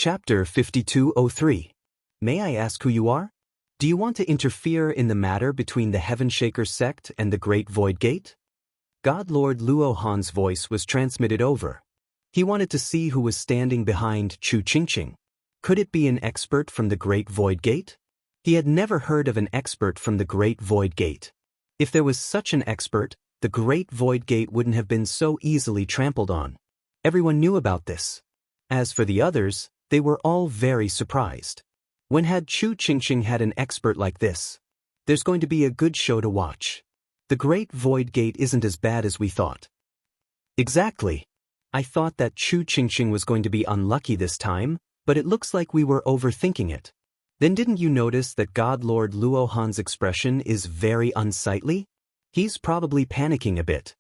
Chapter 5203. May I ask who you are? Do you want to interfere in the matter between the Heaven Shaker sect and the Great Void Gate? God Lord Luo Han's voice was transmitted over. He wanted to see who was standing behind Chu Qingqing. Could it be an expert from the Great Void Gate? He had never heard of an expert from the Great Void Gate. If there was such an expert, the Great Void Gate wouldn't have been so easily trampled on. Everyone knew about this. As for the others, they were all very surprised. When had Chu Qingqing had an expert like this? There's going to be a good show to watch. The Great Void Gate isn't as bad as we thought. Exactly. I thought that Chu Qingqing was going to be unlucky this time, but it looks like we were overthinking it. Then didn't you notice that God Lord Luo Han's expression is very unsightly? He's probably panicking a bit.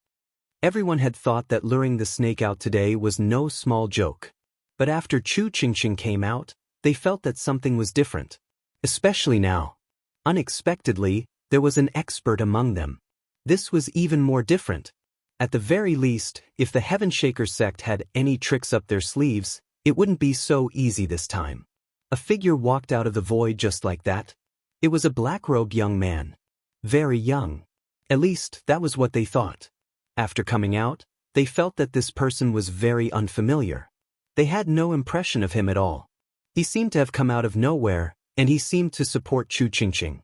Everyone had thought that luring the snake out today was no small joke. But after Chu Qingqing came out, they felt that something was different. Especially now. Unexpectedly, there was an expert among them. This was even more different. At the very least, if the Heaven Shaker sect had any tricks up their sleeves, it wouldn't be so easy this time. A figure walked out of the void just like that. It was a black-robed young man. Very young. At least, that was what they thought. After coming out, they felt that this person was very unfamiliar. They had no impression of him at all. He seemed to have come out of nowhere, and he seemed to support Chu Qingqing.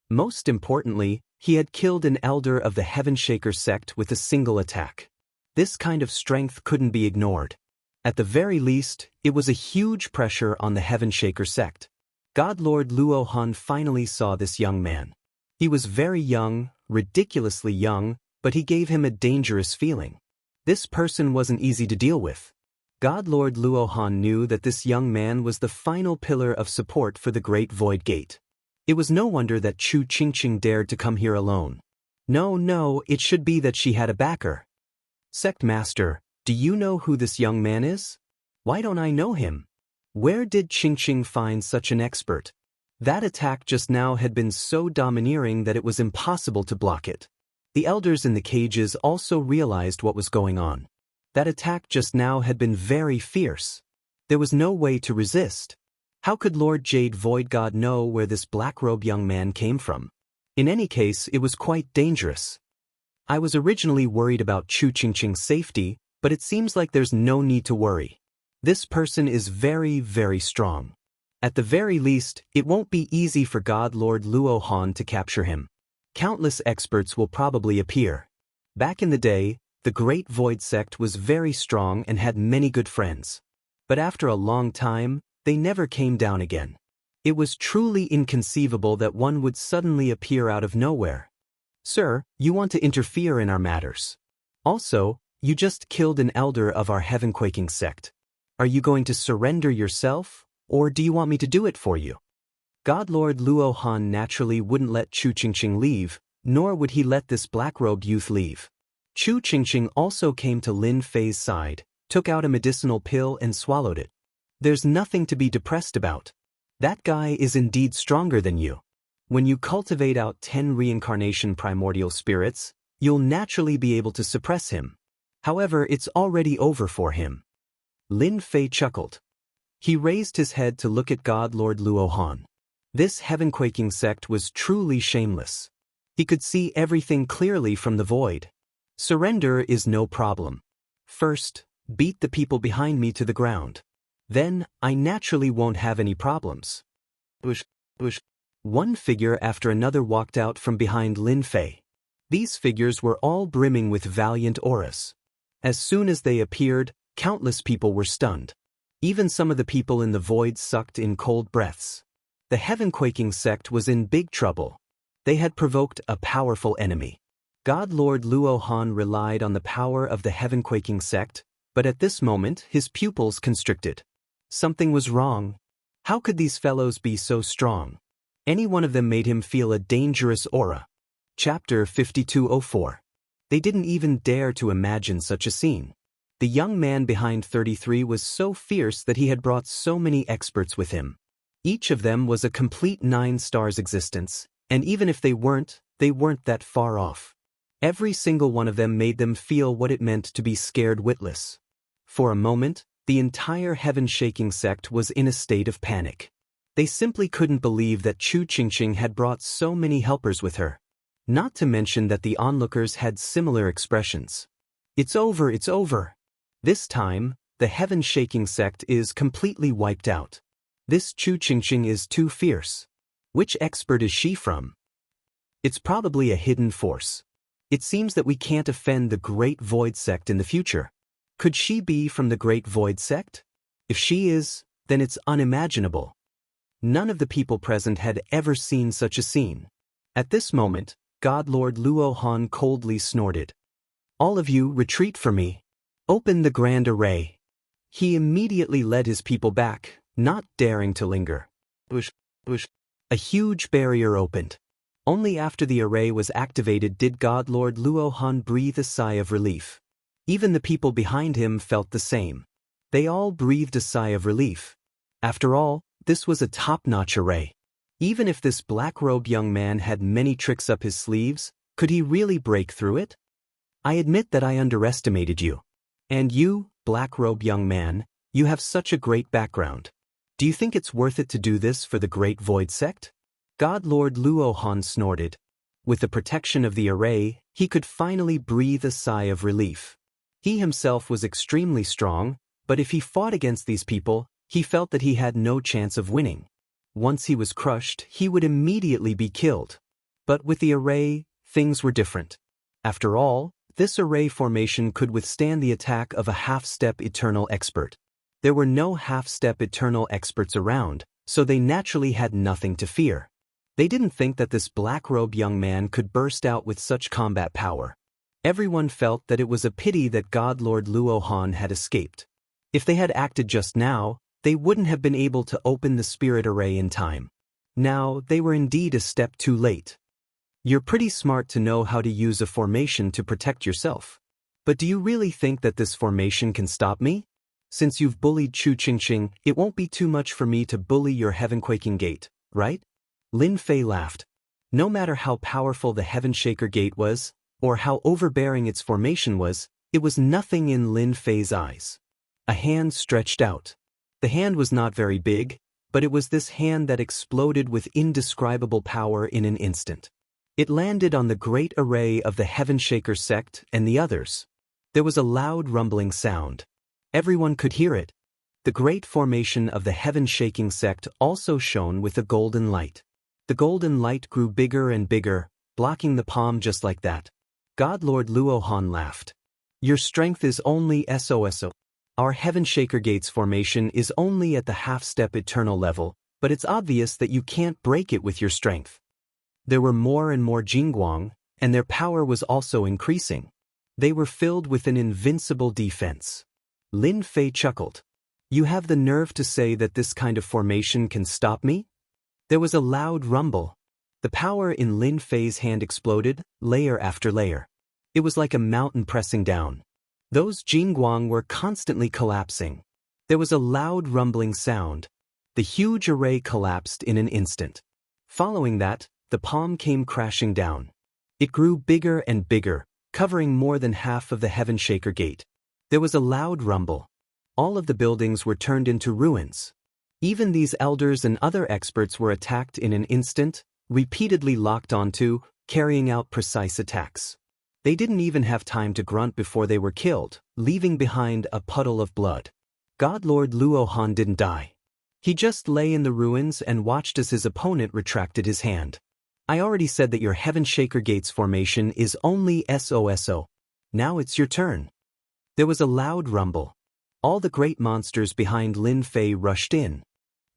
Most importantly, he had killed an elder of the Heaven Shaker sect with a single attack. This kind of strength couldn't be ignored. At the very least, it was a huge pressure on the Heaven Shaker sect. God Lord Luo Han finally saw this young man. He was very young, ridiculously young, but he gave him a dangerous feeling. This person wasn't easy to deal with. God Lord Luo Han knew that this young man was the final pillar of support for the Great Void Gate. It was no wonder that Chu Qingqing dared to come here alone. No, it should be that she had a backer. Sect Master, do you know who this young man is? Why don't I know him? Where did Qingqing find such an expert? That attack just now had been so domineering that it was impossible to block it. The elders in the cages also realized what was going on. That attack just now had been very fierce. There was no way to resist. How could Lord Jade Void God know where this black-robed young man came from? In any case, it was quite dangerous. I was originally worried about Chu Qingqing's safety, but it seems like there's no need to worry. This person is very, very strong. At the very least, it won't be easy for God Lord Luo Han to capture him. Countless experts will probably appear. Back in the day, the Great Void Sect was very strong and had many good friends. But after a long time, they never came down again. It was truly inconceivable that one would suddenly appear out of nowhere. Sir, you want to interfere in our matters. Also, you just killed an elder of our Heaven-Quaking sect. Are you going to surrender yourself, or do you want me to do it for you? God Lord Luo Han naturally wouldn't let Chu Qingqing leave, nor would he let this black-robed youth leave. Chu Qingqing also came to Lin Fei's side, took out a medicinal pill and swallowed it. There's nothing to be depressed about. That guy is indeed stronger than you. When you cultivate out 10 reincarnation primordial spirits, you'll naturally be able to suppress him. However, it's already over for him. Lin Fei chuckled. He raised his head to look at God Lord Luo Han. This Heaven-Quaking sect was truly shameless. He could see everything clearly from the void. Surrender is no problem. First, beat the people behind me to the ground. Then, I naturally won't have any problems. Bush. One figure after another walked out from behind Lin Fei. These figures were all brimming with valiant auras. As soon as they appeared, countless people were stunned. Even some of the people in the void sucked in cold breaths. The Heaven-Quaking sect was in big trouble. They had provoked a powerful enemy. God Lord Luo Han relied on the power of the Heaven-Quaking sect, but at this moment his pupils constricted. Something was wrong. How could these fellows be so strong? Any one of them made him feel a dangerous aura. Chapter 5204. They didn't even dare to imagine such a scene. The young man behind 33 was so fierce that he had brought so many experts with him. Each of them was a complete 9 stars existence, and even if they weren't that far off. Every single one of them made them feel what it meant to be scared witless. For a moment, The entire heaven-shaking sect was in a state of panic. They simply couldn't believe that Chu Qingqing had brought so many helpers with her. Not to mention that the onlookers had similar expressions. It's over, it's over. This time, the heaven-shaking sect is completely wiped out. This Chu Qingqing is too fierce. Which expert is she from? It's probably a hidden force. It seems that we can't offend the Great Void Sect in the future. Could she be from the Great Void Sect? If she is, then it's unimaginable. None of the people present had ever seen such a scene. At this moment, God Lord Luo Han coldly snorted. All of you, retreat for me. Open the grand array. He immediately led his people back, not daring to linger. Bush. A huge barrier opened. Only after the array was activated did God Lord Luo Han breathe a sigh of relief. Even the people behind him felt the same. They all breathed a sigh of relief. After all, this was a top-notch array. Even if this black-robed young man had many tricks up his sleeves, could he really break through it? I admit that I underestimated you. And you, black-robed young man, you have such a great background. Do you think it's worth it to do this for the Great Void Sect? God Lord Luo Han snorted. With the protection of the array, he could finally breathe a sigh of relief. He himself was extremely strong, but if he fought against these people, he felt that he had no chance of winning. Once he was crushed, he would immediately be killed. But with the array, things were different. After all, this array formation could withstand the attack of a half-step eternal expert. There were no half-step eternal experts around, so they naturally had nothing to fear. They didn't think that this black-robed young man could burst out with such combat power. Everyone felt that it was a pity that God Lord Luo Han had escaped. If they had acted just now, they wouldn't have been able to open the spirit array in time. Now, they were indeed a step too late. You're pretty smart to know how to use a formation to protect yourself. But do you really think that this formation can stop me? Since you've bullied Chu Qingqing, it won't be too much for me to bully your heaven-quaking gate, right? Lin Fei laughed. No matter how powerful the Heaven Shaker Gate was, or how overbearing its formation was, it was nothing in Lin Fei's eyes. A hand stretched out. The hand was not very big, but it was this hand that exploded with indescribable power in an instant. It landed on the great array of the Heaven Shaker sect and the others. There was a loud rumbling sound. Everyone could hear it. The great formation of the heaven-shaking sect also shone with a golden light. The golden light grew bigger and bigger, blocking the palm just like that. God Lord Luo Han laughed. Your strength is only SOSO. Our Heaven Shaker Gates formation is only at the half-step eternal level, but it's obvious that you can't break it with your strength. There were more and more Jingguang, and their power was also increasing. They were filled with an invincible defense. Lin Fei chuckled. You have the nerve to say that this kind of formation can stop me? There was a loud rumble. The power in Lin Fei's hand exploded, layer after layer. It was like a mountain pressing down. Those Jingguang were constantly collapsing. There was a loud rumbling sound. The huge array collapsed in an instant. Following that, the palm came crashing down. It grew bigger and bigger, covering more than half of the Heaven Shaker Gate. There was a loud rumble. All of the buildings were turned into ruins. Even these elders and other experts were attacked in an instant, repeatedly locked onto, carrying out precise attacks. They didn't even have time to grunt before they were killed, leaving behind a puddle of blood. God Lord Luo Han didn't die. He just lay in the ruins and watched as his opponent retracted his hand. I already said that your Heaven Shaker Gates formation is only SOSO. Now it's your turn. There was a loud rumble. All the great monsters behind Lin Fei rushed in.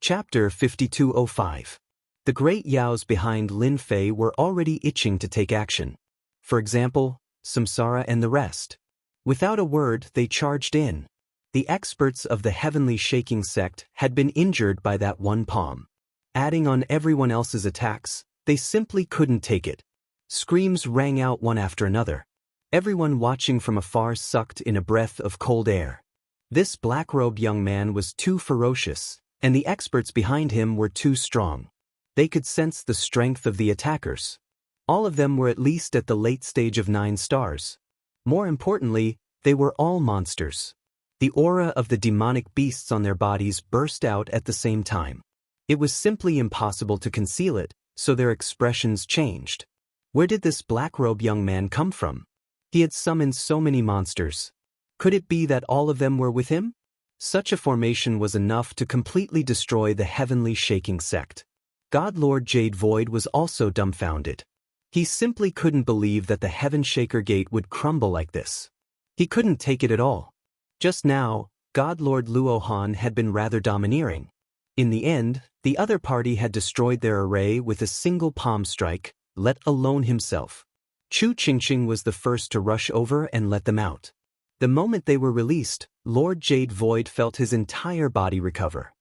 Chapter 5205. The great yaos behind Lin Fei were already itching to take action. For example, Samsara and the rest. Without a word, they charged in. The experts of the heavenly shaking sect had been injured by that one palm. Adding on everyone else's attacks, they simply couldn't take it. Screams rang out one after another. Everyone watching from afar sucked in a breath of cold air. This black-robed young man was too ferocious, and the experts behind him were too strong. They could sense the strength of the attackers. All of them were at least at the late stage of 9 stars. More importantly, they were all monsters. The aura of the demonic beasts on their bodies burst out at the same time. It was simply impossible to conceal it, so their expressions changed. Where did this black-robed young man come from? He had summoned so many monsters. Could it be that all of them were with him? Such a formation was enough to completely destroy the heavenly shaking sect. God Lord Jade Void was also dumbfounded. He simply couldn't believe that the Heaven Shaker Gate would crumble like this. He couldn't take it at all. Just now, God Lord Luo Han had been rather domineering. In the end, the other party had destroyed their array with a single palm strike, let alone himself. Chu Qingqing was the first to rush over and let them out. The moment they were released, Lord Jade Void felt his entire body recover.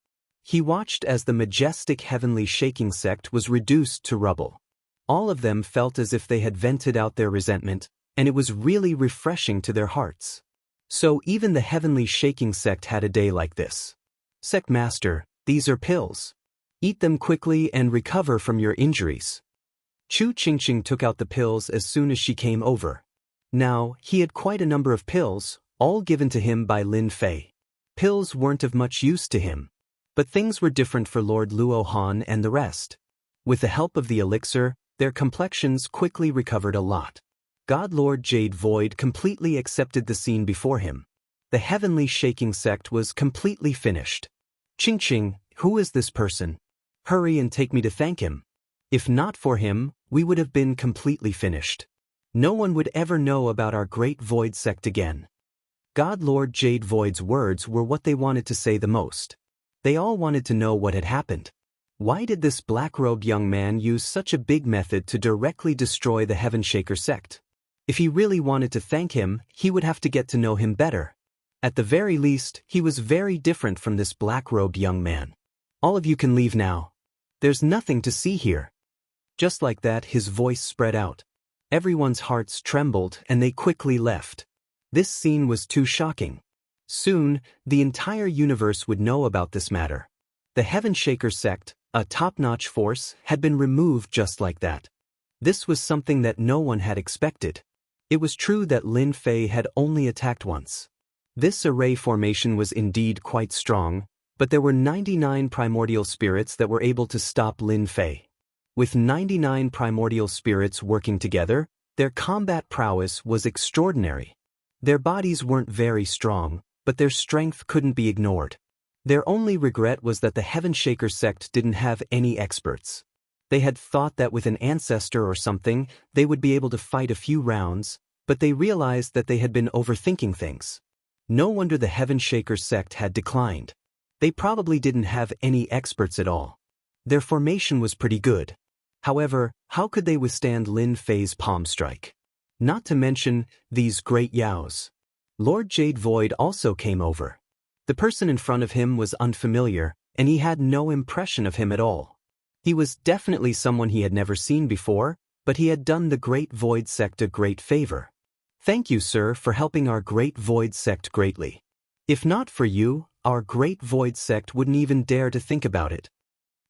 He watched as the majestic heavenly shaking sect was reduced to rubble. All of them felt as if they had vented out their resentment, and it was really refreshing to their hearts. So even the heavenly shaking sect had a day like this. Sect Master, these are pills. Eat them quickly and recover from your injuries. Chu Qingqing took out the pills as soon as she came over. Now, he had quite a number of pills, all given to him by Lin Fei. Pills weren't of much use to him. But things were different for Lord Luo Han and the rest. With the help of the elixir, their complexions quickly recovered a lot. God Lord Jade Void completely accepted the scene before him. The heavenly shaking sect was completely finished. Qingqing, who is this person? Hurry and take me to thank him. If not for him, we would have been completely finished. No one would ever know about our great void sect again. God Lord Jade Void's words were what they wanted to say the most. They all wanted to know what had happened. Why did this black-robed young man use such a big method to directly destroy the Heaven Shaker sect? If he really wanted to thank him, he would have to get to know him better. At the very least, he was very different from this black-robed young man. All of you can leave now. There's nothing to see here. Just like that, his voice spread out. Everyone's hearts trembled and they quickly left. This scene was too shocking. Soon, the entire universe would know about this matter. The Heaven Shaker sect, a top-notch force, had been removed just like that. This was something that no one had expected. It was true that Lin Fei had only attacked once. This array formation was indeed quite strong, but there were 99 primordial spirits that were able to stop Lin Fei. With 99 primordial spirits working together, their combat prowess was extraordinary. Their bodies weren't very strong, but their strength couldn't be ignored. Their only regret was that the Heaven Shaker sect didn't have any experts. They had thought that with an ancestor or something, they would be able to fight a few rounds, but they realized that they had been overthinking things. No wonder the Heaven Shaker sect had declined. They probably didn't have any experts at all. Their formation was pretty good. However, how could they withstand Lin Fei's palm strike? Not to mention these great yaos. Lord Jade Void also came over. The person in front of him was unfamiliar, and he had no impression of him at all. He was definitely someone he had never seen before, but he had done the Great Void Sect a great favor. Thank you, sir, for helping our Great Void Sect greatly. If not for you, our Great Void Sect wouldn't even dare to think about it.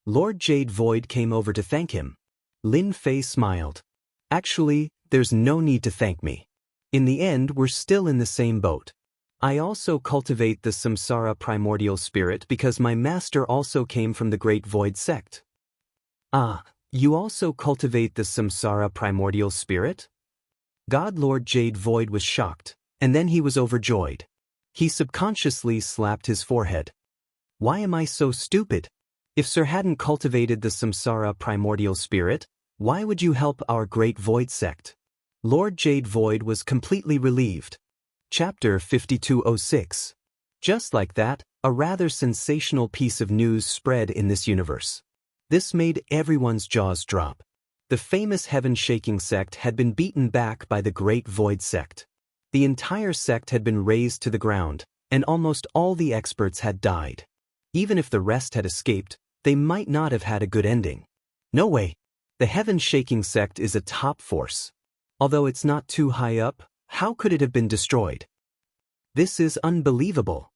Lord Jade Void came over to thank him. Lin Fei smiled. Actually, there's no need to thank me. In the end, we're still in the same boat. I also cultivate the Samsara primordial spirit because my master also came from the Great Void Sect. Ah, you also cultivate the Samsara primordial spirit? God Lord Jade Void was shocked, and then he was overjoyed. He subconsciously slapped his forehead. Why am I so stupid? If Sir hadn't cultivated the Samsara primordial spirit, why would you help our Great Void Sect? Lord Jade Void was completely relieved. Chapter 5206. Just like that, a rather sensational piece of news spread in this universe. This made everyone's jaws drop. The famous heaven-shaking sect had been beaten back by the Great Void Sect. The entire sect had been razed to the ground, and almost all the experts had died. Even if the rest had escaped, they might not have had a good ending. No way. The heaven-shaking sect is a top force. Although it's not too high up, how could it have been destroyed? This is unbelievable.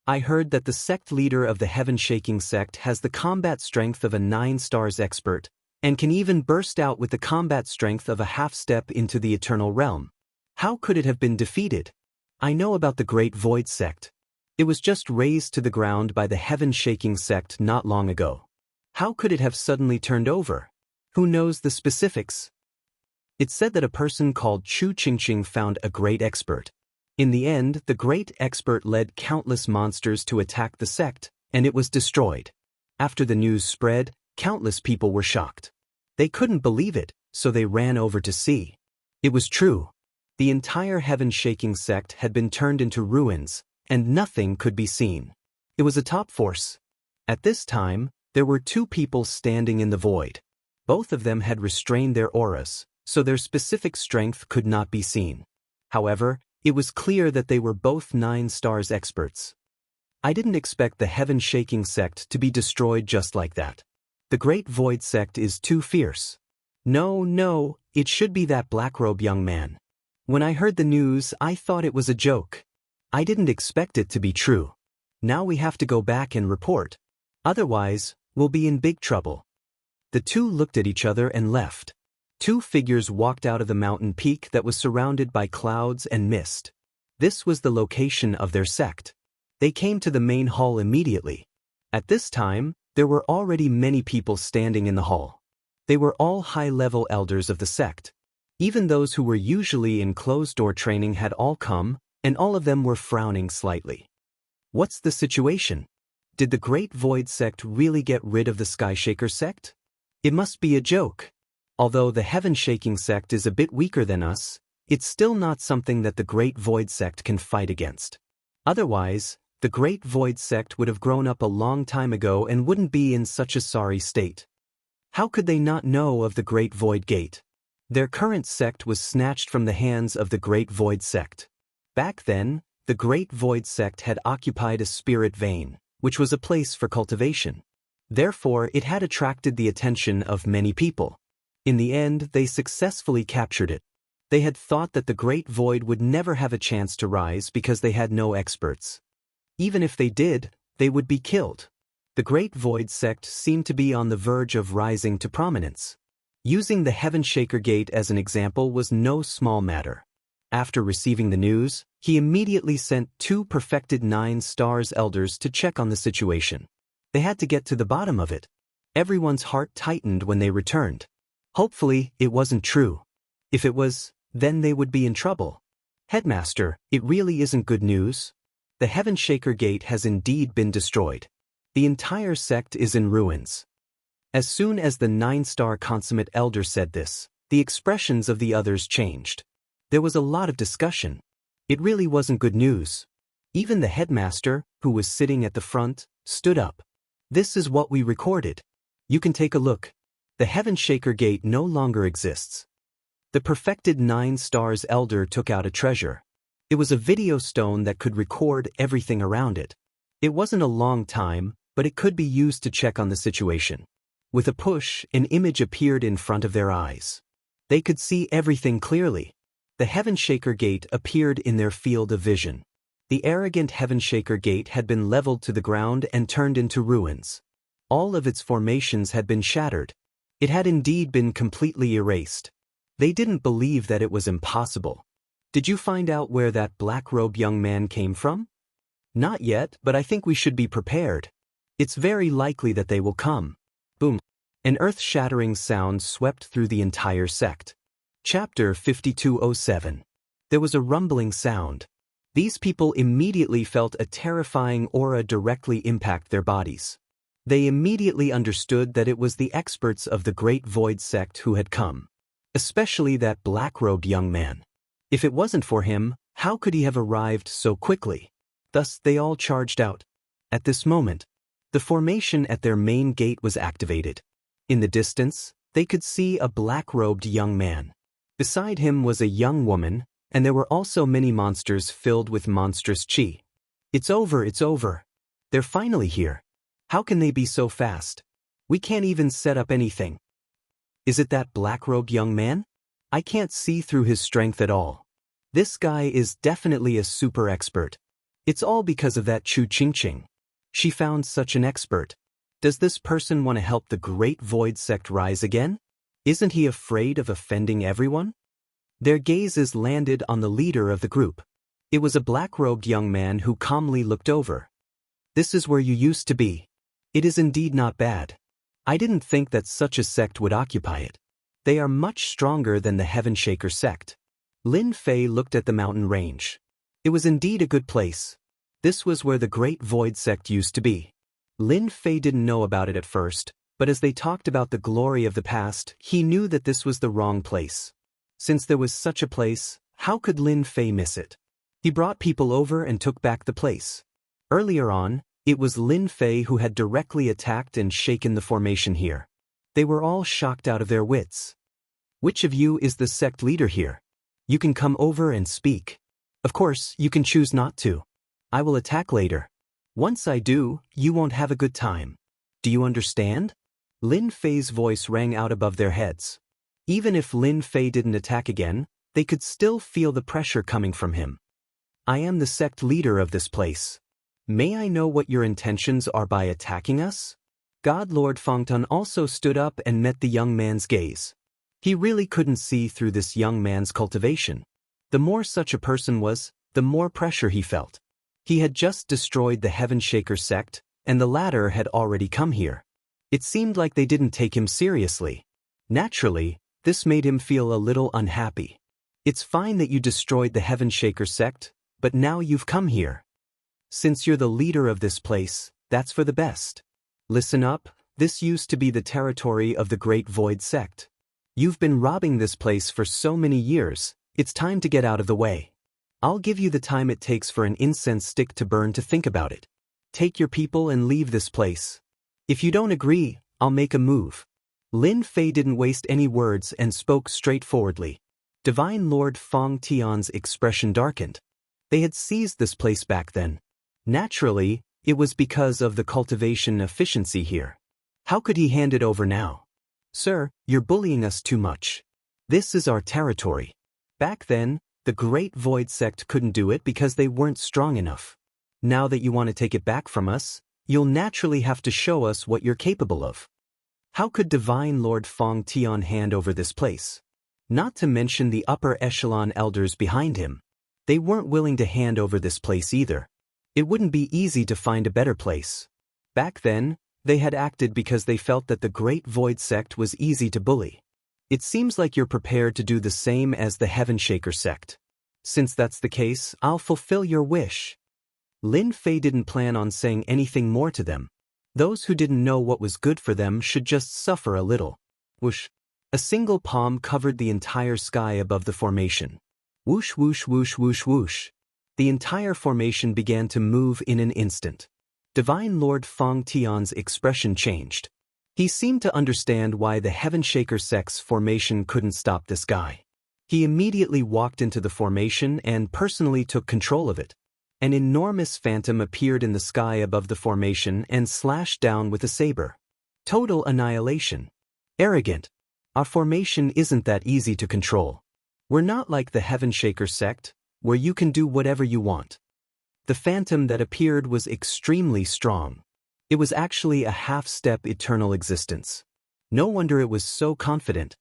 I heard that the sect leader of the heaven-shaking sect has the combat strength of a 9 stars expert, and can even burst out with the combat strength of a half-step into the eternal realm. How could it have been defeated? I know about the Great Void Sect. It was just razed to the ground by the heaven-shaking sect not long ago. How could it have suddenly turned over? Who knows the specifics? It's said that a person called Chu Qingqing found a great expert. In the end, the great expert led countless monsters to attack the sect, and it was destroyed. After the news spread, countless people were shocked. They couldn't believe it, so they ran over to see. It was true. The entire heaven-shaking sect had been turned into ruins, and nothing could be seen. It was a top force. At this time, there were two people standing in the void. Both of them had restrained their auras, so their specific strength could not be seen. However, it was clear that they were both 9 stars experts. I didn't expect the heaven-shaking sect to be destroyed just like that. The Great Void sect is too fierce. No, it should be that black-robe young man. When I heard the news, I thought it was a joke. I didn't expect it to be true. Now we have to go back and report. Otherwise, we'll be in big trouble. The two looked at each other and left. 2 figures walked out of the mountain peak that was surrounded by clouds and mist. This was the location of their sect. They came to the main hall immediately. At this time, there were already many people standing in the hall. They were all high-level elders of the sect. Even those who were usually in closed-door training had all come, and all of them were frowning slightly. What's the situation? Did the Great Void sect really get rid of the Skyshaker sect? It must be a joke. Although the Heaven-Shaking sect is a bit weaker than us, it's still not something that the Great Void sect can fight against. Otherwise, the Great Void sect would have grown up a long time ago and wouldn't be in such a sorry state. How could they not know of the Great Void Gate? Their current sect was snatched from the hands of the Great Void sect. Back then, the Great Void sect had occupied a spirit vein, which was a place for cultivation. Therefore, it had attracted the attention of many people. In the end, they successfully captured it. They had thought that the Great Void would never have a chance to rise because they had no experts. Even if they did, they would be killed. The Great Void sect seemed to be on the verge of rising to prominence. Using the Heaven Shaker Gate as an example was no small matter. After receiving the news, he immediately sent 2 perfected 9 stars elders to check on the situation. They had to get to the bottom of it. Everyone's heart tightened when they returned. Hopefully, it wasn't true. If it was, then they would be in trouble. Headmaster, it really isn't good news. The Heaven Shaker Gate has indeed been destroyed. The entire sect is in ruins. As soon as the 9-star consummate elder said this, the expressions of the others changed. There was a lot of discussion. It really wasn't good news. Even the headmaster, who was sitting at the front, stood up. This is what we recorded. You can take a look. The Heaven Shaker Gate no longer exists. The perfected 9 stars elder took out a treasure. It was a video stone that could record everything around it. It wasn't a long time, but it could be used to check on the situation. With a push, an image appeared in front of their eyes. They could see everything clearly. The Heaven Shaker Gate appeared in their field of vision. The arrogant Heaven Shaker Gate had been leveled to the ground and turned into ruins. All of its formations had been shattered. It had indeed been completely erased. They didn't believe that it was impossible. Did you find out where that black-robed young man came from? Not yet, but I think we should be prepared. It's very likely that they will come. Boom. An earth-shattering sound swept through the entire sect. Chapter 5207. There was a rumbling sound. These people immediately felt a terrifying aura directly impact their bodies. They immediately understood that it was the experts of the Great Void sect who had come. Especially that black-robed young man. If it wasn't for him, how could he have arrived so quickly? Thus they all charged out. At this moment, the formation at their main gate was activated. In the distance, they could see a black-robed young man. Beside him was a young woman, and there were also many monsters filled with monstrous chi. It's over. They're finally here. How can they be so fast? We can't even set up anything. Is it that black-robed young man? I can't see through his strength at all. This guy is definitely a super expert. It's all because of that Chu Qingqing. She found such an expert. Does this person want to help the Great Void sect rise again? Isn't he afraid of offending everyone? Their gazes landed on the leader of the group. It was a black-robed young man who calmly looked over. This is where you used to be. It is indeed not bad. I didn't think that such a sect would occupy it. They are much stronger than the Heaven Shaker sect. Lin Fei looked at the mountain range. It was indeed a good place. This was where the Great Void sect used to be. Lin Fei didn't know about it at first, but as they talked about the glory of the past, he knew that this was the wrong place. Since there was such a place, how could Lin Fei miss it? He brought people over and took back the place. Earlier on, it was Lin Fei who had directly attacked and shaken the formation here. They were all shocked out of their wits. Which of you is the sect leader here? You can come over and speak. Of course, you can choose not to. I will attack later. Once I do, you won't have a good time. Do you understand? Lin Fei's voice rang out above their heads. Even if Lin Fei didn't attack again, they could still feel the pressure coming from him. I am the sect leader of this place. May I know what your intentions are by attacking us? God Lord Fangtan also stood up and met the young man's gaze. He really couldn't see through this young man's cultivation. The more such a person was, the more pressure he felt. He had just destroyed the Heaven Shaker sect, and the latter had already come here. It seemed like they didn't take him seriously. Naturally, this made him feel a little unhappy. It's fine that you destroyed the Heaven Shaker sect, but now you've come here. Since you're the leader of this place, that's for the best. Listen up, this used to be the territory of the Great Void sect. You've been robbing this place for so many years, it's time to get out of the way. I'll give you the time it takes for an incense stick to burn to think about it. Take your people and leave this place. If you don't agree, I'll make a move. Lin Fei didn't waste any words and spoke straightforwardly. Divine Lord Fang Tian's expression darkened. They had seized this place back then. Naturally, it was because of the cultivation efficiency here. How could he hand it over now? Sir, you're bullying us too much. This is our territory. Back then, the Great Void sect couldn't do it because they weren't strong enough. Now that you want to take it back from us, you'll naturally have to show us what you're capable of. How could Divine Lord Fang Tian hand over this place? Not to mention the upper echelon elders behind him. They weren't willing to hand over this place either. It wouldn't be easy to find a better place. Back then, they had acted because they felt that the Great Void sect was easy to bully. It seems like you're prepared to do the same as the Heaven Shaker sect. Since that's the case, I'll fulfill your wish. Lin Fei didn't plan on saying anything more to them. Those who didn't know what was good for them should just suffer a little. Whoosh. A single palm covered the entire sky above the formation. Whoosh whoosh whoosh whoosh whoosh. The entire formation began to move in an instant. Divine Lord Fang Tian's expression changed. He seemed to understand why the Heaven Shaker sect's formation couldn't stop this guy. He immediately walked into the formation and personally took control of it. An enormous phantom appeared in the sky above the formation and slashed down with a saber. Total annihilation. Arrogant. Our formation isn't that easy to control. We're not like the Heaven Shaker sect, where you can do whatever you want. The phantom that appeared was extremely strong. It was actually a half-step eternal existence. No wonder it was so confident.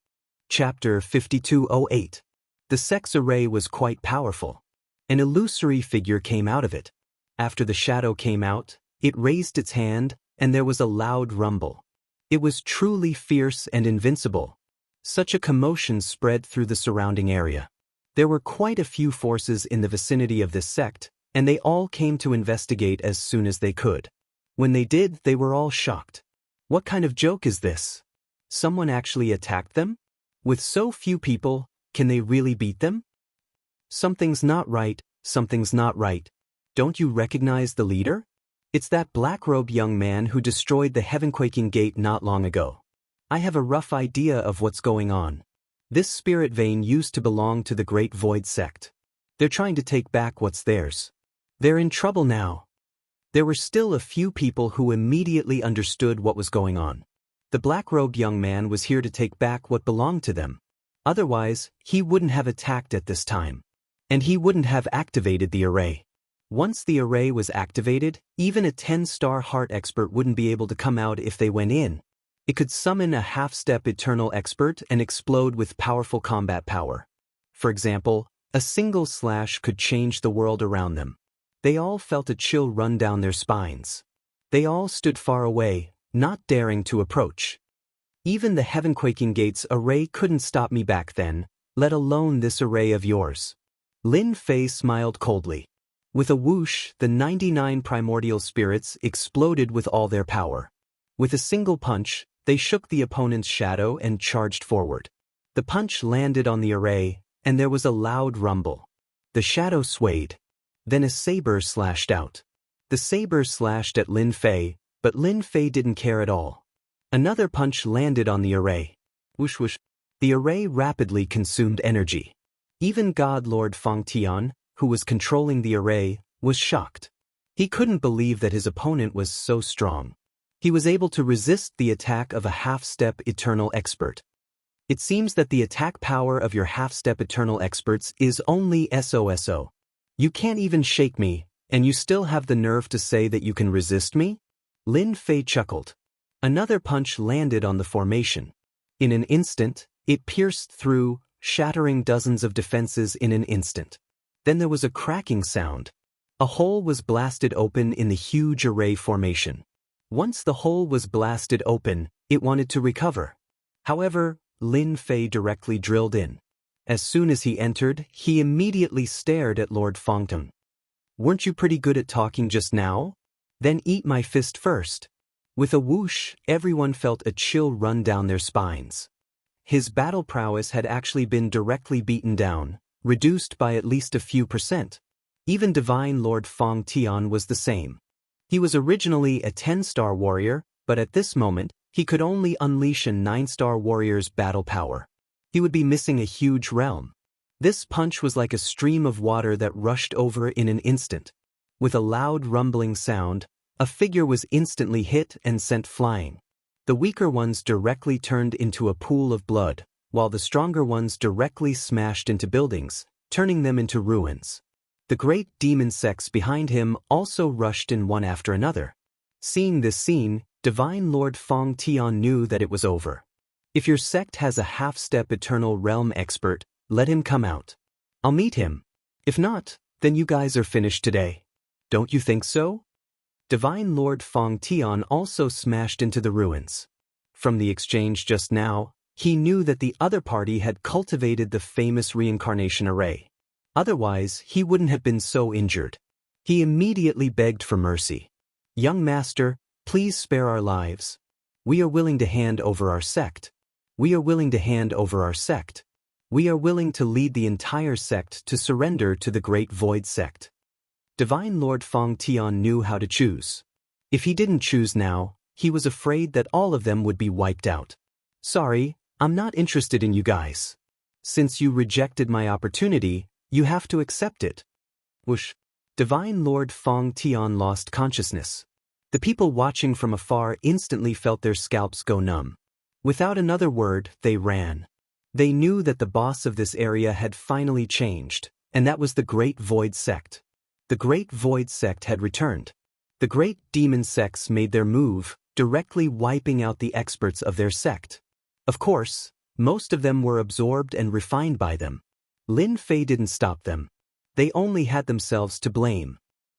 Chapter 5208. The sect's array was quite powerful. An illusory figure came out of it. After the shadow came out, it raised its hand, and there was a loud rumble. It was truly fierce and invincible. Such a commotion spread through the surrounding area. There were quite a few forces in the vicinity of this sect, and they all came to investigate as soon as they could. When they did, they were all shocked. What kind of joke is this? Someone actually attacked them? With so few people, can they really beat them? Something's not right, something's not right. Don't you recognize the leader? It's that black-robed young man who destroyed the Heaven-Quaking Gate not long ago. I have a rough idea of what's going on. This spirit vein used to belong to the Great Void sect. They're trying to take back what's theirs. They're in trouble now. There were still a few people who immediately understood what was going on. The black-robed young man was here to take back what belonged to them. Otherwise, he wouldn't have attacked at this time. And he wouldn't have activated the array. Once the array was activated, even a 10-star heart expert wouldn't be able to come out if they went in. It could summon a half-step eternal expert and explode with powerful combat power. For example, A single slash could change the world around them. They all felt a chill run down their spines. They all stood far away, not daring to approach. Even the heaven-quaking gates array couldn't stop me back then, let alone this array of yours. Lin Fei smiled coldly. With a whoosh, the 99 primordial spirits exploded with all their power. With a single punch, they shook the opponent's shadow and charged forward. The punch landed on the array, and there was a loud rumble. The shadow swayed. Then a saber slashed out. The saber slashed at Lin Fei, but Lin Fei didn't care at all. Another punch landed on the array. Whoosh whoosh. The array rapidly consumed energy. Even God Lord Fang Tian, who was controlling the array, was shocked. He couldn't believe that his opponent was so strong. He was able to resist the attack of a half-step eternal expert. It seems that the attack power of your half-step eternal experts is only SOSO. You can't even shake me, and you still have the nerve to say that you can resist me? Lin Fei chuckled. Another punch landed on the formation. In an instant, it pierced through, shattering dozens of defenses in an instant. Then there was a cracking sound. A hole was blasted open in the huge array formation. Once the hole was blasted open, it wanted to recover. However, Lin Fei directly drilled in. As soon as he entered, he immediately stared at Lord Fangtong. "Weren't you pretty good at talking just now? Then eat my fist first." With a whoosh, everyone felt a chill run down their spines. His battle prowess had actually been directly beaten down, reduced by at least a few %. Even Divine Lord Fang Tian was the same. He was originally a 10-star warrior, but at this moment, he could only unleash a 9-star warrior's battle power. He would be missing a huge realm. This punch was like a stream of water that rushed over in an instant. With a loud rumbling sound, a figure was instantly hit and sent flying. The weaker ones directly turned into a pool of blood, while the stronger ones directly smashed into buildings, turning them into ruins. The great demon sects behind him also rushed in one after another. Seeing this scene, Divine Lord Fang Tian knew that it was over. If your sect has a half-step eternal realm expert, let him come out. I'll meet him. If not, then you guys are finished today. Don't you think so? Divine Lord Fang Tian also smashed into the ruins. From the exchange just now, he knew that the other party had cultivated the famous reincarnation array. Otherwise, he wouldn't have been so injured. He immediately begged for mercy. "Young master, please spare our lives. We are willing to hand over our sect. We are willing to hand over our sect. We are willing to lead the entire sect to surrender to the Great Void sect." Divine Lord Fang Tian knew how to choose. If he didn't choose now, he was afraid that all of them would be wiped out. "Sorry, I'm not interested in you guys. Since you rejected my opportunity, you have to accept it." Whoosh! Divine Lord Fang Tian lost consciousness. The people watching from afar instantly felt their scalps go numb. Without another word, they ran. They knew that the boss of this area had finally changed, and that was the Great Void sect. The Great Void sect had returned. The great demon sects made their move, directly wiping out the experts of their sect. Of course, most of them were absorbed and refined by them. Lin Fei didn't stop them. They only had themselves to blame.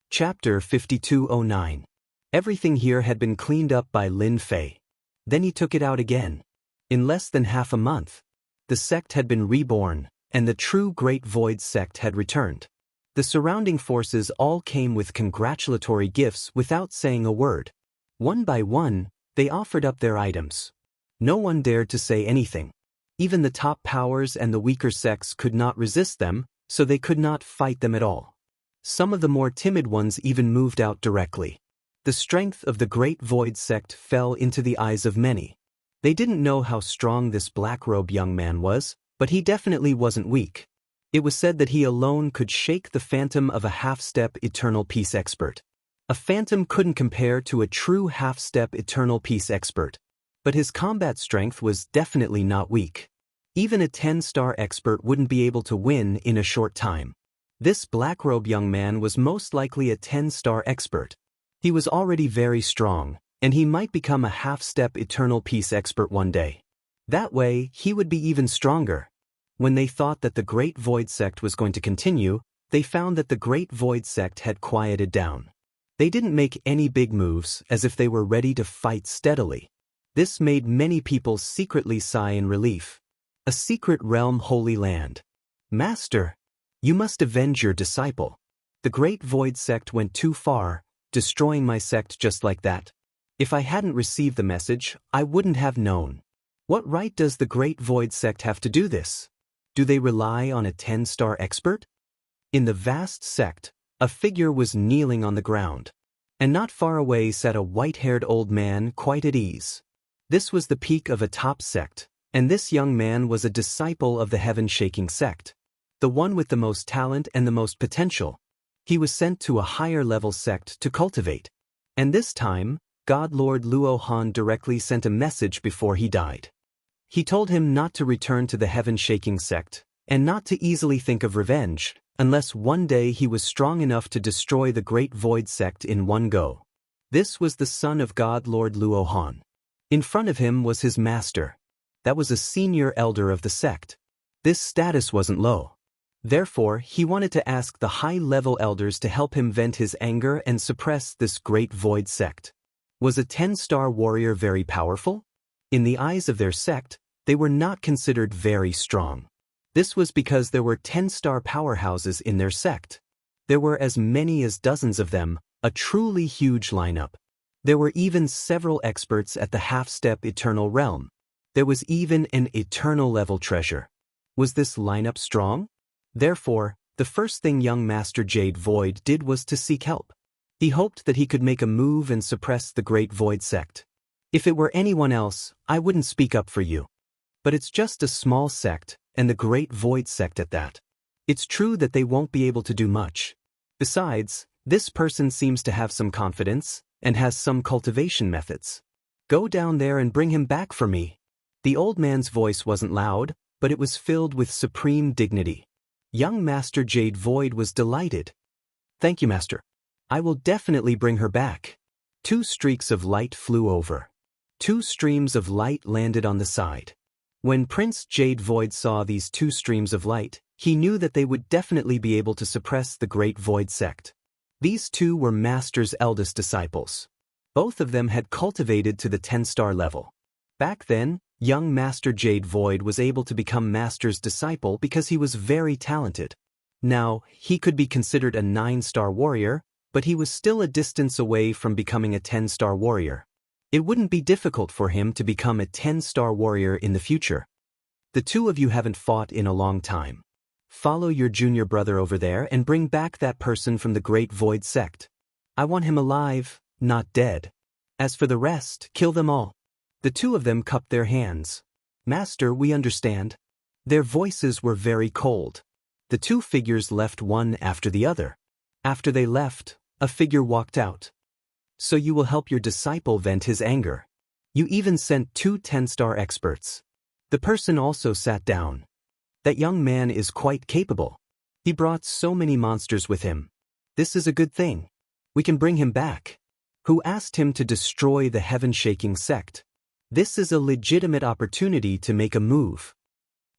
Chapter 5209. Everything here had been cleaned up by Lin Fei. Then he took it out again. In less than half a month, the sect had been reborn, and the true Great Void sect had returned. The surrounding forces all came with congratulatory gifts without saying a word. One by one, they offered up their items. No one dared to say anything. Even the top powers and the weaker sects could not resist them, so they could not fight them at all. Some of the more timid ones even moved out directly. The strength of the Great Void sect fell into the eyes of many. They didn't know how strong this black-robed young man was, but he definitely wasn't weak. It was said that he alone could shake the phantom of a half-step eternal peace expert. A phantom couldn't compare to a true half-step eternal peace expert. But his combat strength was definitely not weak. Even a 10-star expert wouldn't be able to win in a short time. This black-robed young man was most likely a 10-star expert. He was already very strong, and he might become a half-step eternal peace expert one day. That way, he would be even stronger. When they thought that the Great Void Sect was going to continue, they found that the Great Void Sect had quieted down. They didn't make any big moves, as if they were ready to fight steadily. This made many people secretly sigh in relief. A secret realm, Holy Land. Master, you must avenge your disciple. The Great Void Sect went too far, destroying my sect just like that. If I hadn't received the message, I wouldn't have known. What right does the Great Void Sect have to do this? Do they rely on a 10-star expert? In the vast sect, a figure was kneeling on the ground. And not far away sat a white-haired old man quite at ease. This was the peak of a top sect, and this young man was a disciple of the heaven-shaking sect. The one with the most talent and the most potential. He was sent to a higher-level sect to cultivate. And this time, God Lord Luo Han directly sent a message before he died. He told him not to return to the heaven-shaking sect, and not to easily think of revenge, unless one day he was strong enough to destroy the Great Void Sect in one go. This was the son of God Lord Luo Han. In front of him was his master. That was a senior elder of the sect. This status wasn't low. Therefore, he wanted to ask the high-level elders to help him vent his anger and suppress this Great Void Sect. Was a 10-star warrior very powerful? In the eyes of their sect, they were not considered very strong. This was because there were 10-star powerhouses in their sect. There were as many as dozens of them, a truly huge lineup. There were even several experts at the half-step eternal realm. There was even an eternal level treasure. Was this lineup strong? Therefore, the first thing young Master Jade Void did was to seek help. He hoped that he could make a move and suppress the Great Void Sect. If it were anyone else, I wouldn't speak up for you. But it's just a small sect, and the Great Void Sect at that. It's true that they won't be able to do much. Besides, this person seems to have some confidence, and has some cultivation methods. Go down there and bring him back for me. The old man's voice wasn't loud, but it was filled with supreme dignity. Young Master Jade Void was delighted. Thank you, Master. I will definitely bring her back. 2 streaks of light flew over. 2 streams of light landed on the side. When Prince Jade Void saw these 2 streams of light, he knew that they would definitely be able to suppress the Great Void Sect. These 2 were Master's eldest disciples. Both of them had cultivated to the 10-star level. Back then, young Master Jade Void was able to become Master's disciple because he was very talented. Now, he could be considered a 9-star warrior, but he was still a distance away from becoming a 10-star warrior. It wouldn't be difficult for him to become a 10-star warrior in the future. The 2 of you haven't fought in a long time. Follow your junior brother over there and bring back that person from the Great Void Sect. I want him alive, not dead. As for the rest, kill them all. The 2 of them cupped their hands. Master, we understand. Their voices were very cold. The 2 figures left one after the other. After they left, a figure walked out. So you will help your disciple vent his anger. You even sent 2 10-star experts. The person also sat down. That young man is quite capable. He brought so many monsters with him. This is a good thing. We can bring him back. Who asked him to destroy the heaven-shaking sect? This is a legitimate opportunity to make a move.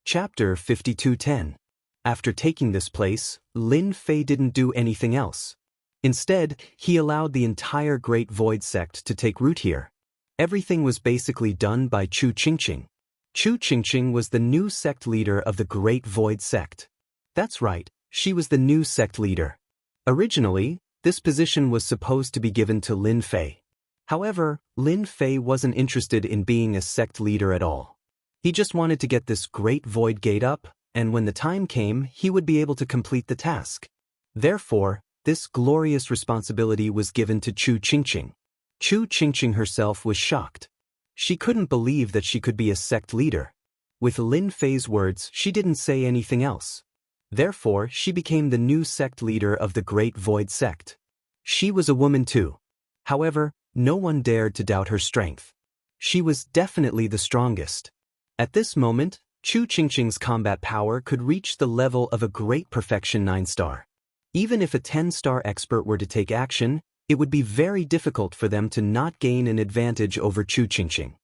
Chapter 52:10. After taking this place, Lin Fei didn't do anything else. Instead, he allowed the entire Great Void Sect to take root here. Everything was basically done by Chu Qingqing. Chu Qingqing was the new sect leader of the Great Void Sect. That's right, she was the new sect leader. Originally, this position was supposed to be given to Lin Fei. However, Lin Fei wasn't interested in being a sect leader at all. He just wanted to get this Great Void Gate up, and when the time came, he would be able to complete the task. Therefore, this glorious responsibility was given to Chu Qingqing. Chu Qingqing herself was shocked. She couldn't believe that she could be a sect leader. With Lin Fei's words, she didn't say anything else. Therefore, she became the new sect leader of the Great Void Sect. She was a woman too. However, no one dared to doubt her strength. She was definitely the strongest. At this moment, Chu Qingqing's combat power could reach the level of a great perfection 9-star. Even if a 10-star expert were to take action, it would be very difficult for them to not gain an advantage over Chu Qingqing.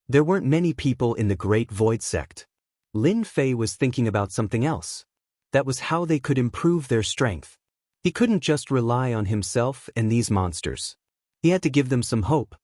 There weren't many people in the Great Void Sect. Lin Fei was thinking about something else. That was how they could improve their strength. He couldn't just rely on himself and these monsters. He had to give them some hope.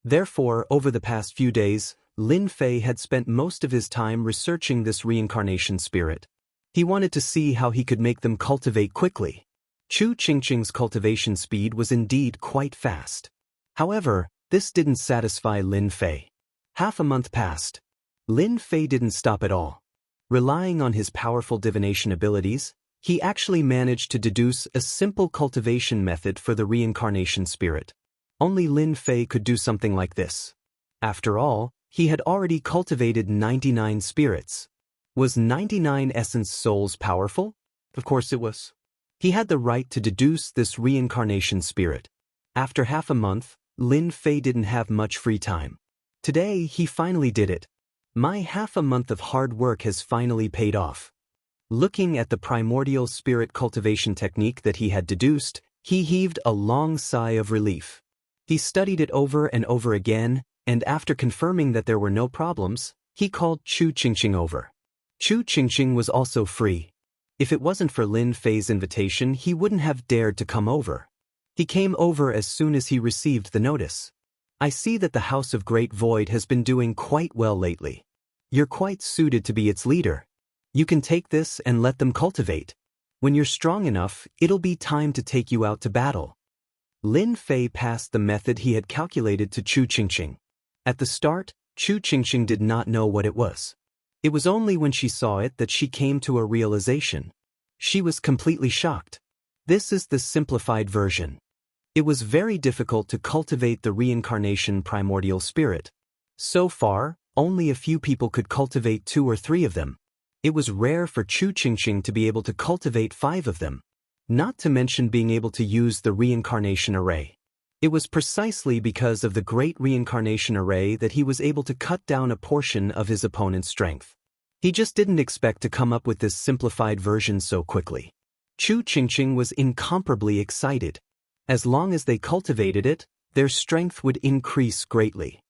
Therefore, over the past few days, Lin Fei had spent most of his time researching this reincarnation spirit. He wanted to see how he could make them cultivate quickly. Chu Qingqing's cultivation speed was indeed quite fast. However, this didn't satisfy Lin Fei. Half a month passed. Lin Fei didn't stop at all. Relying on his powerful divination abilities, he actually managed to deduce a simple cultivation method for the reincarnation spirit. Only Lin Fei could do something like this. After all, he had already cultivated 99 spirits. Was 99 essence souls powerful? Of course it was. He had the right to deduce this reincarnation spirit. After half a month, Lin Fei didn't have much free time. Today, he finally did it. My half a month of hard work has finally paid off. Looking at the primordial spirit cultivation technique that he had deduced, he heaved a long sigh of relief. He studied it over and over again, and after confirming that there were no problems, he called Chu Qingqing over. Chu Qingqing was also free. If it wasn't for Lin Fei's invitation, he wouldn't have dared to come over. He came over as soon as he received the notice. I see that the House of Great Void has been doing quite well lately. You're quite suited to be its leader. You can take this and let them cultivate. When you're strong enough, it'll be time to take you out to battle. Lin Fei passed the method he had calculated to Chu Qingqing. At the start, Chu Qingqing did not know what it was. It was only when she saw it that she came to a realization. She was completely shocked. This is the simplified version. It was very difficult to cultivate the reincarnation primordial spirit. So far, only a few people could cultivate 2 or 3 of them. It was rare for Chu Qingqing to be able to cultivate 5 of them. Not to mention being able to use the reincarnation array. It was precisely because of the great reincarnation array that he was able to cut down a portion of his opponent's strength. He just didn't expect to come up with this simplified version so quickly. Chu Qingqing was incomparably excited. As long as they cultivated it, their strength would increase greatly.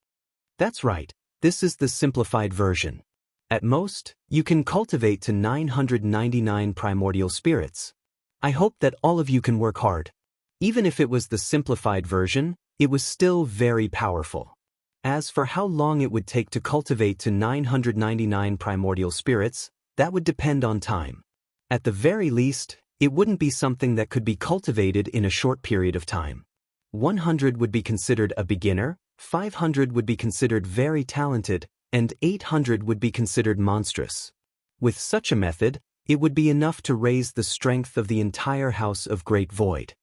That's right, this is the simplified version. At most, you can cultivate to 999 primordial spirits. I hope that all of you can work hard. Even if it was the simplified version, it was still very powerful. As for how long it would take to cultivate to 999 primordial spirits, that would depend on time. At the very least, it wouldn't be something that could be cultivated in a short period of time. 100 would be considered a beginner, 500 would be considered very talented, and 800 would be considered monstrous. With such a method, it would be enough to raise the strength of the entire House of Great Void.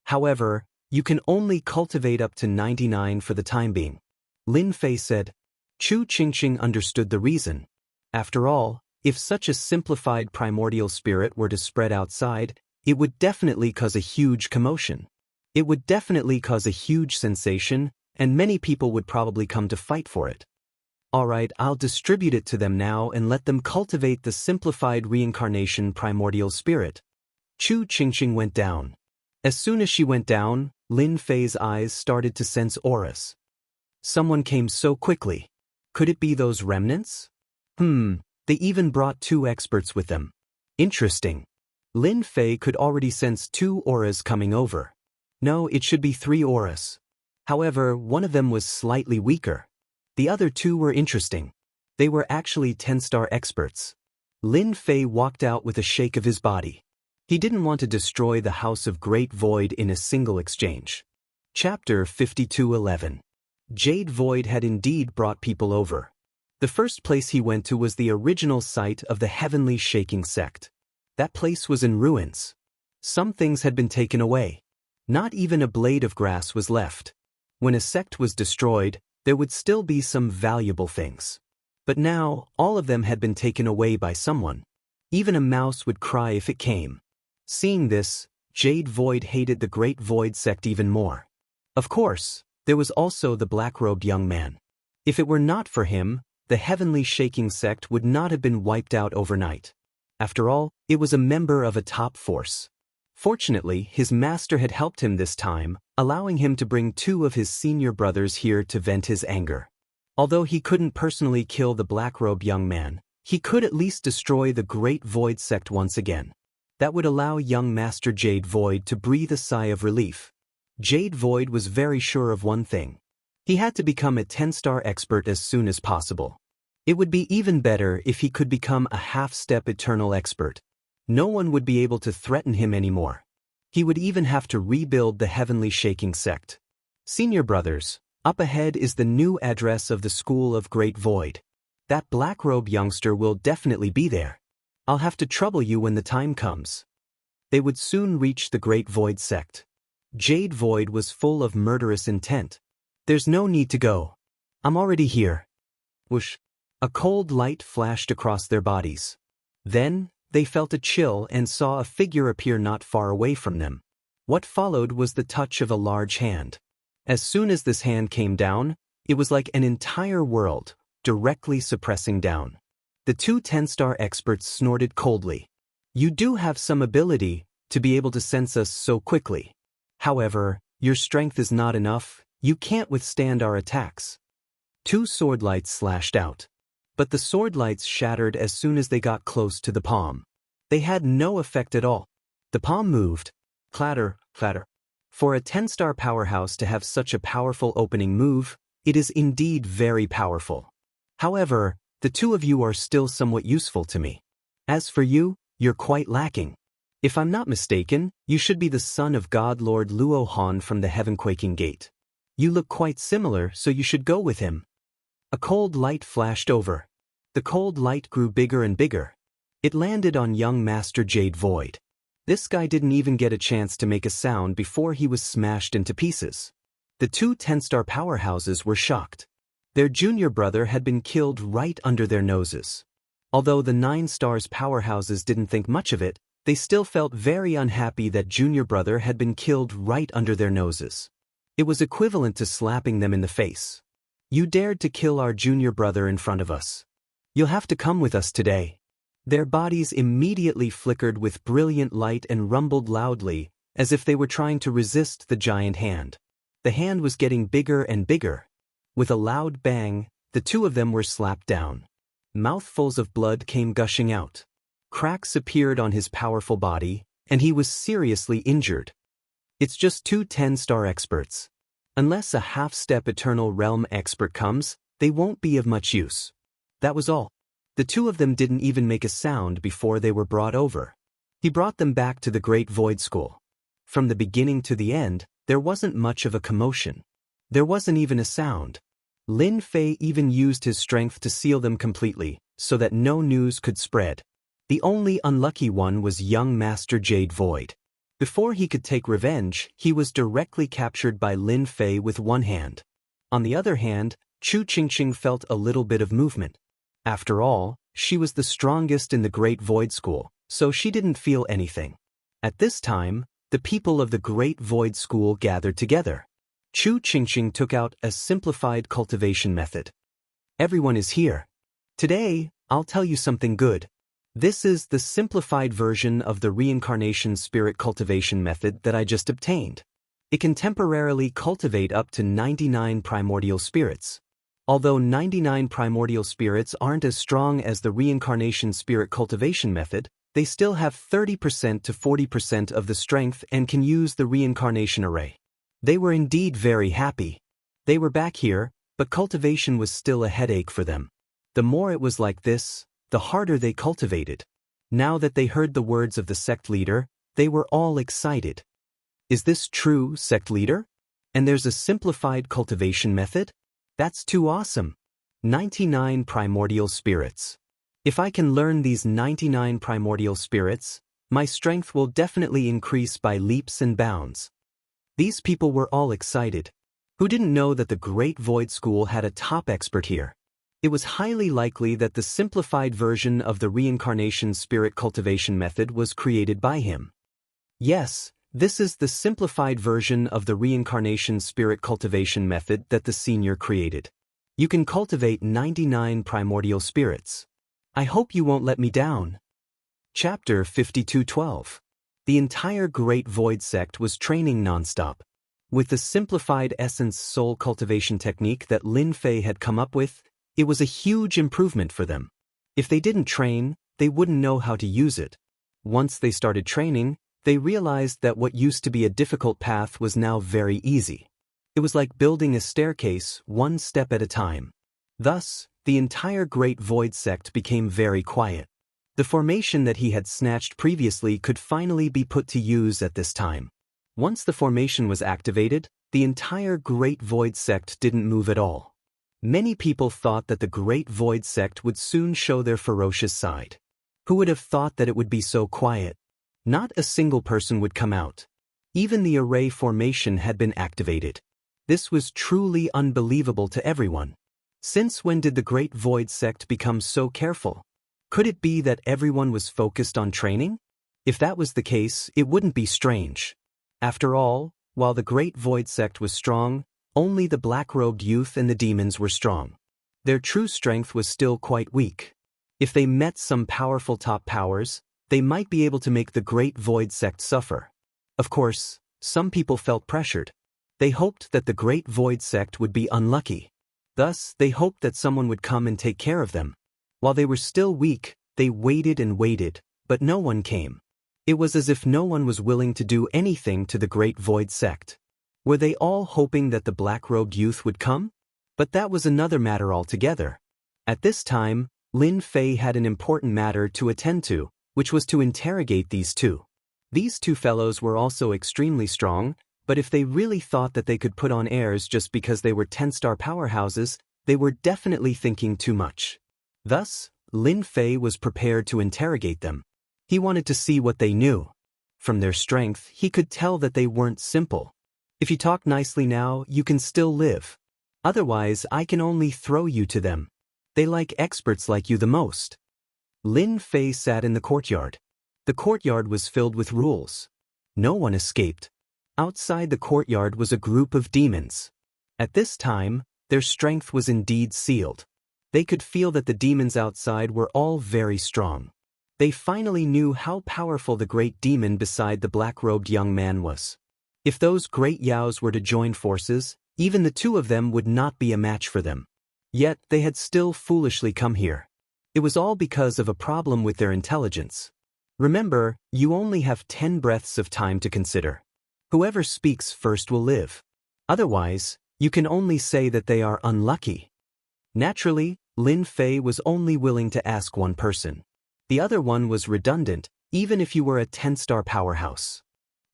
However, you can only cultivate up to 99 for the time being. Lin Fei said. Chu Qingqing understood the reason. After all, if such a simplified primordial spirit were to spread outside, it would definitely cause a huge commotion. It would definitely cause a huge sensation, and many people would probably come to fight for it. Alright, I'll distribute it to them now and let them cultivate the simplified reincarnation primordial spirit. Chu Qingqing went down. As soon as she went down, Lin Fei's eyes started to sense auras. Someone came so quickly. Could it be those remnants? They even brought 2 experts with them. Interesting. Lin Fei could already sense 2 auras coming over. No, it should be 3 auras. However, one of them was slightly weaker. The other 2 were interesting. They were actually 10-star experts. Lin Fei walked out with a shake of his body. He didn't want to destroy the House of Great Void in a single exchange. Chapter 52:11. Jade Void had indeed brought people over. The first place he went to was the original site of the Heavenly Shaking Sect. That place was in ruins. Some things had been taken away. Not even a blade of grass was left. When a sect was destroyed, there would still be some valuable things. But now, all of them had been taken away by someone. Even a mouse would cry if it came. Seeing this, Jade Void hated the Great Void sect even more. Of course, there was also the black-robed young man. If it were not for him, the Heavenly Shaking Sect would not have been wiped out overnight. After all, it was a member of a top force. Fortunately, his master had helped him this time, allowing him to bring 2 of his senior brothers here to vent his anger. Although he couldn't personally kill the black-robed young man, He could at least destroy the Great Void sect once again. That would allow young Master Jade Void to breathe a sigh of relief. Jade Void was very sure of one thing. He had to become a 10-star expert as soon as possible. It would be even better if he could become a half-step eternal expert. No one would be able to threaten him anymore. He would even have to rebuild the heavenly shaking sect. Senior brothers, up ahead is the new address of the School of Great Void. That black-robe youngster will definitely be there. I'll have to trouble you when the time comes. They would soon reach the Great Void sect. Jade Void was full of murderous intent. There's no need to go. I'm already here. Whoosh. A cold light flashed across their bodies. Then, they felt a chill and saw a figure appear not far away from them. What followed was the touch of a large hand. As soon as this hand came down, it was like an entire world, directly suppressing down. The two 10-star experts snorted coldly. You do have some ability to be able to sense us so quickly. However, your strength is not enough, you can't withstand our attacks. Two sword lights slashed out. But the sword lights shattered as soon as they got close to the palm. They had no effect at all. The palm moved. Clatter, clatter. For a 10-star powerhouse to have such a powerful opening move, it is indeed very powerful. However, the two of you are still somewhat useful to me. As for you, you're quite lacking. If I'm not mistaken, you should be the son of God Lord Luo Han from the Heaven-Quaking Gate. You look quite similar, so you should go with him. A cold light flashed over. The cold light grew bigger and bigger. It landed on young Master Jade Void. This guy didn't even get a chance to make a sound before he was smashed into pieces. The two 10-star powerhouses were shocked. Their junior brother had been killed right under their noses. Although the 9-stars powerhouses didn't think much of it, they still felt very unhappy that junior brother had been killed right under their noses. It was equivalent to slapping them in the face. You dared to kill our junior brother in front of us. You'll have to come with us today. Their bodies immediately flickered with brilliant light and rumbled loudly, as if they were trying to resist the giant hand. The hand was getting bigger and bigger. With a loud bang, the two of them were slapped down. Mouthfuls of blood came gushing out. Cracks appeared on his powerful body, and he was seriously injured. It's just two 10-star experts. Unless a half-step Eternal Realm expert comes, they won't be of much use. That was all. The two of them didn't even make a sound before they were brought over. He brought them back to the Great Void School. From the beginning to the end, there wasn't much of a commotion. There wasn't even a sound. Lin Fei even used his strength to seal them completely, so that no news could spread. The only unlucky one was young Master Jade Void. Before he could take revenge, he was directly captured by Lin Fei with one hand. On the other hand, Chu Qingqing felt a little bit of movement. After all, she was the strongest in the Great Void School, so she didn't feel anything. At this time, the people of the Great Void School gathered together. Chu Qingqing took out a simplified cultivation method. Everyone is here. Today, I'll tell you something good. This is the simplified version of the reincarnation spirit cultivation method that I just obtained. It can temporarily cultivate up to 99 primordial spirits. Although 99 primordial spirits aren't as strong as the reincarnation spirit cultivation method, they still have 30% to 40% of the strength and can use the reincarnation array. They were indeed very happy. They were back here, but cultivation was still a headache for them. The more it was like this, the harder they cultivated. Now that they heard the words of the sect leader, they were all excited. Is this true, sect leader? And there's a simplified cultivation method? That's too awesome. 99 primordial spirits. If I can learn these 99 primordial spirits, my strength will definitely increase by leaps and bounds. These people were all excited. Who didn't know that the Great Void School had a top expert here? It was highly likely that the simplified version of the reincarnation spirit cultivation method was created by him. Yes, this is the simplified version of the reincarnation spirit cultivation method that the senior created. You can cultivate 99 primordial spirits. I hope you won't let me down. Chapter 52:12. The entire Great Void sect was training nonstop. With the simplified essence soul cultivation technique that Lin Fei had come up with, it was a huge improvement for them. If they didn't train, they wouldn't know how to use it. Once they started training, they realized that what used to be a difficult path was now very easy. It was like building a staircase one step at a time. Thus, the entire Great Void sect became very quiet. The formation that he had snatched previously could finally be put to use at this time. Once the formation was activated, the entire Great Void sect didn't move at all. Many people thought that the Great Void sect would soon show their ferocious side. Who would have thought that it would be so quiet? Not a single person would come out. Even the array formation had been activated. This was truly unbelievable to everyone. Since when did the Great Void sect become so careful? Could it be that everyone was focused on training? If that was the case, it wouldn't be strange. After all, while the Great Void sect was strong, only the black-robed youth and the demons were strong. Their true strength was still quite weak. If they met some powerful top powers, they might be able to make the Great Void sect suffer. Of course, some people felt pressured. They hoped that the Great Void sect would be unlucky. Thus, they hoped that someone would come and take care of them. While they were still weak, they waited and waited, but no one came. It was as if no one was willing to do anything to the Great Void sect. Were they all hoping that the black-robed youth would come? But that was another matter altogether. At this time, Lin Fei had an important matter to attend to, which was to interrogate these two. These two fellows were also extremely strong, but if they really thought that they could put on airs just because they were 10-star powerhouses, they were definitely thinking too much. Thus, Lin Fei was prepared to interrogate them. He wanted to see what they knew. From their strength, he could tell that they weren't simple. If you talk nicely now, you can still live. Otherwise, I can only throw you to them. They like experts like you the most. Lin Fei sat in the courtyard. The courtyard was filled with rules. No one escaped. Outside the courtyard was a group of demons. At this time, their strength was indeed sealed. They could feel that the demons outside were all very strong. They finally knew how powerful the great demon beside the black-robed young man was. If those great yaos were to join forces, even the two of them would not be a match for them. Yet they had still foolishly come here. It was all because of a problem with their intelligence. Remember, you only have 10 breaths of time to consider. Whoever speaks first will live. Otherwise, you can only say that they are unlucky. Naturally, Lin Fei was only willing to ask one person. The other one was redundant, even if you were a 10-star powerhouse.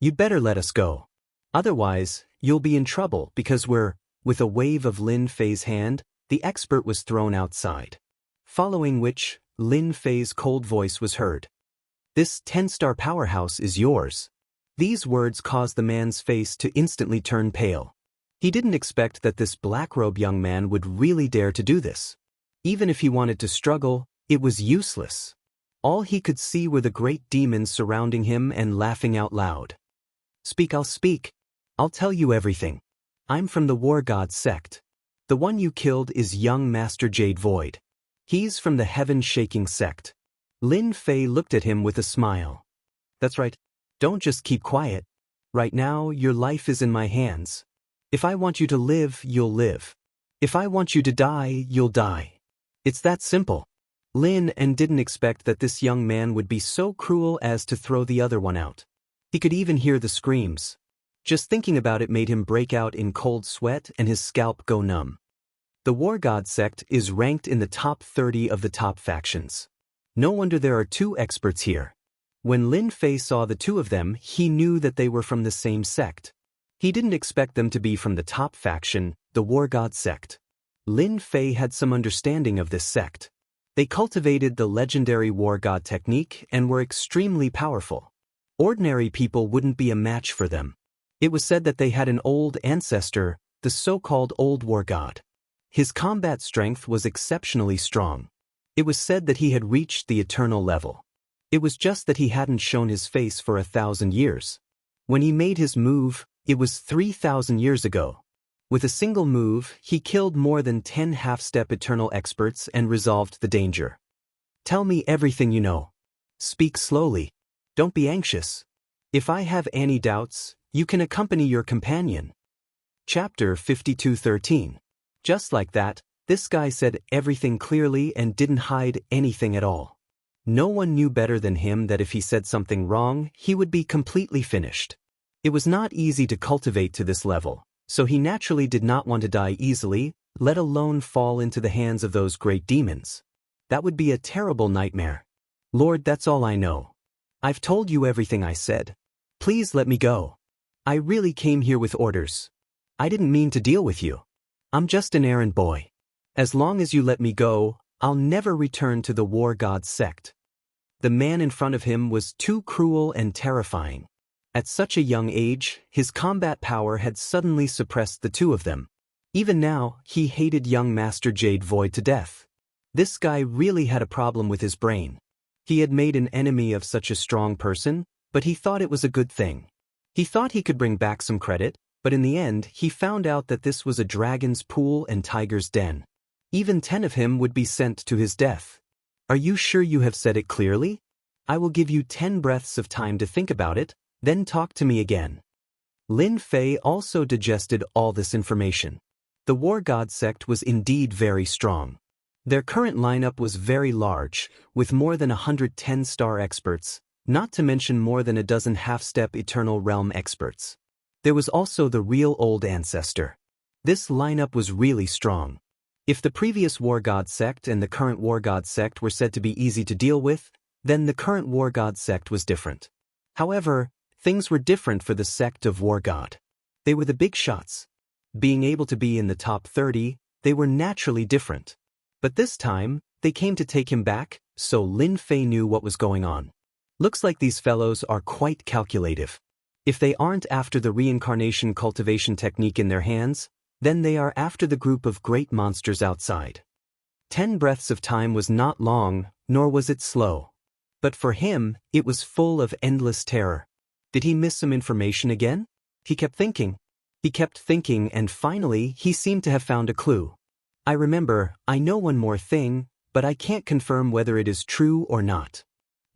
You'd better let us go. Otherwise, you'll be in trouble because with a wave of Lin Fei's hand, the expert was thrown outside. Following which, Lin Fei's cold voice was heard. This 10-star powerhouse is yours. These words caused the man's face to instantly turn pale. He didn't expect that this black-robe young man would really dare to do this. Even if he wanted to struggle, it was useless. All he could see were the great demons surrounding him and laughing out loud. Speak, I'll speak. I'll tell you everything. I'm from the War God sect. The one you killed is young Master Jade Void. He's from the Heaven-Shaking sect. Lin Fei looked at him with a smile. That's right. Don't just keep quiet. Right now, your life is in my hands. If I want you to live, you'll live. If I want you to die, you'll die. It's that simple. Lin didn't expect that this young man would be so cruel as to throw the other one out. He could even hear the screams. Just thinking about it made him break out in cold sweat and his scalp go numb. The War God sect is ranked in the top 30 of the top factions. No wonder there are two experts here. When Lin Fei saw the two of them, he knew that they were from the same sect. He didn't expect them to be from the top faction, the War God sect. Lin Fei had some understanding of this sect. They cultivated the legendary War God technique and were extremely powerful. Ordinary people wouldn't be a match for them. It was said that they had an old ancestor, the so-called Old War God. His combat strength was exceptionally strong. It was said that he had reached the eternal level. It was just that he hadn't shown his face for 1,000 years. When he made his move, it was 3,000 years ago. With a single move, he killed more than 10 half-step eternal experts and resolved the danger. Tell me everything you know. Speak slowly. Don't be anxious. If I have any doubts, you can accompany your companion. Chapter 52:13. Just like that, This guy said everything clearly and didn't hide anything at all. No one knew better than him that if he said something wrong, he would be completely finished. It was not easy to cultivate to this level, so he naturally did not want to die easily, let alone fall into the hands of those great demons. That would be a terrible nightmare. Lord, that's all I know. I've told you everything I said. Please let me go. I really came here with orders. I didn't mean to deal with you. I'm just an errand boy. As long as you let me go, I'll never return to the War God sect. The man in front of him was too cruel and terrifying. At such a young age, his combat power had suddenly suppressed the two of them. Even now, he hated young Master Jade Void to death. This guy really had a problem with his brain. He had made an enemy of such a strong person, but he thought it was a good thing. He thought he could bring back some credit, but in the end he found out that this was a dragon's pool and tiger's den. Even 10 of him would be sent to his death. Are you sure you have said it clearly? I will give you 10 breaths of time to think about it, then talk to me again. Lin Fei also digested all this information. The War God sect was indeed very strong. Their current lineup was very large, with more than 110 star experts, not to mention more than a dozen half-step Eternal Realm experts. There was also the real old ancestor. This lineup was really strong. If the previous War God sect and the current War God sect were said to be easy to deal with, then the current War God sect was different. However, things were different for the sect of War God. They were the big shots. Being able to be in the top 30, they were naturally different. But this time, they came to take him back, so Lin Fei knew what was going on. Looks like these fellows are quite calculative. If they aren't after the reincarnation cultivation technique in their hands, then they are after the group of great monsters outside. 10 breaths of time was not long, nor was it slow. But for him, it was full of endless terror. Did he miss some information again? He kept thinking. And finally he seemed to have found a clue. I know one more thing, but I can't confirm whether it is true or not.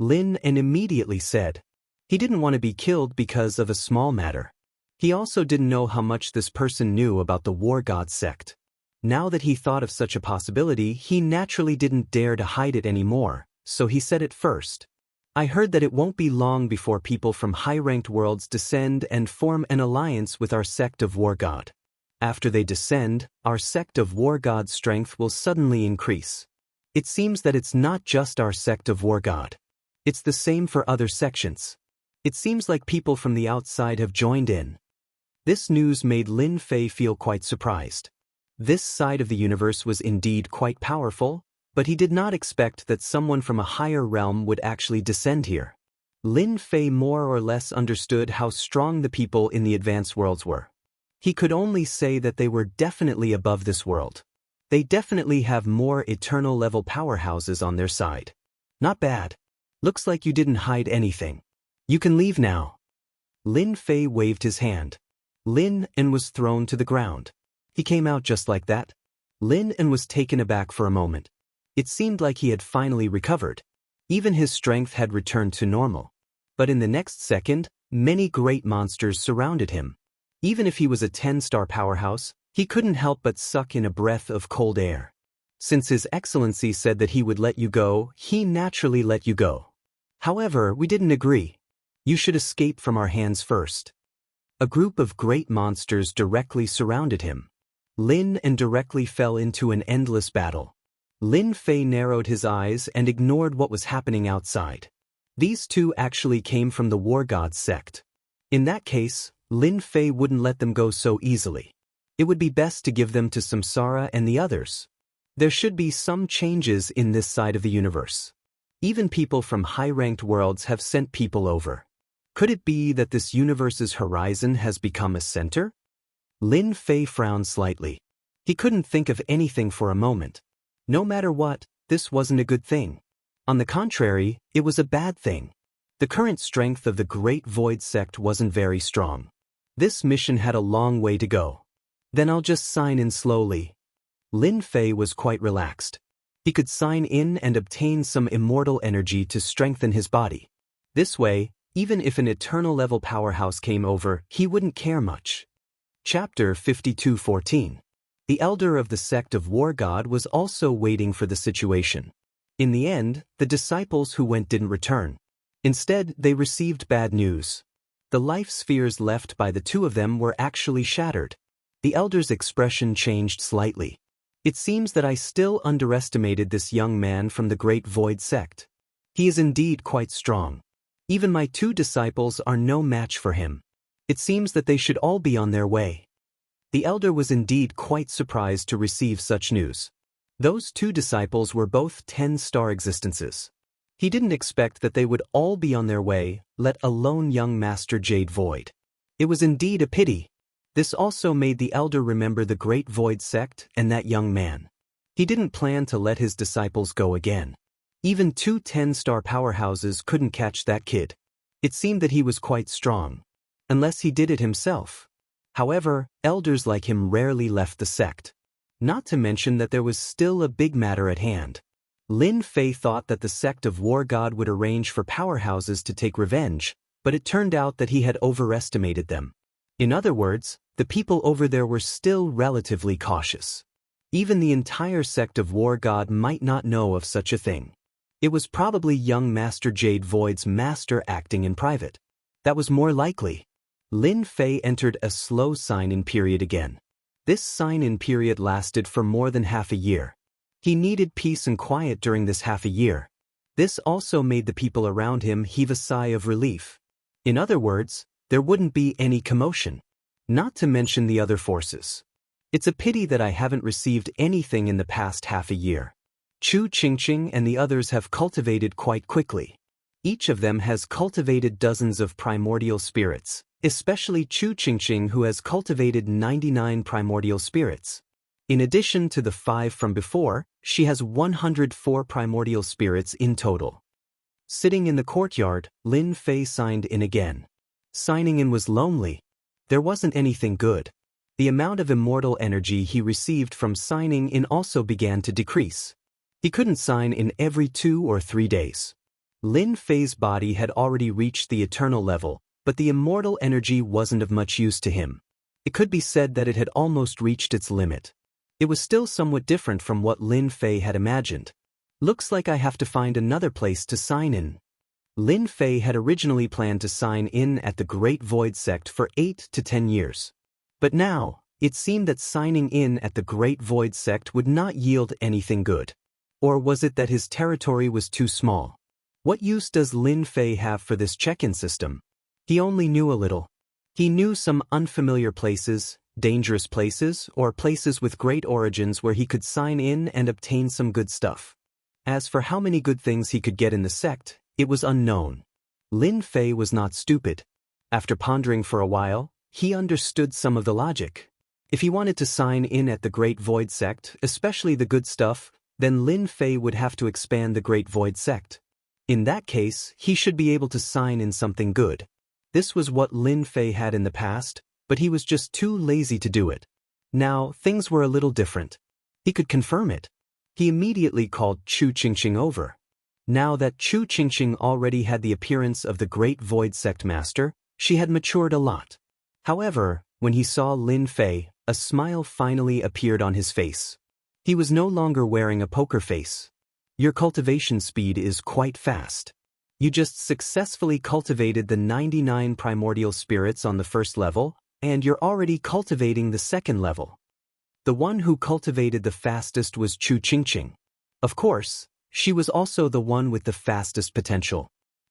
Lin immediately said. He didn't want to be killed because of a small matter. He also didn't know how much this person knew about the War God sect. Now that he thought of such a possibility, he naturally didn't dare to hide it anymore, so he said it first. I heard that it won't be long before people from high-ranked worlds descend and form an alliance with our sect of War God. After they descend, our sect of War God's strength will suddenly increase. It seems that it's not just our sect of War God. It's the same for other sections. It seems like people from the outside have joined in. This news made Lin Fei feel quite surprised. This side of the universe was indeed quite powerful, but he did not expect that someone from a higher realm would actually descend here. Lin Fei more or less understood how strong the people in the advanced worlds were. He could only say that they were definitely above this world. They definitely have more eternal level powerhouses on their side. Not bad. Looks like you didn't hide anything. You can leave now. Lin Fei waved his hand. Lin was thrown to the ground. He came out just like that. Lin was taken aback for a moment. It seemed like he had finally recovered. Even his strength had returned to normal. But in the next second, many great monsters surrounded him. Even if he was a 10-star powerhouse, he couldn't help but suck in a breath of cold air. Since His Excellency said that he would let you go, he naturally let you go. However, we didn't agree. You should escape from our hands first. A group of great monsters directly surrounded him. Lin directly fell into an endless battle. Lin Fei narrowed his eyes and ignored what was happening outside. These two actually came from the War God sect. In that case, Lin Fei wouldn't let them go so easily. It would be best to give them to Samsara and the others. There should be some changes in this side of the universe. Even people from high-ranked worlds have sent people over. Could it be that this universe's horizon has become a center? Lin Fei frowned slightly. He couldn't think of anything for a moment. No matter what, this wasn't a good thing. On the contrary, it was a bad thing. The current strength of the Great Void sect wasn't very strong. This mission had a long way to go. Then I'll just sign in slowly. Lin Fei was quite relaxed. He could sign in and obtain some immortal energy to strengthen his body. This way, even if an eternal level powerhouse came over, he wouldn't care much. Chapter 52:14. The elder of the sect of War God was also waiting for the situation. In the end, the disciples who went didn't return. Instead, they received bad news. The life spheres left by the two of them were actually shattered. The elder's expression changed slightly. It seems that I still underestimated this young man from the Great Void sect. He is indeed quite strong. Even my two disciples are no match for him. It seems that they should all be on their way. The elder was indeed quite surprised to receive such news. Those two disciples were both 10-star existences. He didn't expect that they would all be on their way, let alone young Master Jade Void. It was indeed a pity. This also made the elder remember the Great Void sect and that young man. He didn't plan to let his disciples go again. Even two 10-star powerhouses couldn't catch that kid. It seemed that he was quite strong. Unless he did it himself. However, elders like him rarely left the sect. Not to mention that there was still a big matter at hand. Lin Fei thought that the sect of War God would arrange for powerhouses to take revenge, but it turned out that he had overestimated them. In other words, the people over there were still relatively cautious. Even the entire sect of War God might not know of such a thing. It was probably young Master Jade Void's master acting in private. That was more likely. Lin Fei entered a slow sign-in period again. This sign-in period lasted for more than half a year. He needed peace and quiet during this half a year. This also made the people around him heave a sigh of relief. In other words, there wouldn't be any commotion. Not to mention the other forces. It's a pity that I haven't received anything in the past half a year. Chu Qingqing and the others have cultivated quite quickly. Each of them has cultivated dozens of primordial spirits, especially Chu Qingqing, who has cultivated 99 primordial spirits. In addition to the 5 from before, she has 104 primordial spirits in total. Sitting in the courtyard, Lin Fei signed in again. Signing in was lonely. There wasn't anything good. The amount of immortal energy he received from signing in also began to decrease. He couldn't sign in every 2 or 3 days. Lin Fei's body had already reached the eternal level, but the immortal energy wasn't of much use to him. It could be said that it had almost reached its limit. It was still somewhat different from what Lin Fei had imagined. Looks like I have to find another place to sign in. Lin Fei had originally planned to sign in at the Great Void sect for 8 to 10 years. But now, it seemed that signing in at the Great Void sect would not yield anything good. Or was it that his territory was too small? What use does Lin Fei have for this check-in system? He only knew a little. He knew some unfamiliar places, dangerous places, or places with great origins where he could sign in and obtain some good stuff. As for how many good things he could get in the sect, it was unknown. Lin Fei was not stupid. After pondering for a while, he understood some of the logic. If he wanted to sign in at the Great Void sect, especially the good stuff, then Lin Fei would have to expand the Great Void sect. In that case, he should be able to sign in something good. This was what Lin Fei had in the past, but he was just too lazy to do it. Now, things were a little different. He could confirm it. He immediately called Chu Qingqing over. Now that Chu Qingqing already had the appearance of the Great Void Sect Master, she had matured a lot. However, when he saw Lin Fei, a smile finally appeared on his face. He was no longer wearing a poker face. Your cultivation speed is quite fast. You just successfully cultivated the 99 primordial spirits on the first level, and you're already cultivating the second level. The one who cultivated the fastest was Chu Qingqing. Of course, she was also the one with the fastest potential.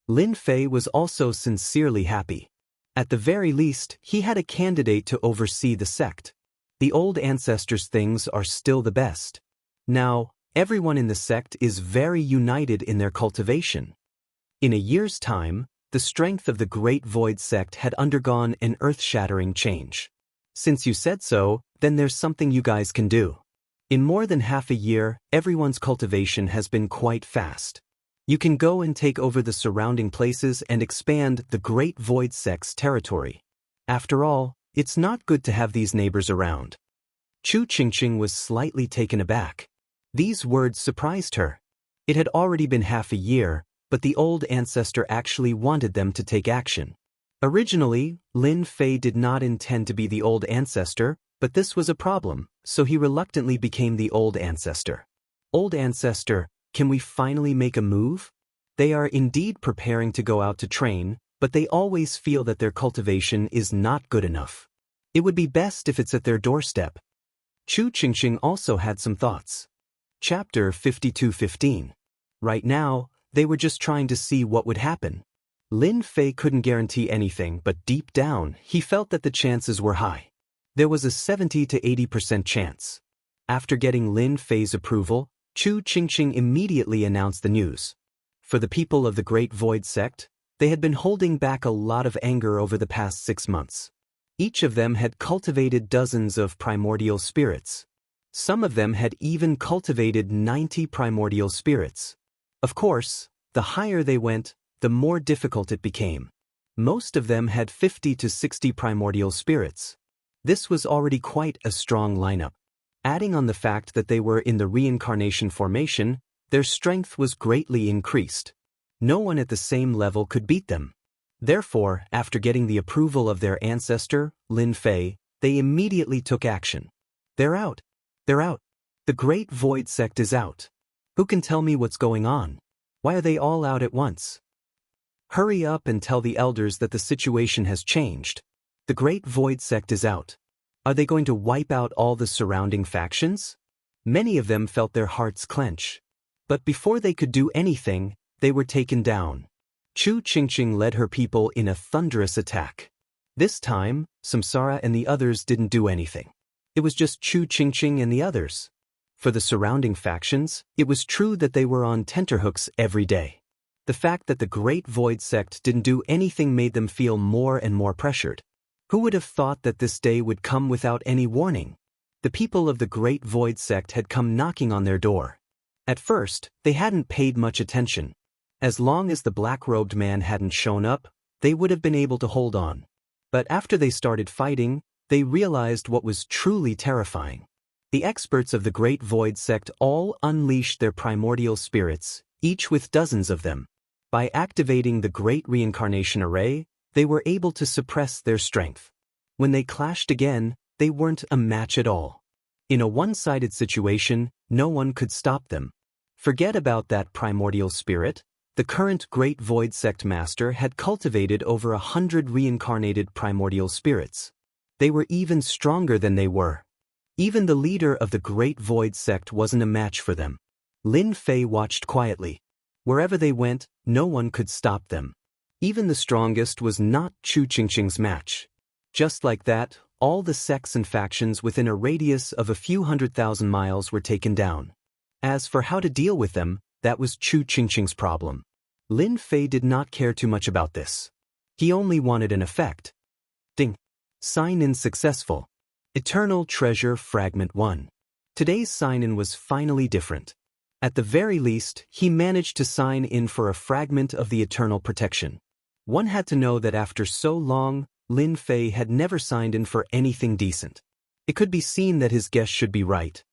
Lin Fei was also sincerely happy. At the very least, he had a candidate to oversee the sect. The old ancestors' things are still the best. Now, everyone in the sect is very united in their cultivation. In a year's time, the strength of the Great Void sect had undergone an earth-shattering change. Since you said so, then there's something you guys can do. In more than half a year, everyone's cultivation has been quite fast. You can go and take over the surrounding places and expand the Great Void sect's territory. After all, it's not good to have these neighbors around. Chu Qingqing was slightly taken aback. These words surprised her. It had already been half a year, but the old ancestor actually wanted them to take action. Originally, Lin Fei did not intend to be the old ancestor, But this was a problem, so he reluctantly became the Old Ancestor. Old Ancestor, can we finally make a move? They are indeed preparing to go out to train, but they always feel that their cultivation is not good enough. It would be best if it's at their doorstep. Chu Qingqing also had some thoughts. Chapter 52:15. Right now, they were just trying to see what would happen. Lin Fei couldn't guarantee anything, but deep down, he felt that the chances were high. There was a 70 to 80% chance. After getting Lin Fei's approval, Chu Qingqing immediately announced the news. For the people of the Great Void Sect, they had been holding back a lot of anger over the past 6 months. Each of them had cultivated dozens of primordial spirits. Some of them had even cultivated 90 primordial spirits. Of course, the higher they went, the more difficult it became. Most of them had 50 to 60 primordial spirits. This was already quite a strong lineup. Adding on the fact that they were in the reincarnation formation, their strength was greatly increased. No one at the same level could beat them. Therefore, after getting the approval of their ancestor, Lin Fei, they immediately took action. They're out. They're out. The Great Void Sect is out. Who can tell me what's going on? Why are they all out at once? Hurry up and tell the elders that the situation has changed. The Great Void Sect is out. Are they going to wipe out all the surrounding factions? Many of them felt their hearts clench. But before they could do anything, they were taken down. Chu Qingqing led her people in a thunderous attack. This time, Samsara and the others didn't do anything. It was just Chu Qingqing and the others. For the surrounding factions, it was true that they were on tenterhooks every day. The fact that the Great Void Sect didn't do anything made them feel more and more pressured. Who would have thought that this day would come without any warning? The people of the Great Void Sect had come knocking on their door. At first, they hadn't paid much attention. As long as the black-robed man hadn't shown up, they would have been able to hold on. But after they started fighting, they realized what was truly terrifying. The experts of the Great Void Sect all unleashed their primordial spirits, each with dozens of them. By activating the Great Reincarnation Array, they were able to suppress their strength. When they clashed again, they weren't a match at all. In a one-sided situation, no one could stop them. Forget about that primordial spirit. The current Great Void Sect Master had cultivated over 100 reincarnated primordial spirits. They were even stronger than they were. Even the leader of the Great Void Sect wasn't a match for them. Lin Fei watched quietly. Wherever they went, no one could stop them. Even the strongest was not Chu Qingqing's match. Just like that, all the sects and factions within a radius of a few 100,000 miles were taken down. As for how to deal with them, that was Chu Qingqing's problem. Lin Fei did not care too much about this. He only wanted an effect. Ding. Sign-in successful. Eternal Treasure Fragment 1. Today's sign-in was finally different. At the very least, he managed to sign in for a fragment of the Eternal Protection. One had to know that after so long, Lin Fei had never signed in for anything decent. It could be seen that his guess should be right.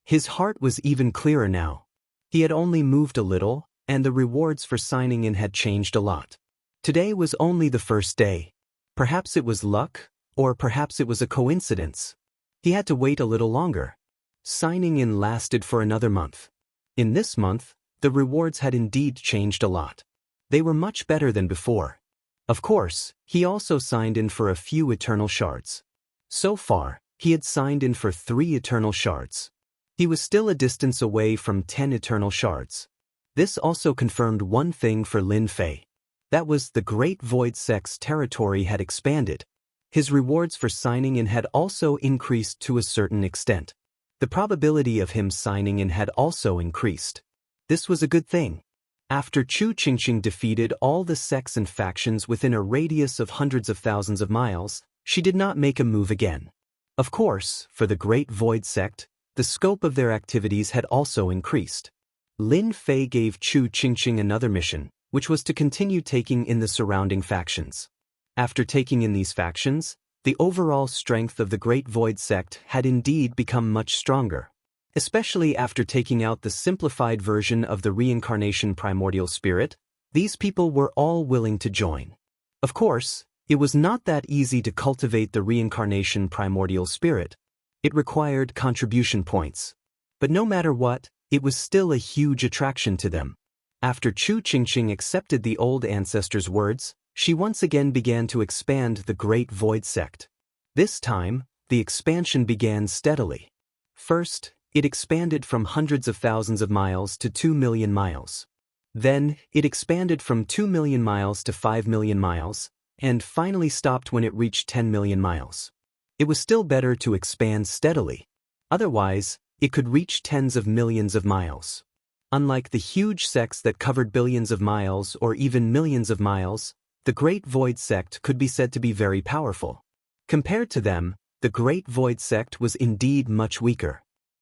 His heart was even clearer now. He had only moved a little, and the rewards for signing in had changed a lot. Today was only the first day. Perhaps it was luck, or perhaps it was a coincidence. He had to wait a little longer. Signing in lasted for another month. In this month, the rewards had indeed changed a lot. They were much better than before. Of course, he also signed in for a few eternal shards. So far, he had signed in for 3 eternal shards. He was still a distance away from 10 eternal shards. This also confirmed one thing for Lin Fei. That was the Great Void Sect's territory had expanded. His rewards for signing in had also increased to a certain extent. The probability of him signing in had also increased. This was a good thing. After Chu Qingqing defeated all the sects and factions within a radius of hundreds of thousands of miles, she did not make a move again. Of course, for the Great Void Sect, the scope of their activities had also increased. Lin Fei gave Chu Qingqing another mission, which was to continue taking in the surrounding factions. After taking in these factions, the overall strength of the Great Void Sect had indeed become much stronger. Especially after taking out the simplified version of the reincarnation primordial spirit, these people were all willing to join. Of course, it was not that easy to cultivate the reincarnation primordial spirit. It required contribution points. But no matter what, it was still a huge attraction to them. After Chu Qingqing accepted the old ancestor's words, she once again began to expand the Great Void Sect. This time, the expansion began steadily. First, it expanded from hundreds of thousands of miles to 2 million miles. Then, it expanded from 2 million miles to 5 million miles, and finally stopped when it reached 10 million miles. It was still better to expand steadily. Otherwise, it could reach tens of millions of miles. Unlike the huge sects that covered billions of miles or even millions of miles, the Great Void Sect could be said to be very powerful. Compared to them, the Great Void Sect was indeed much weaker.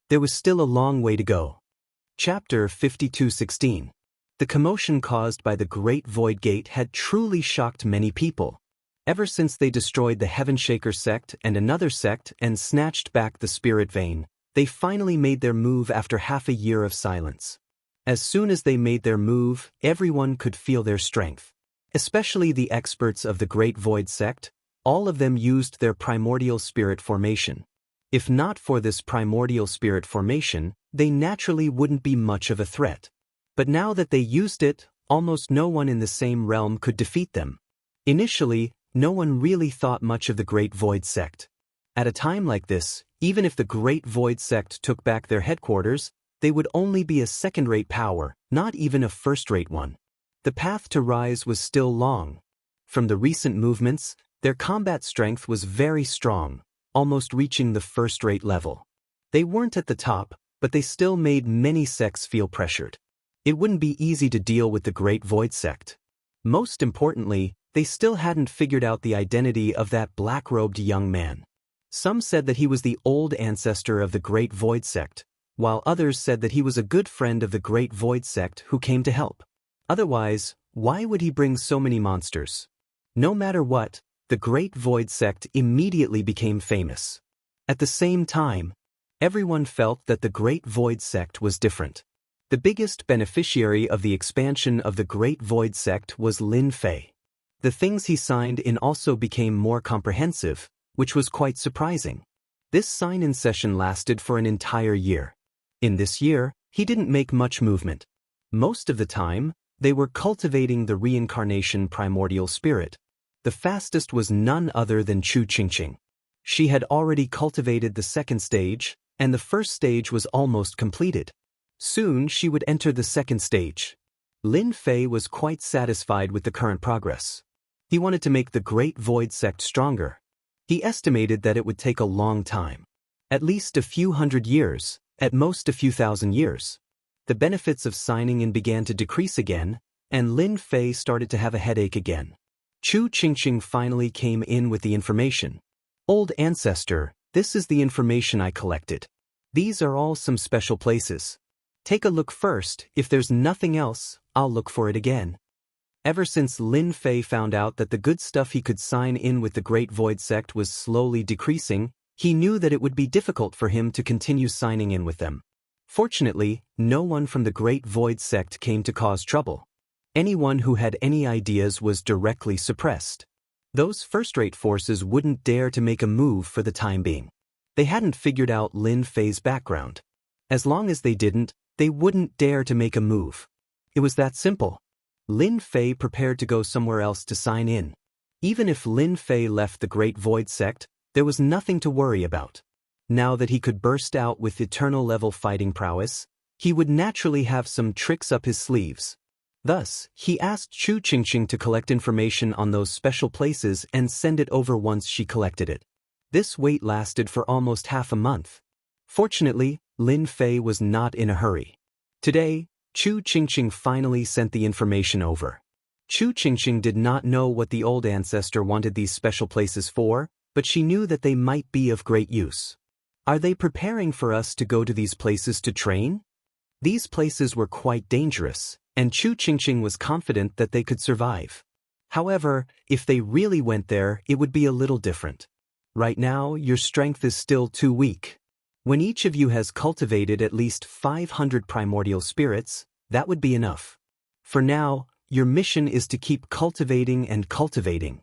There was still a long way to go. Chapter 52:16. The commotion caused by the Great Void Gate had truly shocked many people. Ever since they destroyed the Heavenshaker sect and another sect and snatched back the Spirit Vein, they finally made their move after half a year of silence. As soon as they made their move, everyone could feel their strength. Especially the experts of the Great Void Sect, all of them used their primordial spirit formation. If not for this primordial spirit formation, they naturally wouldn't be much of a threat. But now that they used it, almost no one in the same realm could defeat them. Initially, no one really thought much of the Great Void Sect. At a time like this, even if the Great Void Sect took back their headquarters, they would only be a second-rate power, not even a first-rate one. The path to rise was still long. From the recent movements, their combat strength was very strong, almost reaching the first-rate level. They weren't at the top, but they still made many sects feel pressured. It wouldn't be easy to deal with the Great Void Sect. Most importantly, they still hadn't figured out the identity of that black-robed young man. Some said that he was the old ancestor of the Great Void Sect, while others said that he was a good friend of the Great Void Sect who came to help. Otherwise, why would he bring so many monsters? No matter what, the Great Void Sect immediately became famous. At the same time, everyone felt that the Great Void Sect was different. The biggest beneficiary of the expansion of the Great Void Sect was Lin Fei. The things he signed in also became more comprehensive, which was quite surprising. This sign-in session lasted for an entire year. In this year, he didn't make much movement. Most of the time, they were cultivating the reincarnation primordial spirit. The fastest was none other than Chu Qingqing. She had already cultivated the second stage, and the first stage was almost completed. Soon she would enter the second stage. Lin Fei was quite satisfied with the current progress. He wanted to make the Great Void Sect stronger. He estimated that it would take a long time. At least a few hundred years, at most a few thousand years. The benefits of signing in began to decrease again, and Lin Fei started to have a headache again. Chu Qingqing finally came in with the information. Old ancestor, this is the information I collected. These are all some special places. Take a look first. If there's nothing else, I'll look for it again. Ever since Lin Fei found out that the good stuff he could sign in with the Great Void Sect was slowly decreasing, he knew that it would be difficult for him to continue signing in with them. Fortunately, no one from the Great Void Sect came to cause trouble. Anyone who had any ideas was directly suppressed. Those first-rate forces wouldn't dare to make a move for the time being. They hadn't figured out Lin Fei's background. As long as they didn't, they wouldn't dare to make a move. It was that simple. Lin Fei prepared to go somewhere else to sign in. Even if Lin Fei left the Great Void Sect, there was nothing to worry about. Now that he could burst out with eternal-level fighting prowess, he would naturally have some tricks up his sleeves. Thus, he asked Chu Qingqing to collect information on those special places and send it over once she collected it. This wait lasted for almost half a month. Fortunately, Lin Fei was not in a hurry. Today, Chu Qingqing finally sent the information over. Chu Qingqing did not know what the old ancestor wanted these special places for, but she knew that they might be of great use. Are they preparing for us to go to these places to train? These places were quite dangerous, and Chu Qingqing was confident that they could survive. However, if they really went there, it would be a little different. Right now, your strength is still too weak. When each of you has cultivated at least 500 primordial spirits, that would be enough. For now, your mission is to keep cultivating and cultivating.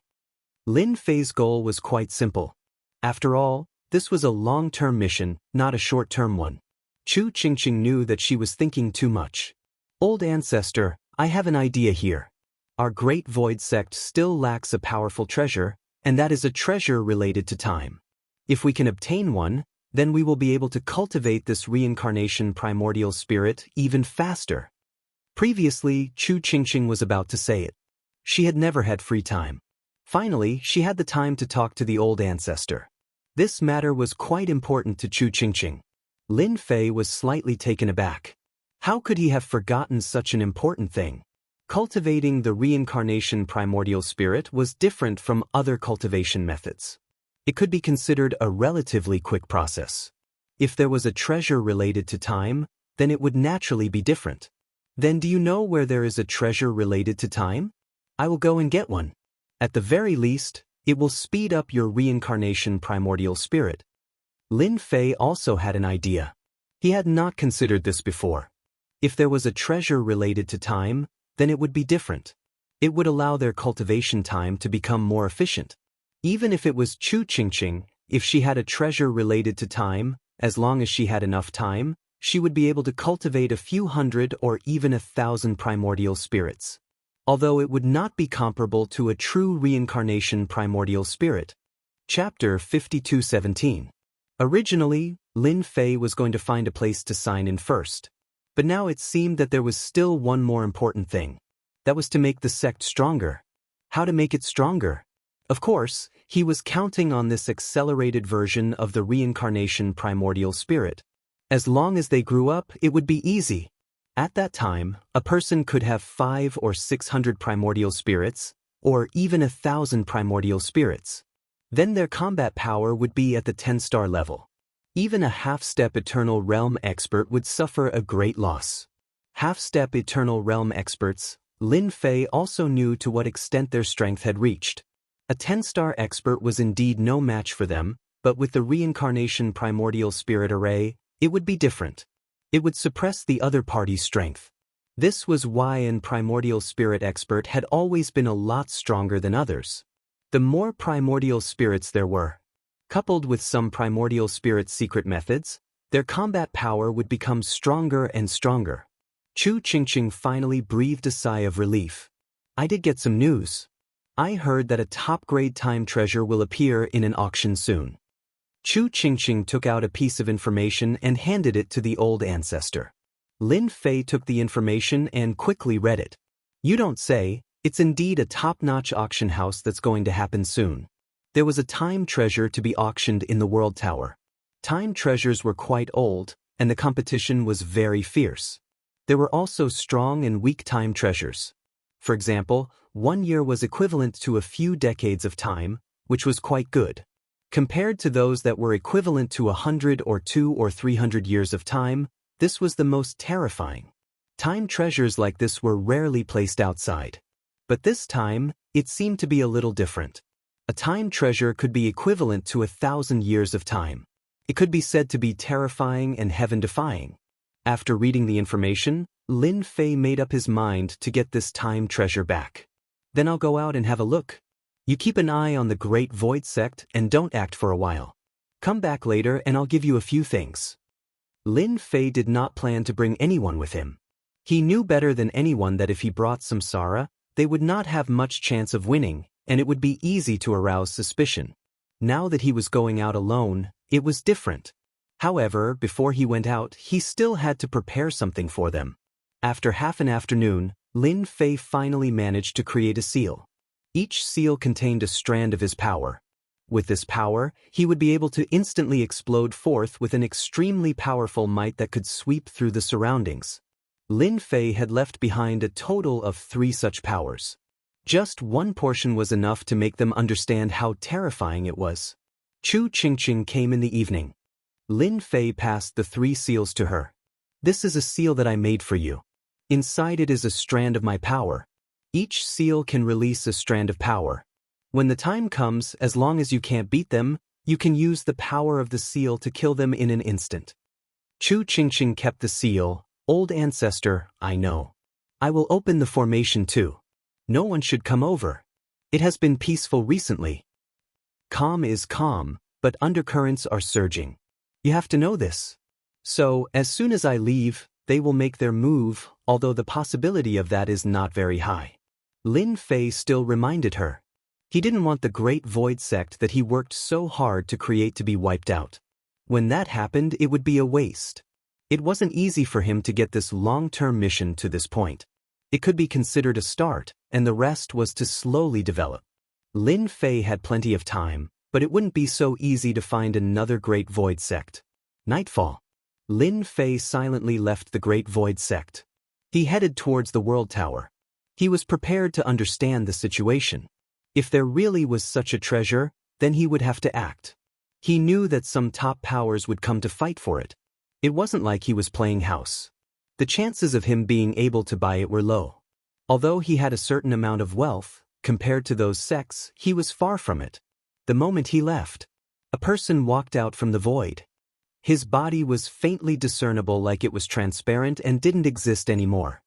Lin Fei's goal was quite simple. After all, This was a long-term mission, not a short-term one. Chu Qingqing knew that she was thinking too much. Old ancestor, I have an idea here. Our great void sect still lacks a powerful treasure, and that is a treasure related to time. If we can obtain one, then we will be able to cultivate this reincarnation primordial spirit even faster. Previously, Chu Qingqing was about to say it. She had never had free time. Finally, she had the time to talk to the old ancestor. This matter was quite important to Chu Qingqing. Lin Fei was slightly taken aback. How could he have forgotten such an important thing? Cultivating the reincarnation primordial spirit was different from other cultivation methods. It could be considered a relatively quick process. If there was a treasure related to time, then it would naturally be different. Then do you know where there is a treasure related to time? I will go and get one. At the very least, it will speed up your reincarnation primordial spirit. Lin Fei also had an idea. He had not considered this before. If there was a treasure related to time, then it would be different. It would allow their cultivation time to become more efficient. Even if it was Chu Qingqing, if she had a treasure related to time, as long as she had enough time, she would be able to cultivate a few hundred or even 1,000 primordial spirits. Although it would not be comparable to a true reincarnation primordial spirit. Chapter 52:17. Originally, Lin Fei was going to find a place to sign in first. But now it seemed that there was still one more important thing. That was to make the sect stronger. How to make it stronger? Of course, he was counting on this accelerated version of the reincarnation primordial spirit. As long as they grew up, it would be easy. At that time, a person could have 500 or 600 primordial spirits, or even 1,000 primordial spirits. Then their combat power would be at the 10-star level. Even a half-step Eternal Realm expert would suffer a great loss. Half-step Eternal Realm experts, Lin Fei also knew to what extent their strength had reached. A 10-star expert was indeed no match for them, but with the reincarnation primordial spirit array, it would be different. It would suppress the other party's strength. This was why an primordial spirit expert had always been a lot stronger than others. The more primordial spirits there were, coupled with some primordial spirit secret methods, their combat power would become stronger and stronger. Chu Qingqing finally breathed a sigh of relief. I did get some news. I heard that a top-grade time treasure will appear in an auction soon. Chu Qingqing took out a piece of information and handed it to the old ancestor. Lin Fei took the information and quickly read it. You don't say, it's indeed a top-notch auction house that's going to happen soon. There was a time treasure to be auctioned in the World Tower. Time treasures were quite old, and the competition was very fierce. There were also strong and weak time treasures. For example, 1 year was equivalent to a few decades of time, which was quite good. Compared to those that were equivalent to 100 or 200 or 300 years of time, this was the most terrifying. Time treasures like this were rarely placed outside. But this time, it seemed to be a little different. A time treasure could be equivalent to 1,000 years of time. It could be said to be terrifying and heaven-defying. After reading the information, Lin Fei made up his mind to get this time treasure back. Then I'll go out and have a look. You keep an eye on the Great Void Sect and don't act for a while. Come back later and I'll give you a few things. Lin Fei did not plan to bring anyone with him. He knew better than anyone that if he brought Samsara, they would not have much chance of winning, and it would be easy to arouse suspicion. Now that he was going out alone, it was different. However, before he went out, he still had to prepare something for them. After half an afternoon, Lin Fei finally managed to create a seal. Each seal contained a strand of his power. With this power, he would be able to instantly explode forth with an extremely powerful might that could sweep through the surroundings. Lin Fei had left behind a total of 3 such powers. Just one portion was enough to make them understand how terrifying it was. Chu Qingqing came in the evening. Lin Fei passed the 3 seals to her. This is a seal that I made for you. Inside it is a strand of my power. Each seal can release a strand of power. When the time comes, as long as you can't beat them, you can use the power of the seal to kill them in an instant. Chu Qingqing kept the seal. Old ancestor, I know. I will open the formation too. No one should come over. It has been peaceful recently. Calm is calm, but undercurrents are surging. You have to know this. So, as soon as I leave, they will make their move, although the possibility of that is not very high. Lin Fei still reminded her. He didn't want the Great Void Sect that he worked so hard to create to be wiped out. When that happened, it would be a waste. It wasn't easy for him to get this long-term mission to this point. It could be considered a start, and the rest was to slowly develop. Lin Fei had plenty of time, but it wouldn't be so easy to find another Great Void Sect. Nightfall. Lin Fei silently left the Great Void Sect. He headed towards the World Tower. He was prepared to understand the situation. If there really was such a treasure, then he would have to act. He knew that some top powers would come to fight for it. It wasn't like he was playing house. The chances of him being able to buy it were low. Although he had a certain amount of wealth, compared to those sects, he was far from it. The moment he left, a person walked out from the void. His body was faintly discernible, like it was transparent and didn't exist anymore.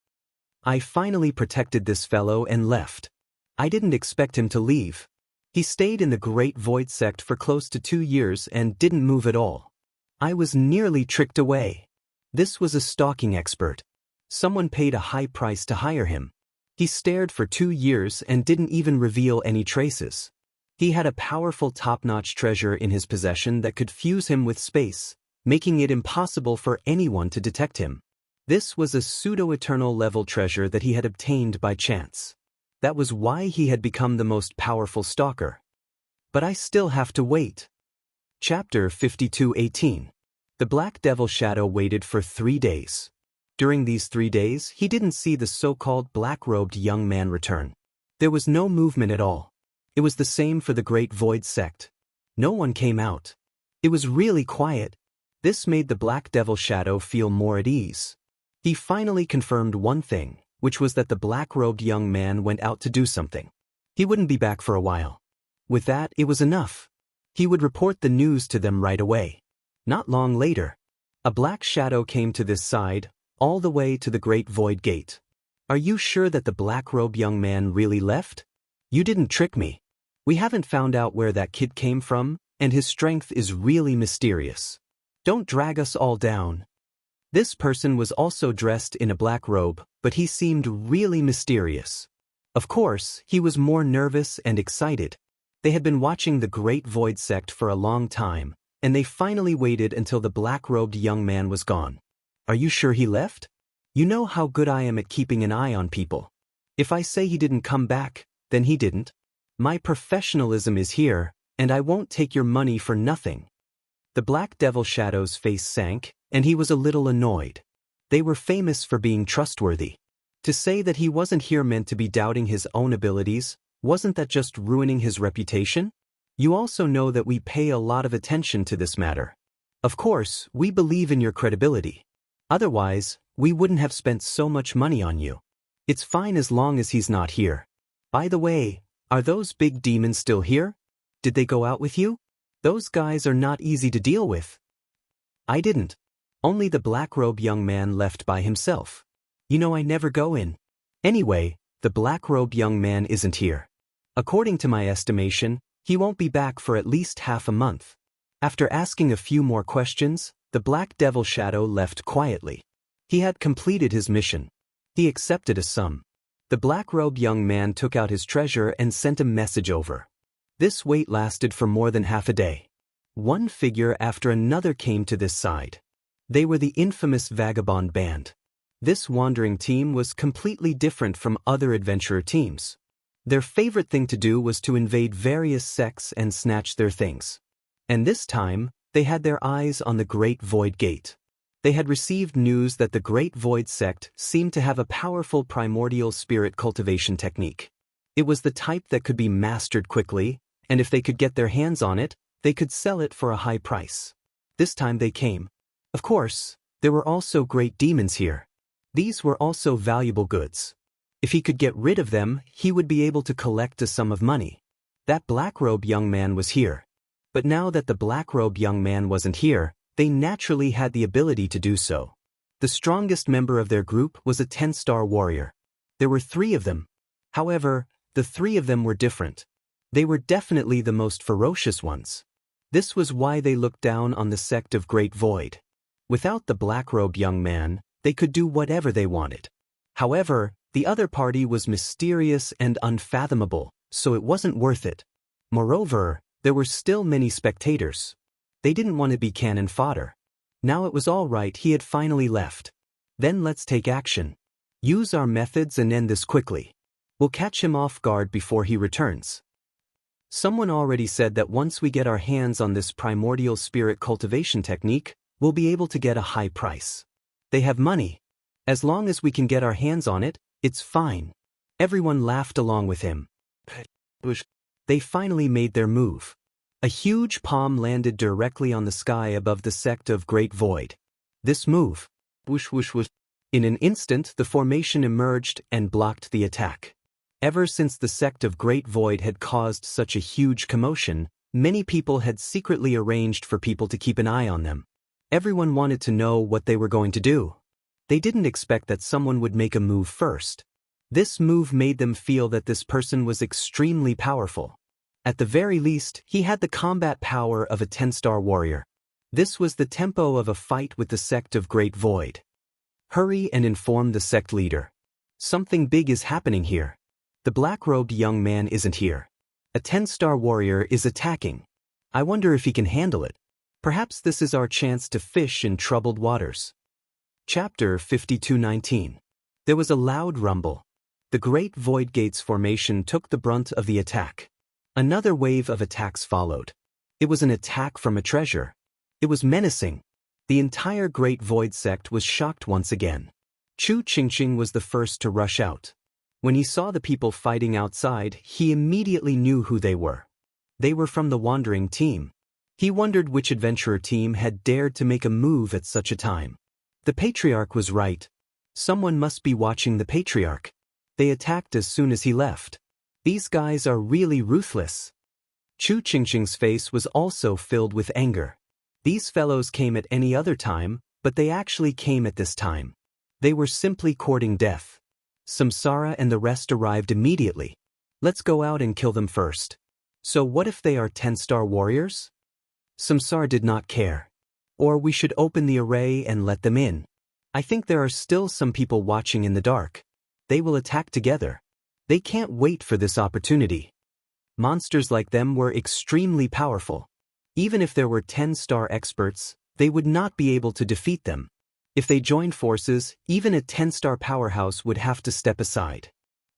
I finally protected this fellow and left. I didn't expect him to leave. He stayed in the Great Void Sect for close to 2 years and didn't move at all. I was nearly tricked away. This was a stalking expert. Someone paid a high price to hire him. He stared for 2 years and didn't even reveal any traces. He had a powerful top-notch treasure in his possession that could fuse him with space, making it impossible for anyone to detect him. This was a pseudo-eternal level treasure that he had obtained by chance. That was why he had become the most powerful stalker. But I still have to wait. Chapter 52:18. The Black Devil Shadow waited for 3 days. During these 3 days, he didn't see the so-called black-robed young man return. There was no movement at all. It was the same for the Great Void Sect. No one came out. It was really quiet. This made the Black Devil Shadow feel more at ease. He finally confirmed one thing, which was that the black-robed young man went out to do something. He wouldn't be back for a while. With that, it was enough. He would report the news to them right away. Not long later, a black shadow came to this side, all the way to the Great Void Gate. Are you sure that the black-robed young man really left? You didn't trick me. We haven't found out where that kid came from, and his strength is really mysterious. Don't drag us all down. This person was also dressed in a black robe, but he seemed really mysterious. Of course, he was more nervous and excited. They had been watching the Great Void Sect for a long time, and they finally waited until the black-robed young man was gone. Are you sure he left? You know how good I am at keeping an eye on people. If I say he didn't come back, then he didn't. My professionalism is here, and I won't take your money for nothing. The Black Devil Shadow's face sank, and he was a little annoyed. They were famous for being trustworthy. To say that he wasn't here meant to be doubting his own abilities, wasn't that just ruining his reputation? You also know that we pay a lot of attention to this matter. Of course, we believe in your credibility. Otherwise, we wouldn't have spent so much money on you. It's fine as long as he's not here. By the way, are those big demons still here? Did they go out with you? Those guys are not easy to deal with. I didn't. Only the black-robe young man left by himself. You know I never go in. Anyway, the black-robe young man isn't here. According to my estimation, he won't be back for at least half a month. After asking a few more questions, the Black Devil Shadow left quietly. He had completed his mission. He accepted a sum. The black-robed young man took out his treasure and sent a message over. This wait lasted for more than half a day. One figure after another came to this side. They were the infamous Vagabond Band. This wandering team was completely different from other adventurer teams. Their favorite thing to do was to invade various sects and snatch their things. And this time, they had their eyes on the Great Void Gate. They had received news that the Great Void Sect seemed to have a powerful primordial spirit cultivation technique. It was the type that could be mastered quickly, and if they could get their hands on it, they could sell it for a high price. This time they came. Of course, there were also great demons here. These were also valuable goods. If he could get rid of them, he would be able to collect a sum of money. That black-robe young man was here. But now that the black-robe young man wasn't here, they naturally had the ability to do so. The strongest member of their group was a 10-star warrior. There were 3 of them. However, the 3 of them were different. They were definitely the most ferocious ones. This was why they looked down on the sect of Great Void. Without the black-robed young man, they could do whatever they wanted. However, the other party was mysterious and unfathomable, so it wasn't worth it. Moreover, there were still many spectators. They didn't want to be cannon fodder. Now it was all right, he had finally left. Then let's take action. Use our methods and end this quickly. We'll catch him off guard before he returns. Someone already said that once we get our hands on this primordial spirit cultivation technique, we'll be able to get a high price. They have money. As long as we can get our hands on it, it's fine. Everyone laughed along with him. They finally made their move. A huge palm landed directly on the sky above the sect of Great Void. This move, whoosh whoosh whoosh. In an instant the formation emerged and blocked the attack. Ever since the sect of Great Void had caused such a huge commotion, many people had secretly arranged for people to keep an eye on them. Everyone wanted to know what they were going to do. They didn't expect that someone would make a move first. This move made them feel that this person was extremely powerful. At the very least, he had the combat power of a 10-star warrior. This was the tempo of a fight with the sect of Great Void. Hurry and inform the sect leader. Something big is happening here. The black-robed young man isn't here. A 10-star warrior is attacking. I wonder if he can handle it. Perhaps this is our chance to fish in troubled waters. Chapter 52:19. There was a loud rumble. The Great Void Gates formation took the brunt of the attack. Another wave of attacks followed. It was an attack from a treasure. It was menacing. The entire Great Void sect was shocked once again. Xianxia was the first to rush out. When he saw the people fighting outside, he immediately knew who they were. They were from the wandering team. He wondered which adventurer team had dared to make a move at such a time. The Patriarch was right. Someone must be watching the Patriarch. They attacked as soon as he left. These guys are really ruthless. Xianxia's face was also filled with anger. These fellows came at any other time, but they actually came at this time. They were simply courting death. Samsara and the rest arrived immediately. Let's go out and kill them first. So what if they are 10-star warriors? Samsara did not care. Or we should open the array and let them in. I think there are still some people watching in the dark. They will attack together. They can't wait for this opportunity. Monsters like them were extremely powerful. Even if there were 10-star experts, they would not be able to defeat them. If they joined forces, even a 10-star powerhouse would have to step aside.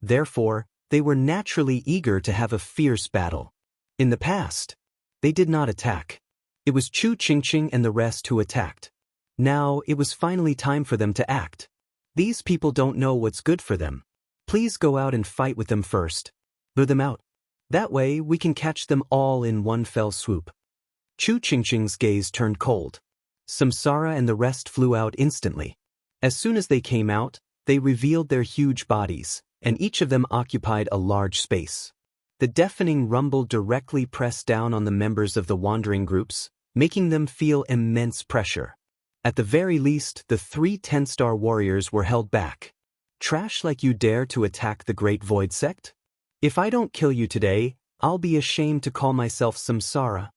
Therefore, they were naturally eager to have a fierce battle. In the past, they did not attack. It was Xianxia and the rest who attacked. Now, it was finally time for them to act. These people don't know what's good for them. Please go out and fight with them first. Lure them out. That way, we can catch them all in one fell swoop. Xianxia's gaze turned cold. Samsara and the rest flew out instantly. As soon as they came out, they revealed their huge bodies, and each of them occupied a large space. The deafening rumble directly pressed down on the members of the wandering groups, making them feel immense pressure. At the very least, the 3 10-star warriors were held back. Trash like you dare to attack the Great Void sect? If I don't kill you today, I'll be ashamed to call myself Samsara.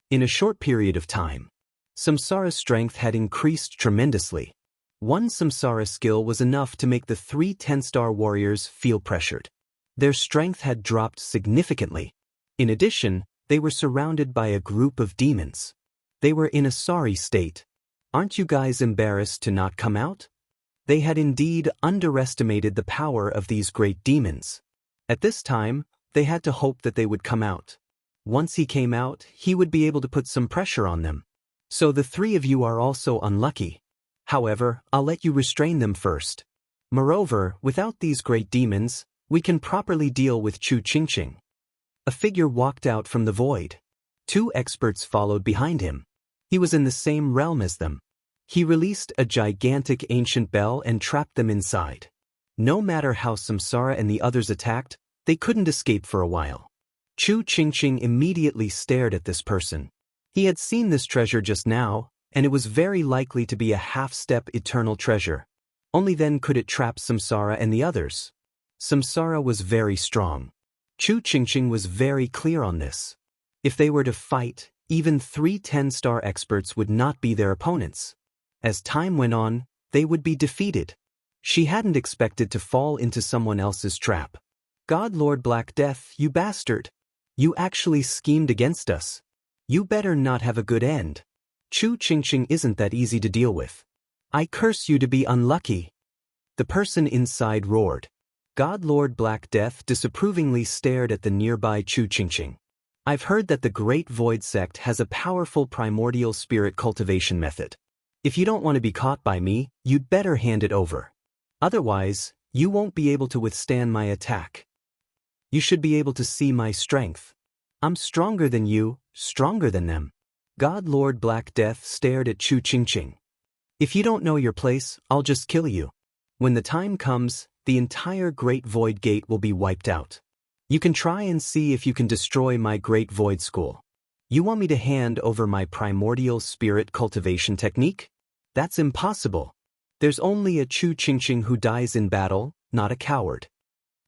In a short period of time, Samsara's strength had increased tremendously. One Samsara skill was enough to make the 3 10-star warriors feel pressured. Their strength had dropped significantly. In addition, they were surrounded by a group of demons. They were in a sorry state. Aren't you guys embarrassed to not come out? They had indeed underestimated the power of these great demons. At this time, they had to hope that they would come out. Once he came out, he would be able to put some pressure on them. So the 3 of you are also unlucky. However, I'll let you restrain them first. Moreover, without these great demons, we can properly deal with Xianxia. A figure walked out from the void. 2 experts followed behind him. He was in the same realm as them. He released a gigantic ancient bell and trapped them inside. No matter how Samsara and the others attacked, they couldn't escape for a while. Xianxia immediately stared at this person. He had seen this treasure just now, and it was very likely to be a half-step eternal treasure. Only then could it trap Samsara and the others. Samsara was very strong. Xianxia was very clear on this. If they were to fight, even 3 10-star experts would not be their opponents. As time went on, they would be defeated. She hadn't expected to fall into someone else's trap. God Lord Black Death, you bastard! You actually schemed against us. You better not have a good end. Chu Qingqing isn't that easy to deal with. I curse you to be unlucky. The person inside roared. God Lord Black Death disapprovingly stared at the nearby Chu Qingqing. I've heard that the Great Void Sect has a powerful primordial spirit cultivation method. If you don't want to be caught by me, you'd better hand it over. Otherwise, you won't be able to withstand my attack. You should be able to see my strength. I'm stronger than you, stronger than them. God Lord Black Death stared at Chu Qingqing. If you don't know your place, I'll just kill you. When the time comes, the entire Great Void Gate will be wiped out. You can try and see if you can destroy my Great Void School. You want me to hand over my primordial spirit cultivation technique? That's impossible. There's only a Chu Qingqing who dies in battle, not a coward.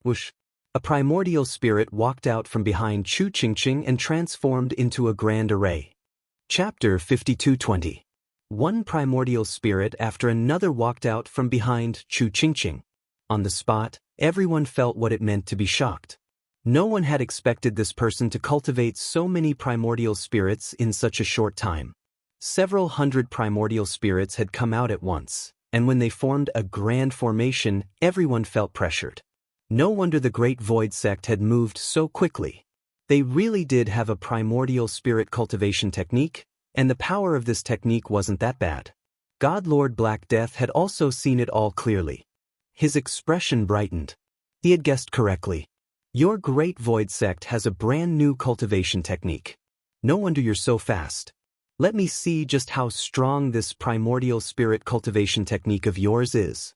Whoosh! A primordial spirit walked out from behind Chu Qingqing and transformed into a grand array. Chapter 52:20. One primordial spirit after another walked out from behind Chu Qingqing. On the spot, everyone felt what it meant to be shocked. No one had expected this person to cultivate so many primordial spirits in such a short time. Several hundred primordial spirits had come out at once, and when they formed a grand formation, everyone felt pressured. No wonder the Great Void Sect had moved so quickly. They really did have a primordial spirit cultivation technique, and the power of this technique wasn't that bad. God Lord Black Death had also seen it all clearly. His expression brightened. He had guessed correctly. Your Great Void Sect has a brand new cultivation technique. No wonder you're so fast. Let me see just how strong this primordial spirit cultivation technique of yours is.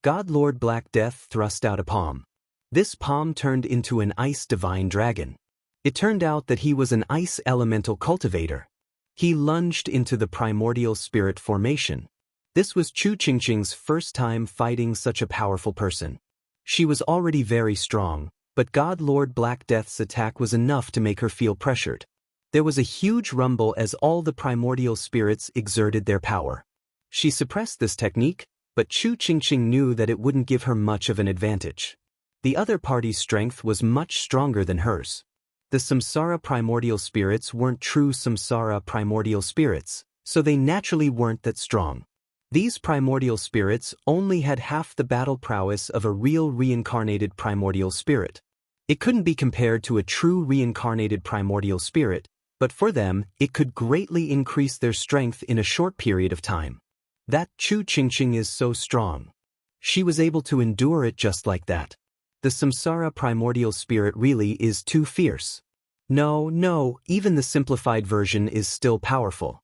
God Lord Black Death thrust out a palm. This palm turned into an ice divine dragon. It turned out that he was an ice elemental cultivator. He lunged into the primordial spirit formation. This was Chu Qingqing's first time fighting such a powerful person. She was already very strong, but God Lord Black Death's attack was enough to make her feel pressured. There was a huge rumble as all the primordial spirits exerted their power. She suppressed this technique, but Chu Qingqing knew that it wouldn't give her much of an advantage. The other party's strength was much stronger than hers. The Samsara primordial spirits weren't true Samsara primordial spirits, so they naturally weren't that strong. These primordial spirits only had half the battle prowess of a real reincarnated primordial spirit. It couldn't be compared to a true reincarnated primordial spirit, but for them, it could greatly increase their strength in a short period of time. That Chu Qingqing is so strong. She was able to endure it just like that. The Samsara primordial spirit really is too fierce. No, even the simplified version is still powerful.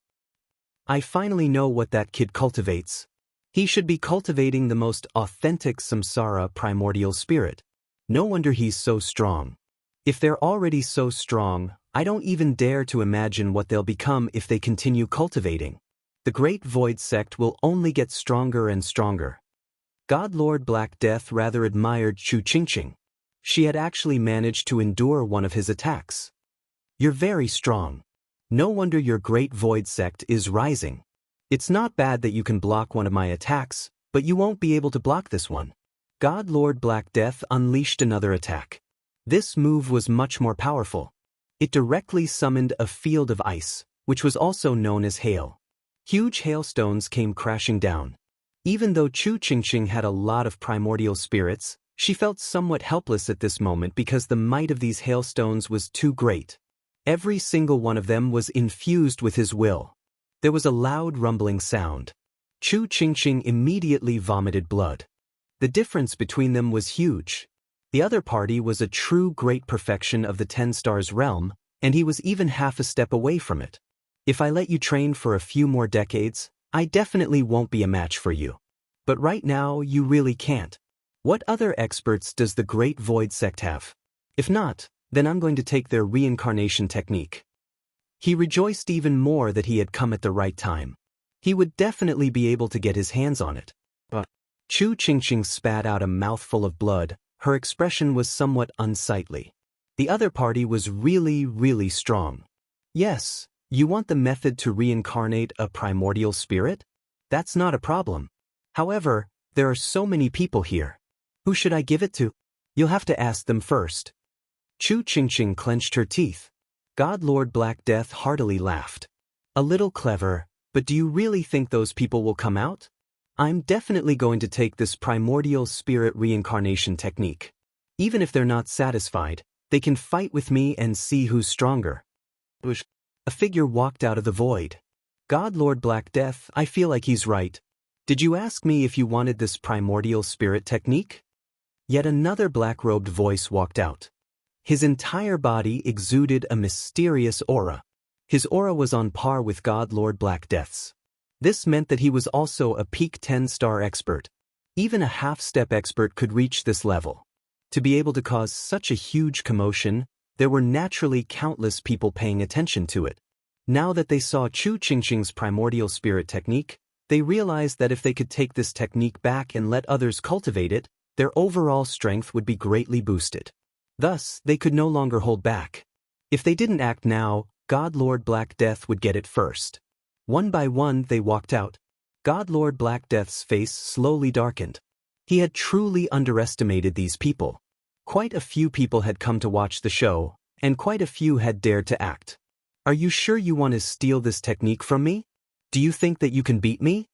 I finally know what that kid cultivates. He should be cultivating the most authentic Samsara primordial spirit. No wonder he's so strong. If they're already so strong, I don't even dare to imagine what they'll become if they continue cultivating. The Great Void Sect will only get stronger and stronger. God Lord Black Death rather admired Chu Qingqing. She had actually managed to endure one of his attacks. You're very strong. No wonder your Great Void Sect is rising. It's not bad that you can block one of my attacks, but you won't be able to block this one. God Lord Black Death unleashed another attack. This move was much more powerful. It directly summoned a field of ice, which was also known as hail. Huge hailstones came crashing down. Even though Chu Qingqing had a lot of primordial spirits, she felt somewhat helpless at this moment because the might of these hailstones was too great. Every single one of them was infused with his will. There was a loud rumbling sound. Chu Qingqing immediately vomited blood. The difference between them was huge. The other party was a true great perfection of the 10 stars realm, and he was even half a step away from it. If I let you train for a few more decades, I definitely won't be a match for you. But right now, you really can't. What other experts does the Great Void Sect have? If not, then I'm going to take their reincarnation technique. He rejoiced even more that he had come at the right time. He would definitely be able to get his hands on it. But Chu Qingqing spat out a mouthful of blood. Her expression was somewhat unsightly. The other party was really strong. Yes, You want the method to reincarnate a primordial spirit? That's not a problem. However, there are so many people here. Who should I give it to? You'll have to ask them first. Chu Qingqing clenched her teeth. God Lord Black Death heartily laughed. A little clever, but do you really think those people will come out? I'm definitely going to take this primordial spirit reincarnation technique. Even if they're not satisfied, they can fight with me and see who's stronger. A figure walked out of the void. God Lord Black Death, I feel like he's right. Did you ask me if you wanted this primordial spirit technique? Yet another black-robed voice walked out. His entire body exuded a mysterious aura. His aura was on par with God Lord Black Death's. This meant that he was also a peak 10-star expert. Even a half-step expert could reach this level. To be able to cause such a huge commotion, there were naturally countless people paying attention to it. Now that they saw Chu Qingqing's primordial spirit technique, they realized that if they could take this technique back and let others cultivate it, their overall strength would be greatly boosted. Thus, they could no longer hold back. If they didn't act now, God Lord Black Death would get it first. One by one, they walked out. God Lord Black Death's face slowly darkened. He had truly underestimated these people. Quite a few people had come to watch the show, and quite a few had dared to act. Are you sure you want to steal this technique from me? Do you think that you can beat me?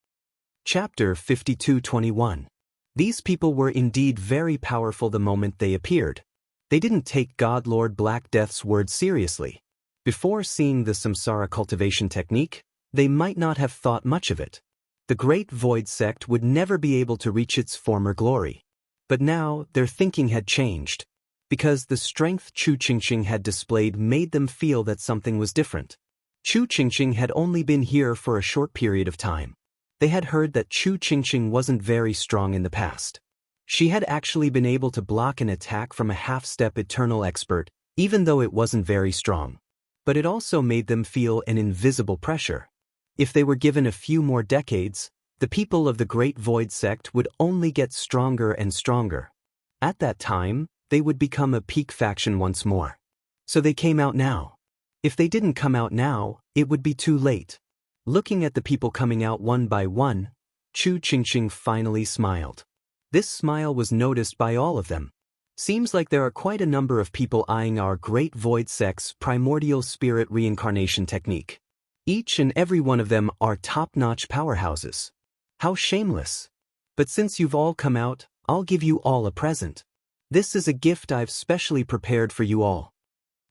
Chapter 52:21. These people were indeed very powerful the moment they appeared. They didn't take God Lord Black Death's word seriously. Before seeing the Samsara cultivation technique, they might not have thought much of it. The Great Void Sect would never be able to reach its former glory. But now, their thinking had changed. Because the strength Chu Qingqing had displayed made them feel that something was different. Chu Qingqing had only been here for a short period of time. They had heard that Chu Qingqing wasn't very strong in the past. She had actually been able to block an attack from a half-step eternal expert, even though it wasn't very strong. But it also made them feel an invisible pressure. If they were given a few more decades, the people of the Great Void Sect would only get stronger and stronger. At that time, they would become a peak faction once more. So they came out now. If they didn't come out now, it would be too late. Looking at the people coming out one by one, Chu Qingqing finally smiled. This smile was noticed by all of them. Seems like there are quite a number of people eyeing our Great Void Sect's primordial spirit reincarnation technique. Each and every one of them are top-notch powerhouses. How shameless. But since you've all come out, I'll give you all a present. This is a gift I've specially prepared for you all.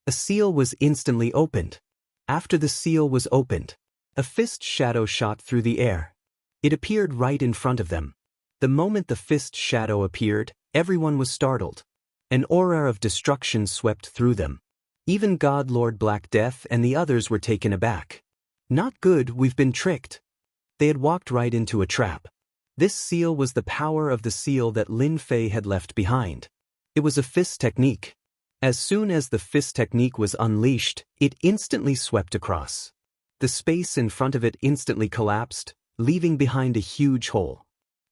A seal was instantly opened. After the seal was opened, a fist shadow shot through the air. It appeared right in front of them. The moment the fist shadow appeared, everyone was startled. An aura of destruction swept through them. Even God Lord Black Death and the others were taken aback. Not good, we've been tricked. They had walked right into a trap. This seal was the power of the seal that Lin Fei had left behind. It was a fist technique. As soon as the fist technique was unleashed, it instantly swept across. The space in front of it instantly collapsed, leaving behind a huge hole.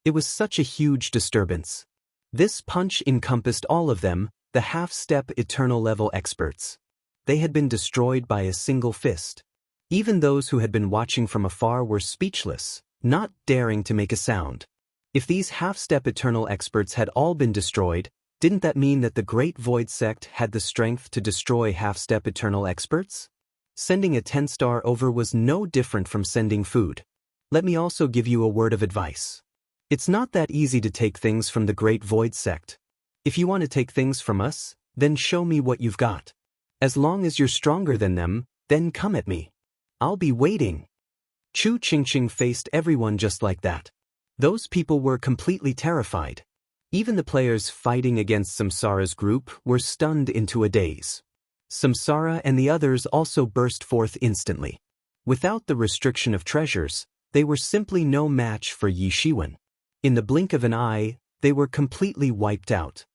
It was such a huge disturbance. This punch encompassed all of them, the half-step eternal level experts. They had been destroyed by a single fist. Even those who had been watching from afar were speechless, not daring to make a sound. If these half-step eternal experts had all been destroyed, didn't that mean that the Great Void Sect had the strength to destroy half-step eternal experts? Sending a 10-star over was no different from sending food. Let me also give you a word of advice. It's not that easy to take things from the Great Void Sect. If you want to take things from us, then show me what you've got. As long as you're stronger than them, then come at me. I'll be waiting. Chu Qingqing faced everyone just like that. Those people were completely terrified. Even the players fighting against Samsara's group were stunned into a daze. Samsara and the others also burst forth instantly. Without the restriction of treasures, they were simply no match for Yi Shiwen. In the blink of an eye, they were completely wiped out.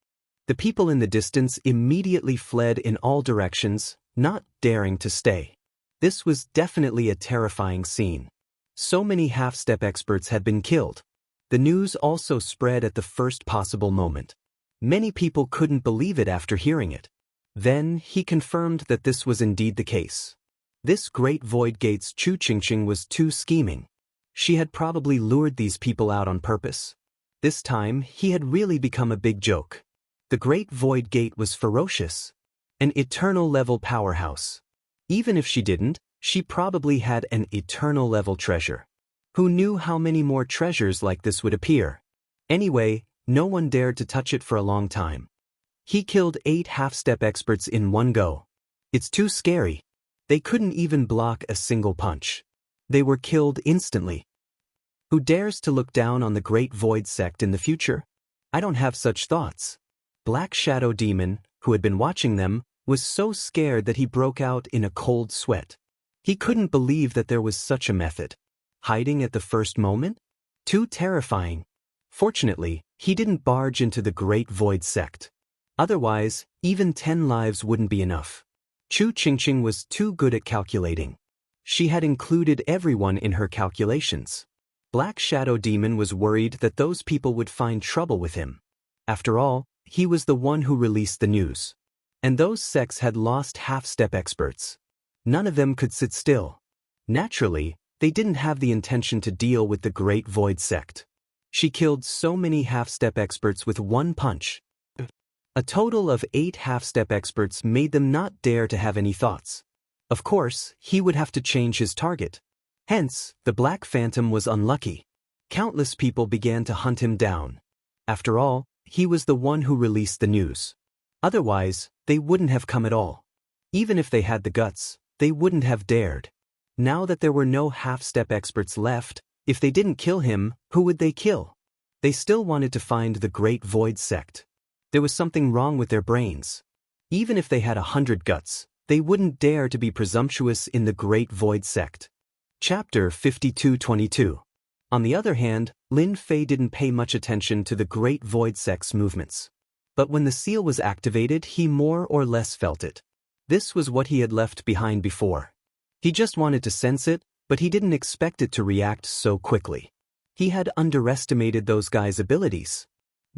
The people in the distance immediately fled in all directions, not daring to stay. This was definitely a terrifying scene. So many half-step experts had been killed. The news also spread at the first possible moment. Many people couldn't believe it after hearing it. Then, he confirmed that this was indeed the case. This Great Void Gate's Xianxia was too scheming. She had probably lured these people out on purpose. This time, he had really become a big joke. The Great Void Gate was ferocious. An eternal-level powerhouse. Even if she didn't, she probably had an eternal-level treasure. Who knew how many more treasures like this would appear? Anyway, no one dared to touch it for a long time. He killed 8 half-step experts in one go. It's too scary. They couldn't even block a single punch. They were killed instantly. Who dares to look down on the Great Void Sect in the future? I don't have such thoughts. Black Shadow Demon, who had been watching them, was so scared that he broke out in a cold sweat. He couldn't believe that there was such a method. Hiding at the first moment? Too terrifying. Fortunately, he didn't barge into the Great Void Sect. Otherwise, even 10 lives wouldn't be enough. Xianxia was too good at calculating. She had included everyone in her calculations. Black Shadow Demon was worried that those people would find trouble with him. After all, he was the one who released the news. And those sects had lost half-step experts. None of them could sit still. Naturally, they didn't have the intention to deal with the Great Void Sect. She killed so many half-step experts with one punch. A total of 8 half-step experts made them not dare to have any thoughts. Of course, he would have to change his target. Hence, the Black Phantom was unlucky. Countless people began to hunt him down. After all, he was the one who released the news. Otherwise, they wouldn't have come at all. Even if they had the guts, they wouldn't have dared. Now that there were no half-step experts left, if they didn't kill him, who would they kill? They still wanted to find the Great Void Sect. There was something wrong with their brains. Even if they had 100 guts, they wouldn't dare to be presumptuous in the Great Void Sect. Chapter 52-22. On the other hand, Lin Fei didn't pay much attention to the Great Void Sect's movements. But when the seal was activated, he more or less felt it. This was what he had left behind before. He just wanted to sense it, but he didn't expect it to react so quickly. He had underestimated those guys' abilities.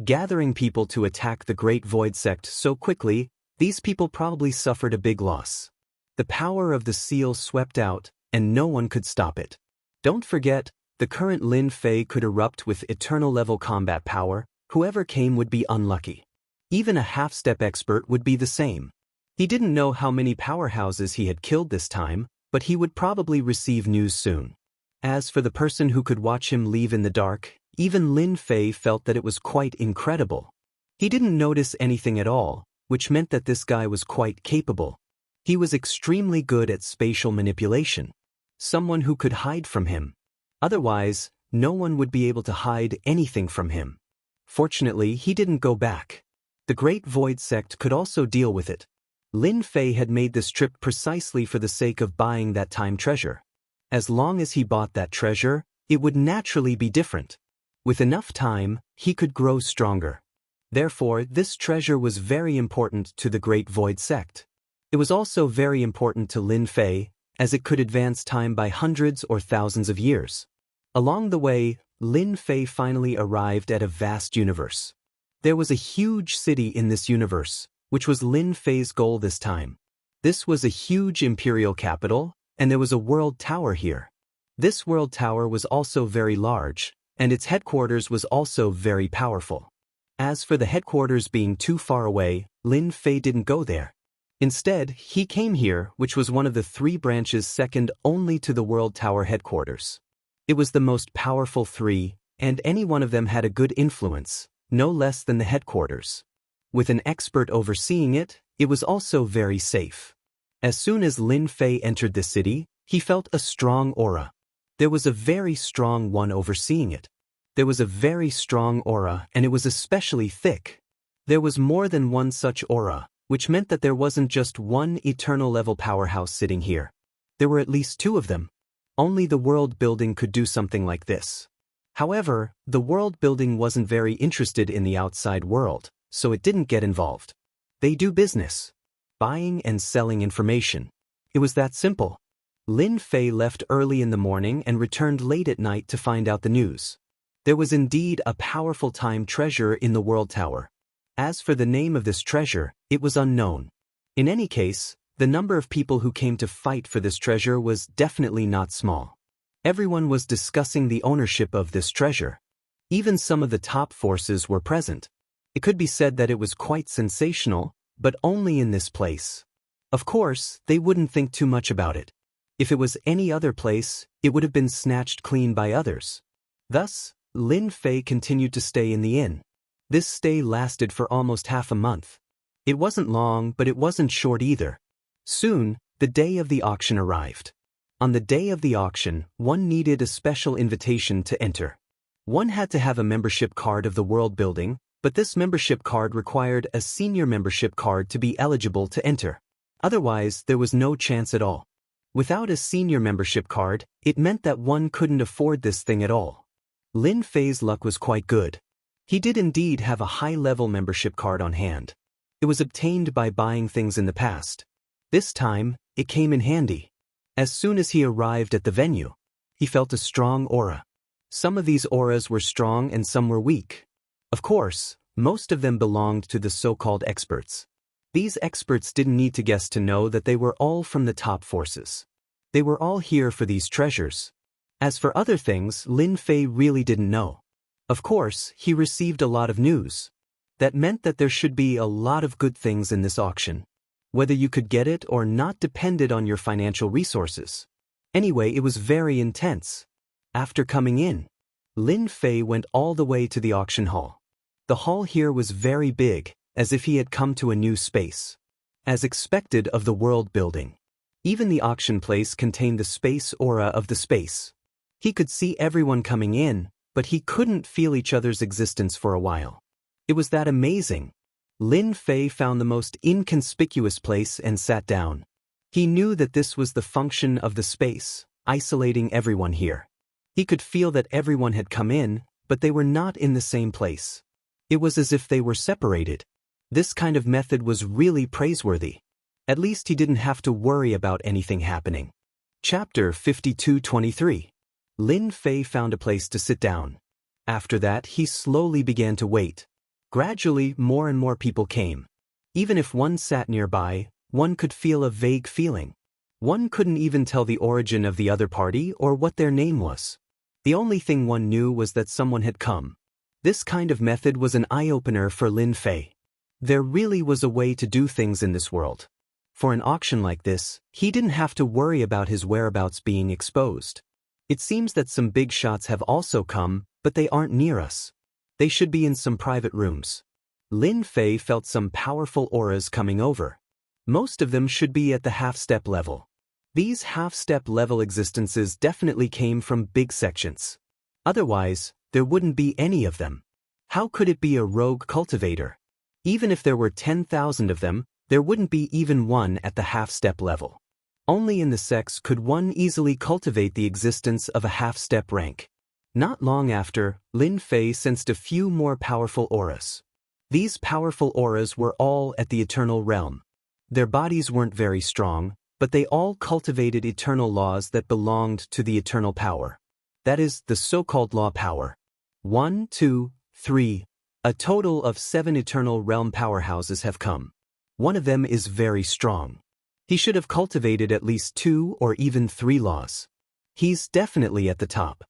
Gathering people to attack the Great Void Sect so quickly, these people probably suffered a big loss. The power of the seal swept out, and no one could stop it. Don't forget, the current Lin Fei could erupt with eternal-level combat power. Whoever came would be unlucky. Even a half-step expert would be the same. He didn't know how many powerhouses he had killed this time, but he would probably receive news soon. As for the person who could watch him leave in the dark, even Lin Fei felt that it was quite incredible. He didn't notice anything at all, which meant that this guy was quite capable. He was extremely good at spatial manipulation. Someone who could hide from him. Otherwise, no one would be able to hide anything from him. Fortunately, he didn't go back. The Great Void Sect could also deal with it. Lin Fei had made this trip precisely for the sake of buying that time treasure. As long as he bought that treasure, it would naturally be different. With enough time, he could grow stronger. Therefore, this treasure was very important to the Great Void Sect. It was also very important to Lin Fei, as it could advance time by hundreds or thousands of years. Along the way, Lin Fei finally arrived at a vast universe. There was a huge city in this universe, which was Lin Fei's goal this time. This was a huge imperial capital, and there was a world tower here. This world tower was also very large, and its headquarters was also very powerful. As for the headquarters being too far away, Lin Fei didn't go there. Instead, he came here, which was one of the 3 branches second only to the world tower headquarters. It was the most powerful 3, and any one of them had a good influence, no less than the headquarters. With an expert overseeing it, it was also very safe. As soon as Lin Fei entered the city, he felt a strong aura. There was a very strong one overseeing it. There was a very strong aura, and it was especially thick. There was more than one such aura, which meant that there wasn't just one eternal-level powerhouse sitting here. There were at least 2 of them. Only the world building could do something like this. However, the world building wasn't very interested in the outside world, so it didn't get involved. They do business. Buying and selling information. It was that simple. Lin Fei left early in the morning and returned late at night to find out the news. There was indeed a powerful time treasure in the world tower. As for the name of this treasure, it was unknown. In any case, The number of people who came to fight for this treasure was definitely not small. Everyone was discussing the ownership of this treasure. Even some of the top forces were present. It could be said that it was quite sensational, but only in this place. Of course, they wouldn't think too much about it. If it was any other place, it would have been snatched clean by others. Thus, Lin Fei continued to stay in the inn. This stay lasted for almost half a month. It wasn't long, but it wasn't short either. Soon, the day of the auction arrived. On the day of the auction, one needed a special invitation to enter. One had to have a membership card of the world building, but this membership card required a senior membership card to be eligible to enter. Otherwise, there was no chance at all. Without a senior membership card, it meant that one couldn't afford this thing at all. Lin Fei's luck was quite good. He did indeed have a high-level membership card on hand. It was obtained by buying things in the past. This time, it came in handy. As soon as he arrived at the venue, he felt a strong aura. Some of these auras were strong and some were weak. Of course, most of them belonged to the so-called experts. These experts didn't need to guess to know that they were all from the top forces. They were all here for these treasures. As for other things, Lin Fei really didn't know. Of course, he received a lot of news. That meant that there should be a lot of good things in this auction. Whether you could get it or not depended on your financial resources. Anyway, it was very intense. After coming in, Lin Fei went all the way to the auction hall. The hall here was very big, as if he had come to a new space. As expected of the world building. Even the auction place contained the space aura of the space. He could see everyone coming in, but he couldn't feel each other's existence for a while. It was that amazing. Lin Fei found the most inconspicuous place and sat down. He knew that this was the function of the space, isolating everyone here. He could feel that everyone had come in, but they were not in the same place. It was as if they were separated. This kind of method was really praiseworthy. At least he didn't have to worry about anything happening. Chapter 52-23. Lin Fei found a place to sit down. After that, he slowly began to wait. Gradually, more and more people came. Even if one sat nearby, one could feel a vague feeling. One couldn't even tell the origin of the other party or what their name was. The only thing one knew was that someone had come. This kind of method was an eye-opener for Lin Fei. There really was a way to do things in this world. For an auction like this, he didn't have to worry about his whereabouts being exposed. It seems that some big shots have also come, but they aren't near us. They should be in some private rooms. Lin Fei felt some powerful auras coming over. Most of them should be at the half-step level. These half-step level existences definitely came from big sections. Otherwise, there wouldn't be any of them. How could it be a rogue cultivator? Even if there were 10,000 of them, there wouldn't be even one at the half-step level. Only in the sects could one easily cultivate the existence of a half-step rank. Not long after, Lin Fei sensed a few more powerful auras. These powerful auras were all at the eternal realm. Their bodies weren't very strong, but they all cultivated eternal laws that belonged to the eternal power. That is, the so-called law power. 1, 2, 3. A total of 7 eternal realm powerhouses have come. One of them is very strong. He should have cultivated at least 2 or even 3 laws. He's definitely at the top.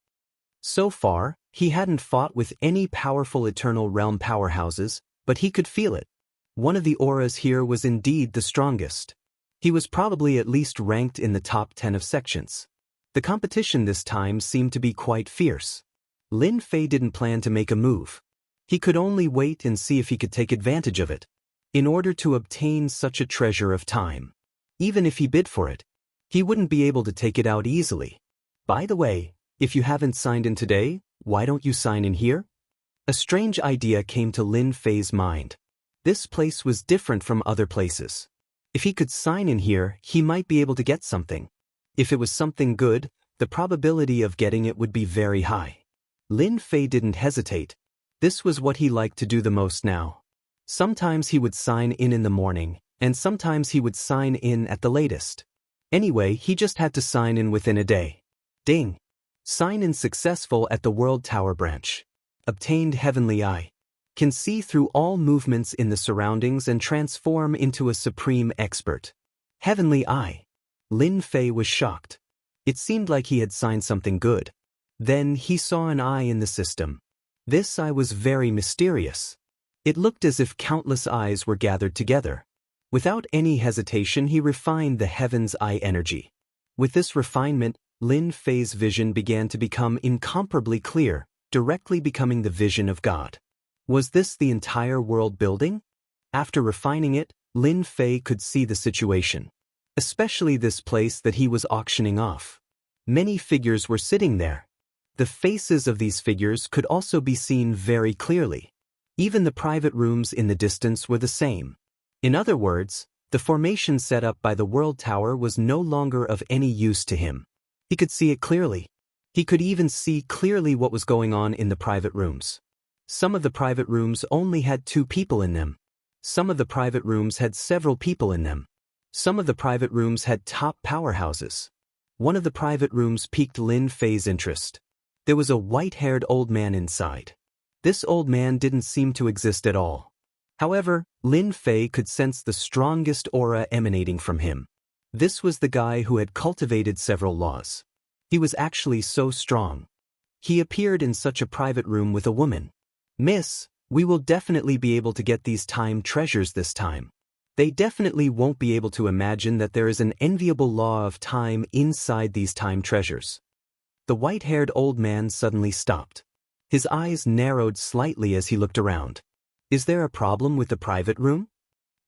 So far, he hadn't fought with any powerful eternal realm powerhouses, but he could feel it. One of the auras here was indeed the strongest. He was probably at least ranked in the top 10 of sections. The competition this time seemed to be quite fierce. Lin Fei didn't plan to make a move. He could only wait and see if he could take advantage of it. In order to obtain such a treasure of time. Even if he bid for it, he wouldn't be able to take it out easily. By the way, if you haven't signed in today, why don't you sign in here? A strange idea came to Lin Fei's mind. This place was different from other places. If he could sign in here, he might be able to get something. If it was something good, the probability of getting it would be very high. Lin Fei didn't hesitate. This was what he liked to do the most now. Sometimes he would sign in the morning, and sometimes he would sign in at the latest. Anyway, he just had to sign in within a day. Ding! Sign in successful at the World Tower branch. Obtained Heavenly Eye. Can see through all movements in the surroundings and transform into a supreme expert. Heavenly Eye. Lin Fei was shocked. It seemed like he had signed something good. Then he saw an eye in the system. This eye was very mysterious. It looked as if countless eyes were gathered together. Without any hesitation, he refined the Heaven's Eye energy. With this refinement, Lin Fei's vision began to become incomparably clear, directly becoming the vision of God. Was this the entire world building? After refining it, Lin Fei could see the situation. Especially this place that he was auctioning off. Many figures were sitting there. The faces of these figures could also be seen very clearly. Even the private rooms in the distance were the same. In other words, the formation set up by the World Tower was no longer of any use to him. He could see it clearly. He could even see clearly what was going on in the private rooms. Some of the private rooms only had 2 people in them. Some of the private rooms had several people in them. Some of the private rooms had top powerhouses. One of the private rooms piqued Lin Fei's interest. There was a white-haired old man inside. This old man didn't seem to exist at all. However, Lin Fei could sense the strongest aura emanating from him. This was the guy who had cultivated several laws. He was actually so strong. He appeared in such a private room with a woman. "Miss, we will definitely be able to get these time treasures this time. They definitely won't be able to imagine that there is an enviable law of time inside these time treasures." The white-haired old man suddenly stopped. His eyes narrowed slightly as he looked around. "Is there a problem with the private room?"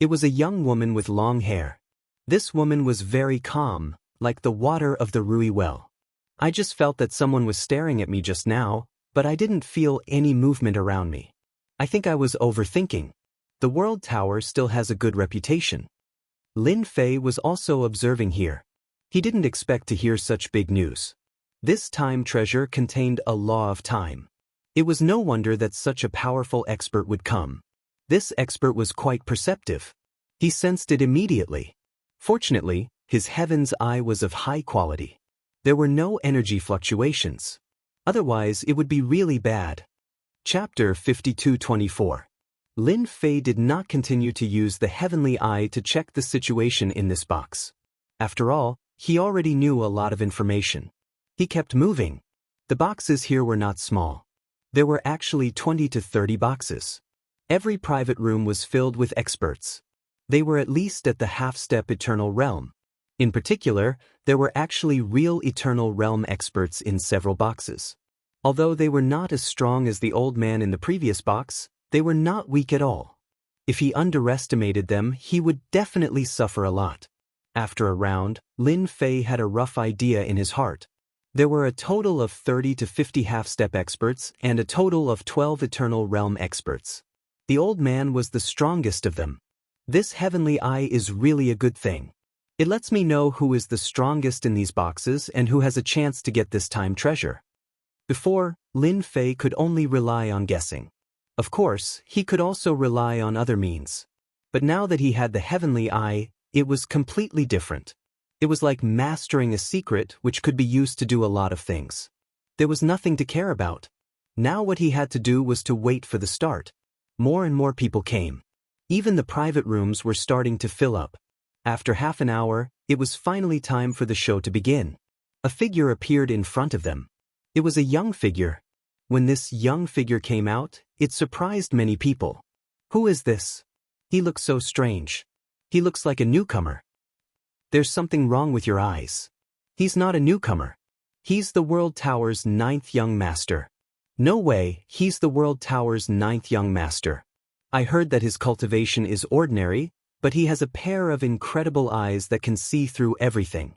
It was a young woman with long hair. This woman was very calm, like the water of the Rui well. "I just felt that someone was staring at me just now, but I didn't feel any movement around me. I think I was overthinking. The World Tower still has a good reputation." Lin Fei was also observing here. He didn't expect to hear such big news. This time treasure contained a law of time. It was no wonder that such a powerful expert would come. This expert was quite perceptive. He sensed it immediately. Fortunately, his Heaven's Eye was of high quality. There were no energy fluctuations. Otherwise, it would be really bad. Chapter 52-24. Lin Fei did not continue to use the Heavenly Eye to check the situation in this box. After all, he already knew a lot of information. He kept moving. The boxes here were not small. There were actually 20 to 30 boxes. Every private room was filled with experts. They were at least at the half-step Eternal Realm. In particular, there were actually real Eternal Realm experts in several boxes. Although they were not as strong as the old man in the previous box, they were not weak at all. If he underestimated them, he would definitely suffer a lot. After a round, Lin Fei had a rough idea in his heart. There were a total of 30 to 50 half-step experts and a total of 12 Eternal Realm experts. The old man was the strongest of them. This Heavenly Eye is really a good thing. It lets me know who is the strongest in these boxes and who has a chance to get this time treasure. Before, Lin Fei could only rely on guessing. Of course, he could also rely on other means. But now that he had the Heavenly Eye, it was completely different. It was like mastering a secret which could be used to do a lot of things. There was nothing to care about. Now what he had to do was to wait for the start. More and more people came. Even the private rooms were starting to fill up. After half an hour, it was finally time for the show to begin. A figure appeared in front of them. It was a young figure. When this young figure came out, it surprised many people. "Who is this? He looks so strange. He looks like a newcomer. There's something wrong with your eyes. He's not a newcomer. He's the World Tower's 9th young master. No way, he's the World Tower's 9th young master. I heard that his cultivation is ordinary, but he has a pair of incredible eyes that can see through everything."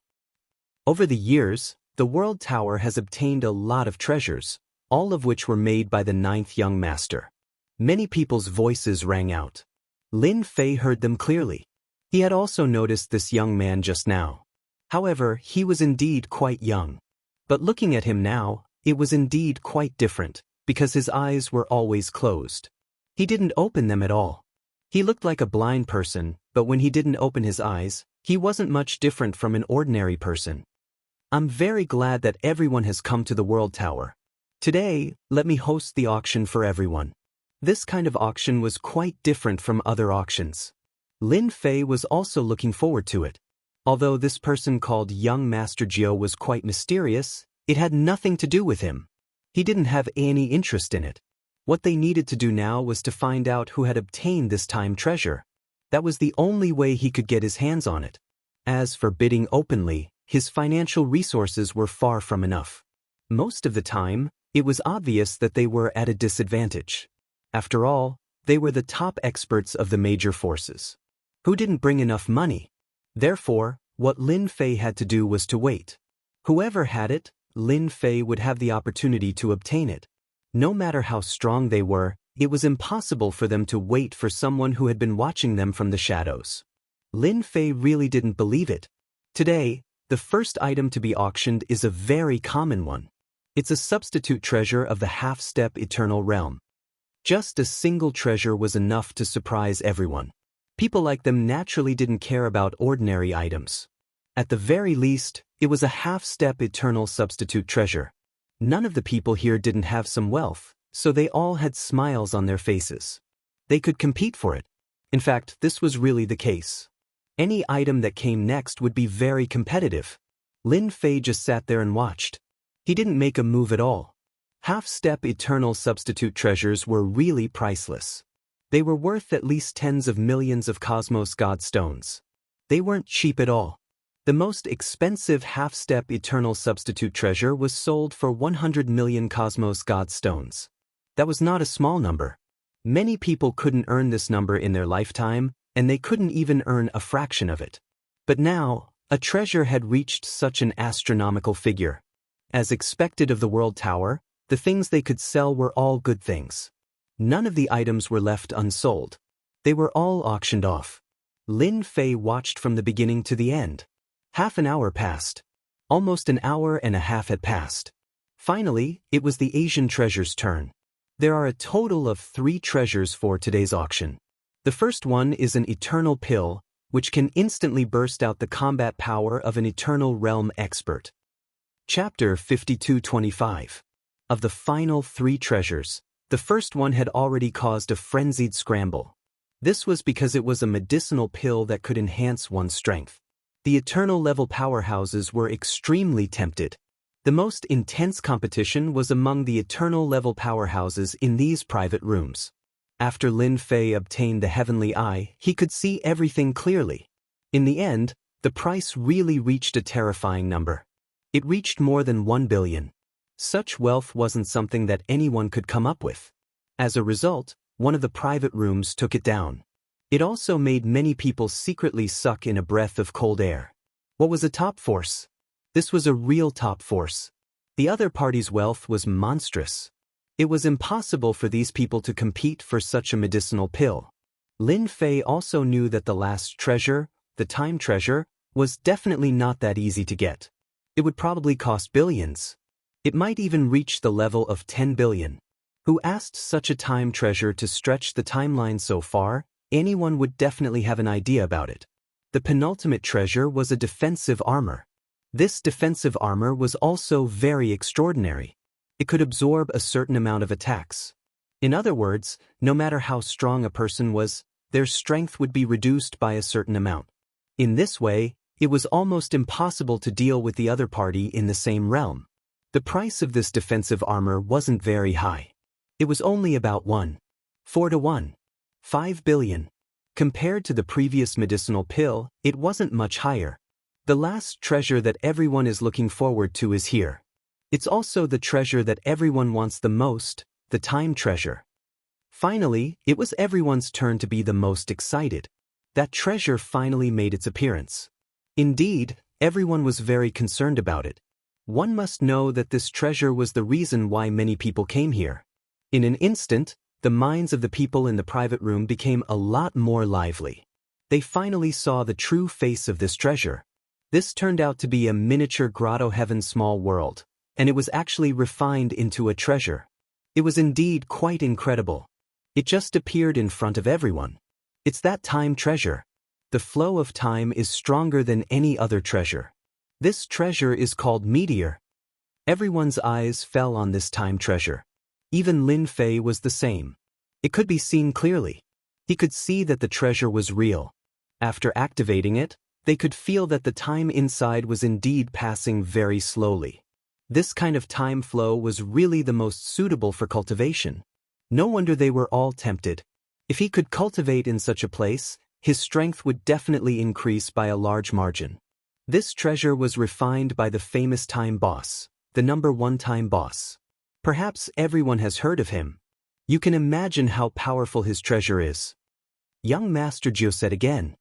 Over the years, the World Tower has obtained a lot of treasures, all of which were made by the 9th young master. Many people's voices rang out. Lin Fei heard them clearly. He had also noticed this young man just now. However, he was indeed quite young. But looking at him now, it was indeed quite different, because his eyes were always closed. He didn't open them at all. He looked like a blind person, but when he didn't open his eyes, he wasn't much different from an ordinary person. "I'm very glad that everyone has come to the World Tower. Today, let me host the auction for everyone." This kind of auction was quite different from other auctions. Lin Fei was also looking forward to it. Although this person called young Master Jiu was quite mysterious, it had nothing to do with him. He didn't have any interest in it. What they needed to do now was to find out who had obtained this time treasure. That was the only way he could get his hands on it. As for bidding openly, his financial resources were far from enough. Most of the time, it was obvious that they were at a disadvantage. After all, they were the top experts of the major forces. Who didn't bring enough money? Therefore, what Lin Fei had to do was to wait. Whoever had it, Lin Fei would have the opportunity to obtain it. No matter how strong they were, it was impossible for them to wait for someone who had been watching them from the shadows. Lin Fei really didn't believe it. Today, the first item to be auctioned is a very common one. It's a substitute treasure of the half-step eternal realm. Just a single treasure was enough to surprise everyone. People like them naturally didn't care about ordinary items. At the very least, it was a half-step eternal substitute treasure. None of the people here didn't have some wealth, so they all had smiles on their faces. They could compete for it. In fact, this was really the case. Any item that came next would be very competitive. Lin Fei just sat there and watched. He didn't make a move at all. Half-step eternal substitute treasures were really priceless. They were worth at least tens of millions of Cosmos God Stones. They weren't cheap at all. The most expensive half-step eternal substitute treasure was sold for 100 million Cosmos God Stones. That was not a small number. Many people couldn't earn this number in their lifetime, and they couldn't even earn a fraction of it. But now, a treasure had reached such an astronomical figure. As expected of the World Tower, the things they could sell were all good things. None of the items were left unsold. They were all auctioned off. Lin Fei watched from the beginning to the end. Half an hour passed. Almost an hour and a half had passed. Finally, it was the Asian treasure's turn. There are a total of 3 treasures for today's auction. The first one is an eternal pill, which can instantly burst out the combat power of an eternal realm expert. Chapter 5225. Of the final 3 treasures, the first one had already caused a frenzied scramble. This was because it was a medicinal pill that could enhance one's strength. The eternal level powerhouses were extremely tempted. The most intense competition was among the eternal level powerhouses in these private rooms. After Lin Fei obtained the heavenly eye, he could see everything clearly. In the end, the price really reached a terrifying number. It reached more than 1 billion. Such wealth wasn't something that anyone could come up with. As a result, one of the private rooms took it down. It also made many people secretly suck in a breath of cold air. What was a top force? This was a real top force. The other party's wealth was monstrous. It was impossible for these people to compete for such a medicinal pill. Lin Fei also knew that the last treasure, the time treasure, was definitely not that easy to get. It would probably cost billions. It might even reach the level of 10 billion. Who asked such a time treasure to stretch the timeline so far? Anyone would definitely have an idea about it. The penultimate treasure was a defensive armor. This defensive armor was also very extraordinary. It could absorb a certain amount of attacks. In other words, no matter how strong a person was, their strength would be reduced by a certain amount. In this way, it was almost impossible to deal with the other party in the same realm. The price of this defensive armor wasn't very high. It was only about 4 to 1. 5 billion. Compared to the previous medicinal pill, it wasn't much higher. The last treasure that everyone is looking forward to is here. It's also the treasure that everyone wants the most, the time treasure. Finally, it was everyone's turn to be the most excited. That treasure finally made its appearance. Indeed, everyone was very concerned about it. One must know that this treasure was the reason why many people came here. In an instant, the minds of the people in the private room became a lot more lively. They finally saw the true face of this treasure. This turned out to be a miniature grotto heaven small world, and it was actually refined into a treasure. It was indeed quite incredible. It just appeared in front of everyone. It's that time treasure. The flow of time is stronger than any other treasure. This treasure is called Meteor. Everyone's eyes fell on this time treasure. Even Lin Fei was the same. It could be seen clearly. He could see that the treasure was real. After activating it, They could feel that the time inside was indeed passing very slowly. This kind of time flow was really the most suitable for cultivation. No wonder they were all tempted. If he could cultivate in such a place, his strength would definitely increase by a large margin. This treasure was refined by the famous time boss, the #1 time boss. Perhaps everyone has heard of him. You can imagine how powerful his treasure is. Young Master Jiu said again.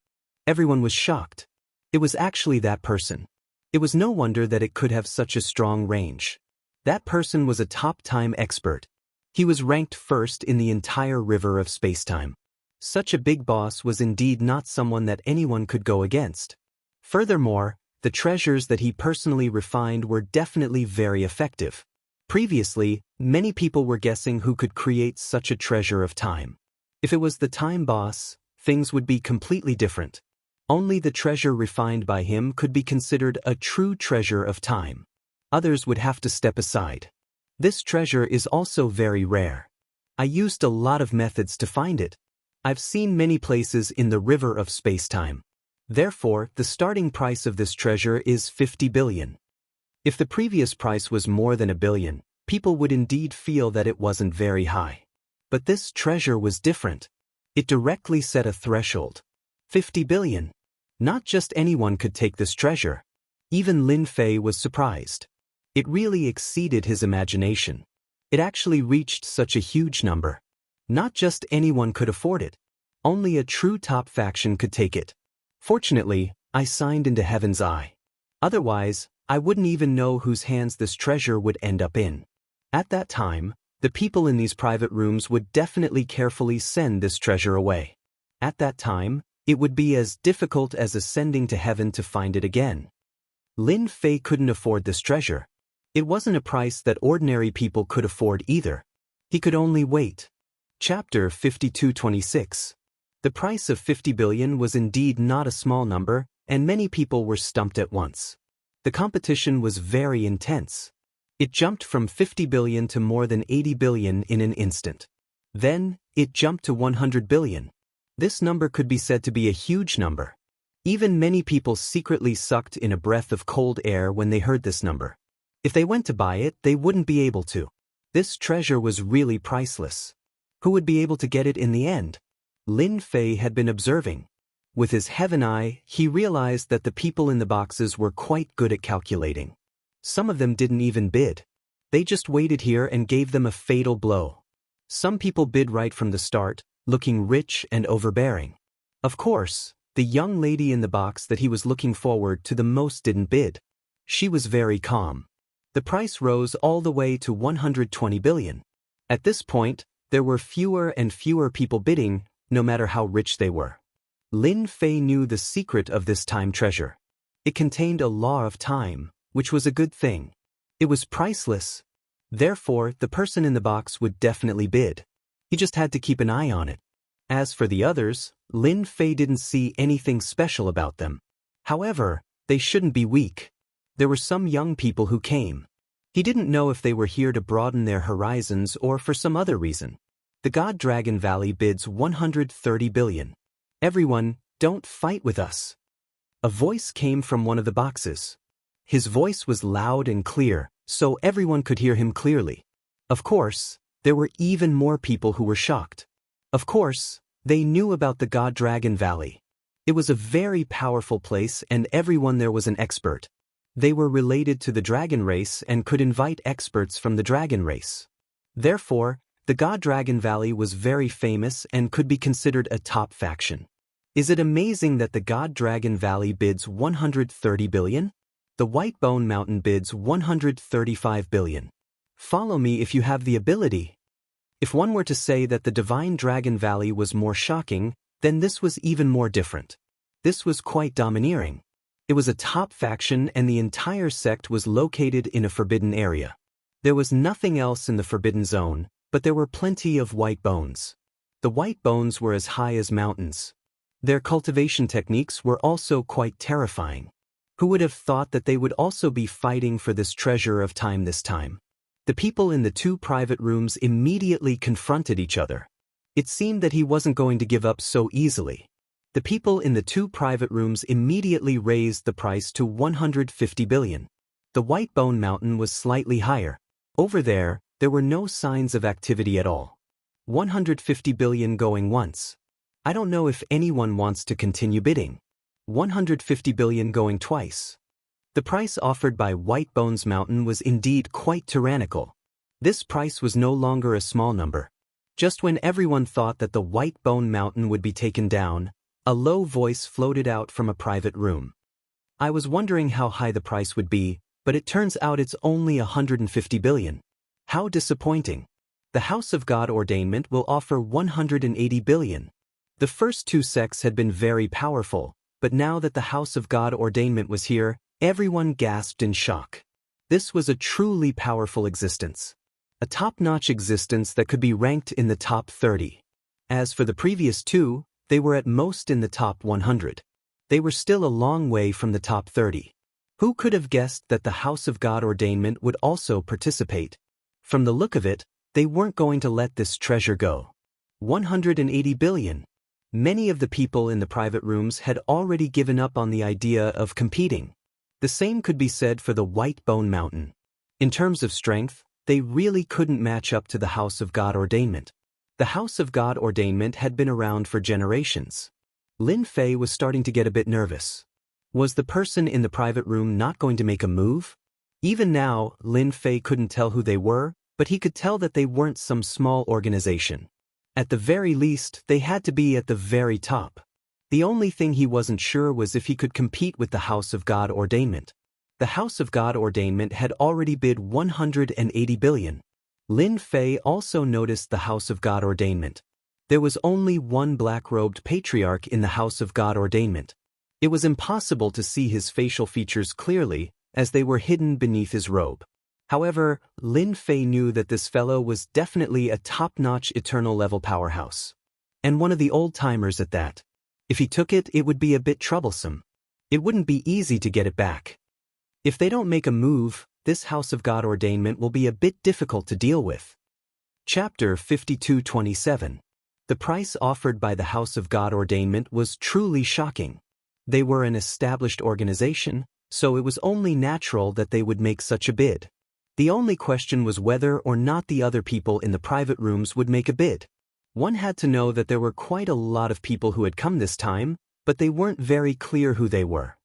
Everyone was shocked. It was actually that person. It was no wonder that it could have such a strong range. That person was a top time expert. He was ranked first in the entire river of spacetime. Such a big boss was indeed not someone that anyone could go against. Furthermore, the treasures that he personally refined were definitely very effective. Previously, many people were guessing who could create such a treasure of time. If it was the time boss, things would be completely different. Only the treasure refined by him could be considered a true treasure of time. Others would have to step aside. This treasure is also very rare. I used a lot of methods to find it. I've seen many places in the river of spacetime. Therefore, the starting price of this treasure is 50 billion. If the previous price was more than 1 billion, people would indeed feel that it wasn't very high. But this treasure was different. It directly set a threshold. 50 billion. Not just anyone could take this treasure. Even Lin Fei was surprised. It really exceeded his imagination. It actually reached such a huge number. Not just anyone could afford it. Only a true top faction could take it. Fortunately, I signed into Heaven's Eye. Otherwise, I wouldn't even know whose hands this treasure would end up in. At that time, the people in these private rooms would definitely carefully send this treasure away. At that time, it would be as difficult as ascending to heaven to find it again. Lin Fei couldn't afford this treasure. It wasn't a price that ordinary people could afford either. He could only wait. Chapter 5226. The price of 50 billion was indeed not a small number, and many people were stumped at once. The competition was very intense. It jumped from 50 billion to more than 80 billion in an instant. Then, it jumped to 100 billion. This number could be said to be a huge number. Even many people secretly sucked in a breath of cold air when they heard this number. If they went to buy it, they wouldn't be able to. This treasure was really priceless. Who would be able to get it in the end? Lin Fei had been observing. With his heaven eye, he realized that the people in the boxes were quite good at calculating. Some of them didn't even bid. They just waited here and gave them a fatal blow. Some people bid right from the start, looking rich and overbearing. Of course, the young lady in the box that he was looking forward to the most didn't bid. She was very calm. The price rose all the way to 120 billion. At this point, there were fewer and fewer people bidding, no matter how rich they were. Lin Fei knew the secret of this time treasure. It contained a law of time, which was a good thing. It was priceless. Therefore, the person in the box would definitely bid. He just had to keep an eye on it. As for the others, Lin Fei didn't see anything special about them. However, they shouldn't be weak. There were some young people who came. He didn't know if they were here to broaden their horizons or for some other reason. The God Dragon Valley bids 130 billion. Everyone, don't fight with us. A voice came from one of the boxes. His voice was loud and clear, so everyone could hear him clearly. Of course, there were even more people who were shocked. Of course, they knew about the God Dragon Valley. It was a very powerful place and everyone there was an expert. They were related to the dragon race and could invite experts from the dragon race. Therefore, the God Dragon Valley was very famous and could be considered a top faction. Is it amazing that the God Dragon Valley bids 130 billion? The White Bone Mountain bids 135 billion. Follow me if you have the ability. If one were to say that the Divine Dragon Valley was more shocking, then this was even more different. This was quite domineering. It was a top faction and the entire sect was located in a forbidden area. There was nothing else in the forbidden zone, but there were plenty of white bones. The white bones were as high as mountains. Their cultivation techniques were also quite terrifying. Who would have thought that they would also be fighting for this treasure of time this time? The people in the two private rooms immediately confronted each other. It seemed that he wasn't going to give up so easily. The people in the 2 private rooms immediately raised the price to 150 billion. The White Bone Mountain was slightly higher. Over there were no signs of activity at all. 150 billion going once. I don't know if anyone wants to continue bidding. 150 billion going twice. The price offered by White Bones Mountain was indeed quite tyrannical. This price was no longer a small number. Just when everyone thought that the White Bone Mountain would be taken down, a low voice floated out from a private room. I was wondering how high the price would be, but it turns out it's only 150 billion. How disappointing. The House of God Ordainment will offer 180 billion. The first 2 sects had been very powerful, but now that the House of God Ordainment was here, everyone gasped in shock. This was a truly powerful existence. A top-notch existence that could be ranked in the top 30. As for the previous 2, they were at most in the top 100. They were still a long way from the top 30. Who could have guessed that the House of God Ordainment would also participate? From the look of it, they weren't going to let this treasure go. 180 billion. Many of the people in the private rooms had already given up on the idea of competing. The same could be said for the White Bone Mountain. In terms of strength, they really couldn't match up to the House of God Ordainment. The House of God Ordainment had been around for generations. Lin Fei was starting to get a bit nervous. Was the person in the private room not going to make a move? Even now, Lin Fei couldn't tell who they were, but he could tell that they weren't some small organization. At the very least, they had to be at the very top. The only thing he wasn't sure was if he could compete with the House of God Ordainment. The House of God Ordainment had already bid 180 billion. Lin Fei also noticed the House of God Ordainment. There was only one black-robed patriarch in the House of God Ordainment. It was impossible to see his facial features clearly, as they were hidden beneath his robe. However, Lin Fei knew that this fellow was definitely a top-notch eternal-level powerhouse. And one of the old-timers at that. If he took it, it would be a bit troublesome. It wouldn't be easy to get it back. If they don't make a move, this House of God Ordainment will be a bit difficult to deal with. Chapter 52:27. The price offered by the House of God Ordainment was truly shocking. They were an established organization, so it was only natural that they would make such a bid. The only question was whether or not the other people in the private rooms would make a bid. One had to know that there were quite a lot of people who had come this time, but they weren't very clear who they were.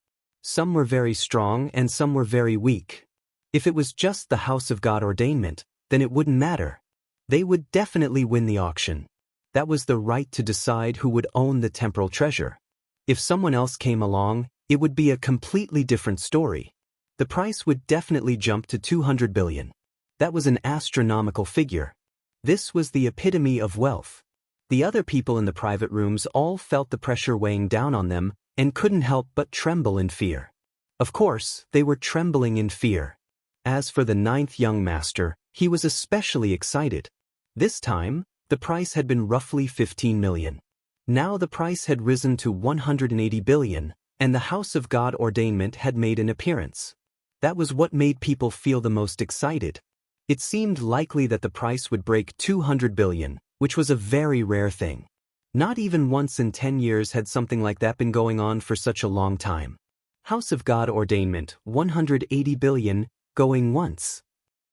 Some were very strong and some were very weak. If it was just the House of God Ordainment, then it wouldn't matter. They would definitely win the auction. That was the right to decide who would own the temporal treasure. If someone else came along, it would be a completely different story. The price would definitely jump to 200 billion. That was an astronomical figure. This was the epitome of wealth. The other people in the private rooms all felt the pressure weighing down on them and couldn't help but tremble in fear. Of course, they were trembling in fear. As for the 9th young master, he was especially excited. This time, the price had been roughly 15 million. Now the price had risen to 180 billion, and the House of God Ordainment had made an appearance. That was what made people feel the most excited. It seemed likely that the price would break 200 billion, which was a very rare thing. Not even once in 10 years had something like that been going on for such a long time. House of God Ordainment, 180 billion, going once.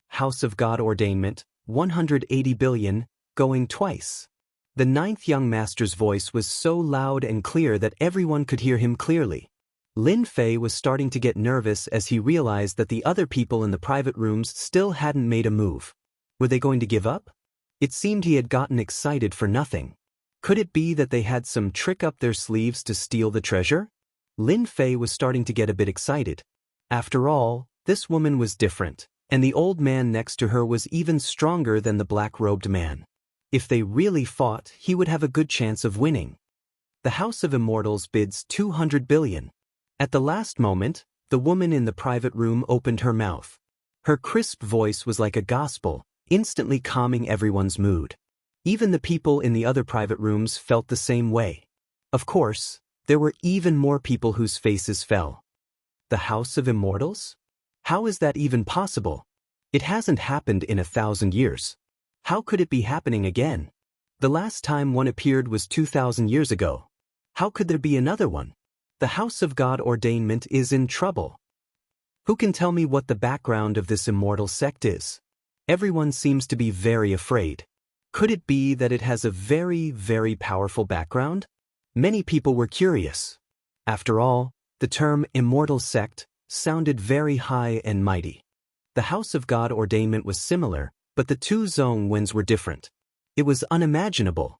House of God Ordainment, 180 billion, going twice. The 9th young master's voice was so loud and clear that everyone could hear him clearly. Lin Fei was starting to get nervous as he realized that the other people in the private rooms still hadn't made a move. Were they going to give up? It seemed he had gotten excited for nothing. Could it be that they had some trick up their sleeves to steal the treasure? Lin Fei was starting to get a bit excited. After all, this woman was different, and the old man next to her was even stronger than the black-robed man. If they really fought, he would have a good chance of winning. The House of Immortals bids 200 billion. At the last moment, the woman in the private room opened her mouth. Her crisp voice was like a gospel, instantly calming everyone's mood. Even the people in the other private rooms felt the same way. Of course, there were even more people whose faces fell. The House of Immortals? How is that even possible? It hasn't happened in 1,000 years. How could it be happening again? The last time one appeared was 2,000 years ago. How could there be another one? The House of God Ordainment is in trouble. Who can tell me what the background of this immortal sect is? Everyone seems to be very afraid. Could it be that it has a very, very powerful background? Many people were curious. After all, the term immortal sect sounded very high and mighty. The House of God Ordainment was similar, but the two Zhongwens were different. It was unimaginable.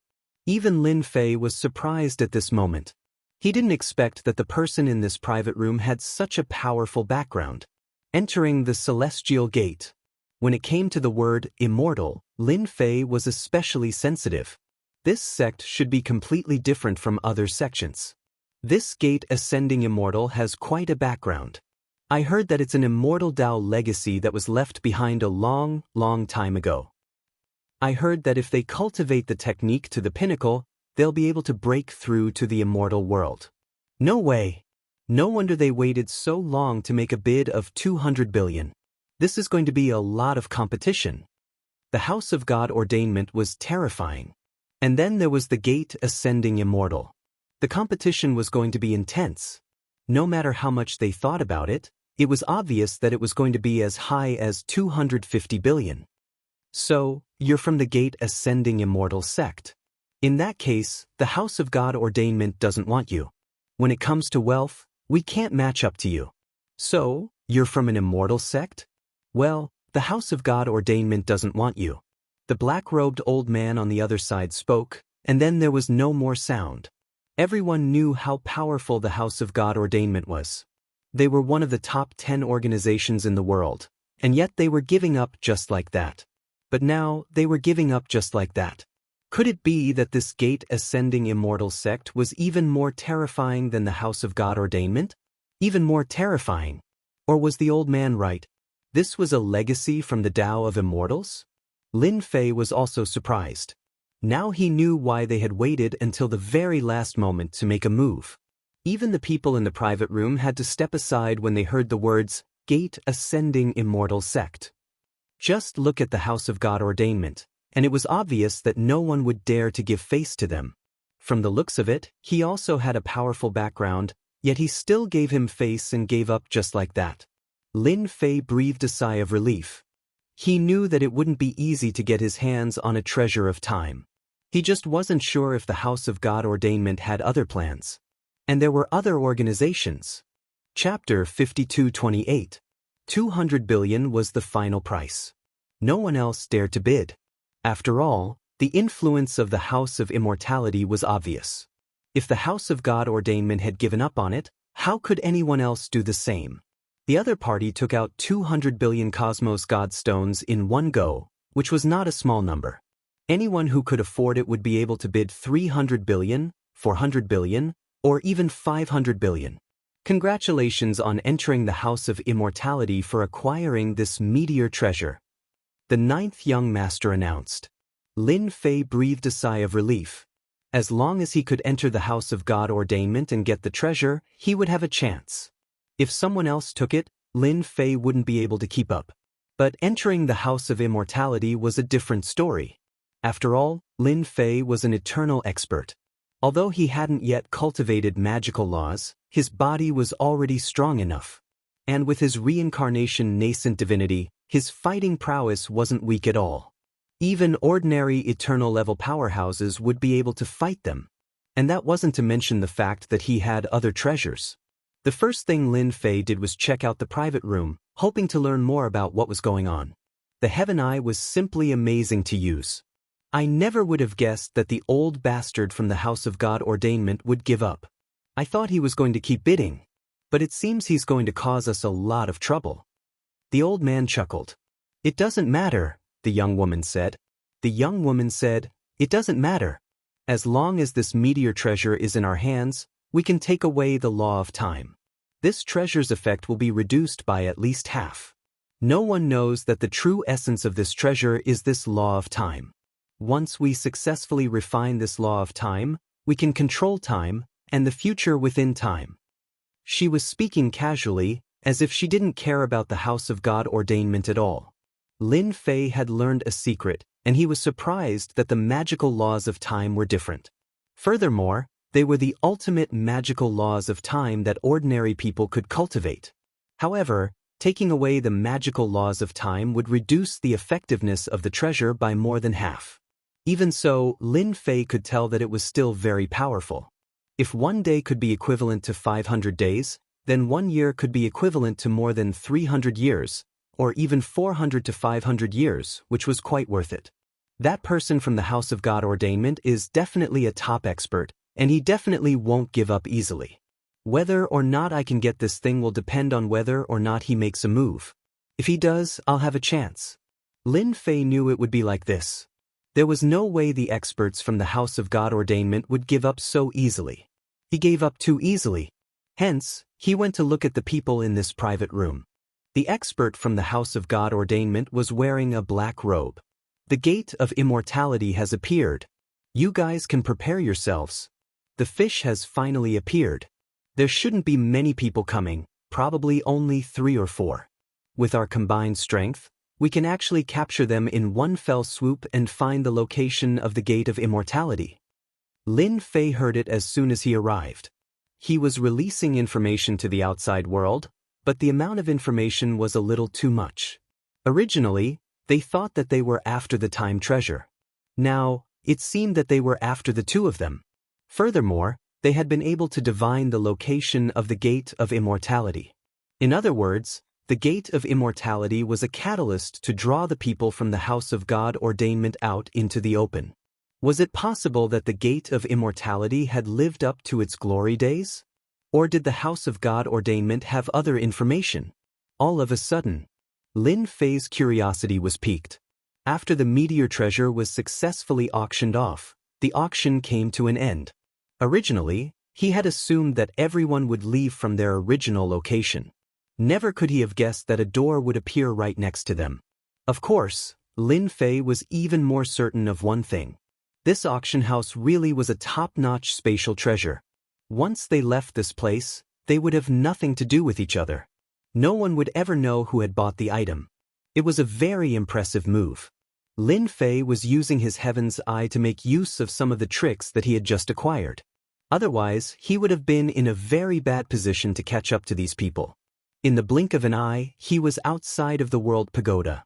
Even Lin Fei was surprised at this moment. He didn't expect that the person in this private room had such a powerful background. Entering the celestial gate. When it came to the word immortal, Lin Fei was especially sensitive. This sect should be completely different from other sections. This gate ascending immortal has quite a background. I heard that it's an immortal Dao legacy that was left behind a long, long time ago. I heard that if they cultivate the technique to the pinnacle, they'll be able to break through to the immortal world. No way. No wonder they waited so long to make a bid of 200 billion. This is going to be a lot of competition. The House of God Ordainment was terrifying. And then there was the gate ascending immortal. The competition was going to be intense. No matter how much they thought about it, it was obvious that it was going to be as high as 250 billion. So, you're from the gate ascending immortal sect. In that case, the House of God Ordainment doesn't want you. When it comes to wealth, we can't match up to you. So, you're from an immortal sect? Well, the House of God Ordainment doesn't want you. The black-robed old man on the other side spoke, and then there was no more sound. Everyone knew how powerful the House of God Ordainment was. They were one of the top 10 organizations in the world, and yet they were giving up just like that. But now, they were giving up just like that. Could it be that this gate ascending immortal sect was even more terrifying than the House of God Ordainment? Even more terrifying? Or was the old man right? This was a legacy from the Tao of Immortals? Lin Fei was also surprised. Now he knew why they had waited until the very last moment to make a move. Even the people in the private room had to step aside when they heard the words, Gate Ascending Immortal Sect. Just look at the House of God Ordainment, and it was obvious that no one would dare to give face to them. From the looks of it, he also had a powerful background, yet he still gave him face and gave up just like that. Lin Fei breathed a sigh of relief. He knew that it wouldn't be easy to get his hands on a treasure of time. He just wasn't sure if the House of God Ordainment had other plans. And there were other organizations. Chapter 5228. 200 billion was the final price. No one else dared to bid. After all, the influence of the House of Immortality was obvious. If the House of God Ordainment had given up on it, how could anyone else do the same? The other party took out 200 billion Cosmos God Stones in one go, which was not a small number. Anyone who could afford it would be able to bid 300 billion, 400 billion, or even 500 billion. Congratulations on entering the House of Immortality for acquiring this meteor treasure. The 9th young master announced. Lin Fei breathed a sigh of relief. As long as he could enter the House of God Ordainment and get the treasure, he would have a chance. If someone else took it, Lin Fei wouldn't be able to keep up. But entering the House of Immortality was a different story. After all, Lin Fei was an eternal expert. Although he hadn't yet cultivated magical laws, his body was already strong enough. And with his reincarnation nascent divinity, his fighting prowess wasn't weak at all. Even ordinary eternal level powerhouses would be able to fight them. And that wasn't to mention the fact that he had other treasures. The first thing Lin Fei did was check out the private room, hoping to learn more about what was going on. The Heaven Eye was simply amazing to use. I never would have guessed that the old bastard from the House of God Ordainment would give up. I thought he was going to keep bidding. But it seems he's going to cause us a lot of trouble. The old man chuckled. It doesn't matter, the young woman said. The young woman said, it doesn't matter. As long as this meteor treasure is in our hands, we can take away the law of time. This treasure's effect will be reduced by at least half. No one knows that the true essence of this treasure is this law of time. Once we successfully refine this law of time, we can control time and the future within time. She was speaking casually, as if she didn't care about the House of God Ordainment at all. Lin Fei had learned a secret, and he was surprised that the magical laws of time were different. Furthermore, They were the ultimate magical laws of time that ordinary people could cultivate. However, taking away the magical laws of time would reduce the effectiveness of the treasure by more than half. Even so, Lin Fei could tell that it was still very powerful. If one day could be equivalent to 500 days, then 1 year could be equivalent to more than 300 years, or even 400 to 500 years, which was quite worth it. That person from the House of God Ordainment is definitely a top expert, and he definitely won't give up easily. Whether or not I can get this thing will depend on whether or not he makes a move. If he does, I'll have a chance. Lin Fei knew it would be like this. There was no way the experts from the House of God Ordainment would give up so easily. He gave up too easily. Hence, he went to look at the people in this private room. The expert from the House of God Ordainment was wearing a black robe. The gate of immortality has appeared. You guys can prepare yourselves. The fish has finally appeared. There shouldn't be many people coming, probably only 3 or 4. With our combined strength, we can actually capture them in one fell swoop and find the location of the gate of immortality. Lin Fei heard it as soon as he arrived. He was releasing information to the outside world, but the amount of information was a little too much. Originally, they thought that they were after the time treasure. Now, it seemed that they were after the 2 of them. Furthermore, they had been able to divine the location of the gate of immortality. In other words, the gate of immortality was a catalyst to draw the people from the House of God Ordainment out into the open. Was it possible that the gate of immortality had lived up to its glory days? Or did the House of God Ordainment have other information? All of a sudden, Lin Fei's curiosity was piqued. After the meteor treasure was successfully auctioned off, the auction came to an end. Originally, he had assumed that everyone would leave from their original location. Never could he have guessed that a door would appear right next to them. Of course, Lin Fei was even more certain of one thing. This auction house really was a top-notch spatial treasure. Once they left this place, they would have nothing to do with each other. No one would ever know who had bought the item. It was a very impressive move. Lin Fei was using his Heaven's Eye to make use of some of the tricks that he had just acquired. Otherwise, he would have been in a very bad position to catch up to these people. In the blink of an eye, he was outside of the World Pagoda.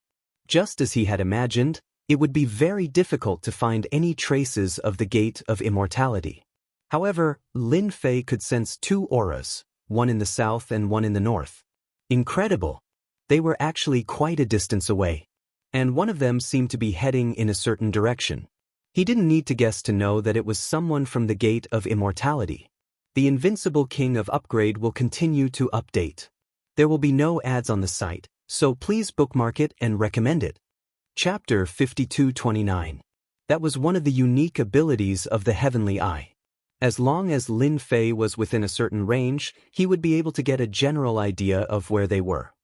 Just as he had imagined, it would be very difficult to find any traces of the Gate of Immortality. However, Lin Fei could sense 2 auras, one in the south and one in the north. Incredible! They were actually quite a distance away. And one of them seemed to be heading in a certain direction. He didn't need to guess to know that it was someone from the Gate of Immortality. The Invincible King of Upgrade will continue to update. There will be no ads on the site, so please bookmark it and recommend it. Chapter 5229. That was one of the unique abilities of the Heavenly Eye. As long as Lin Fei was within a certain range, he would be able to get a general idea of where they were.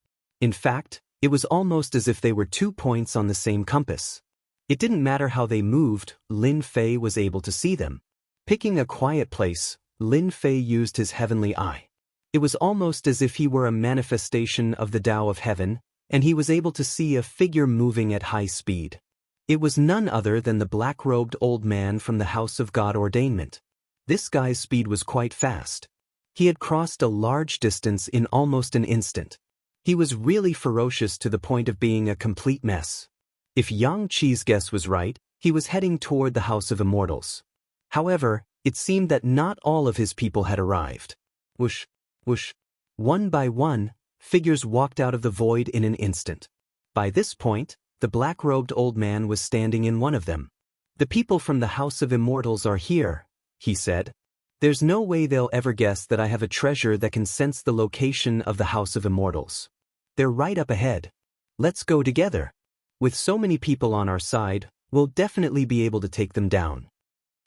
In fact, it was almost as if they were 2 points on the same compass. It didn't matter how they moved, Lin Fei was able to see them. Picking a quiet place, Lin Fei used his Heavenly Eye. It was almost as if he were a manifestation of the Tao of Heaven, and he was able to see a figure moving at high speed. It was none other than the black-robed old man from the House of God Ordainment. This guy's speed was quite fast. He had crossed a large distance in almost an instant. He was really ferocious to the point of being a complete mess. If Yang Qi's guess was right, he was heading toward the House of Immortals. However, it seemed that not all of his people had arrived. Whoosh, whoosh. One by one, figures walked out of the void in an instant. By this point, the black-robed old man was standing in one of them. "The people from the House of Immortals are here," he said. "There's no way they'll ever guess that I have a treasure that can sense the location of the House of Immortals. They're right up ahead. Let's go together. With so many people on our side, we'll definitely be able to take them down."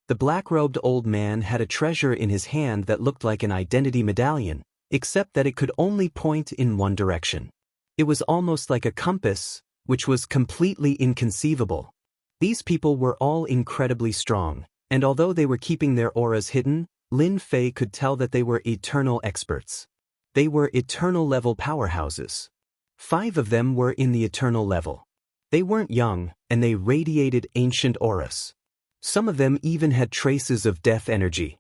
The black-robed old man had a treasure in his hand that looked like an identity medallion, except that it could only point in one direction. It was almost like a compass, which was completely inconceivable. These people were all incredibly strong, and although they were keeping their auras hidden, Lin Fei could tell that they were eternal experts. They were eternal-level powerhouses. 5 of them were in the eternal level. They weren't young, and they radiated ancient auras. Some of them even had traces of death energy.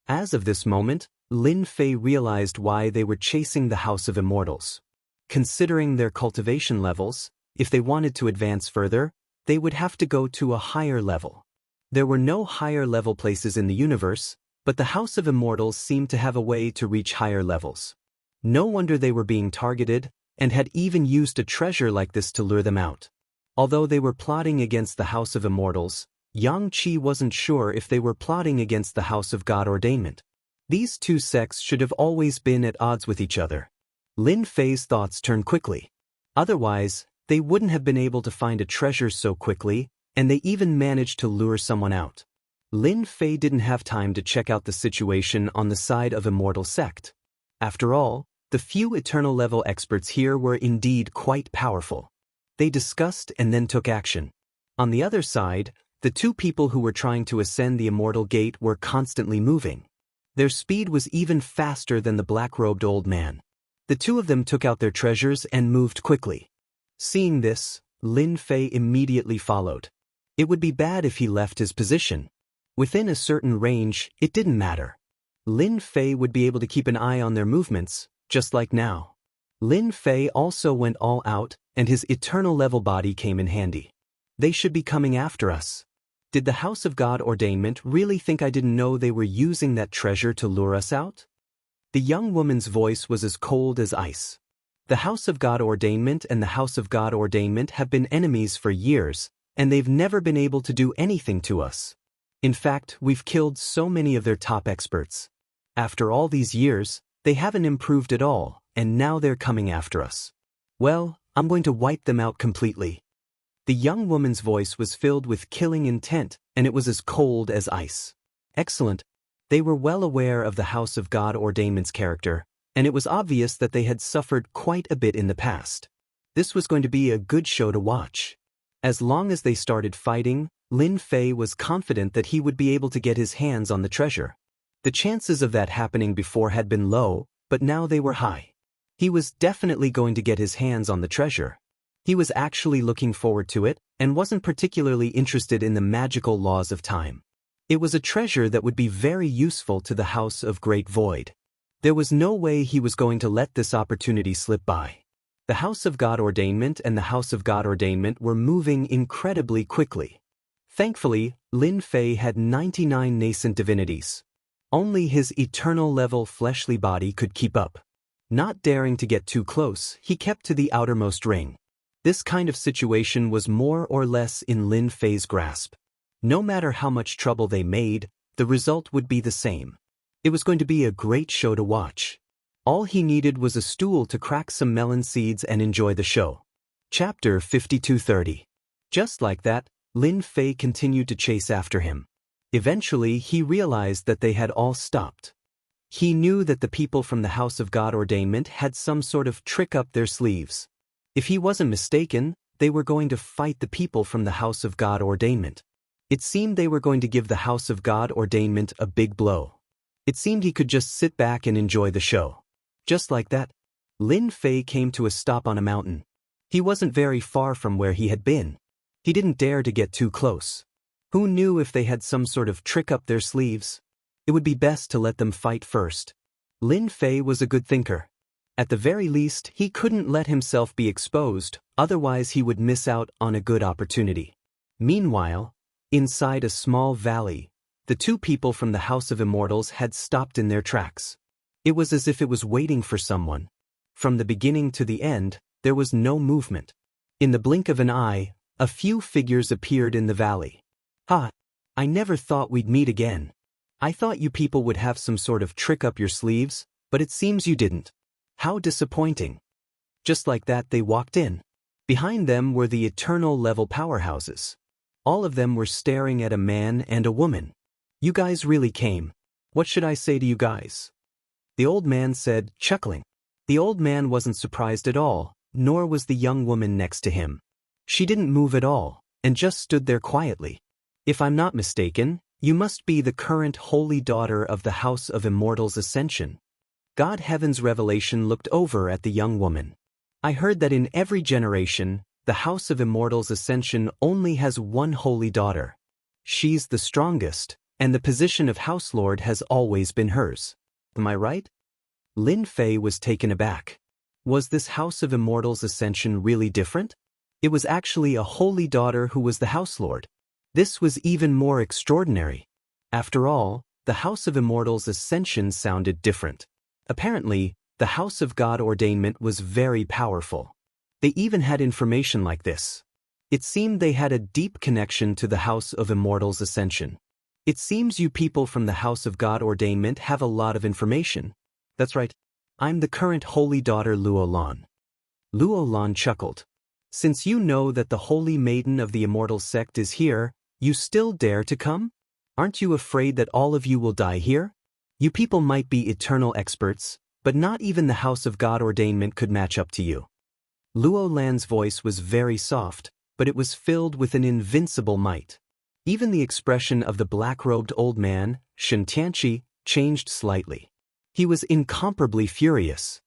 As of this moment, Lin Fei realized why they were chasing the House of Immortals. Considering their cultivation levels, if they wanted to advance further, they would have to go to a higher level. There were no higher level places in the universe, but the House of Immortals seemed to have a way to reach higher levels. No wonder they were being targeted, and had even used a treasure like this to lure them out. Although they were plotting against the House of Immortals, Xianxia wasn't sure if they were plotting against the House of God Ordainment. These two sects should have always been at odds with each other. Lin Fei's thoughts turned quickly. Otherwise, they wouldn't have been able to find a treasure so quickly, and they even managed to lure someone out. Lin Fei didn't have time to check out the situation on the side of Immortal sect. After all, the few eternal level experts here were indeed quite powerful. They discussed and then took action. On the other side, the two people who were trying to ascend the Immortal Gate were constantly moving. Their speed was even faster than the black-robed old man. The two of them took out their treasures and moved quickly. Seeing this, Lin Fei immediately followed. It would be bad if he left his position. Within a certain range, it didn't matter. Lin Fei would be able to keep an eye on their movements, just like now. Lin Fei also went all out, and his eternal level body came in handy. They should be coming after us. Did the House of God Ordainment really think I didn't know they were using that treasure to lure us out? The young woman's voice was as cold as ice. The House of God Ordainment and the House of God Ordainment have been enemies for years, and they've never been able to do anything to us. In fact, we've killed so many of their top experts. After all these years, they haven't improved at all, and now they're coming after us. Well, I'm going to wipe them out completely. The young woman's voice was filled with killing intent, and it was as cold as ice. Excellent. They were well aware of the House of God Ordainment's character, and it was obvious that they had suffered quite a bit in the past. This was going to be a good show to watch. As long as they started fighting, Lin Fei was confident that he would be able to get his hands on the treasure. The chances of that happening before had been low, but now they were high. He was definitely going to get his hands on the treasure. He was actually looking forward to it, and wasn't particularly interested in the magical laws of time. It was a treasure that would be very useful to the House of Great Void. There was no way he was going to let this opportunity slip by. The House of God Ordainment and the House of God Ordainment were moving incredibly quickly. Thankfully, Lin Fei had 99 nascent divinities. Only his eternal level fleshly body could keep up. Not daring to get too close, he kept to the outermost ring. This kind of situation was more or less in Lin Fei's grasp. No matter how much trouble they made, the result would be the same. It was going to be a great show to watch. All he needed was a stool to crack some melon seeds and enjoy the show. Chapter 5230. Just like that, Lin Fei continued to chase after him. Eventually, he realized that they had all stopped. He knew that the people from the House of God Ordainment had some sort of trick up their sleeves. If he wasn't mistaken, they were going to fight the people from the House of God Ordainment. It seemed they were going to give the House of God Ordainment a big blow. It seemed he could just sit back and enjoy the show. Just like that, Lin Fei came to a stop on a mountain. He wasn't very far from where he had been. He didn't dare to get too close. Who knew if they had some sort of trick up their sleeves? It would be best to let them fight first. Lin Fei was a good thinker. At the very least, he couldn't let himself be exposed, otherwise he would miss out on a good opportunity. Meanwhile, inside a small valley, the two people from the House of Immortals had stopped in their tracks. It was as if it was waiting for someone. From the beginning to the end, there was no movement. In the blink of an eye, a few figures appeared in the valley. "Ha! I never thought we'd meet again. I thought you people would have some sort of trick up your sleeves, but it seems you didn't. How disappointing." Just like that, they walked in. Behind them were the eternal level powerhouses. All of them were staring at a man and a woman. "You guys really came. What should I say to you guys?" The old man said, chuckling. The old man wasn't surprised at all, nor was the young woman next to him. She didn't move at all, and just stood there quietly. "If I'm not mistaken, you must be the current holy daughter of the House of Immortals Ascension." God Heaven's revelation looked over at the young woman. "I heard that in every generation, the House of Immortals Ascension only has one holy daughter. She's the strongest, and the position of House Lord has always been hers. Am I right? Lin Fei was taken aback. Was this House of Immortal's ascension really different? It was actually a holy daughter who was the House Lord. This was even more extraordinary. After all, the House of Immortal's ascension sounded different. Apparently, the House of God ordainment was very powerful. They even had information like this. It seemed they had a deep connection to the House of Immortal's ascension. It seems you people from the House of God ordainment have a lot of information. That's right. I'm the current holy daughter Luo Lan. Luo Lan chuckled. Since you know that the holy maiden of the Immortal sect is here, you still dare to come? Aren't you afraid that all of you will die here? You people might be eternal experts, but not even the House of God ordainment could match up to you. Luo Lan's voice was very soft, but it was filled with an invincible might. Even the expression of the black-robed old man, Xianxia, changed slightly. He was incomparably furious.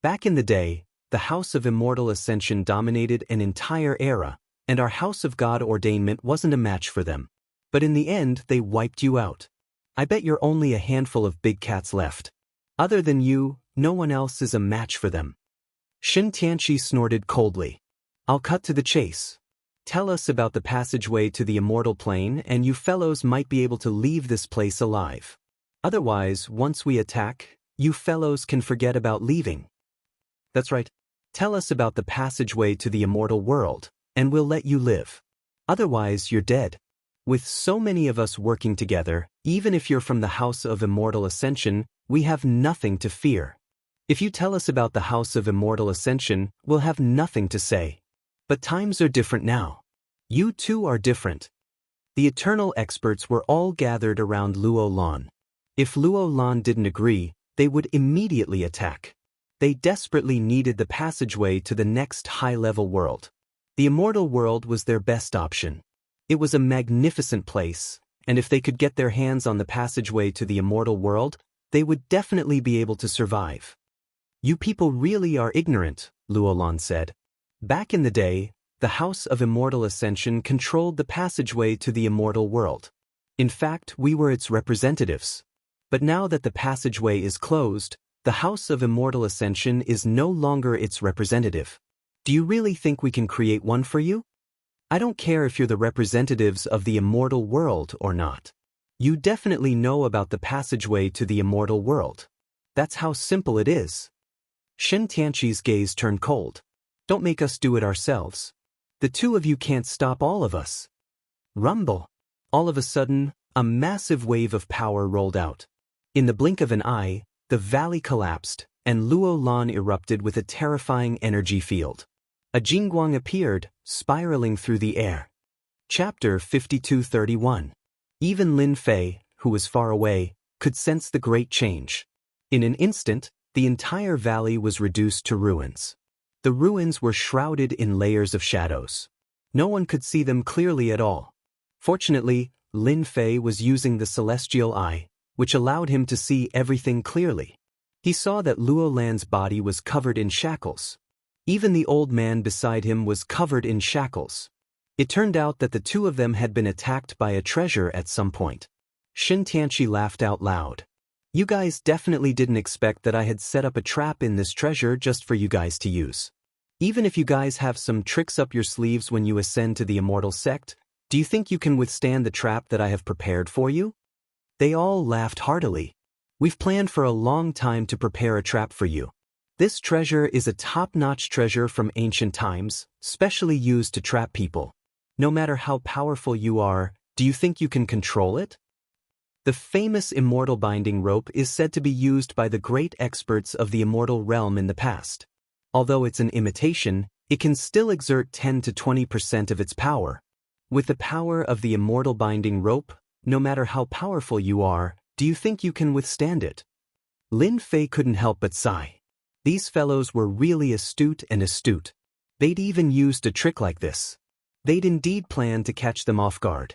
Back in the day, the House of Immortal Ascension dominated an entire era, and our House of God ordainment wasn't a match for them. But in the end, they wiped you out. I bet you're only a handful of big cats left. Other than you, no one else is a match for them. Xianxia snorted coldly. I'll cut to the chase. Tell us about the passageway to the Immortal Plane, and you fellows might be able to leave this place alive. Otherwise, once we attack, you fellows can forget about leaving. That's right. Tell us about the passageway to the Immortal World, and we'll let you live. Otherwise, you're dead. With so many of us working together, even if you're from the House of Immortal Ascension, we have nothing to fear. If you tell us about the House of Immortal Ascension, we'll have nothing to say. But times are different now. You too are different. The eternal experts were all gathered around Luo Lan. If Luo Lan didn't agree, they would immediately attack. They desperately needed the passageway to the next high-level world. The Immortal World was their best option. It was a magnificent place, and if they could get their hands on the passageway to the Immortal World, they would definitely be able to survive. You people really are ignorant, Luo Lan said. Back in the day, the House of Immortal Ascension controlled the passageway to the Immortal World. In fact, we were its representatives. But now that the passageway is closed, the House of Immortal Ascension is no longer its representative. Do you really think we can create one for you? I don't care if you're the representatives of the Immortal World or not. You definitely know about the passageway to the Immortal World. That's how simple it is. Xianxia's gaze turned cold. Don't make us do it ourselves. The two of you can't stop all of us. Rumble. All of a sudden, a massive wave of power rolled out. In the blink of an eye, the valley collapsed, and Luo Lan erupted with a terrifying energy field. A Jingguang appeared, spiraling through the air. Chapter 52:31. Even Lin Fei, who was far away, could sense the great change. In an instant, the entire valley was reduced to ruins. The ruins were shrouded in layers of shadows. No one could see them clearly at all. Fortunately, Lin Fei was using the celestial eye, which allowed him to see everything clearly. He saw that Luo Lan's body was covered in shackles. Even the old man beside him was covered in shackles. It turned out that the two of them had been attacked by a treasure at some point. Xianxia laughed out loud. You guys definitely didn't expect that I had set up a trap in this treasure just for you guys to use. Even if you guys have some tricks up your sleeves when you ascend to the Immortal sect, do you think you can withstand the trap that I have prepared for you? They all laughed heartily. We've planned for a long time to prepare a trap for you. This treasure is a top-notch treasure from ancient times, specially used to trap people. No matter how powerful you are, do you think you can control it? The famous Immortal binding rope is said to be used by the great experts of the Immortal realm in the past. Although it's an imitation, it can still exert 10 to 20% of its power. With the power of the Immortal binding rope, no matter how powerful you are, do you think you can withstand it? Lin Fei couldn't help but sigh. These fellows were really astute. They'd even used a trick like this. They'd indeed planned to catch them off guard.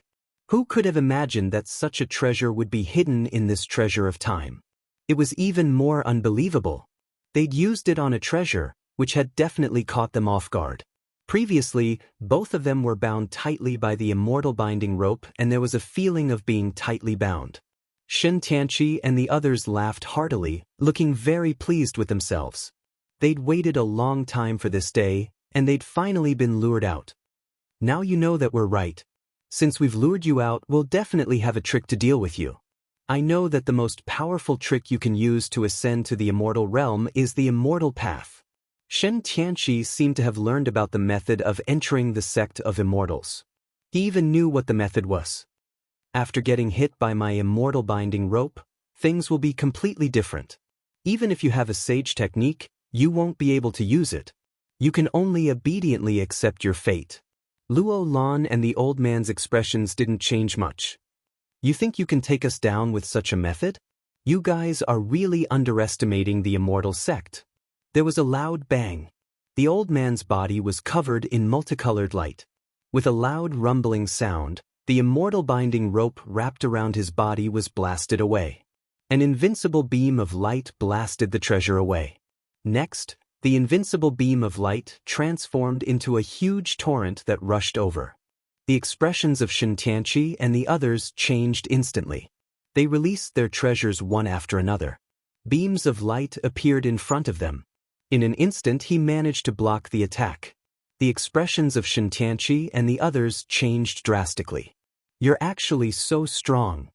Who could have imagined that such a treasure would be hidden in this treasure of time? It was even more unbelievable. They'd used it on a treasure, which had definitely caught them off guard. Previously, both of them were bound tightly by the immortal binding rope, and there was a feeling of being tightly bound. Xianxia and the others laughed heartily, looking very pleased with themselves. They'd waited a long time for this day, and they'd finally been lured out. Now you know that we're right. Since we've lured you out, we'll definitely have a trick to deal with you. I know that the most powerful trick you can use to ascend to the immortal realm is the immortal path. Xianxia seemed to have learned about the method of entering the sect of immortals. He even knew what the method was. After getting hit by my immortal binding rope, things will be completely different. Even if you have a sage technique, you won't be able to use it. You can only obediently accept your fate. Luo Lan and the old man's expressions didn't change much. You think you can take us down with such a method? You guys are really underestimating the immortal sect. There was a loud bang. The old man's body was covered in multicolored light. With a loud rumbling sound, the immortal binding rope wrapped around his body was blasted away. An invincible beam of light blasted the treasure away. Next, the invincible beam of light transformed into a huge torrent that rushed over. The expressions of Xianxia and the others changed instantly. They released their treasures one after another. Beams of light appeared in front of them. In an instant he managed to block the attack. The expressions of Xianxia and the others changed drastically. You're actually so strong.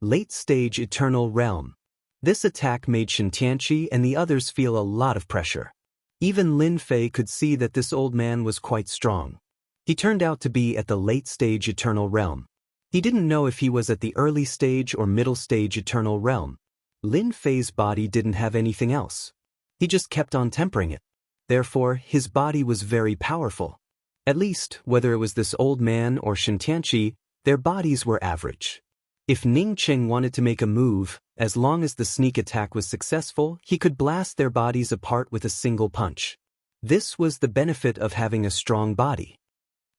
Late-stage Eternal Realm. This attack made Xianxia and the others feel a lot of pressure. Even Lin Fei could see that this old man was quite strong. He turned out to be at the late-stage Eternal Realm. He didn't know if he was at the early stage or middle stage Eternal Realm. Lin Fei's body didn't have anything else. He just kept on tempering it. Therefore, his body was very powerful. At least, whether it was this old man or Xianxia, their bodies were average. If Ning Qing wanted to make a move, as long as the sneak attack was successful, he could blast their bodies apart with a single punch. This was the benefit of having a strong body.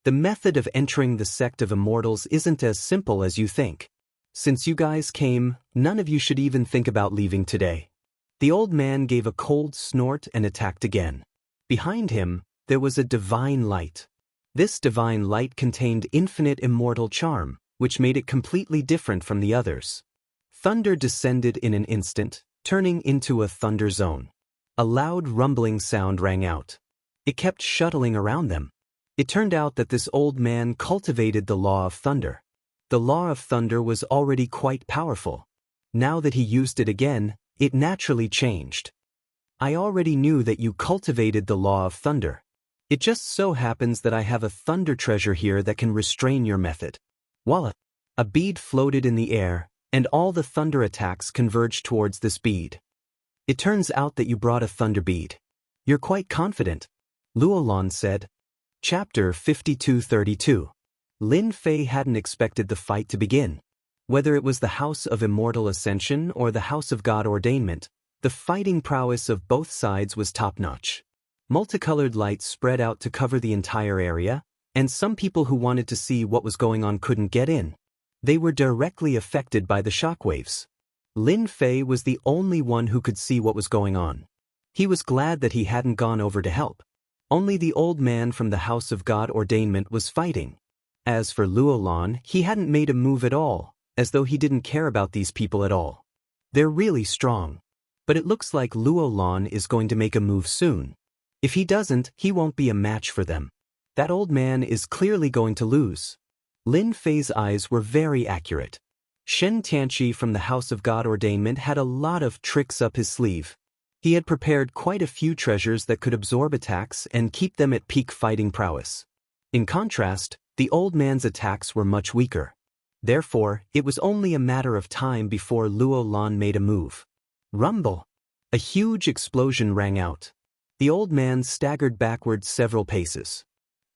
The method of entering the sect of immortals isn't as simple as you think. Since you guys came, none of you should even think about leaving today. The old man gave a cold snort and attacked again. Behind him, there was a divine light. This divine light contained infinite immortal charm, which made it completely different from the others. Thunder descended in an instant, turning into a thunder zone. A loud rumbling sound rang out. It kept shuttling around them. It turned out that this old man cultivated the law of thunder. The law of thunder was already quite powerful. Now that he used it again, it naturally changed. I already knew that you cultivated the law of thunder. It just so happens that I have a thunder treasure here that can restrain your method. Voila! A bead floated in the air, and all the thunder attacks converged towards this bead. It turns out that you brought a thunder bead. You're quite confident, Luo Lan said. Chapter 5232. Lin Fei hadn't expected the fight to begin. Whether it was the House of Immortal Ascension or the House of God Ordainment, the fighting prowess of both sides was top-notch. Multicolored lights spread out to cover the entire area, and some people who wanted to see what was going on couldn't get in. They were directly affected by the shockwaves. Lin Fei was the only one who could see what was going on. He was glad that he hadn't gone over to help. Only the old man from the House of God Ordainment was fighting. As for Luo Lan, he hadn't made a move at all, as though he didn't care about these people at all. They're really strong. But it looks like Luo Lan is going to make a move soon. If he doesn't, he won't be a match for them. That old man is clearly going to lose. Lin Fei's eyes were very accurate. Xianxia from the House of God Ordainment had a lot of tricks up his sleeve. He had prepared quite a few treasures that could absorb attacks and keep them at peak fighting prowess. In contrast, the old man's attacks were much weaker. Therefore, it was only a matter of time before Luo Lan made a move. Rumble! A huge explosion rang out. The old man staggered backward several paces.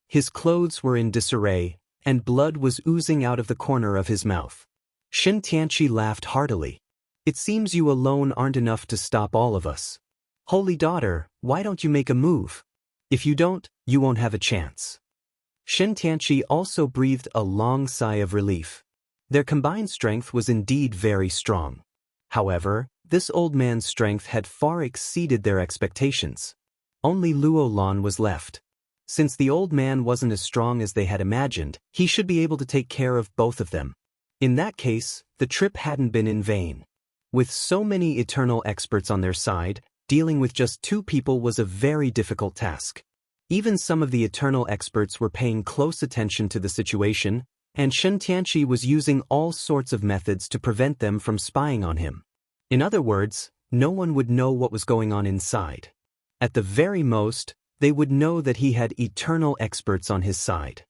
His clothes were in disarray, and blood was oozing out of the corner of his mouth. Xianxia laughed heartily. It seems you alone aren't enough to stop all of us. Holy daughter, why don't you make a move? If you don't, you won't have a chance. Xianxia also breathed a long sigh of relief. Their combined strength was indeed very strong. However, this old man's strength had far exceeded their expectations. Only Luo Lan was left. Since the old man wasn't as strong as they had imagined, he should be able to take care of both of them. In that case, the trip hadn't been in vain. With so many eternal experts on their side, dealing with just 2 people was a very difficult task. Even some of the eternal experts were paying close attention to the situation, and Xianxia was using all sorts of methods to prevent them from spying on him. In other words, no one would know what was going on inside. At the very most, they would know that he had eternal experts on his side.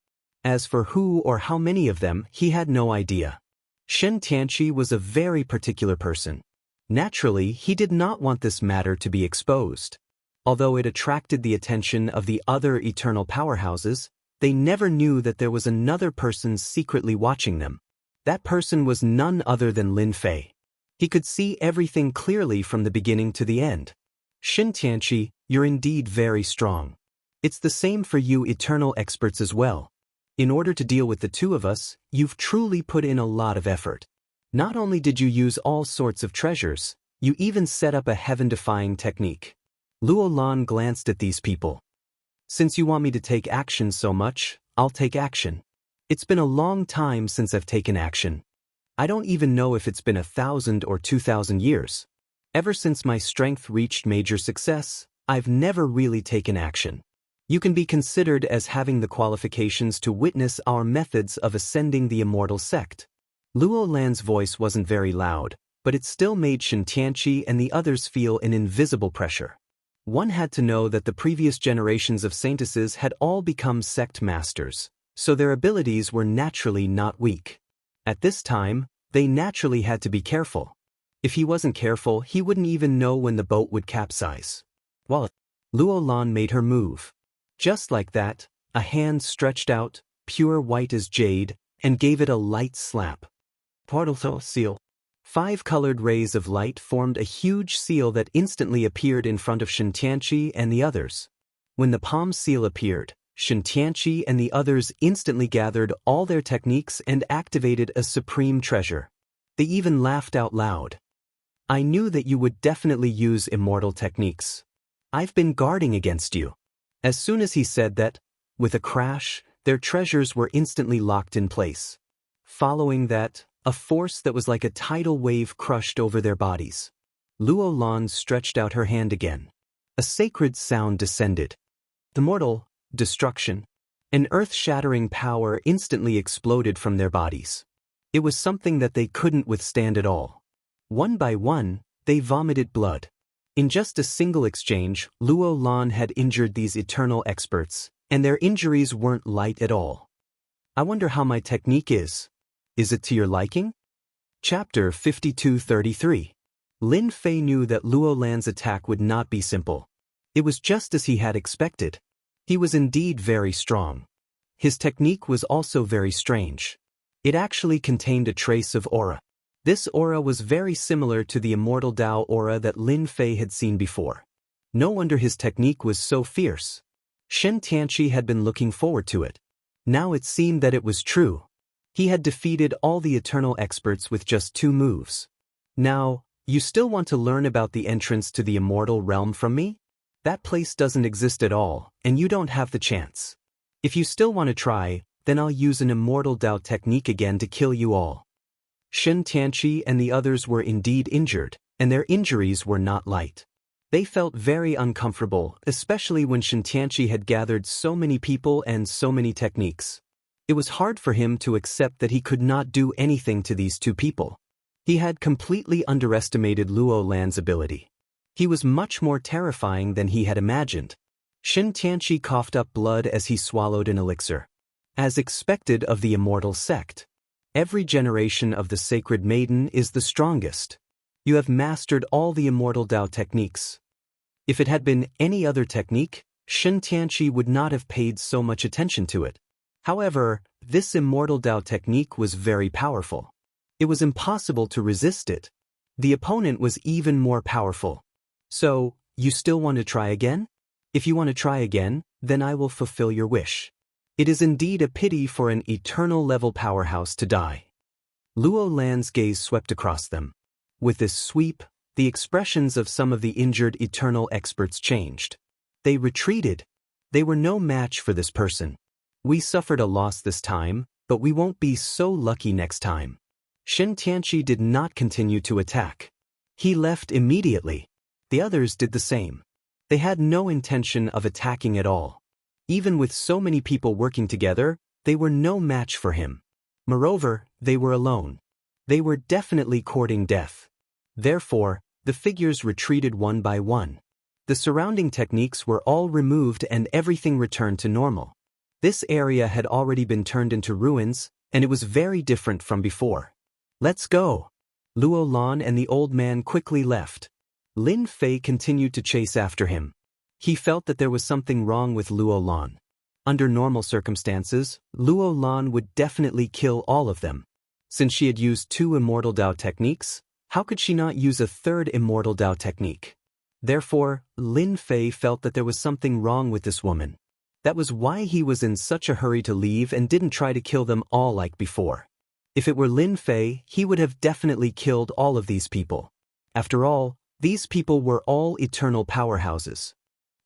As for who or how many of them, he had no idea. Xianxia was a very particular person. Naturally, he did not want this matter to be exposed. Although it attracted the attention of the other eternal powerhouses, they never knew that there was another person secretly watching them. That person was none other than Lin Fei. He could see everything clearly from the beginning to the end. Xianxia, you're indeed very strong. It's the same for you eternal experts as well. In order to deal with the 2 of us, you've truly put in a lot of effort. Not only did you use all sorts of treasures, you even set up a heaven-defying technique. Luo Lan glanced at these people. Since you want me to take action so much, I'll take action. It's been a long time since I've taken action. I don't even know if it's been 1,000 or 2,000 years. Ever since my strength reached major success, I've never really taken action. You can be considered as having the qualifications to witness our methods of ascending the immortal sect. Luo Lan's voice wasn't very loud, but it still made Xianxia and the others feel an invisible pressure. One had to know that the previous generations of saintesses had all become sect masters, so their abilities were naturally not weak. At this time, they naturally had to be careful. If he wasn't careful, he wouldn't even know when the boat would capsize. Well, Luo Lan made her move. Just like that, a hand stretched out, pure white as jade, and gave it a light slap. Portal seal. 5 colored rays of light formed a huge seal that instantly appeared in front of Xianxia and the others. When the palm seal appeared, Xianxia and the others instantly gathered all their techniques and activated a supreme treasure. They even laughed out loud. I knew that you would definitely use immortal techniques. I've been guarding against you. As soon as he said that, with a crash, their treasures were instantly locked in place. Following that, a force that was like a tidal wave crushed over their bodies. Luo Lan stretched out her hand again. A sacred sound descended. The mortal, destruction, an earth-shattering power instantly exploded from their bodies. It was something that they couldn't withstand at all. One by one, they vomited blood. In just a single exchange, Luo Lan had injured these eternal experts, and their injuries weren't light at all. I wonder how my technique is. Is it to your liking? Chapter 5233. Lin Fei knew that Luo Lan's attack would not be simple. It was just as he had expected. He was indeed very strong. His technique was also very strange. It actually contained a trace of aura. This aura was very similar to the Immortal Dao aura that Lin Fei had seen before. No wonder his technique was so fierce. Xianxia had been looking forward to it. Now it seemed that it was true. He had defeated all the eternal experts with just 2 moves. Now, you still want to learn about the entrance to the immortal realm from me? That place doesn't exist at all, and you don't have the chance. If you still want to try, then I'll use an Immortal Dao technique again to kill you all. Xianxia and the others were indeed injured, and their injuries were not light. They felt very uncomfortable, especially when Xianxia had gathered so many people and so many techniques. It was hard for him to accept that he could not do anything to these 2 people. He had completely underestimated Luo Lan's ability. He was much more terrifying than he had imagined. Xianxia coughed up blood as he swallowed an elixir. As expected of the immortal sect, every generation of the sacred maiden is the strongest. You have mastered all the Immortal Dao techniques. If it had been any other technique, Xianxia would not have paid so much attention to it. However, this Immortal Dao technique was very powerful. It was impossible to resist it. The opponent was even more powerful. So, you still want to try again? If you want to try again, then I will fulfill your wish. It is indeed a pity for an eternal-level powerhouse to die. Luo Lan's gaze swept across them. With this sweep, the expressions of some of the injured eternal experts changed. They retreated. They were no match for this person. We suffered a loss this time, but we won't be so lucky next time. Xianxia did not continue to attack. He left immediately. The others did the same. They had no intention of attacking at all. Even with so many people working together, they were no match for him. Moreover, they were alone. They were definitely courting death. Therefore, the figures retreated one by one. The surrounding techniques were all removed and everything returned to normal. This area had already been turned into ruins, and it was very different from before. Let's go. Luo Lan and the old man quickly left. Lin Fei continued to chase after him. He felt that there was something wrong with Luo Lan. Under normal circumstances, Luo Lan would definitely kill all of them. Since she had used 2 Immortal Dao techniques, how could she not use a 3rd Immortal Dao technique? Therefore, Lin Fei felt that there was something wrong with this woman. That was why he was in such a hurry to leave and didn't try to kill them all like before. If it were Lin Fei, he would have definitely killed all of these people. After all, these people were all eternal powerhouses.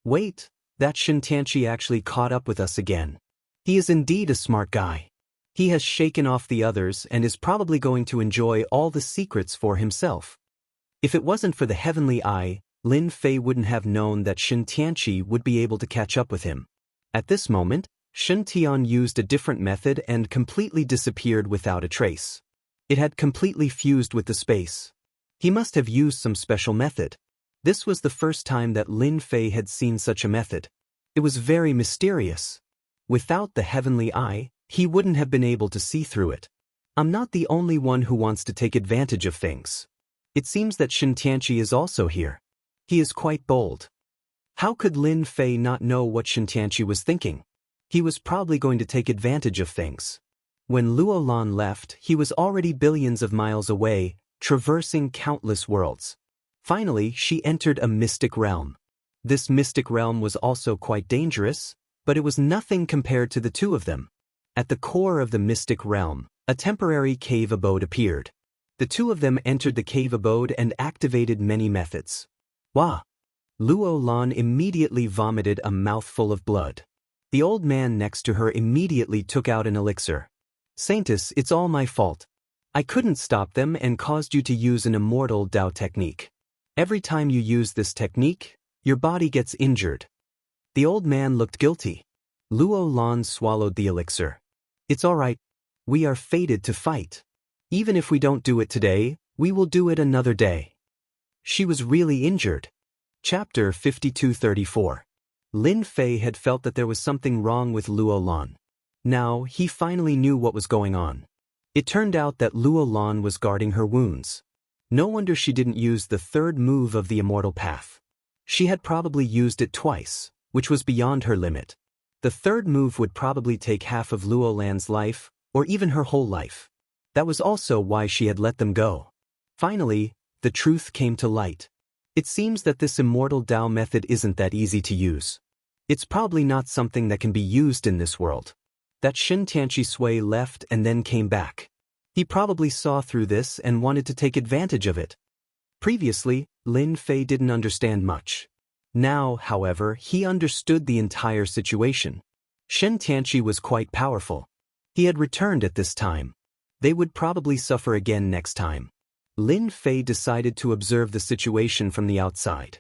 Wait, that Xianxia actually caught up with us again. He is indeed a smart guy. He has shaken off the others and is probably going to enjoy all the secrets for himself. If it wasn't for the heavenly eye, Lin Fei wouldn't have known that Xianxia would be able to catch up with him. At this moment, Xianxia used a different method and completely disappeared without a trace. It had completely fused with the space. He must have used some special method. This was the first time that Lin Fei had seen such a method. It was very mysterious. Without the heavenly eye, he wouldn't have been able to see through it. I'm not the only one who wants to take advantage of things. It seems that Xianxia is also here. He is quite bold. How could Lin Fei not know what Xianxia was thinking? He was probably going to take advantage of things. When Luo Lan left, he was already billions of miles away, traversing countless worlds. Finally, she entered a mystic realm. This mystic realm was also quite dangerous, but it was nothing compared to the 2 of them. At the core of the mystic realm, a temporary cave abode appeared. The 2 of them entered the cave abode and activated many methods. Wah! Luo Lan immediately vomited a mouthful of blood. The old man next to her immediately took out an elixir. Saintess, it's all my fault. I couldn't stop them and caused you to use an Immortal Dao technique. Every time you use this technique, your body gets injured. The old man looked guilty. Luo Lan swallowed the elixir. It's all right. We are fated to fight. Even if we don't do it today, we will do it another day. She was really injured. Chapter 5234. Lin Fei had felt that there was something wrong with Luo Lan. Now, he finally knew what was going on. It turned out that Luo Lan was guarding her wounds. No wonder she didn't use the 3rd move of the Immortal Path. She had probably used it twice, which was beyond her limit. The 3rd move would probably take half of Luo Lan's life, or even her whole life. That was also why she had let them go. Finally, the truth came to light. It seems that this Immortal Dao method isn't that easy to use. It's probably not something that can be used in this world. That Xianxia Sui left and then came back. He probably saw through this and wanted to take advantage of it. Previously, Lin Fei didn't understand much. Now, however, he understood the entire situation. Xianxia was quite powerful. He had returned at this time. They would probably suffer again next time. Lin Fei decided to observe the situation from the outside.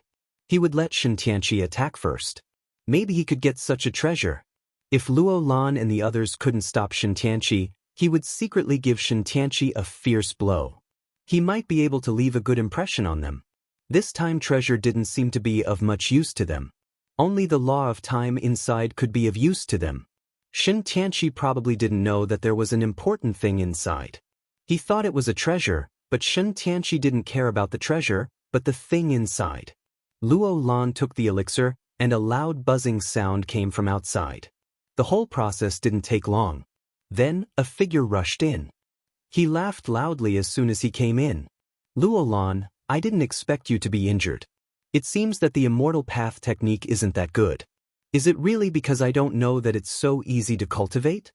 He would let Xianxia attack first. Maybe he could get such a treasure. If Luo Lan and the others couldn't stop Xianxia, he would secretly give Xianxia a fierce blow. He might be able to leave a good impression on them. This time treasure didn't seem to be of much use to them. Only the law of time inside could be of use to them. Xianxia probably didn't know that there was an important thing inside. He thought it was a treasure, but Xianxia didn't care about the treasure, but the thing inside. Luo Lan took the elixir, and a loud buzzing sound came from outside. The whole process didn't take long. Then, a figure rushed in. He laughed loudly as soon as he came in. Luo Lan, I didn't expect you to be injured. It seems that the Immortal Path technique isn't that good. Is it really because I don't know that it's so easy to cultivate?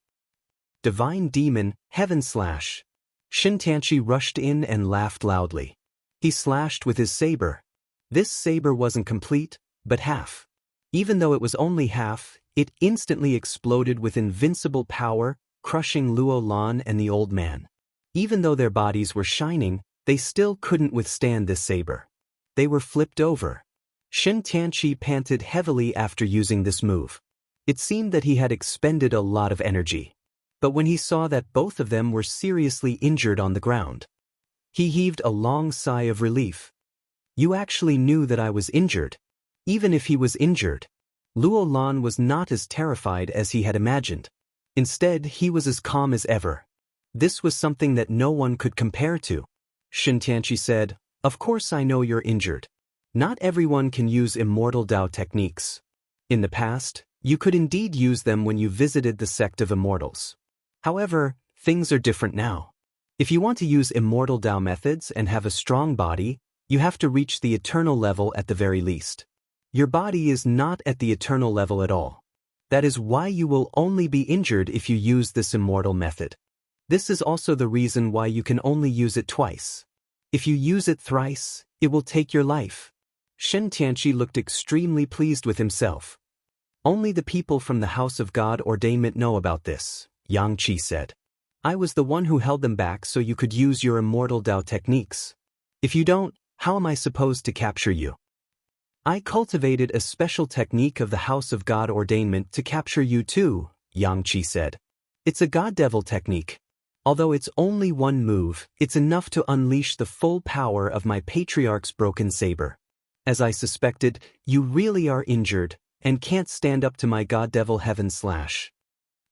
Divine Demon, Heaven Slash. Xianxia rushed in and laughed loudly. He slashed with his saber. This saber wasn't complete, but half. Even though it was only half, it instantly exploded with invincible power, crushing Luo Lan and the old man. Even though their bodies were shining, they still couldn't withstand this saber. They were flipped over. Xianxia panted heavily after using this move. It seemed that he had expended a lot of energy. But when he saw that both of them were seriously injured on the ground, he heaved a long sigh of relief. You actually knew that I was injured. Even if he was injured, Luo Lan was not as terrified as he had imagined. Instead, he was as calm as ever. This was something that no one could compare to. Xianxia said, "Of course I know you're injured. Not everyone can use Immortal Dao techniques. In the past, you could indeed use them when you visited the sect of Immortals. However, things are different now. If you want to use Immortal Dao methods and have a strong body, you have to reach the eternal level at the very least. Your body is not at the eternal level at all. That is why you will only be injured if you use this immortal method. This is also the reason why you can only use it twice. If you use it thrice, it will take your life." Xianxia looked extremely pleased with himself. "Only the people from the House of God Ordainment know about this," Yang Qi said. "I was the one who held them back so you could use your Immortal Dao techniques. If you don't, how am I supposed to capture you? I cultivated a special technique of the House of God Ordainment to capture you too," Yang Qi said. "It's a God-Devil technique. Although it's only one move, it's enough to unleash the full power of my Patriarch's broken saber. As I suspected, you really are injured, and can't stand up to my God-Devil Heaven Slash."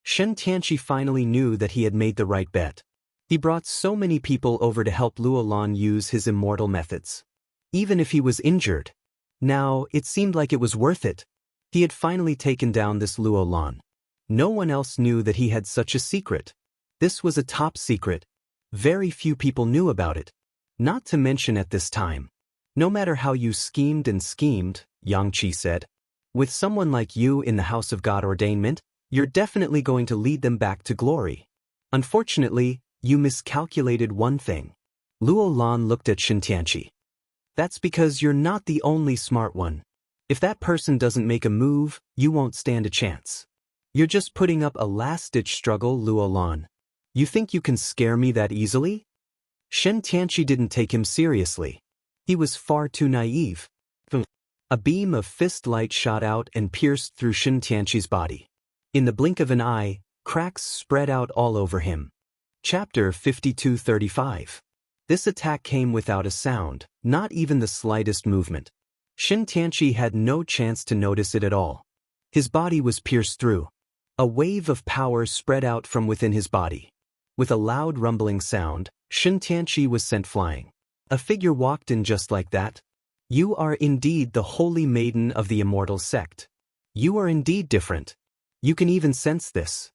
Xianxia finally knew that he had made the right bet. He brought so many people over to help Luo Lan use his immortal methods. Even if he was injured, now it seemed like it was worth it. He had finally taken down this Luo Lan. No one else knew that he had such a secret. This was a top secret. Very few people knew about it. Not to mention at this time. No matter how you schemed and schemed, Yang Qi said, with someone like you in the House of God Ordainment, you're definitely going to lead them back to glory. Unfortunately, you miscalculated one thing. Luo Lan looked at Xianxia. That's because you're not the only smart one. If that person doesn't make a move, you won't stand a chance. You're just putting up a last-ditch struggle, Luo Lan. You think you can scare me that easily? Xianxia didn't take him seriously. He was far too naive. A beam of fist light shot out and pierced through Xianxia's body. In the blink of an eye, cracks spread out all over him. Chapter 5235. This attack came without a sound, not even the slightest movement. Xianxia had no chance to notice it at all. His body was pierced through. A wave of power spread out from within his body. With a loud rumbling sound, Xianxia was sent flying. A figure walked in just like that. "You are indeed the holy maiden of the immortal sect. You are indeed different. You can even sense this."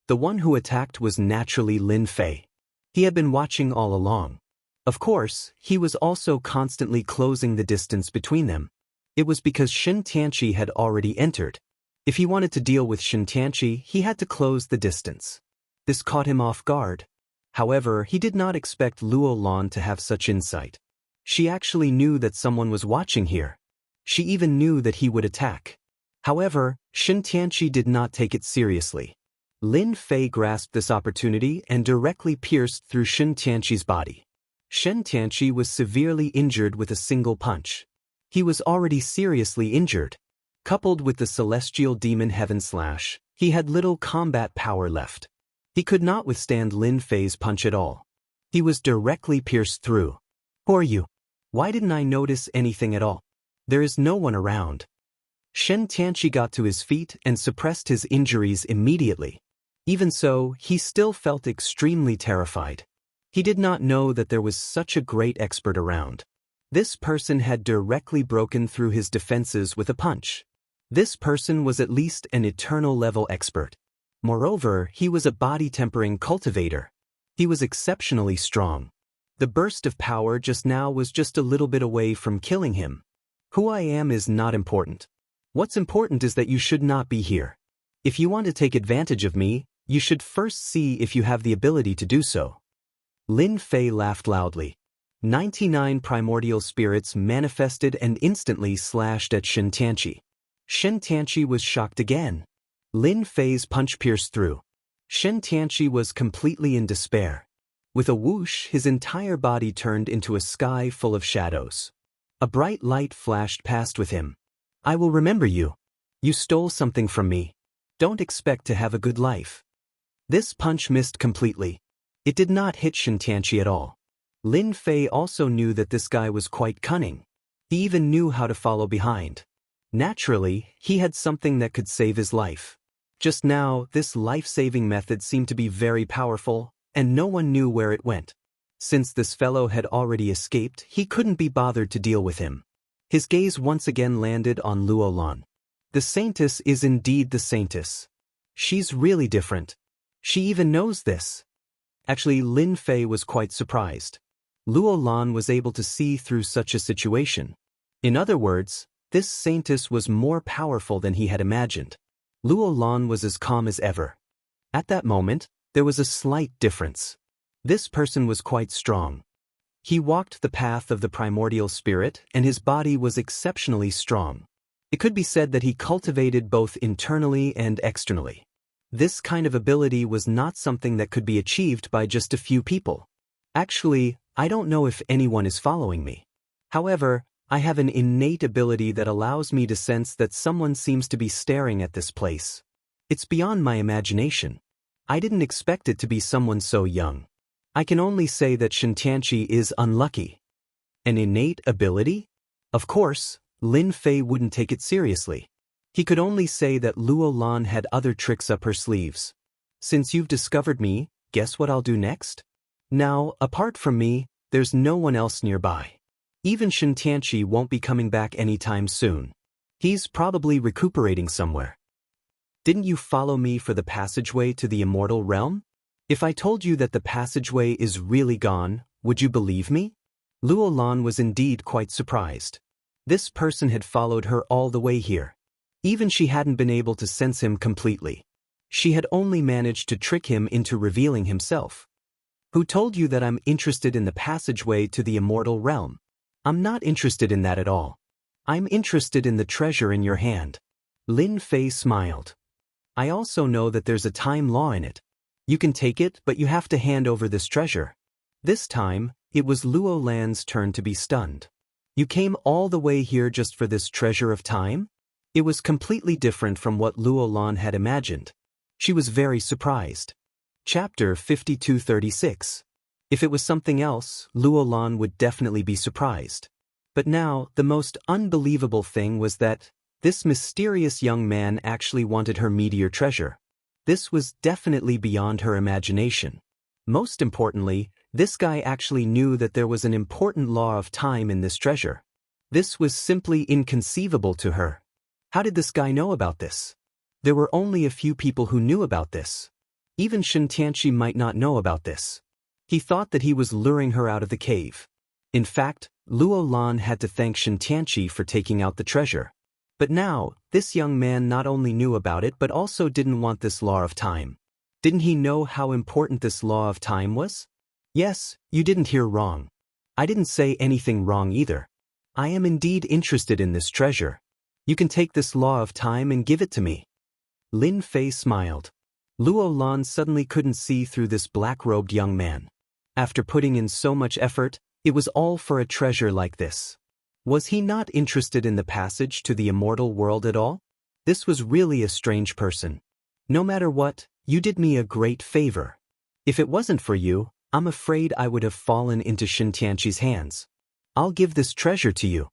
The one who attacked was naturally Lin Fei. He had been watching all along. Of course, he was also constantly closing the distance between them. It was because Xianxia had already entered. If he wanted to deal with Xianxia, he had to close the distance. This caught him off guard. However, he did not expect Luo Lan to have such insight. She actually knew that someone was watching here. She even knew that he would attack. However, Xianxia did not take it seriously. Lin Fei grasped this opportunity and directly pierced through Xianxia's body. Xianxia was severely injured with a single punch. He was already seriously injured. Coupled with the celestial demon Heaven Slash, he had little combat power left. He could not withstand Lin Fei's punch at all. He was directly pierced through. "Who are you? Why didn't I notice anything at all? There is no one around." Xianxia got to his feet and suppressed his injuries immediately. Even so, he still felt extremely terrified. He did not know that there was such a great expert around. This person had directly broken through his defenses with a punch. This person was at least an eternal level expert. Moreover, he was a body-tempering cultivator. He was exceptionally strong. The burst of power just now was just a little bit away from killing him. Who I am is not important. What's important is that you should not be here. If you want to take advantage of me, you should first see if you have the ability to do so. Lin Fei laughed loudly. 99 primordial spirits manifested and instantly slashed at Xianxia. Shen Tianqi was shocked again. Lin Fei's punch pierced through. Shen Tianqi was completely in despair. With a whoosh, his entire body turned into a sky full of shadows. A bright light flashed past with him. I will remember you. You stole something from me. Don't expect to have a good life. This punch missed completely. It did not hit Shen Tianqi at all. Lin Fei also knew that this guy was quite cunning. He even knew how to follow behind. Naturally, he had something that could save his life. Just now, this life-saving method seemed to be very powerful, and no one knew where it went. Since this fellow had already escaped, he couldn't be bothered to deal with him. His gaze once again landed on Luo Lan. The Saintess is indeed the Saintess. She's really different. She even knows this. Actually, Lin Fei was quite surprised. Luo Lan was able to see through such a situation. In other words, this Saintess was more powerful than he had imagined. Luo Lan was as calm as ever. At that moment, there was a slight difference. This person was quite strong. He walked the path of the primordial spirit, and his body was exceptionally strong. It could be said that he cultivated both internally and externally. This kind of ability was not something that could be achieved by just a few people. Actually, I don't know if anyone is following me. However, I have an innate ability that allows me to sense that someone seems to be staring at this place. It's beyond my imagination. I didn't expect it to be someone so young. I can only say that Shen Tianqi is unlucky. An innate ability? Of course, Lin Fei wouldn't take it seriously. He could only say that Luo Lan had other tricks up her sleeves. Since you've discovered me, guess what I'll do next? Now, apart from me, there's no one else nearby. Even Shen Tianqi won't be coming back anytime soon. He's probably recuperating somewhere. Didn't you follow me for the passageway to the Immortal realm? If I told you that the passageway is really gone, would you believe me? Luo Lan was indeed quite surprised. This person had followed her all the way here. Even she hadn't been able to sense him completely. She had only managed to trick him into revealing himself. Who told you that I'm interested in the passageway to the Immortal realm? I'm not interested in that at all. I'm interested in the treasure in your hand. Lin Fei smiled. I also know that there's a time law in it. You can take it, but you have to hand over this treasure. This time, it was Luo Lan's turn to be stunned. You came all the way here just for this treasure of time? It was completely different from what Luo Lan had imagined. She was very surprised. Chapter 5236. If it was something else, Luo Lan would definitely be surprised. But now, the most unbelievable thing was that this mysterious young man actually wanted her meteor treasure. This was definitely beyond her imagination. Most importantly, this guy actually knew that there was an important law of time in this treasure. This was simply inconceivable to her. How did this guy know about this? There were only a few people who knew about this. Even Shen Tianqi might not know about this. He thought that he was luring her out of the cave. In fact, Luo Lan had to thank Shen Tianqi for taking out the treasure. But now, this young man not only knew about it but also didn't want this law of time. Didn't he know how important this law of time was? Yes, you didn't hear wrong. I didn't say anything wrong either. I am indeed interested in this treasure. You can take this law of time and give it to me. Lin Fei smiled. Luo Lan suddenly couldn't see through this black-robed young man. After putting in so much effort, it was all for a treasure like this. Was he not interested in the passage to the immortal world at all? This was really a strange person. No matter what, you did me a great favor. If it wasn't for you, I'm afraid I would have fallen into Shen Tianqi's hands. I'll give this treasure to you.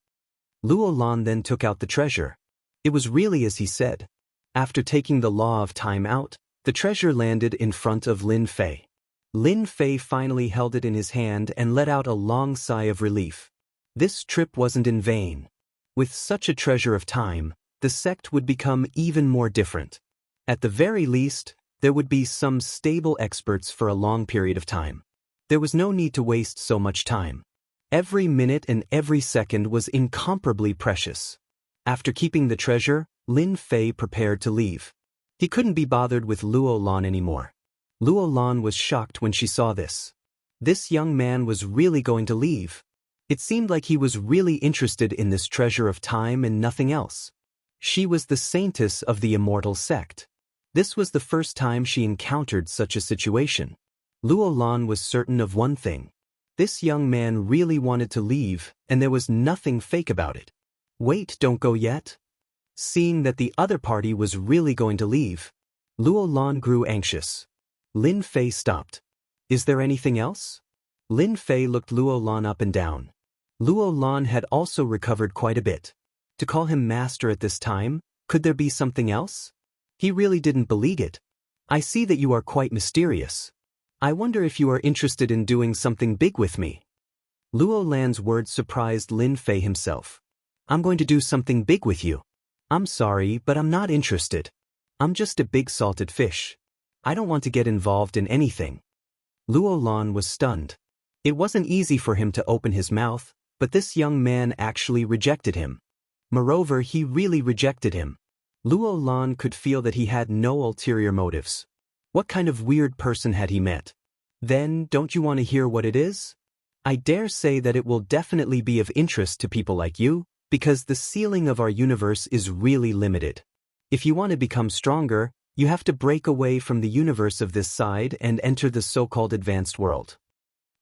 Luo Lan then took out the treasure. It was really as he said. After taking the law of time out, the treasure landed in front of Lin Fei. Lin Fei finally held it in his hand and let out a long sigh of relief. This trip wasn't in vain. With such a treasure of time, the sect would become even more different. At the very least, there would be some stable experts for a long period of time. There was no need to waste so much time. Every minute and every second was incomparably precious. After keeping the treasure, Lin Fei prepared to leave. He couldn't be bothered with Luo Lan anymore. Luo Lan was shocked when she saw this. This young man was really going to leave. It seemed like he was really interested in this treasure of time and nothing else. She was the saintess of the Immortal sect. This was the first time she encountered such a situation. Luo Lan was certain of one thing. This young man really wanted to leave, and there was nothing fake about it. Wait, don't go yet? Seeing that the other party was really going to leave, Luo Lan grew anxious. Lin Fei stopped. Is there anything else? Lin Fei looked Luo Lan up and down. Luo Lan had also recovered quite a bit. To call him master at this time, could there be something else? He really didn't believe it. I see that you are quite mysterious. I wonder if you are interested in doing something big with me. Luo Lan's words surprised Lin Fei himself. I'm going to do something big with you. I'm sorry, but I'm not interested. I'm just a big salted fish. I don't want to get involved in anything. Luo Lan was stunned. It wasn't easy for him to open his mouth, but this young man actually rejected him. Moreover, he really rejected him. Luo Lan could feel that he had no ulterior motives. What kind of weird person had he met? Then, don't you want to hear what it is? I dare say that it will definitely be of interest to people like you, because the ceiling of our universe is really limited. If you want to become stronger, you have to break away from the universe of this side and enter the so-called advanced world.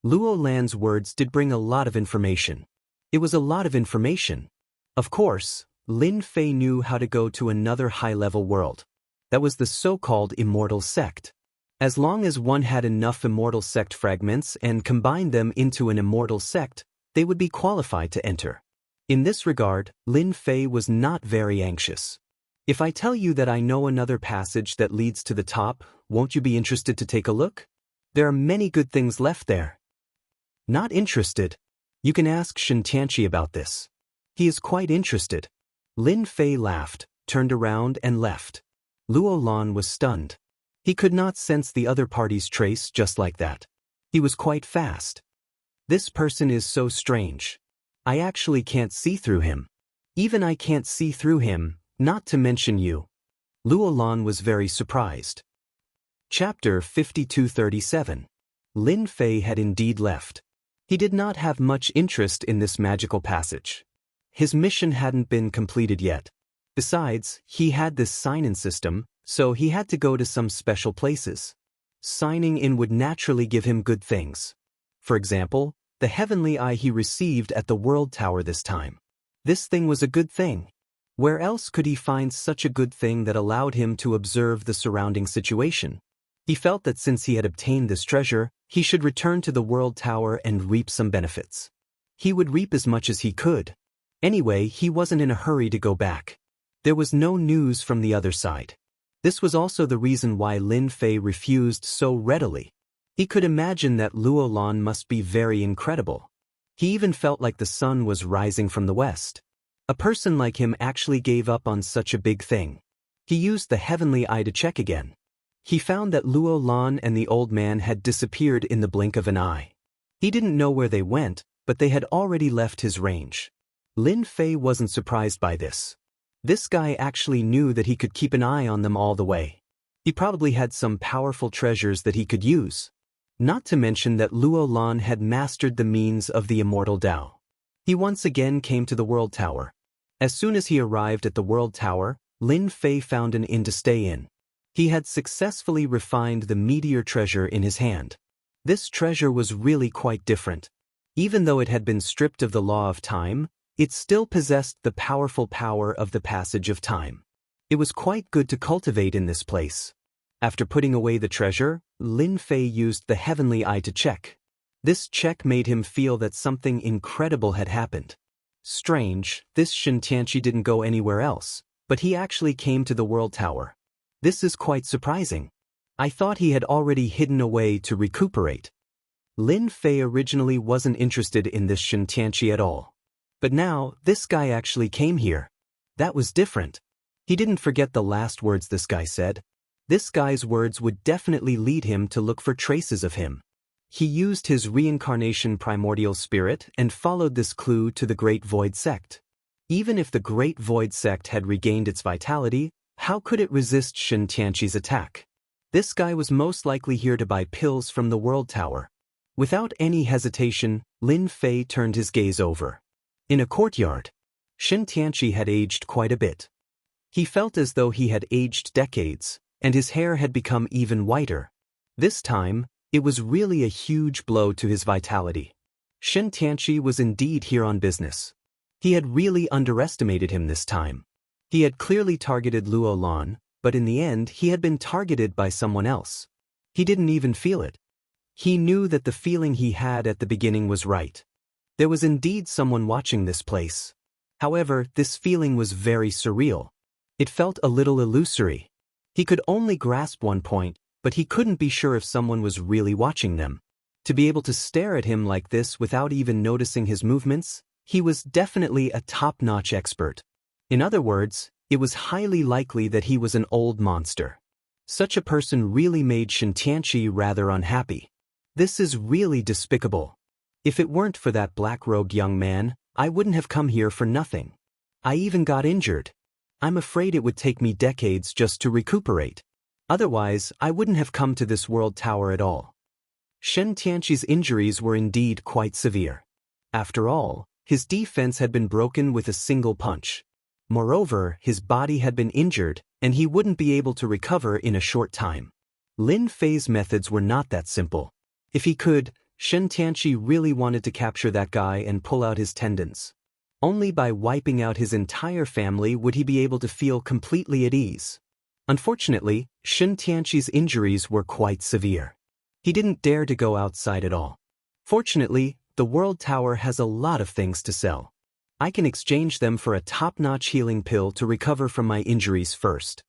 Luo Lan's words did bring a lot of information. It was a lot of information. Of course, Lin Fei knew how to go to another high-level world. That was the so-called Immortal sect. As long as one had enough Immortal sect fragments and combined them into an Immortal sect, they would be qualified to enter. In this regard, Lin Fei was not very anxious. If I tell you that I know another passage that leads to the top, won't you be interested to take a look? There are many good things left there. Not interested? You can ask Xianxia about this. He is quite interested. Lin Fei laughed, turned around and left. Luo Lan was stunned. He could not sense the other party's trace just like that. He was quite fast. This person is so strange. I actually can't see through him. Even I can't see through him, not to mention you. Luo Lan was very surprised. Chapter 5237. Lin Fei had indeed left. He did not have much interest in this magical passage. His mission hadn't been completed yet. Besides, he had this sign-in system, so he had to go to some special places. Signing in would naturally give him good things. For example, the heavenly eye he received at the World Tower this time. This thing was a good thing. Where else could he find such a good thing that allowed him to observe the surrounding situation? He felt that since he had obtained this treasure, he should return to the World Tower and reap some benefits. He would reap as much as he could. Anyway, he wasn't in a hurry to go back. There was no news from the other side. This was also the reason why Lin Fei refused so readily. He could imagine that Luo Lan must be very incredible. He even felt like the sun was rising from the west. A person like him actually gave up on such a big thing. He used the heavenly eye to check again. He found that Luo Lan and the old man had disappeared in the blink of an eye. He didn't know where they went, but they had already left his range. Lin Fei wasn't surprised by this. This guy actually knew that he could keep an eye on them all the way. He probably had some powerful treasures that he could use. Not to mention that Luo Lan had mastered the means of the Immortal Dao. He once again came to the World Tower. As soon as he arrived at the World Tower, Lin Fei found an inn to stay in. He had successfully refined the meteor treasure in his hand. This treasure was really quite different. Even though it had been stripped of the law of time, it still possessed the powerful power of the passage of time. It was quite good to cultivate in this place. After putting away the treasure, Lin Fei used the heavenly eye to check. This check made him feel that something incredible had happened. Strange, this Xianxia didn't go anywhere else, but he actually came to the World Tower. This is quite surprising. I thought he had already hidden away to recuperate. Lin Fei originally wasn't interested in this Xianxia at all. But now, this guy actually came here. That was different. He didn't forget the last words this guy said. This guy's words would definitely lead him to look for traces of him. He used his reincarnation primordial spirit and followed this clue to the Great Void Sect. Even if the Great Void Sect had regained its vitality, how could it resist Xianxia's attack? This guy was most likely here to buy pills from the World Tower. Without any hesitation, Lin Fei turned his gaze over. In a courtyard, Xianxia had aged quite a bit. He felt as though he had aged decades, and his hair had become even whiter. This time, it was really a huge blow to his vitality. Xianxia was indeed here on business. He had really underestimated him this time. He had clearly targeted Luo Lan, but in the end he had been targeted by someone else. He didn't even feel it. He knew that the feeling he had at the beginning was right. There was indeed someone watching this place. However, this feeling was very surreal. It felt a little illusory. He could only grasp one point, but he couldn't be sure if someone was really watching them. To be able to stare at him like this without even noticing his movements, he was definitely a top-notch expert. In other words, it was highly likely that he was an old monster. Such a person really made Xianxia rather unhappy. This is really despicable. If it weren't for that black-robed young man, I wouldn't have come here for nothing. I even got injured. I'm afraid it would take me decades just to recuperate. Otherwise, I wouldn't have come to this world tower at all. Xianxia's injuries were indeed quite severe. After all, his defense had been broken with a single punch. Moreover, his body had been injured, and he wouldn't be able to recover in a short time. Lin Fei's methods were not that simple. If he could, Xianxia really wanted to capture that guy and pull out his tendons. Only by wiping out his entire family would he be able to feel completely at ease. Unfortunately, Xianxia's injuries were quite severe. He didn't dare to go outside at all. Fortunately, the World Tower has a lot of things to sell. I can exchange them for a top-notch healing pill to recover from my injuries first.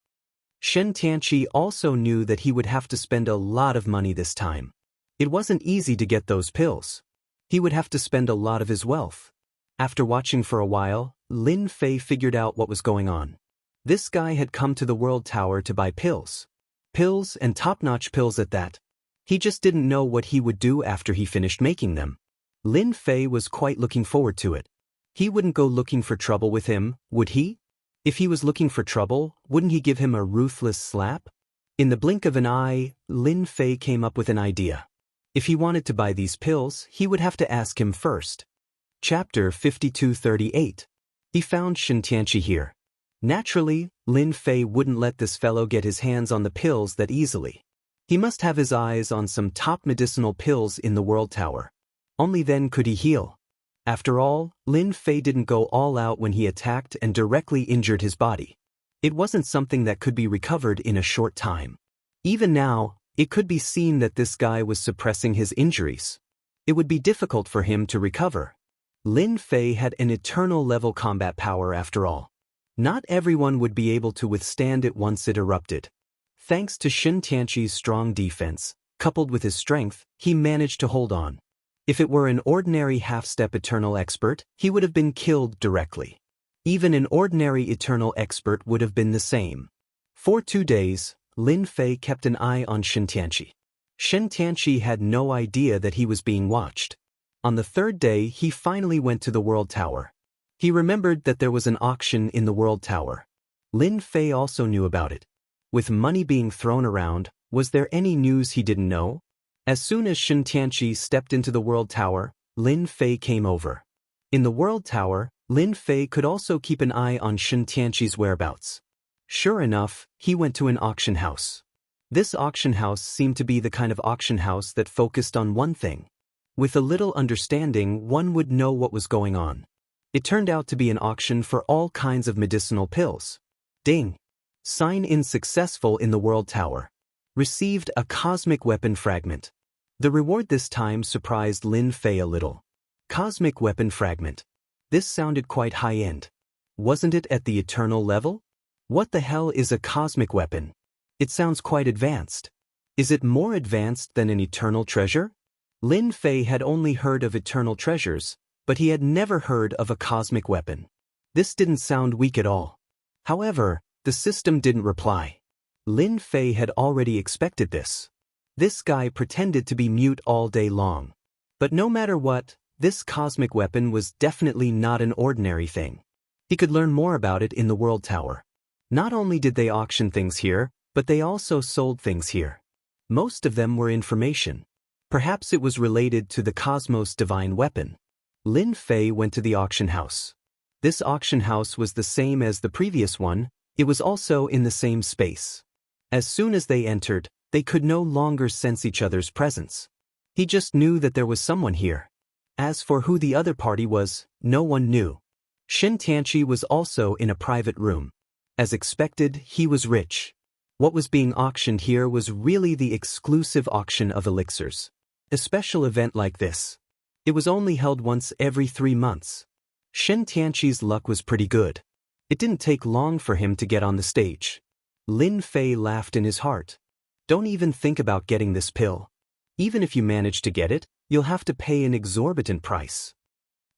Xianxia also knew that he would have to spend a lot of money this time. It wasn't easy to get those pills. He would have to spend a lot of his wealth. After watching for a while, Lin Fei figured out what was going on. This guy had come to the World Tower to buy pills. Pills and top-notch pills at that. He just didn't know what he would do after he finished making them. Lin Fei was quite looking forward to it. He wouldn't go looking for trouble with him, would he? If he was looking for trouble, wouldn't he give him a ruthless slap? In the blink of an eye, Lin Fei came up with an idea. If he wanted to buy these pills, he would have to ask him first. Chapter 5238. He found Xianxia here. Naturally, Lin Fei wouldn't let this fellow get his hands on the pills that easily. He must have his eyes on some top medicinal pills in the World Tower. Only then could he heal. After all, Lin Fei didn't go all out when he attacked and directly injured his body. It wasn't something that could be recovered in a short time. Even now, it could be seen that this guy was suppressing his injuries. It would be difficult for him to recover. Lin Fei had an eternal level combat power after all. Not everyone would be able to withstand it once it erupted. Thanks to Xianxia's strong defense, coupled with his strength, he managed to hold on. If it were an ordinary half-step eternal expert, he would have been killed directly. Even an ordinary eternal expert would have been the same. For 2 days, Lin Fei kept an eye on Xianxia. Xianxia had no idea that he was being watched. On the 3rd day, he finally went to the World Tower. He remembered that there was an auction in the World Tower. Lin Fei also knew about it. With money being thrown around, was there any news he didn't know? As soon as Xianxia stepped into the World Tower, Lin Fei came over. In the World Tower, Lin Fei could also keep an eye on Xianxia's whereabouts. Sure enough, he went to an auction house. This auction house seemed to be the kind of auction house that focused on one thing. With a little understanding, one would know what was going on. It turned out to be an auction for all kinds of medicinal pills. Ding! Sign in successful in the World Tower. Received a cosmic weapon fragment. The reward this time surprised Lin Fei a little. Cosmic weapon fragment. This sounded quite high-end. Wasn't it at the eternal level? What the hell is a cosmic weapon? It sounds quite advanced. Is it more advanced than an eternal treasure? Lin Fei had only heard of eternal treasures, but he had never heard of a cosmic weapon. This didn't sound weak at all. However, the system didn't reply. Lin Fei had already expected this. This guy pretended to be mute all day long. But no matter what, this cosmic weapon was definitely not an ordinary thing. He could learn more about it in the World Tower. Not only did they auction things here, but they also sold things here. Most of them were information. Perhaps it was related to the Cosmos Divine Weapon. Lin Fei went to the auction house. This auction house was the same as the previous one. It was also in the same space. As soon as they entered, they could no longer sense each other's presence. He just knew that there was someone here. As for who the other party was, no one knew. Xianxia was also in a private room. As expected, he was rich. What was being auctioned here was really the exclusive auction of elixirs. A special event like this. It was only held once every 3 months. Xianxia's luck was pretty good. It didn't take long for him to get on the stage. Lin Fei laughed in his heart. Don't even think about getting this pill. Even if you manage to get it, you'll have to pay an exorbitant price.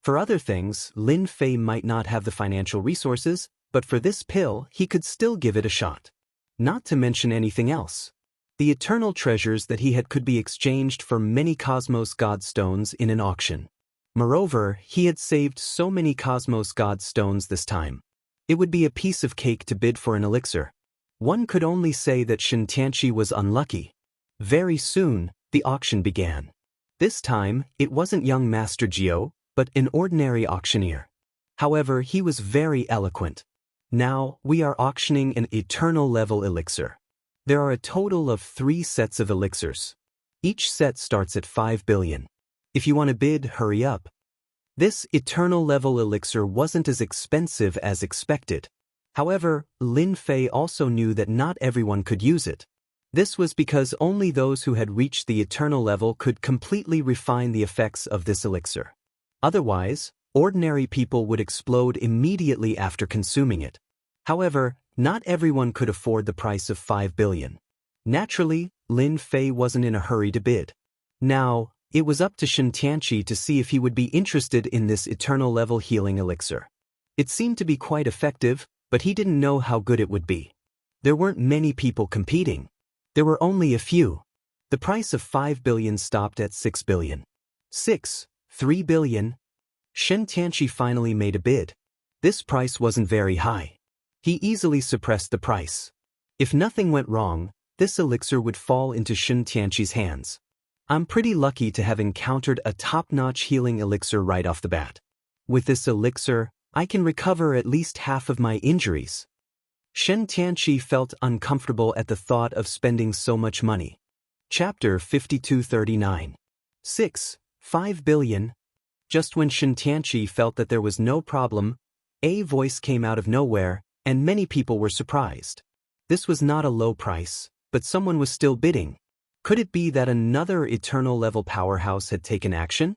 For other things, Lin Fei might not have the financial resources, but for this pill, he could still give it a shot. Not to mention anything else. The eternal treasures that he had could be exchanged for many Cosmos God Stones in an auction. Moreover, he had saved so many Cosmos God Stones this time. It would be a piece of cake to bid for an elixir. One could only say that Xianxia was unlucky. Very soon, the auction began. This time, it wasn't young Master Jiao, but an ordinary auctioneer. However, he was very eloquent. Now, we are auctioning an eternal level elixir. There are a total of 3 sets of elixirs. Each set starts at 5 billion. If you want to bid, hurry up. This eternal level elixir wasn't as expensive as expected. However, Lin Fei also knew that not everyone could use it. This was because only those who had reached the eternal level could completely refine the effects of this elixir. Otherwise, ordinary people would explode immediately after consuming it. However, not everyone could afford the price of 5 billion. Naturally, Lin Fei wasn't in a hurry to bid. Now, it was up to Xianxia to see if he would be interested in this eternal level healing elixir. It seemed to be quite effective, but he didn't know how good it would be. There weren't many people competing. There were only a few. The price of 5 billion stopped at 6 billion. 3 billion. Xianxia finally made a bid. This price wasn't very high. He easily suppressed the price. If nothing went wrong, this elixir would fall into Xianxia's hands. I'm pretty lucky to have encountered a top-notch healing elixir right off the bat. With this elixir, I can recover at least half of my injuries. Xianxia felt uncomfortable at the thought of spending so much money. Chapter 5239. 5 billion. Just when Xianxia felt that there was no problem, a voice came out of nowhere, and many people were surprised. This was not a low price, but someone was still bidding. Could it be that another eternal level powerhouse had taken action?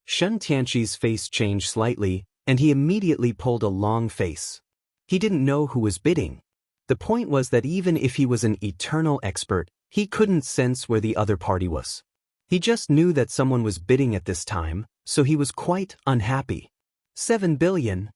Xianxia's face changed slightly, and he immediately pulled a long face. He didn't know who was bidding. The point was that even if he was an eternal expert, he couldn't sense where the other party was. He just knew that someone was bidding at this time, so he was quite unhappy. 7 billion.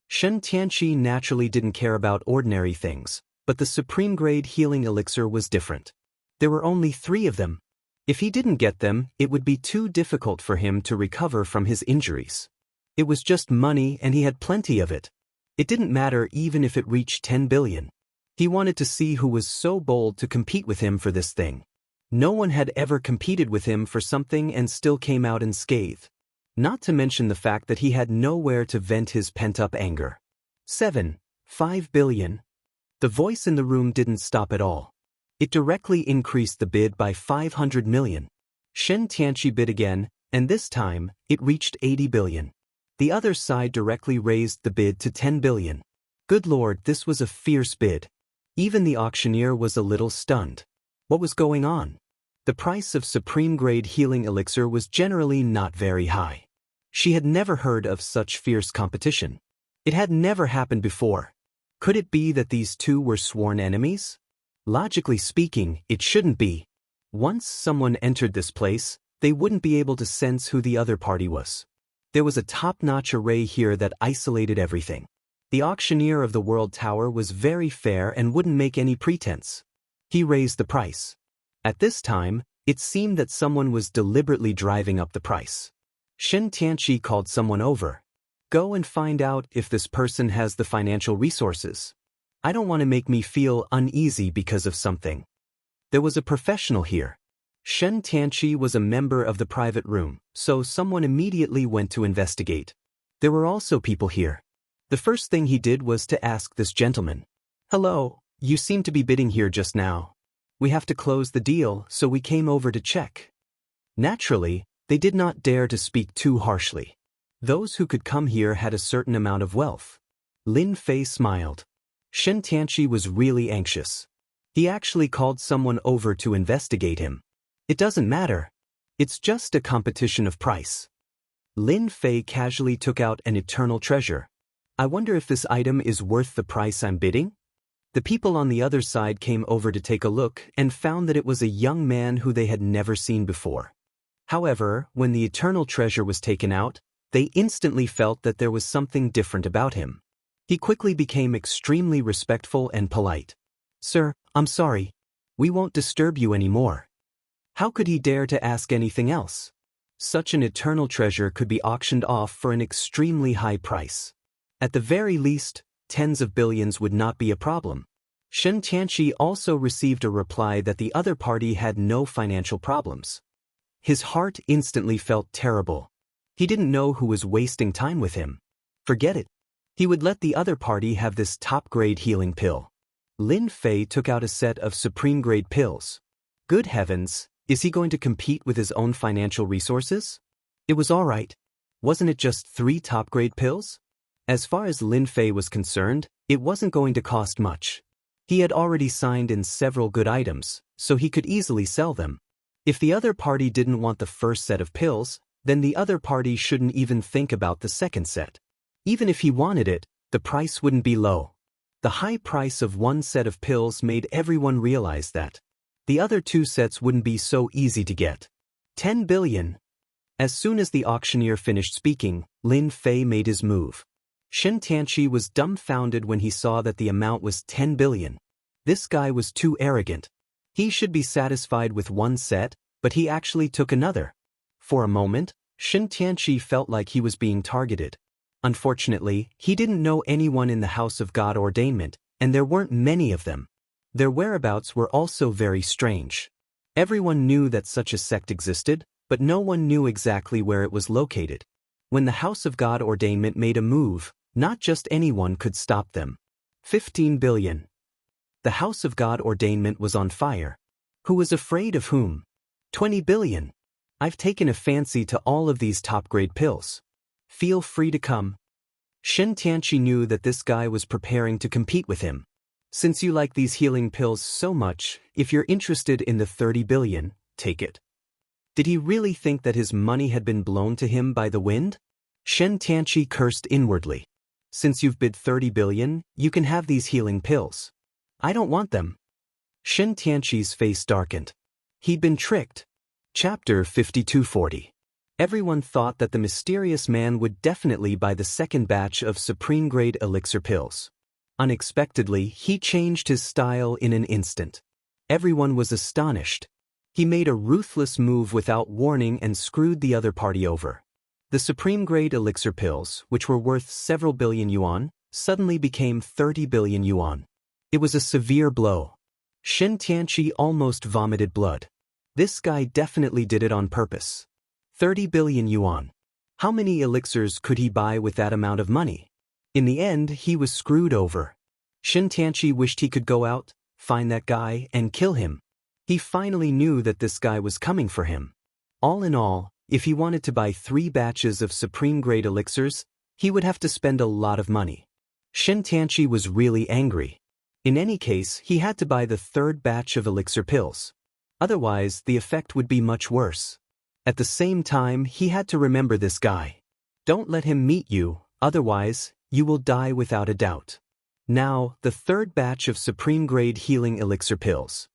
Xianxia naturally didn't care about ordinary things, but the supreme grade healing elixir was different. There were only 3 of them. If he didn't get them, it would be too difficult for him to recover from his injuries. It was just money and he had plenty of it. It didn't matter even if it reached 10 billion. He wanted to see who was so bold to compete with him for this thing. No one had ever competed with him for something and still came out unscathed. Not to mention the fact that he had nowhere to vent his pent-up anger. 5 billion. The voice in the room didn't stop at all. It directly increased the bid by 500 million. Xianxia bid again, and this time, it reached 80 billion. The other side directly raised the bid to 10 billion. Good lord, this was a fierce bid. Even the auctioneer was a little stunned. What was going on? The price of supreme-grade healing elixir was generally not very high. She had never heard of such fierce competition. It had never happened before. Could it be that these two were sworn enemies? Logically speaking, it shouldn't be. Once someone entered this place, they wouldn't be able to sense who the other party was. There was a top-notch array here that isolated everything. The auctioneer of the World Tower was very fair and wouldn't make any pretense. He raised the price. At this time, it seemed that someone was deliberately driving up the price. Xianxia called someone over. Go and find out if this person has the financial resources. I don't want to make me feel uneasy because of something. There was a professional here. Xianxia was a member of the private room, so someone immediately went to investigate. There were also people here. The first thing he did was to ask this gentleman. Hello, you seem to be bidding here just now. We have to close the deal, so we came over to check. Naturally, they did not dare to speak too harshly. Those who could come here had a certain amount of wealth. Lin Fei smiled. Xianxia was really anxious. He actually called someone over to investigate him. It doesn't matter. It's just a competition of price. Lin Fei casually took out an eternal treasure. I wonder if this item is worth the price I'm bidding? The people on the other side came over to take a look and found that it was a young man who they had never seen before. However, when the eternal treasure was taken out, they instantly felt that there was something different about him. He quickly became extremely respectful and polite. Sir, I'm sorry. We won't disturb you anymore. How could he dare to ask anything else? Such an eternal treasure could be auctioned off for an extremely high price. At the very least, tens of billions would not be a problem. Xianxia also received a reply that the other party had no financial problems. His heart instantly felt terrible. He didn't know who was wasting time with him. Forget it. He would let the other party have this top-grade healing pill. Lin Fei took out a set of supreme-grade pills. Good heavens, is he going to compete with his own financial resources? It was all right. Wasn't it just 3 top-grade pills? As far as Lin Fei was concerned, it wasn't going to cost much. He had already signed in several good items, so he could easily sell them. If the other party didn't want the first set of pills, then the other party shouldn't even think about the second set. Even if he wanted it, the price wouldn't be low. The high price of one set of pills made everyone realize that the other 2 sets wouldn't be so easy to get. 10 billion. As soon as the auctioneer finished speaking, Lin Fei made his move. Xianxia was dumbfounded when he saw that the amount was 10 billion. This guy was too arrogant. He should be satisfied with one set, but he actually took another. For a moment, Xianxia felt like he was being targeted. Unfortunately, he didn't know anyone in the House of God Ordainment, and there weren't many of them. Their whereabouts were also very strange. Everyone knew that such a sect existed, but no one knew exactly where it was located. When the House of God Ordainment made a move, not just anyone could stop them. 15 billion. The House of God Ordainment was on fire. Who was afraid of whom? 20 billion. I've taken a fancy to all of these top-grade pills. Feel free to come. Xianxia knew that this guy was preparing to compete with him. Since you like these healing pills so much, if you're interested in the 30 billion, take it. Did he really think that his money had been blown to him by the wind? Xianxia cursed inwardly. Since you've bid 30 billion, you can have these healing pills. I don't want them. Xianxia's face darkened. He'd been tricked. Chapter 5240. Everyone thought that the mysterious man would definitely buy the second batch of supreme-grade elixir pills. Unexpectedly, he changed his style in an instant. Everyone was astonished. He made a ruthless move without warning and screwed the other party over. The supreme-grade elixir pills, which were worth several billion yuan, suddenly became 30 billion yuan. It was a severe blow. Xianxia almost vomited blood. This guy definitely did it on purpose. 30 billion yuan. How many elixirs could he buy with that amount of money? In the end, he was screwed over. Xianxia wished he could go out, find that guy, and kill him. He finally knew that this guy was coming for him. All in all, if he wanted to buy 3 batches of supreme-grade elixirs, he would have to spend a lot of money. Xianxia was really angry. In any case, he had to buy the 3rd batch of elixir pills. Otherwise, the effect would be much worse. At the same time, he had to remember this guy. Don't let him meet you, otherwise, you will die without a doubt. Now, the 3rd batch of supreme-grade healing elixir pills.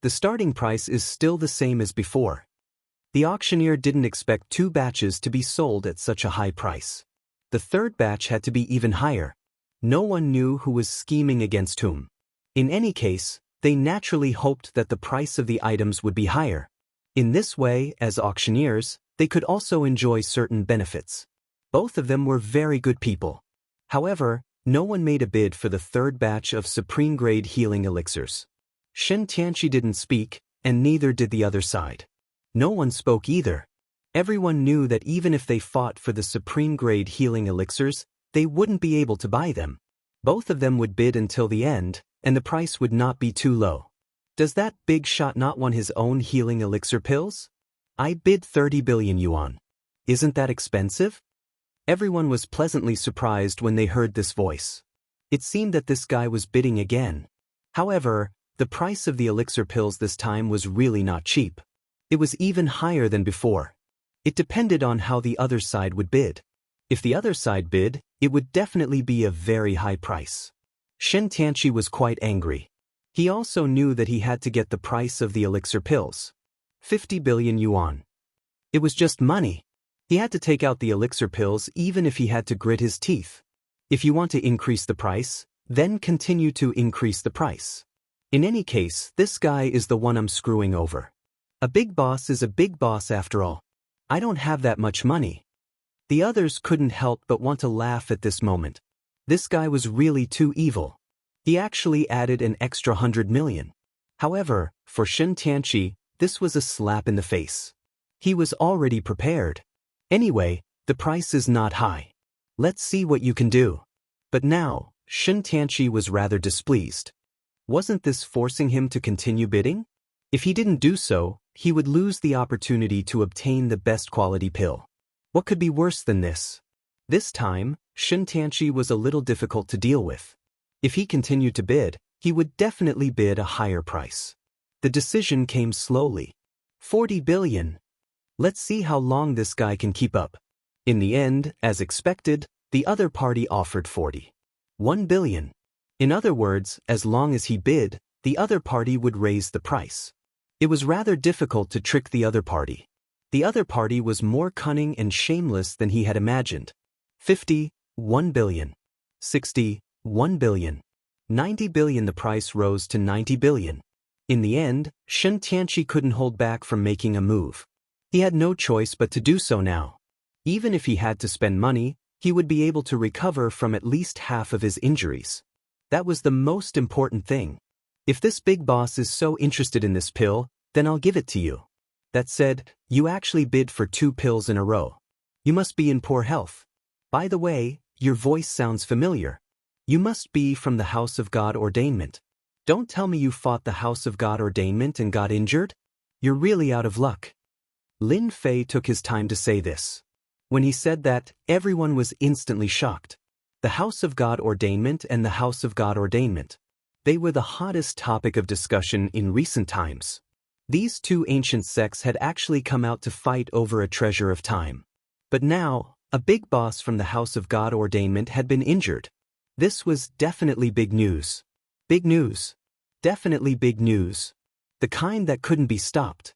The starting price is still the same as before. The auctioneer didn't expect 2 batches to be sold at such a high price. The 3rd batch had to be even higher. No one knew who was scheming against whom. In any case, they naturally hoped that the price of the items would be higher. In this way, as auctioneers, they could also enjoy certain benefits. Both of them were very good people. However, no one made a bid for the 3rd batch of supreme-grade healing elixirs. Xianxia didn't speak, and neither did the other side. No one spoke either. Everyone knew that even if they fought for the supreme-grade healing elixirs, they wouldn't be able to buy them. Both of them would bid until the end, and the price would not be too low. Does that big shot not want his own healing elixir pills? I bid 30 billion yuan. Isn't that expensive? Everyone was pleasantly surprised when they heard this voice. It seemed that this guy was bidding again. However, the price of the elixir pills this time was really not cheap. It was even higher than before. It depended on how the other side would bid. If the other side bid, it would definitely be a very high price. Xianxia was quite angry. He also knew that he had to get the price of the elixir pills. 50 billion yuan. It was just money. He had to take out the elixir pills even if he had to grit his teeth. If you want to increase the price, then continue to increase the price. In any case, this guy is the one I'm screwing over. A big boss is a big boss after all. I don't have that much money. The others couldn't help but want to laugh at this moment. This guy was really too evil. He actually added an extra 100 million. However, for Xianxia, this was a slap in the face. He was already prepared. Anyway, the price is not high. Let's see what you can do. But now, Xianxia was rather displeased. Wasn't this forcing him to continue bidding? If he didn't do so, he would lose the opportunity to obtain the best quality pill. What could be worse than this? This time, Xianxia was a little difficult to deal with. If he continued to bid, he would definitely bid a higher price. The decision came slowly. 40 billion. Let's see how long this guy can keep up. In the end, as expected, the other party offered 41 billion. In other words, as long as he bid, the other party would raise the price. It was rather difficult to trick the other party. The other party was more cunning and shameless than he had imagined. 51 billion. 61 billion. 90 billion. The price rose to 90 billion. In the end, Xianxia couldn't hold back from making a move. He had no choice but to do so now. Even if he had to spend money, he would be able to recover from at least half of his injuries. That was the most important thing. If this big boss is so interested in this pill, then I'll give it to you. That said, you actually bid for 2 pills in a row. You must be in poor health. By the way, your voice sounds familiar. You must be from the House of God Ordainment. Don't tell me you fought the House of God Ordainment and got injured? You're really out of luck. Lin Fei took his time to say this. When he said that, everyone was instantly shocked. The House of God Ordainment and the House of God Ordainment. They were the hottest topic of discussion in recent times. These two ancient sects had actually come out to fight over a treasure of time. But now, a big boss from the House of God Ordainment had been injured. This was definitely big news. Big news. Definitely big news. The kind that couldn't be stopped.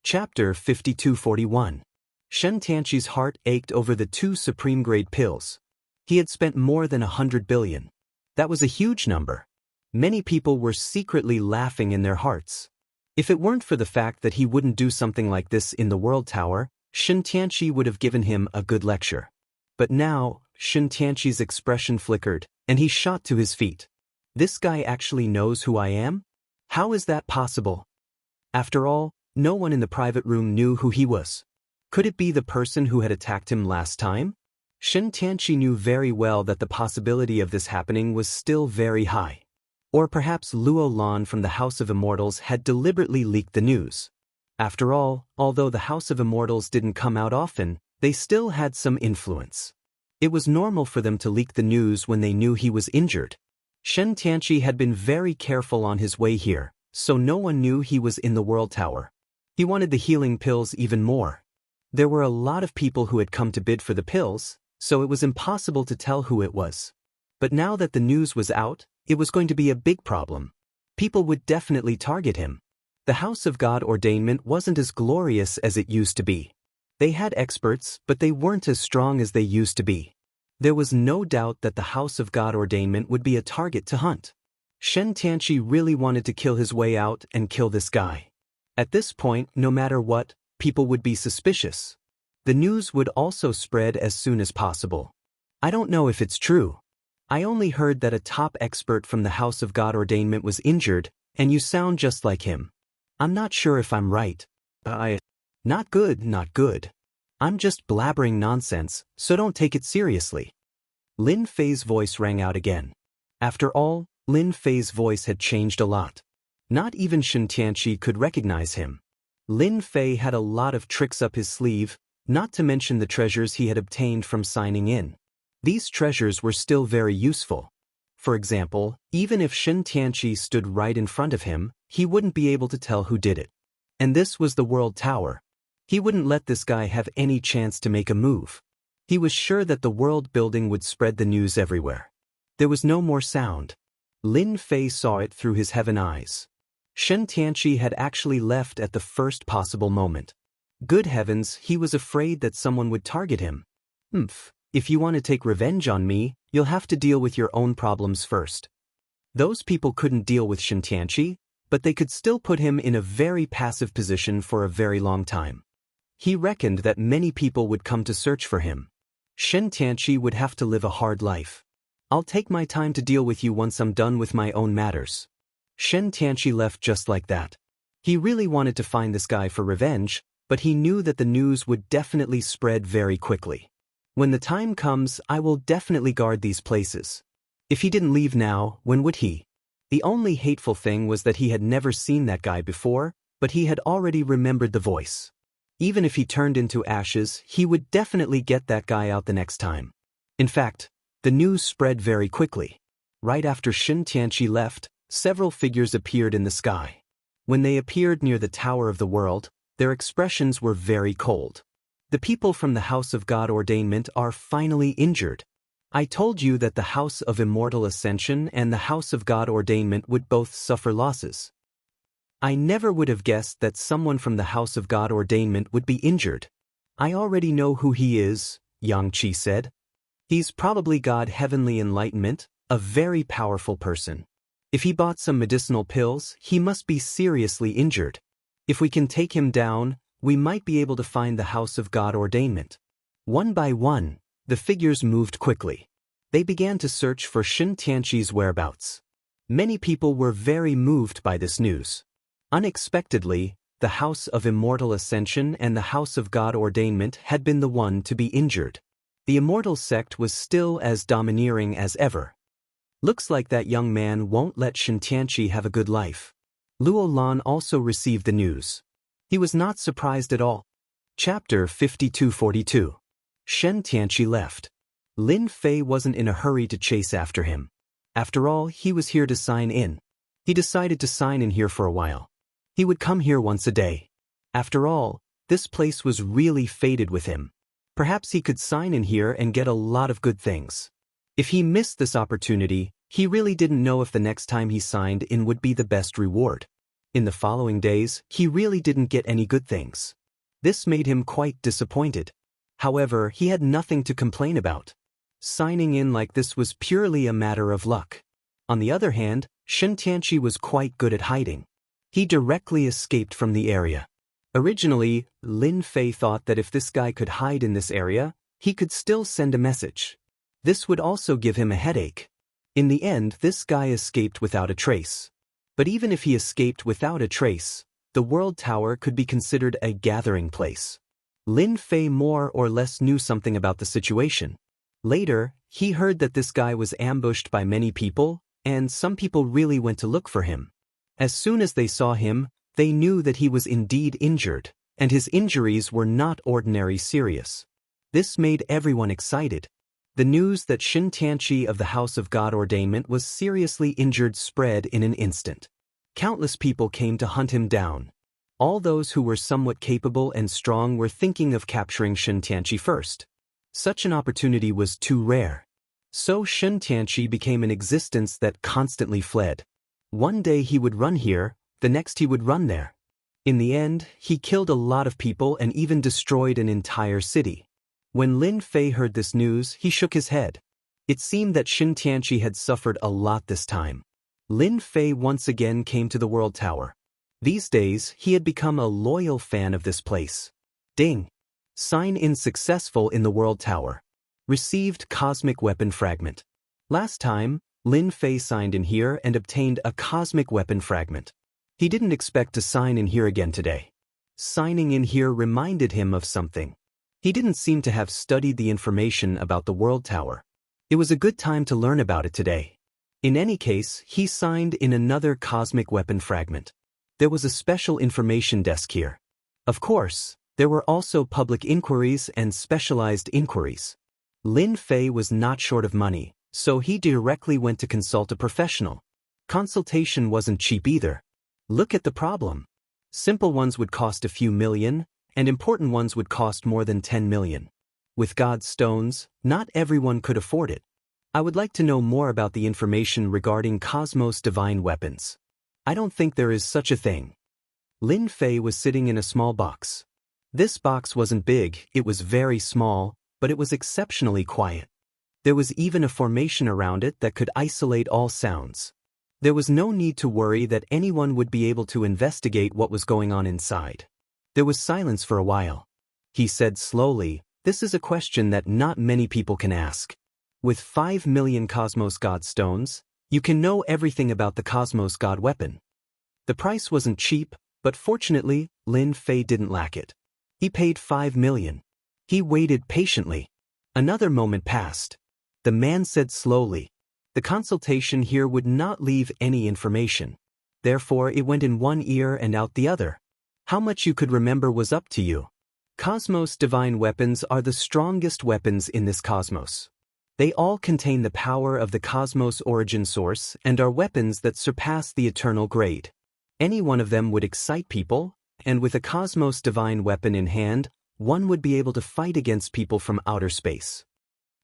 Chapter 5241. Xianxia's heart ached over the 2 supreme-grade pills. He had spent more than 100 billion. That was a huge number. Many people were secretly laughing in their hearts. If it weren't for the fact that he wouldn't do something like this in the World Tower, Xianxia would have given him a good lecture. But now, Xianxia's expression flickered, and he shot to his feet. This guy actually knows who I am? How is that possible? After all, no one in the private room knew who he was. Could it be the person who had attacked him last time? Xianxia knew very well that the possibility of this happening was still very high. Or perhaps Luo Lan from the House of Immortals had deliberately leaked the news. After all, although the House of Immortals didn't come out often, they still had some influence. It was normal for them to leak the news when they knew he was injured. Xianxia had been very careful on his way here, so no one knew he was in the World Tower. He wanted the healing pills even more. There were a lot of people who had come to bid for the pills, so it was impossible to tell who it was. But now that the news was out, it was going to be a big problem. People would definitely target him. The House of God Ordainment wasn't as glorious as it used to be. They had experts, but they weren't as strong as they used to be. There was no doubt that the House of God Ordainment would be a target to hunt. Xianxia really wanted to kill his way out and kill this guy. At this point, no matter what, people would be suspicious. The news would also spread as soon as possible. I don't know if it's true. I only heard that a top expert from the House of God Ordainment was injured, and you sound just like him. I'm not sure if I'm right. Not good, not good. I'm just blabbering nonsense, so don't take it seriously. Lin Fei's voice rang out again. After all, Lin Fei's voice had changed a lot. Not even Xianxia could recognize him. Lin Fei had a lot of tricks up his sleeve, not to mention the treasures he had obtained from signing in. These treasures were still very useful. For example, even if Xianxia stood right in front of him, he wouldn't be able to tell who did it. And this was the World Tower. He wouldn't let this guy have any chance to make a move. He was sure that the world building would spread the news everywhere. There was no more sound. Lin Fei saw it through his heaven eyes. Xianxia had actually left at the first possible moment. Good heavens, he was afraid that someone would target him. If you want to take revenge on me, you'll have to deal with your own problems first. Those people couldn't deal with Xianxia, but they could still put him in a very passive position for a very long time. He reckoned that many people would come to search for him. Xianxia would have to live a hard life. I'll take my time to deal with you once I'm done with my own matters. Xianxia left just like that. He really wanted to find this guy for revenge, but he knew that the news would definitely spread very quickly. When the time comes, I will definitely guard these places. If he didn't leave now, when would he? The only hateful thing was that he had never seen that guy before, but he had already remembered the voice. Even if he turned into ashes, he would definitely get that guy out the next time. In fact, the news spread very quickly. Right after Xianxia left, several figures appeared in the sky. When they appeared near the Tower of the World, their expressions were very cold. The people from the House of God Ordainment are finally injured. I told you that the House of Immortal Ascension and the House of God Ordainment would both suffer losses. I never would have guessed that someone from the House of God Ordainment would be injured. I already know who he is, Yang Qi said. He's probably God Heavenly Enlightenment, a very powerful person. If he bought some medicinal pills, he must be seriously injured. If we can take him down, we might be able to find the House of God Ordainment. One by one, the figures moved quickly. They began to search for Xianxia's whereabouts. Many people were very moved by this news. Unexpectedly, the House of Immortal Ascension and the House of God Ordainment had been the one to be injured. The Immortal sect was still as domineering as ever. Looks like that young man won't let Xianxia have a good life. Luo Lan also received the news. He was not surprised at all. Chapter 5242. Xianxia left. Lin Fei wasn't in a hurry to chase after him. After all, he was here to sign in. He decided to sign in here for a while. He would come here once a day. After all, this place was really faded with him. Perhaps he could sign in here and get a lot of good things. If he missed this opportunity, he really didn't know if the next time he signed in would be the best reward. In the following days, he really didn't get any good things. This made him quite disappointed. However, he had nothing to complain about. Signing in like this was purely a matter of luck. On the other hand, Xianxia was quite good at hiding. He directly escaped from the area. Originally, Lin Fei thought that if this guy could hide in this area, he could still send a message. This would also give him a headache. In the end, this guy escaped without a trace. But even if he escaped without a trace, the World Tower could be considered a gathering place. Lin Fei more or less knew something about the situation. Later, he heard that this guy was ambushed by many people, and some people really went to look for him. As soon as they saw him, they knew that he was indeed injured, and his injuries were not ordinary serious. This made everyone excited. The news that Xianxia of the House of God Ordainment was seriously injured spread in an instant. Countless people came to hunt him down. All those who were somewhat capable and strong were thinking of capturing Xianxia first. Such an opportunity was too rare. So Xianxia became an existence that constantly fled. One day he would run here, the next he would run there. In the end, he killed a lot of people and even destroyed an entire city. When Lin Fei heard this news, he shook his head. It seemed that Xianxia had suffered a lot this time. Lin Fei once again came to the World Tower. These days, he had become a loyal fan of this place. Ding! Sign in successful in the World Tower. Received Cosmic Weapon Fragment. Last time, Lin Fei signed in here and obtained a Cosmic Weapon Fragment. He didn't expect to sign in here again today. Signing in here reminded him of something. He didn't seem to have studied the information about the World Tower. It was a good time to learn about it today. In any case, he signed in another cosmic weapon fragment. There was a special information desk here. Of course, there were also public inquiries and specialized inquiries. Lin Fei was not short of money, so he directly went to consult a professional. Consultation wasn't cheap either. Look at the problem. Simple ones would cost a few million, and important ones would cost more than 10 million. With God's stones, not everyone could afford it. I would like to know more about the information regarding Cosmos divine weapons. I don't think there is such a thing. Lin Fei was sitting in a small box. This box wasn't big, it was very small, but it was exceptionally quiet. There was even a formation around it that could isolate all sounds. There was no need to worry that anyone would be able to investigate what was going on inside. There was silence for a while. He said slowly, "This is a question that not many people can ask. With 5 million Cosmos God stones, you can know everything about the Cosmos God weapon." The price wasn't cheap, but fortunately, Lin Fei didn't lack it. He paid 5 million. He waited patiently. Another moment passed. The man said slowly, "The consultation here would not leave any information. Therefore it went in one ear and out the other. How much you could remember was up to you. Cosmos divine weapons are the strongest weapons in this cosmos. They all contain the power of the cosmos origin source and are weapons that surpass the eternal grade. Any one of them would excite people, and with a cosmos divine weapon in hand, one would be able to fight against people from outer space."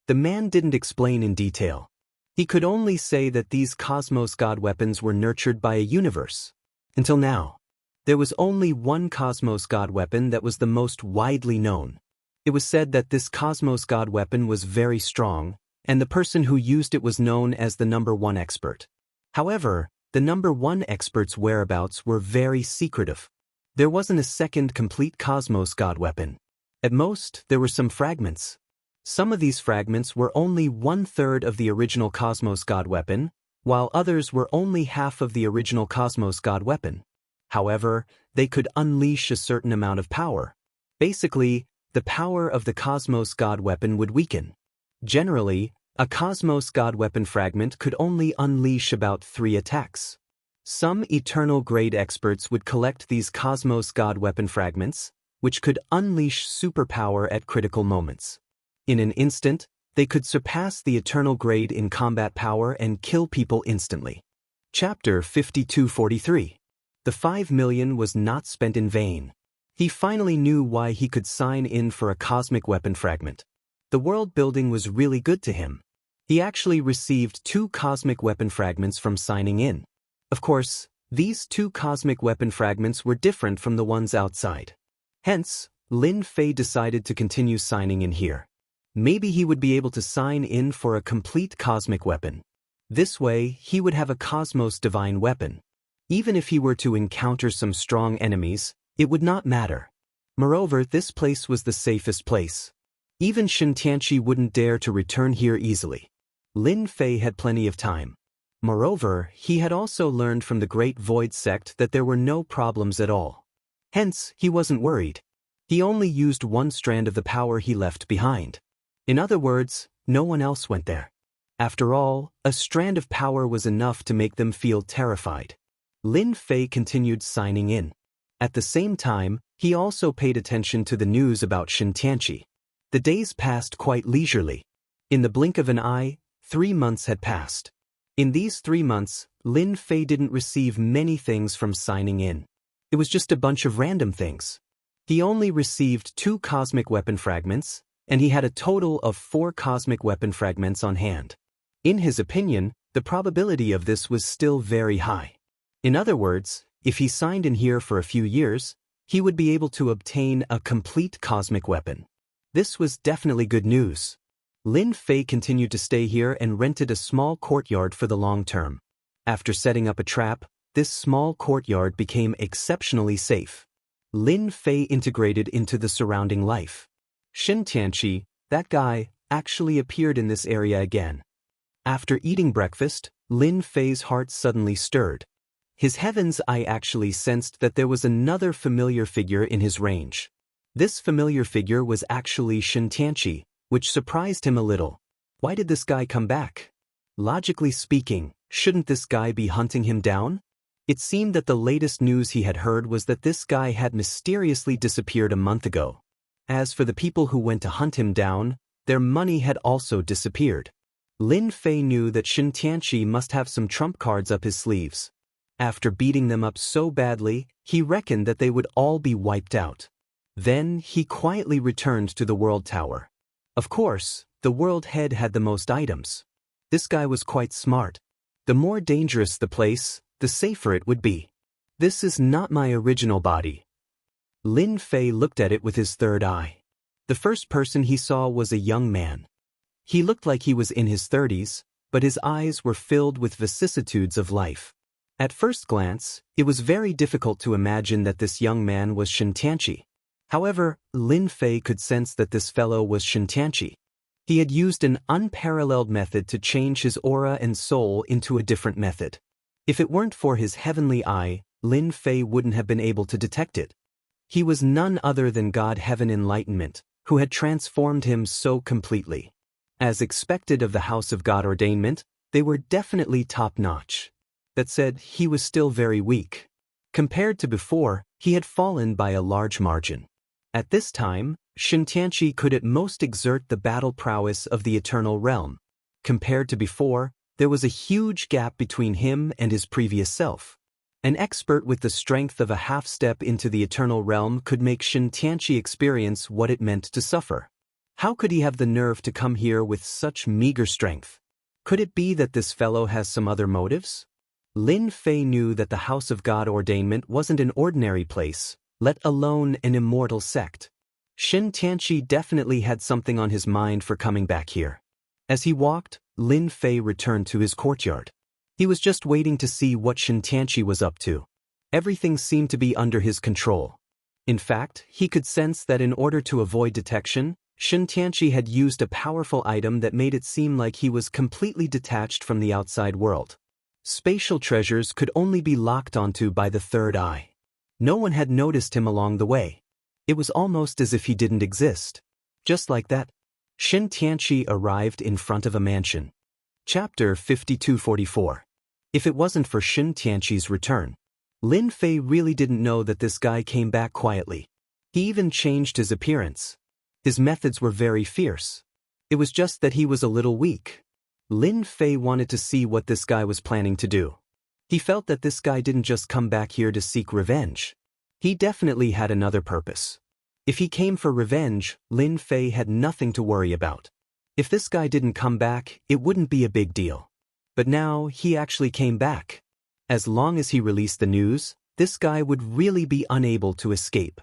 The man didn't explain in detail. He could only say that these cosmos god weapons were nurtured by a universe. Until now, there was only one cosmos god weapon that was the most widely known. It was said that this cosmos god weapon was very strong, and the person who used it was known as the number 1 expert. However, the number 1 expert's whereabouts were very secretive. There wasn't a second complete cosmos god weapon. At most, there were some fragments. Some of these fragments were only 1/3 of the original cosmos god weapon, while others were only half of the original cosmos god weapon. However, they could unleash a certain amount of power. Basically, the power of the cosmos god weapon would weaken. Generally, a cosmos god weapon fragment could only unleash about 3 attacks. Some eternal grade experts would collect these cosmos god weapon fragments, which could unleash superpower at critical moments. In an instant, they could surpass the eternal grade in combat power and kill people instantly. Chapter 5243. The 5 million was not spent in vain. He finally knew why he could sign in for a cosmic weapon fragment. The world building was really good to him. He actually received 2 cosmic weapon fragments from signing in. Of course, these 2 cosmic weapon fragments were different from the ones outside. Hence, Lin Fei decided to continue signing in here. Maybe he would be able to sign in for a complete cosmic weapon. This way, he would have a cosmos divine weapon. Even if he were to encounter some strong enemies, it would not matter. Moreover, this place was the safest place. Even Xianxia wouldn't dare to return here easily. Lin Fei had plenty of time. Moreover, he had also learned from the Great Void sect that there were no problems at all. Hence, he wasn't worried. He only used one strand of the power he left behind. In other words, no one else went there. After all, a strand of power was enough to make them feel terrified. Lin Fei continued signing in. At the same time, he also paid attention to the news about Xianxia. The days passed quite leisurely. In the blink of an eye, 3 months had passed. In these 3 months, Lin Fei didn't receive many things from signing in. It was just a bunch of random things. He only received 2 cosmic weapon fragments, and he had a total of 4 cosmic weapon fragments on hand. In his opinion, the probability of this was still very high. In other words, if he signed in here for a few years, he would be able to obtain a complete cosmic weapon. This was definitely good news. Lin Fei continued to stay here and rented a small courtyard for the long term. After setting up a trap, this small courtyard became exceptionally safe. Lin Fei integrated into the surrounding life. Xianxia, that guy, actually appeared in this area again. After eating breakfast, Lin Fei's heart suddenly stirred. His heaven's eye actually sensed that there was another familiar figure in his range. This familiar figure was actually Xianxia, which surprised him a little. Why did this guy come back? Logically speaking, shouldn't this guy be hunting him down? It seemed that the latest news he had heard was that this guy had mysteriously disappeared a month ago. As for the people who went to hunt him down, their money had also disappeared. Lin Fei knew that Xianxia must have some trump cards up his sleeves. After beating them up so badly, he reckoned that they would all be wiped out. Then he quietly returned to the World Tower. Of course, the World Head had the most items. This guy was quite smart. The more dangerous the place, the safer it would be. This is not my original body. Lin Fei looked at it with his third eye. The first person he saw was a young man. He looked like he was in his 30s, but his eyes were filled with vicissitudes of life. At first glance, it was very difficult to imagine that this young man was Xianxia. However, Lin Fei could sense that this fellow was Xianxia. He had used an unparalleled method to change his aura and soul into a different method. If it weren't for his heavenly eye, Lin Fei wouldn't have been able to detect it. He was none other than God Heaven Enlightenment, who had transformed him so completely. As expected of the House of God Ordainment, they were definitely top-notch. That said, he was still very weak. Compared to before, he had fallen by a large margin. At this time, Xianxia could at most exert the battle prowess of the Eternal Realm. Compared to before, there was a huge gap between him and his previous self. An expert with the strength of a half-step into the Eternal Realm could make Xianxia experience what it meant to suffer. How could he have the nerve to come here with such meager strength? Could it be that this fellow has some other motives? Lin Fei knew that the House of God Ordainment wasn't an ordinary place, let alone an immortal sect. Xianxia definitely had something on his mind for coming back here. As he walked, Lin Fei returned to his courtyard. He was just waiting to see what Xianxia was up to. Everything seemed to be under his control. In fact, he could sense that in order to avoid detection, Xianxia had used a powerful item that made it seem like he was completely detached from the outside world. Spatial treasures could only be locked onto by the third eye. No one had noticed him along the way. It was almost as if he didn't exist. Just like that, Xianxia arrived in front of a mansion. Chapter 5244. If it wasn't for Xianxia's return, Lin Fei really didn't know that this guy came back quietly. He even changed his appearance. His methods were very fierce. It was just that he was a little weak. Lin Fei wanted to see what this guy was planning to do. He felt that this guy didn't just come back here to seek revenge. He definitely had another purpose. If he came for revenge, Lin Fei had nothing to worry about. If this guy didn't come back, it wouldn't be a big deal. But now, he actually came back. As long as he released the news, this guy would really be unable to escape.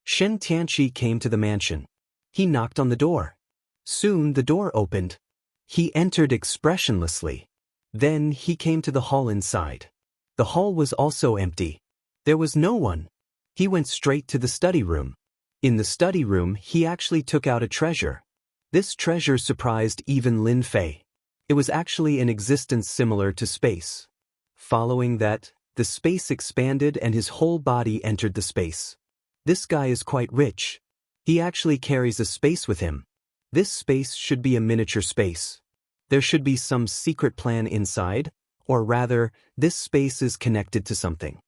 Xianxia came to the mansion. He knocked on the door. Soon the door opened. He entered expressionlessly. Then he came to the hall inside. The hall was also empty. There was no one. He went straight to the study room. In the study room, he actually took out a treasure. This treasure surprised even Lin Fei. It was actually an existence similar to space. Following that, the space expanded and his whole body entered the space. This guy is quite rich. He actually carries a space with him. This space should be a miniature space. There should be some secret plan inside, or rather, this space is connected to something.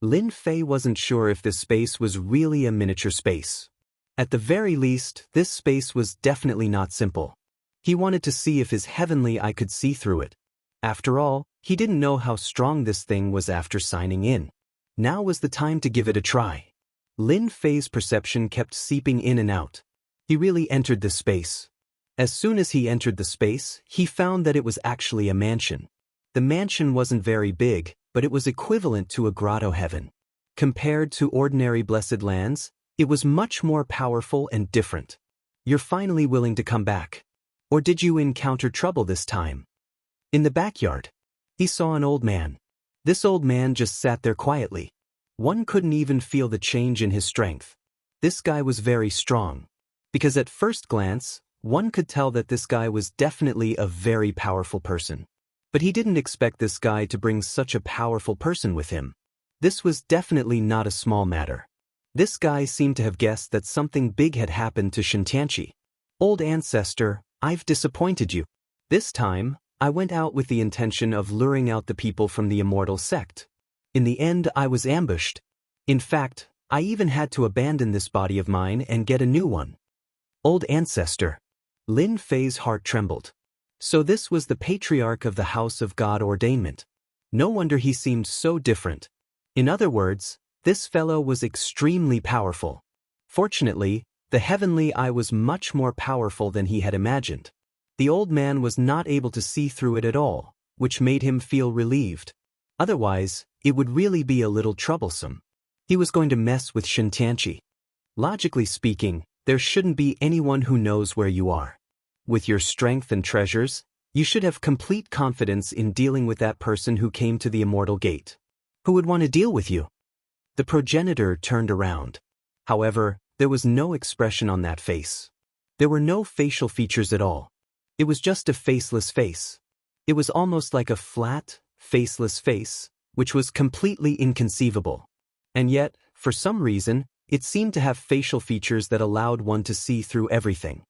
Lin Fei wasn't sure if this space was really a miniature space. At the very least, this space was definitely not simple. He wanted to see if his heavenly eye could see through it. After all, he didn't know how strong this thing was after signing in. Now was the time to give it a try. Lin Fei's perception kept seeping in and out. He really entered this space. As soon as he entered the space, he found that it was actually a mansion. The mansion wasn't very big, but it was equivalent to a grotto heaven. Compared to ordinary blessed lands, it was much more powerful and different. You're finally willing to come back. Or did you encounter trouble this time? In the backyard, he saw an old man. This old man just sat there quietly. One couldn't even feel the change in his strength. This guy was very strong. Because at first glance, one could tell that this guy was definitely a very powerful person. But he didn't expect this guy to bring such a powerful person with him. This was definitely not a small matter. This guy seemed to have guessed that something big had happened to Xianxia. Old ancestor, I've disappointed you. This time, I went out with the intention of luring out the people from the Immortal sect. In the end, I was ambushed. In fact, I even had to abandon this body of mine and get a new one. Old ancestor. Lin Fei's heart trembled. So this was the patriarch of the House of God Ordainment. No wonder he seemed so different. In other words, this fellow was extremely powerful. Fortunately, the heavenly eye was much more powerful than he had imagined. The old man was not able to see through it at all, which made him feel relieved. Otherwise, it would really be a little troublesome. He was going to mess with Xianxia. Logically speaking, there shouldn't be anyone who knows where you are. With your strength and treasures, you should have complete confidence in dealing with that person who came to the Immortal Gate. Who would want to deal with you? The progenitor turned around. However, there was no expression on that face. There were no facial features at all. It was just a faceless face. It was almost like a flat, faceless face, which was completely inconceivable. And yet, for some reason, it seemed to have facial features that allowed one to see through everything.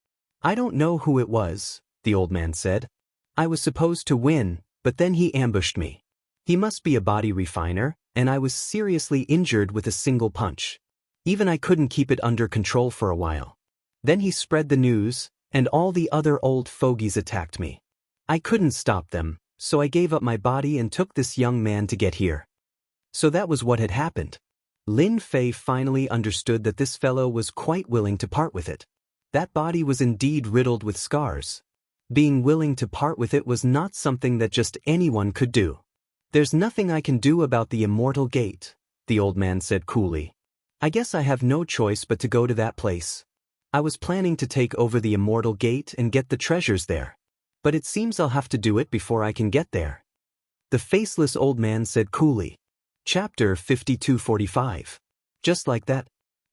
I don't know who it was, the old man said. I was supposed to win, but then he ambushed me. He must be a body refiner, and I was seriously injured with a single punch. Even I couldn't keep it under control for a while. Then he spread the news, and all the other old fogies attacked me. I couldn't stop them, so I gave up my body and took this young man to get here. So that was what had happened. Lin Fei finally understood that this fellow was quite willing to part with it. That body was indeed riddled with scars. Being willing to part with it was not something that just anyone could do. There's nothing I can do about the Immortal Gate, the old man said coolly. I guess I have no choice but to go to that place. I was planning to take over the Immortal Gate and get the treasures there. But it seems I'll have to do it before I can get there. The faceless old man said coolly. Chapter 5245. Just like that,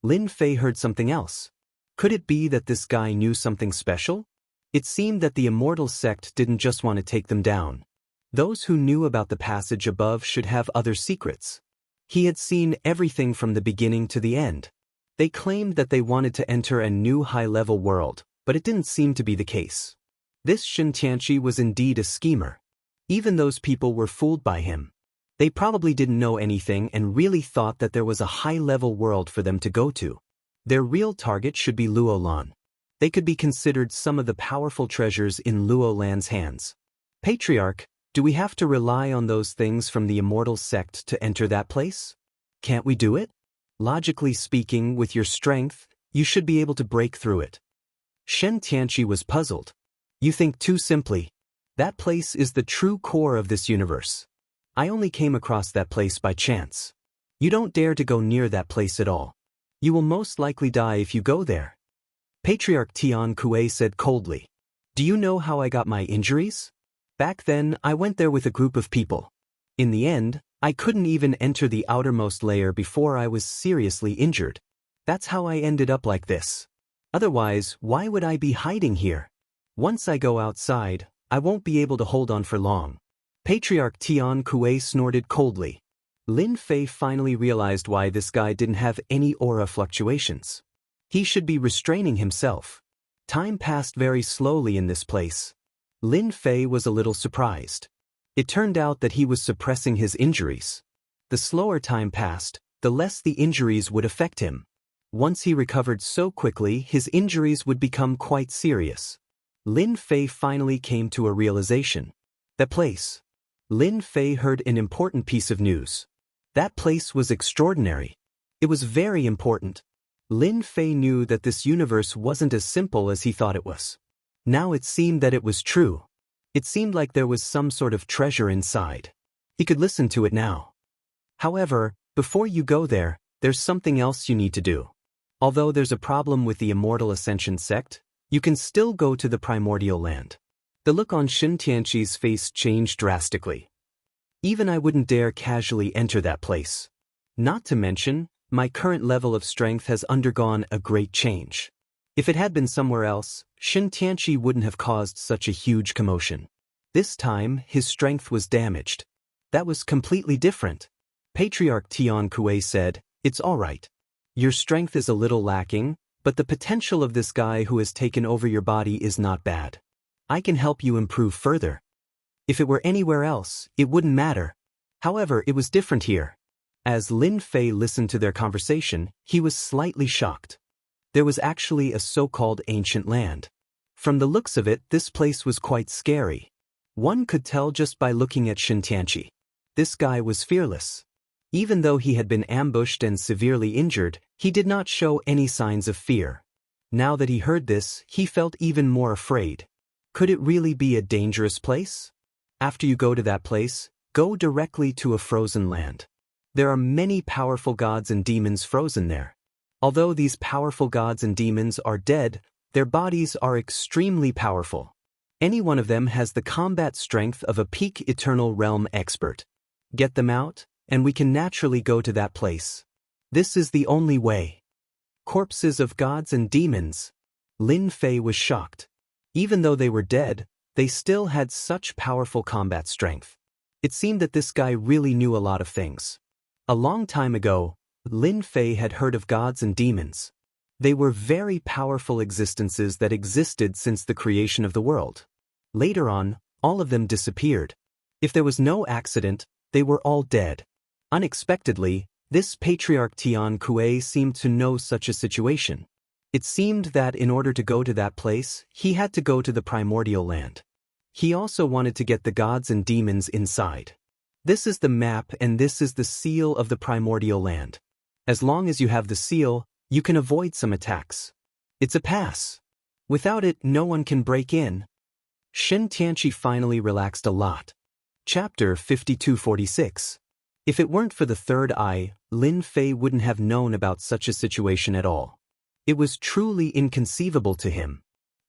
Lin Fei heard something else. Could it be that this guy knew something special? It seemed that the Immortal sect didn't just want to take them down. Those who knew about the passage above should have other secrets. He had seen everything from the beginning to the end. They claimed that they wanted to enter a new high-level world, but it didn't seem to be the case. This Xianxia was indeed a schemer. Even those people were fooled by him. They probably didn't know anything and really thought that there was a high-level world for them to go to. Their real target should be Luolan. They could be considered some of the powerful treasures in Luolan's hands. Patriarch, do we have to rely on those things from the Immortal sect to enter that place? Can't we do it? Logically speaking, with your strength, you should be able to break through it. Xianxia was puzzled. You think too simply. That place is the true core of this universe. I only came across that place by chance. You don't dare to go near that place at all. You will most likely die if you go there. Patriarch Tian Kuei said coldly. Do you know how I got my injuries? Back then, I went there with a group of people. In the end, I couldn't even enter the outermost layer before I was seriously injured. That's how I ended up like this. Otherwise, why would I be hiding here? Once I go outside, I won't be able to hold on for long. Patriarch Tian Kuei snorted coldly. Lin Fei finally realized why this guy didn't have any aura fluctuations. He should be restraining himself. Time passed very slowly in this place. Lin Fei was a little surprised. It turned out that he was suppressing his injuries. The slower time passed, the less the injuries would affect him. Once he recovered so quickly, his injuries would become quite serious. Lin Fei finally came to a realization. That place. Lin Fei heard an important piece of news. That place was extraordinary. It was very important. Lin Fei knew that this universe wasn't as simple as he thought it was. Now it seemed that it was true. It seemed like there was some sort of treasure inside. He could listen to it now. However, before you go there, there's something else you need to do. Although there's a problem with the Immortal Ascension sect, you can still go to the primordial land. The look on Xianxia's face changed drastically. Even I wouldn't dare casually enter that place. Not to mention, my current level of strength has undergone a great change. If it had been somewhere else, Xianxia wouldn't have caused such a huge commotion. This time, his strength was damaged. That was completely different. Patriarch Tian Kuei said, "It's all right. Your strength is a little lacking, but the potential of this guy who has taken over your body is not bad. I can help you improve further." If it were anywhere else, it wouldn't matter. However, it was different here. As Lin Fei listened to their conversation, he was slightly shocked. There was actually a so-called ancient land. From the looks of it, this place was quite scary. One could tell just by looking at Xianxia. This guy was fearless. Even though he had been ambushed and severely injured, he did not show any signs of fear. Now that he heard this, he felt even more afraid. Could it really be a dangerous place? After you go to that place, go directly to a frozen land. There are many powerful gods and demons frozen there. Although these powerful gods and demons are dead, their bodies are extremely powerful. Any one of them has the combat strength of a peak Eternal Realm expert. Get them out, and we can naturally go to that place. This is the only way. Corpses of gods and demons. Lin Fei was shocked. Even though they were dead, they still had such powerful combat strength. It seemed that this guy really knew a lot of things. A long time ago, Lin Fei had heard of gods and demons. They were very powerful existences that existed since the creation of the world. Later on, all of them disappeared. If there was no accident, they were all dead. Unexpectedly, this patriarch Tian Kuei seemed to know such a situation. It seemed that in order to go to that place, he had to go to the primordial land. He also wanted to get the gods and demons inside. This is the map and this is the seal of the primordial land. As long as you have the seal, you can avoid some attacks. It's a pass. Without it, no one can break in. Xianxia finally relaxed a lot. Chapter 5246. If it weren't for the third eye, Lin Fei wouldn't have known about such a situation at all. It was truly inconceivable to him.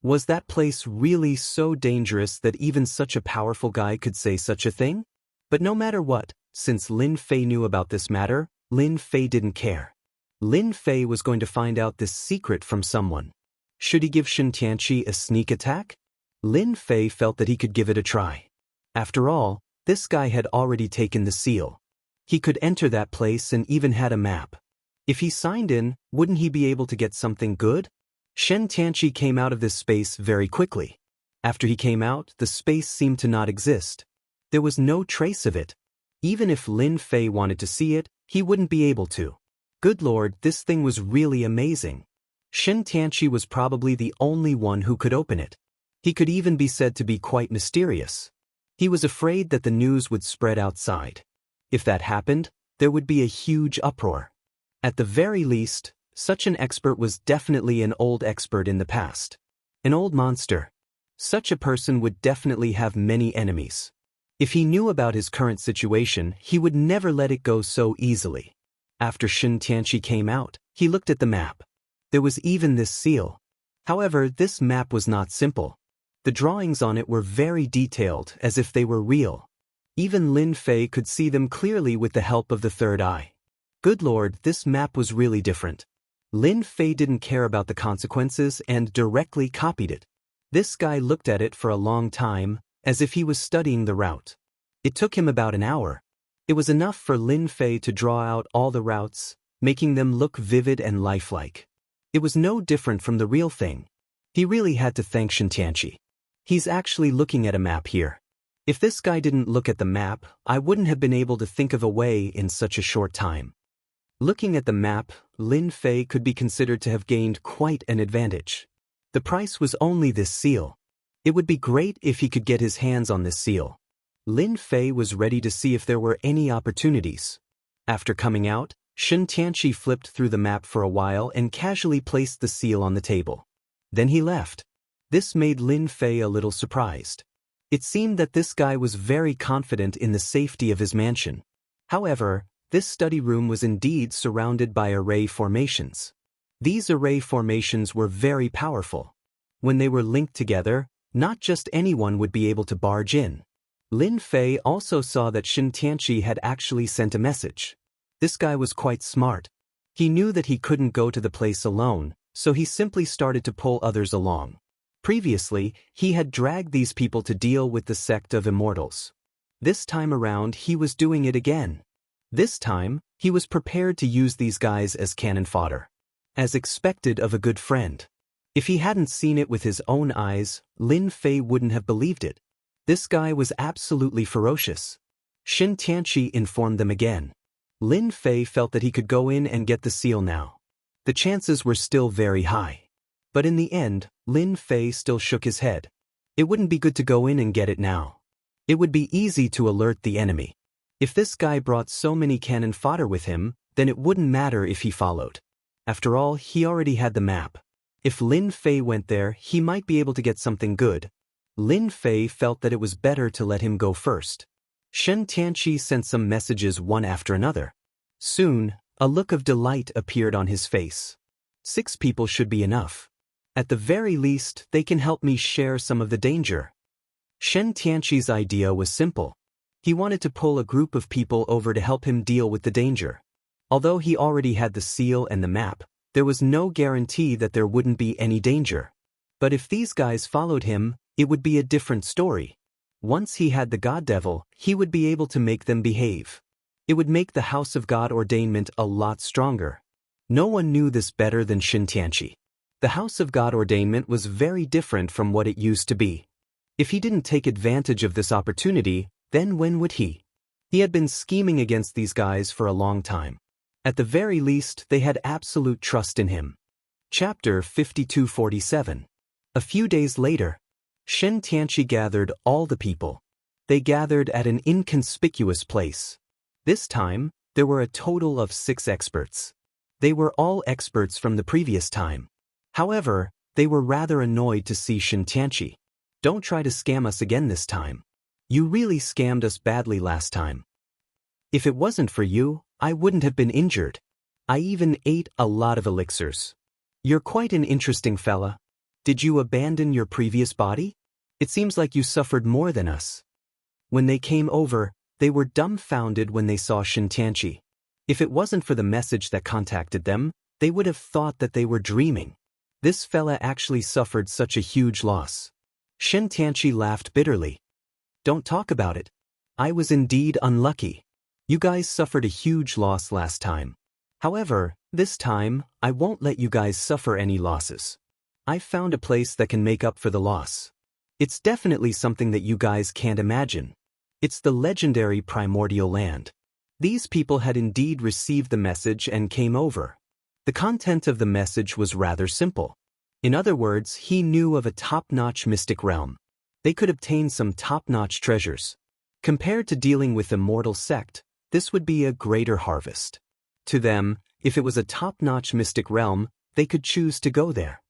Was that place really so dangerous that even such a powerful guy could say such a thing? But no matter what, since Lin Fei knew about this matter, Lin Fei didn't care. Lin Fei was going to find out this secret from someone. Should he give Xianxia a sneak attack? Lin Fei felt that he could give it a try. After all, this guy had already taken the seal. He could enter that place and even had a map. If he signed in, wouldn't he be able to get something good? Xianxia came out of this space very quickly. After he came out, the space seemed to not exist. There was no trace of it. Even if Lin Fei wanted to see it, he wouldn't be able to. Good Lord, this thing was really amazing. Xianxia was probably the only one who could open it. He could even be said to be quite mysterious. He was afraid that the news would spread outside. If that happened, there would be a huge uproar. At the very least, such an expert was definitely an old expert in the past. An old monster. Such a person would definitely have many enemies. If he knew about his current situation, he would never let it go so easily. After Xianxia came out, he looked at the map. There was even this seal. However, this map was not simple. The drawings on it were very detailed, as if they were real. Even Lin Fei could see them clearly with the help of the third eye. Good Lord, this map was really different. Lin Fei didn't care about the consequences and directly copied it. This guy looked at it for a long time, as if he was studying the route. It took him about an hour. It was enough for Lin Fei to draw out all the routes, making them look vivid and lifelike. It was no different from the real thing. He really had to thank Xianxia. He's actually looking at a map here. If this guy didn't look at the map, I wouldn't have been able to think of a way in such a short time. Looking at the map, Lin Fei could be considered to have gained quite an advantage. The price was only this seal. It would be great if he could get his hands on this seal. Lin Fei was ready to see if there were any opportunities. After coming out, Xianxia flipped through the map for a while and casually placed the seal on the table. Then he left. This made Lin Fei a little surprised. It seemed that this guy was very confident in the safety of his mansion. However, this study room was indeed surrounded by array formations. These array formations were very powerful. When they were linked together, not just anyone would be able to barge in. Lin Fei also saw that Xianxia had actually sent a message. This guy was quite smart. He knew that he couldn't go to the place alone, so he simply started to pull others along. Previously, he had dragged these people to deal with the sect of Immortals. This time around, he was doing it again. This time, he was prepared to use these guys as cannon fodder. As expected of a good friend. If he hadn't seen it with his own eyes, Lin Fei wouldn't have believed it. This guy was absolutely ferocious. Xianxia informed them again. Lin Fei felt that he could go in and get the seal now. The chances were still very high. But in the end, Lin Fei still shook his head. It wouldn't be good to go in and get it now. It would be easy to alert the enemy. If this guy brought so many cannon fodder with him, then it wouldn't matter if he followed. After all, he already had the map. If Lin Fei went there, he might be able to get something good. Lin Fei felt that it was better to let him go first. Xianxia sent some messages one after another. Soon, a look of delight appeared on his face. 6 people should be enough. At the very least, they can help me share some of the danger. Xianxia's idea was simple. He wanted to pull a group of people over to help him deal with the danger. Although he already had the seal and the map, there was no guarantee that there wouldn't be any danger. But if these guys followed him, it would be a different story. Once he had the God Devil, he would be able to make them behave. It would make the House of God ordainment a lot stronger. No one knew this better than Xianxia. The House of God ordainment was very different from what it used to be. If he didn't take advantage of this opportunity, then when would he? He had been scheming against these guys for a long time. At the very least, they had absolute trust in him. Chapter 5247. A few days later, Xianxia gathered all the people. They gathered at an inconspicuous place. This time, there were a total of 6 experts. They were all experts from the previous time. However, they were rather annoyed to see Xianxia. Don't try to scam us again this time. You really scammed us badly last time. If it wasn't for you, I wouldn't have been injured. I even ate a lot of elixirs. You're quite an interesting fella. Did you abandon your previous body? It seems like you suffered more than us. When they came over, they were dumbfounded when they saw Xianxia. If it wasn't for the message that contacted them, they would have thought that they were dreaming. This fella actually suffered such a huge loss. Xianxia laughed bitterly. Don't talk about it. I was indeed unlucky. You guys suffered a huge loss last time. However, this time, I won't let you guys suffer any losses. I've found a place that can make up for the loss. It's definitely something that you guys can't imagine. It's the legendary primordial land. These people had indeed received the message and came over. The content of the message was rather simple. In other words, he knew of a top-notch mystic realm. They could obtain some top-notch treasures. Compared to dealing with Immortal sect, this would be a greater harvest. To them, if it was a top-notch mystic realm, they could choose to go there.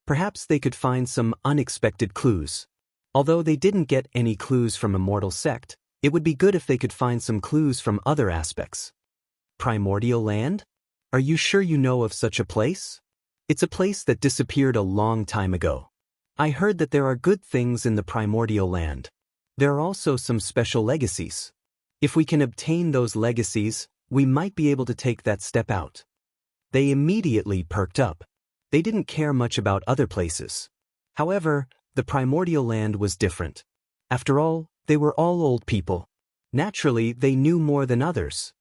Perhaps they could find some unexpected clues. Although they didn't get any clues from Immortal sect, it would be good if they could find some clues from other aspects. Primordial land? Are you sure you know of such a place? It's a place that disappeared a long time ago. I heard that there are good things in the primordial land. There are also some special legacies. If we can obtain those legacies, we might be able to take that step out. They immediately perked up. They didn't care much about other places. However, the primordial land was different. After all, they were all old people. Naturally, they knew more than others.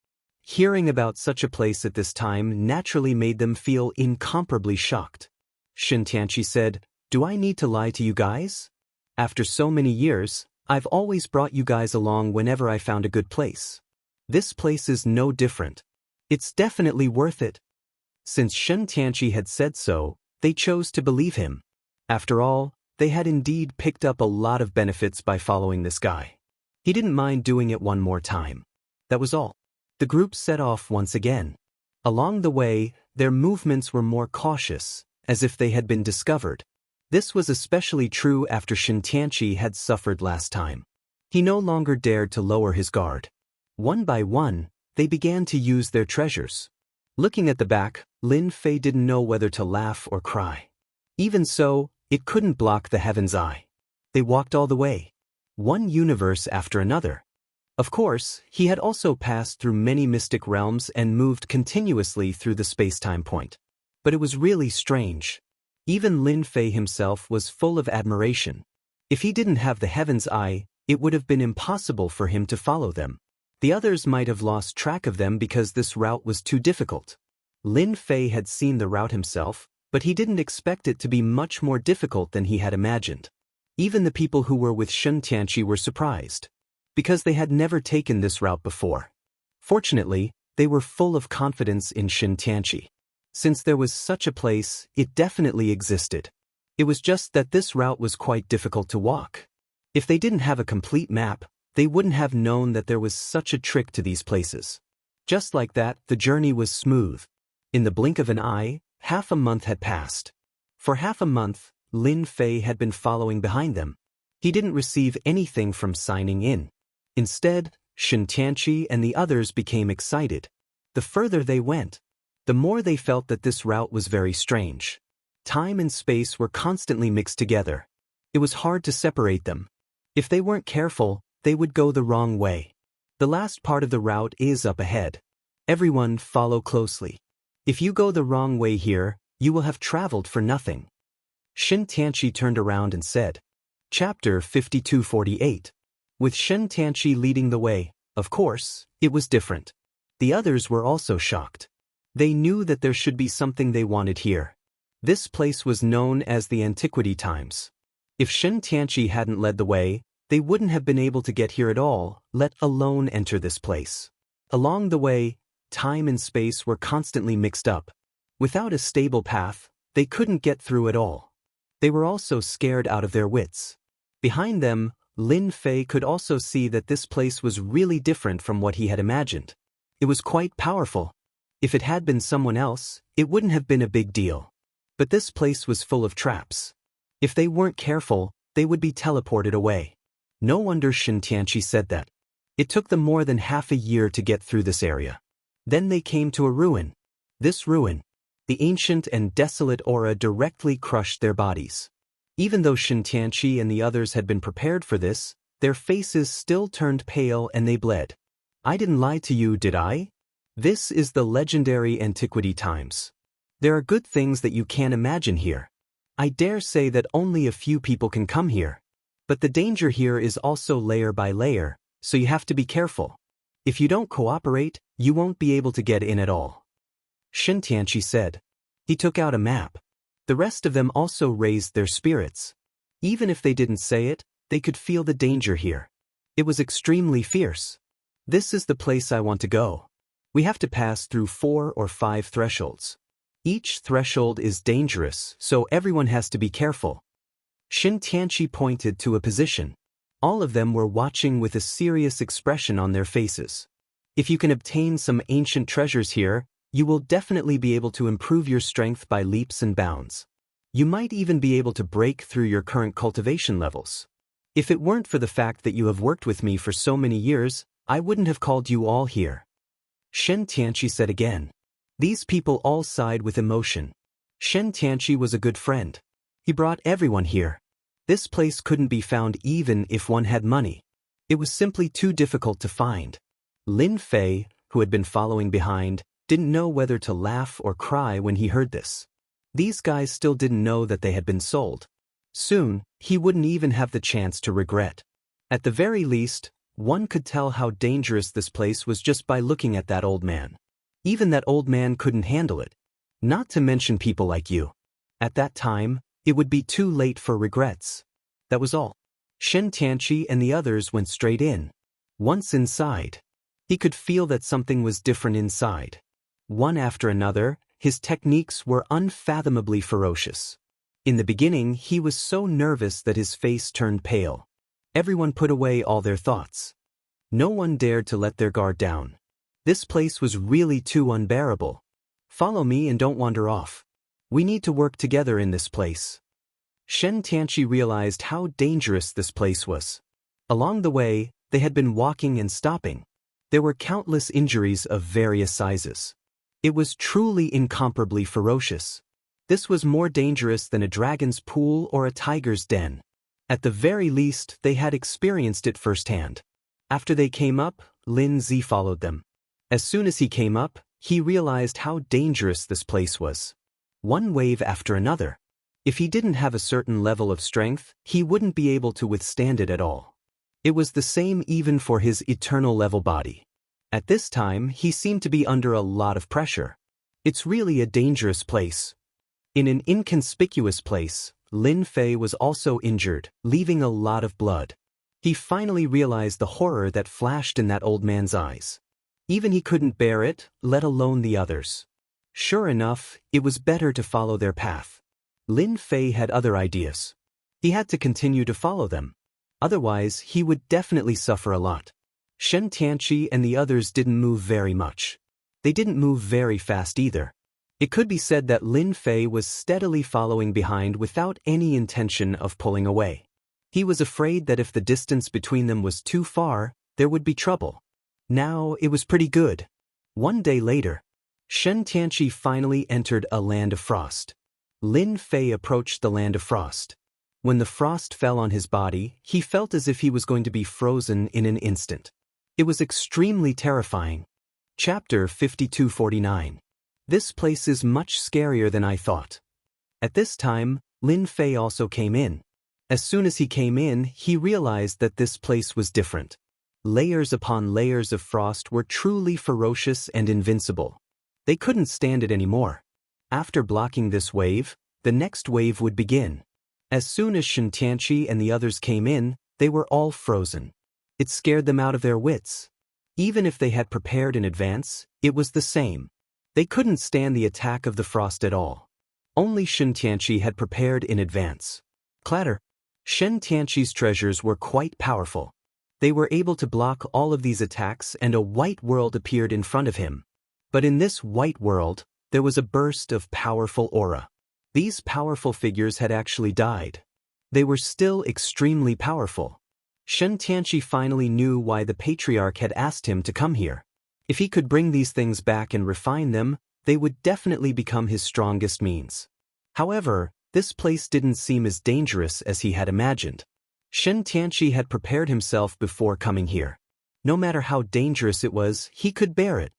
Hearing about such a place at this time naturally made them feel incomparably shocked. Xianxia said, "Do I need to lie to you guys? After so many years, I've always brought you guys along whenever I found a good place. This place is no different. It's definitely worth it." Since Xianxia had said so, they chose to believe him. After all, they had indeed picked up a lot of benefits by following this guy. He didn't mind doing it one more time. That was all. The group set off once again. Along the way, their movements were more cautious, as if they had been discovered. This was especially true after Xianxia had suffered last time. He no longer dared to lower his guard. One by one, they began to use their treasures. Looking at the back, Lin Fei didn't know whether to laugh or cry. Even so, it couldn't block the heaven's eye. They walked all the way. One universe after another. Of course, he had also passed through many mystic realms and moved continuously through the space-time point. But it was really strange. Even Lin Fei himself was full of admiration. If he didn't have the heaven's eye, it would have been impossible for him to follow them. The others might have lost track of them because this route was too difficult. Lin Fei had seen the route himself, but he didn't expect it to be much more difficult than he had imagined. Even the people who were with Xianxia were surprised, because they had never taken this route before. Fortunately, they were full of confidence in Xianxia. Since there was such a place, it definitely existed. It was just that this route was quite difficult to walk. If they didn't have a complete map, they wouldn't have known that there was such a trick to these places. Just like that, the journey was smooth. In the blink of an eye, half a month had passed. For half a month, Lin Fei had been following behind them. He didn't receive anything from signing in. Instead, Xianxia and the others became excited. The further they went, the more they felt that this route was very strange. Time and space were constantly mixed together. It was hard to separate them. If they weren't careful, they would go the wrong way. The last part of the route is up ahead. Everyone follow closely. If you go the wrong way here, you will have traveled for nothing. Xianxia turned around and said. Chapter 5248. With Xianxia leading the way, of course, it was different. The others were also shocked. They knew that there should be something they wanted here. This place was known as the Antiquity Times. If Xianxia hadn't led the way, they wouldn't have been able to get here at all, let alone enter this place. Along the way, time and space were constantly mixed up. Without a stable path, they couldn't get through at all. They were also scared out of their wits. Behind them, Lin Fei could also see that this place was really different from what he had imagined. It was quite powerful. If it had been someone else, it wouldn't have been a big deal. But this place was full of traps. If they weren't careful, they would be teleported away. No wonder Xianxia said that. It took them more than half a year to get through this area. Then they came to a ruin. This ruin, the ancient and desolate aura directly crushed their bodies. Even though Xianxia and the others had been prepared for this, their faces still turned pale and they bled. I didn't lie to you, did I? This is the legendary Antiquity Times. There are good things that you can't imagine here. I dare say that only a few people can come here. But the danger here is also layer by layer, so you have to be careful. If you don't cooperate, you won't be able to get in at all. Xianxia said. He took out a map. The rest of them also raised their spirits. Even if they didn't say it, they could feel the danger here. It was extremely fierce. This is the place I want to go. We have to pass through 4 or 5 thresholds. Each threshold is dangerous, so everyone has to be careful. Xianxia pointed to a position. All of them were watching with a serious expression on their faces. If you can obtain some ancient treasures here, you will definitely be able to improve your strength by leaps and bounds. You might even be able to break through your current cultivation levels. If it weren't for the fact that you have worked with me for so many years, I wouldn't have called you all here. Xianxia said again. These people all sighed with emotion. Xianxia was a good friend. He brought everyone here. This place couldn't be found even if one had money. It was simply too difficult to find. Lin Fei, who had been following behind, didn't know whether to laugh or cry when he heard this. These guys still didn't know that they had been sold. Soon, he wouldn't even have the chance to regret. At the very least, one could tell how dangerous this place was just by looking at that old man. Even that old man couldn't handle it. Not to mention people like you. At that time, it would be too late for regrets. That was all. Xianxia and the others went straight in. Once inside, he could feel that something was different inside. One after another, his techniques were unfathomably ferocious. In the beginning, he was so nervous that his face turned pale. Everyone put away all their thoughts. No one dared to let their guard down. This place was really too unbearable. Follow me and don't wander off. We need to work together in this place. Xianxia realized how dangerous this place was. Along the way, they had been walking and stopping. There were countless injuries of various sizes. It was truly incomparably ferocious. This was more dangerous than a dragon's pool or a tiger's den. At the very least, they had experienced it firsthand. After they came up, Lin Zi followed them. As soon as he came up, he realized how dangerous this place was. One wave after another. If he didn't have a certain level of strength, he wouldn't be able to withstand it at all. It was the same even for his eternal level body. At this time, he seemed to be under a lot of pressure. It's really a dangerous place. In an inconspicuous place, Lin Fei was also injured, leaving a lot of blood. He finally realized the horror that flashed in that old man's eyes. Even he couldn't bear it, let alone the others. Sure enough, it was better to follow their path. Lin Fei had other ideas. He had to continue to follow them. Otherwise, he would definitely suffer a lot. Xianxia and the others didn't move very much. They didn't move very fast either. It could be said that Lin Fei was steadily following behind without any intention of pulling away. He was afraid that if the distance between them was too far, there would be trouble. Now it was pretty good. One day later, Xianxia finally entered a land of frost. Lin Fei approached the land of frost. When the frost fell on his body, he felt as if he was going to be frozen in an instant. It was extremely terrifying. Chapter 5249. This place is much scarier than I thought. At this time, Lin Fei also came in. As soon as he came in, he realized that this place was different. Layers upon layers of frost were truly ferocious and invincible. They couldn't stand it anymore. After blocking this wave, the next wave would begin. As soon as Xianxia and the others came in, they were all frozen. It scared them out of their wits. Even if they had prepared in advance, it was the same. They couldn't stand the attack of the frost at all. Only Xianxia had prepared in advance. Clatter! Xianxia's treasures were quite powerful. They were able to block all of these attacks and a white world appeared in front of him. But in this white world, there was a burst of powerful aura. These powerful figures had actually died. They were still extremely powerful. Xianxia finally knew why the patriarch had asked him to come here. If he could bring these things back and refine them, they would definitely become his strongest means. However, this place didn't seem as dangerous as he had imagined. Xianxia had prepared himself before coming here. No matter how dangerous it was, he could bear it.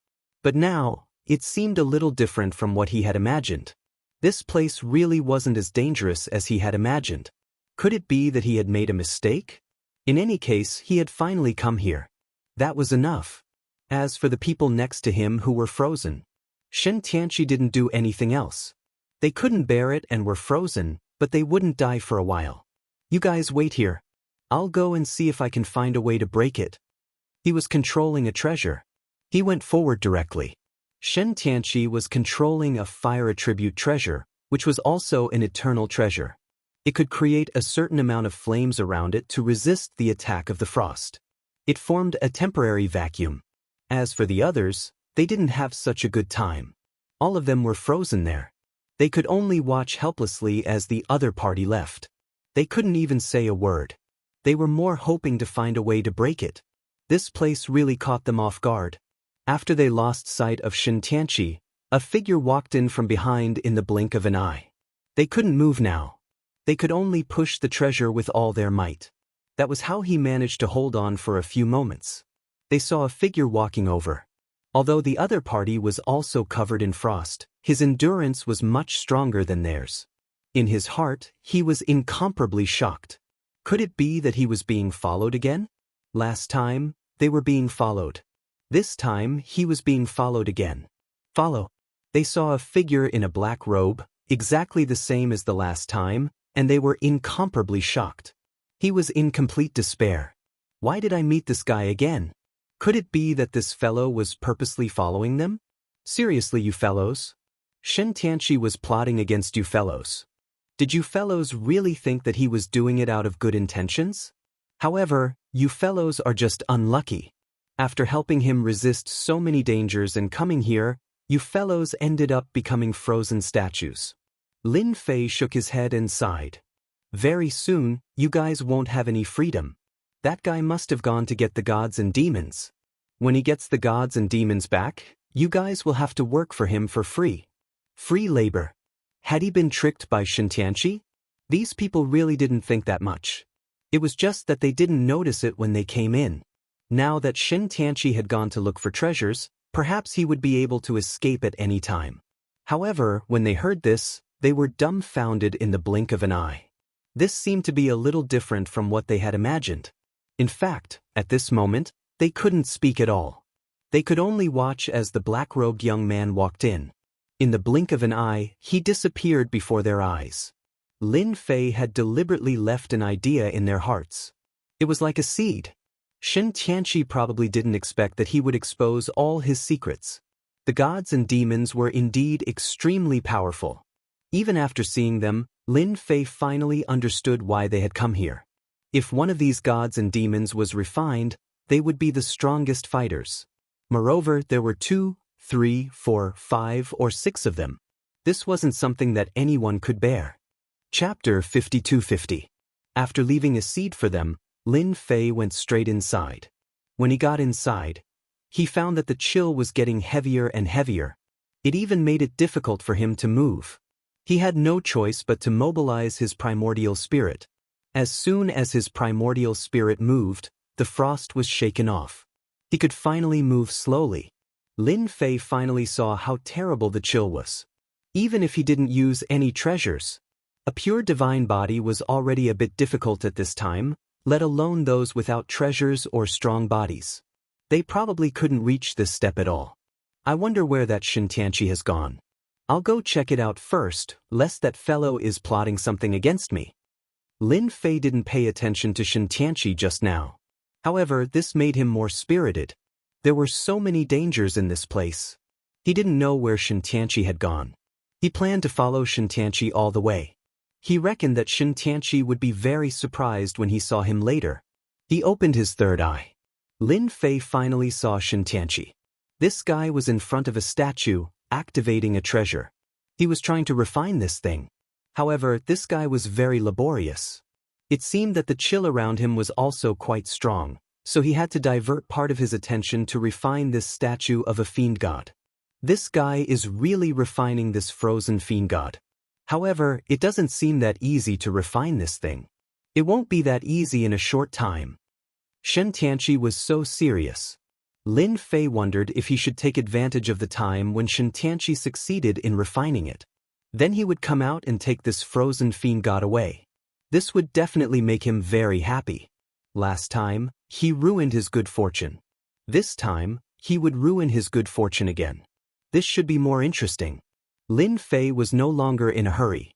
But now, it seemed a little different from what he had imagined. This place really wasn't as dangerous as he had imagined. Could it be that he had made a mistake? In any case, he had finally come here. That was enough. As for the people next to him who were frozen, Xianxia didn't do anything else. They couldn't bear it and were frozen, but they wouldn't die for a while. You guys wait here. I'll go and see if I can find a way to break it. He was controlling a treasure. He went forward directly. Xianxia was controlling a fire attribute treasure, which was also an eternal treasure. It could create a certain amount of flames around it to resist the attack of the frost. It formed a temporary vacuum. As for the others, they didn't have such a good time. All of them were frozen there. They could only watch helplessly as the other party left. They couldn't even say a word. They were more hoping to find a way to break it. This place really caught them off guard. After they lost sight of Xianxia, a figure walked in from behind in the blink of an eye. They couldn't move now. They could only push the treasure with all their might. That was how he managed to hold on for a few moments. They saw a figure walking over. Although the other party was also covered in frost, his endurance was much stronger than theirs. In his heart, he was incomparably shocked. Could it be that he was being followed again? Last time, they were being followed. This time, he was being followed again. Follow. They saw a figure in a black robe, exactly the same as the last time, and they were incomparably shocked. He was in complete despair. Why did I meet this guy again? Could it be that this fellow was purposely following them? Seriously, you fellows? Xianxia was plotting against you fellows. Did you fellows really think that he was doing it out of good intentions? However, you fellows are just unlucky. After helping him resist so many dangers and coming here, you fellows ended up becoming frozen statues. Lin Fei shook his head and sighed. Very soon, you guys won't have any freedom. That guy must have gone to get the gods and demons. When he gets the gods and demons back, you guys will have to work for him for free. Free labor. Had he been tricked by Xianxia? These people really didn't think that much. It was just that they didn't notice it when they came in. Now that Xianxia had gone to look for treasures, perhaps he would be able to escape at any time. However, when they heard this, they were dumbfounded in the blink of an eye. This seemed to be a little different from what they had imagined. In fact, at this moment, they couldn't speak at all. They could only watch as the black-robed young man walked in. In the blink of an eye, he disappeared before their eyes. Lin Fei had deliberately left an idea in their hearts. It was like a seed. Xianxia probably didn't expect that he would expose all his secrets. The gods and demons were indeed extremely powerful. Even after seeing them, Lin Fei finally understood why they had come here. If one of these gods and demons was refined, they would be the strongest fighters. Moreover, there were 2, 3, 4, 5, or 6 of them. This wasn't something that anyone could bear. Chapter 5250. After leaving a seed for them, Lin Fei went straight inside. When he got inside, he found that the chill was getting heavier and heavier. It even made it difficult for him to move. He had no choice but to mobilize his primordial spirit. As soon as his primordial spirit moved, the frost was shaken off. He could finally move slowly. Lin Fei finally saw how terrible the chill was. Even if he didn't use any treasures, a pure divine body was already a bit difficult at this time, let alone those without treasures or strong bodies. They probably couldn't reach this step at all. I wonder where that Xianxia has gone. I'll go check it out first, lest that fellow is plotting something against me. Lin Fei didn't pay attention to Xianxia just now. However, this made him more spirited. There were so many dangers in this place. He didn't know where Xianxia had gone. He planned to follow Xianxia all the way. He reckoned that Xianxia would be very surprised when he saw him later. He opened his third eye. Lin Fei finally saw Xianxia. This guy was in front of a statue, activating a treasure. He was trying to refine this thing. However, this guy was very laborious. It seemed that the chill around him was also quite strong, so he had to divert part of his attention to refine this statue of a fiend god. This guy is really refining this frozen fiend god. However, it doesn't seem that easy to refine this thing. It won't be that easy in a short time. Xianxia was so serious. Lin Fei wondered if he should take advantage of the time when Xianxia succeeded in refining it. Then he would come out and take this frozen fiend god away. This would definitely make him very happy. Last time, he ruined his good fortune. This time, he would ruin his good fortune again. This should be more interesting. Lin Fei was no longer in a hurry.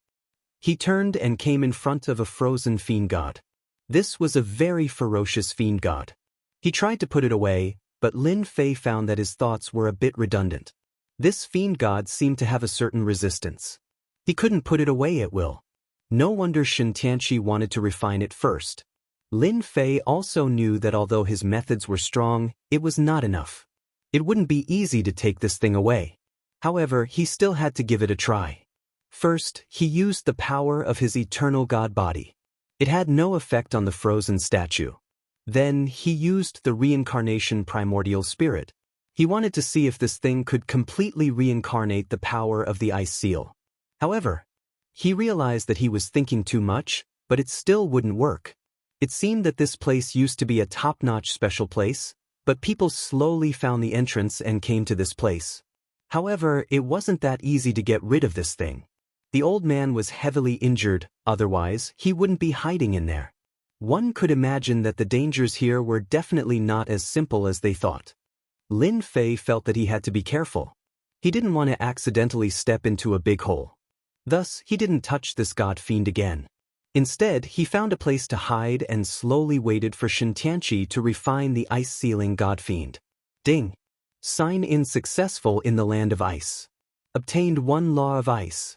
He turned and came in front of a frozen fiend god. This was a very ferocious fiend god. He tried to put it away, but Lin Fei found that his thoughts were a bit redundant. This fiend god seemed to have a certain resistance. He couldn't put it away at will. No wonder Xianxia wanted to refine it first. Lin Fei also knew that although his methods were strong, it was not enough. It wouldn't be easy to take this thing away. However, he still had to give it a try. First, he used the power of his eternal god body. It had no effect on the frozen statue. Then, he used the reincarnation primordial spirit. He wanted to see if this thing could completely reincarnate the power of the ice seal. However, he realized that he was thinking too much, but it still wouldn't work. It seemed that this place used to be a top-notch special place, but people slowly found the entrance and came to this place. However, it wasn't that easy to get rid of this thing. The old man was heavily injured, otherwise, he wouldn't be hiding in there. One could imagine that the dangers here were definitely not as simple as they thought. Lin Fei felt that he had to be careful. He didn't want to accidentally step into a big hole. Thus, he didn't touch this god fiend again. Instead, he found a place to hide and slowly waited for Xianxia to refine the ice-sealing god fiend. Ding! Sign in successful in the land of ice. Obtained 1 law of ice.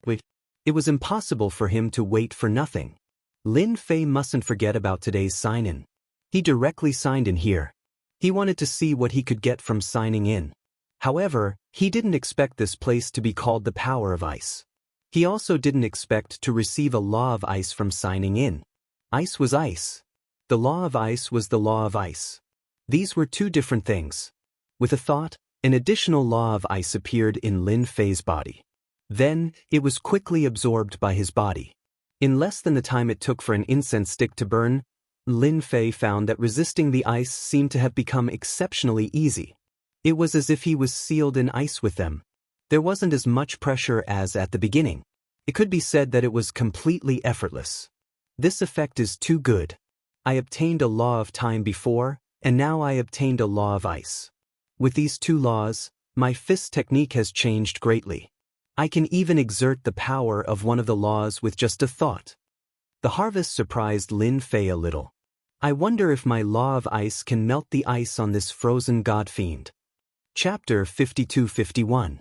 Wait. It was impossible for him to wait for nothing. Lin Fei mustn't forget about today's sign-in. He directly signed in here. He wanted to see what he could get from signing in. However, he didn't expect this place to be called the Power of Ice. He also didn't expect to receive a law of ice from signing in. Ice was ice. The law of ice was the law of ice. These were two different things. With a thought, an additional law of ice appeared in Lin Fei's body. Then, it was quickly absorbed by his body. In less than the time it took for an incense stick to burn, Lin Fei found that resisting the ice seemed to have become exceptionally easy. It was as if he was sealed in ice with them. There wasn't as much pressure as at the beginning. It could be said that it was completely effortless. This effect is too good. I obtained a law of time before, and now I obtained a law of ice. With these two laws, my fist technique has changed greatly. I can even exert the power of one of the laws with just a thought. The harvest surprised Lin Fei a little. I wonder if my law of ice can melt the ice on this frozen god fiend. Chapter 52-51.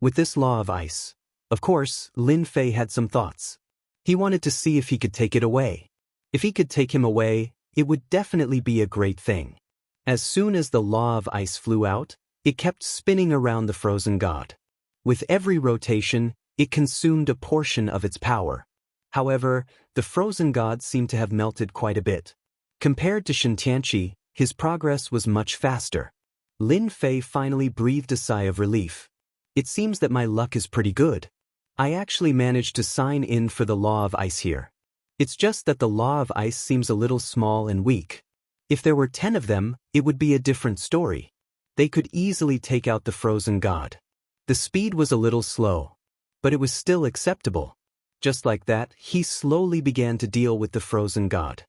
With this law of ice. Of course, Lin Fei had some thoughts. He wanted to see if he could take it away. If he could take him away, it would definitely be a great thing. As soon as the law of ice flew out, it kept spinning around the frozen god. With every rotation, it consumed a portion of its power. However, the frozen god seemed to have melted quite a bit. Compared to Xianxia, his progress was much faster. Lin Fei finally breathed a sigh of relief. It seems that my luck is pretty good. I actually managed to sign in for the law of ice here. It's just that the law of ice seems a little small and weak. If there were 10 of them, it would be a different story. They could easily take out the frozen god. The speed was a little slow, but it was still acceptable. Just like that, he slowly began to deal with the frozen god.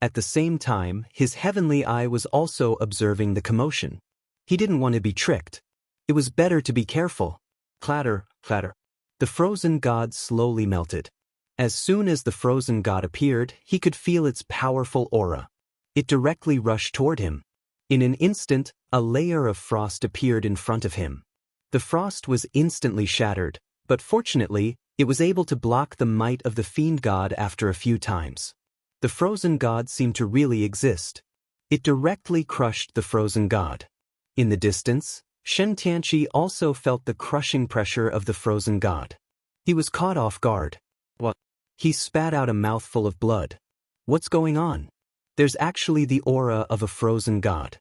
At the same time, his heavenly eye was also observing the commotion. He didn't want to be tricked. It was better to be careful. Clatter, clatter. The frozen god slowly melted. As soon as the frozen god appeared, he could feel its powerful aura. It directly rushed toward him. In an instant, a layer of frost appeared in front of him. The frost was instantly shattered, but fortunately, it was able to block the might of the fiend god after a few times. The frozen god seemed to really exist. It directly crushed the frozen god. In the distance, Xianxia also felt the crushing pressure of the frozen god. He was caught off guard. What? He spat out a mouthful of blood. What's going on? There's actually the aura of a frozen god.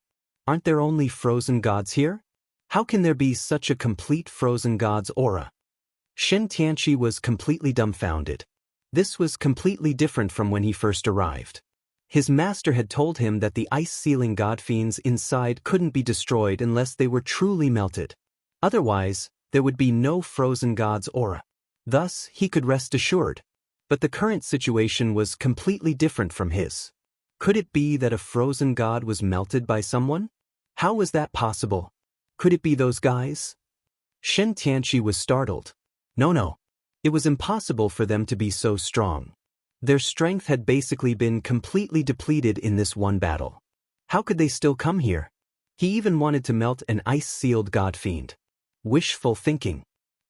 Aren't there only frozen gods here? How can there be such a complete frozen god's aura? Xianxia was completely dumbfounded. This was completely different from when he first arrived. His master had told him that the ice-sealing god fiends inside couldn't be destroyed unless they were truly melted. Otherwise, there would be no frozen god's aura. Thus, he could rest assured. But the current situation was completely different from his. Could it be that a frozen god was melted by someone? How was that possible? Could it be those guys? Xianxia was startled. No. It was impossible for them to be so strong. Their strength had basically been completely depleted in this one battle. How could they still come here? He even wanted to melt an ice-sealed god fiend. Wishful thinking.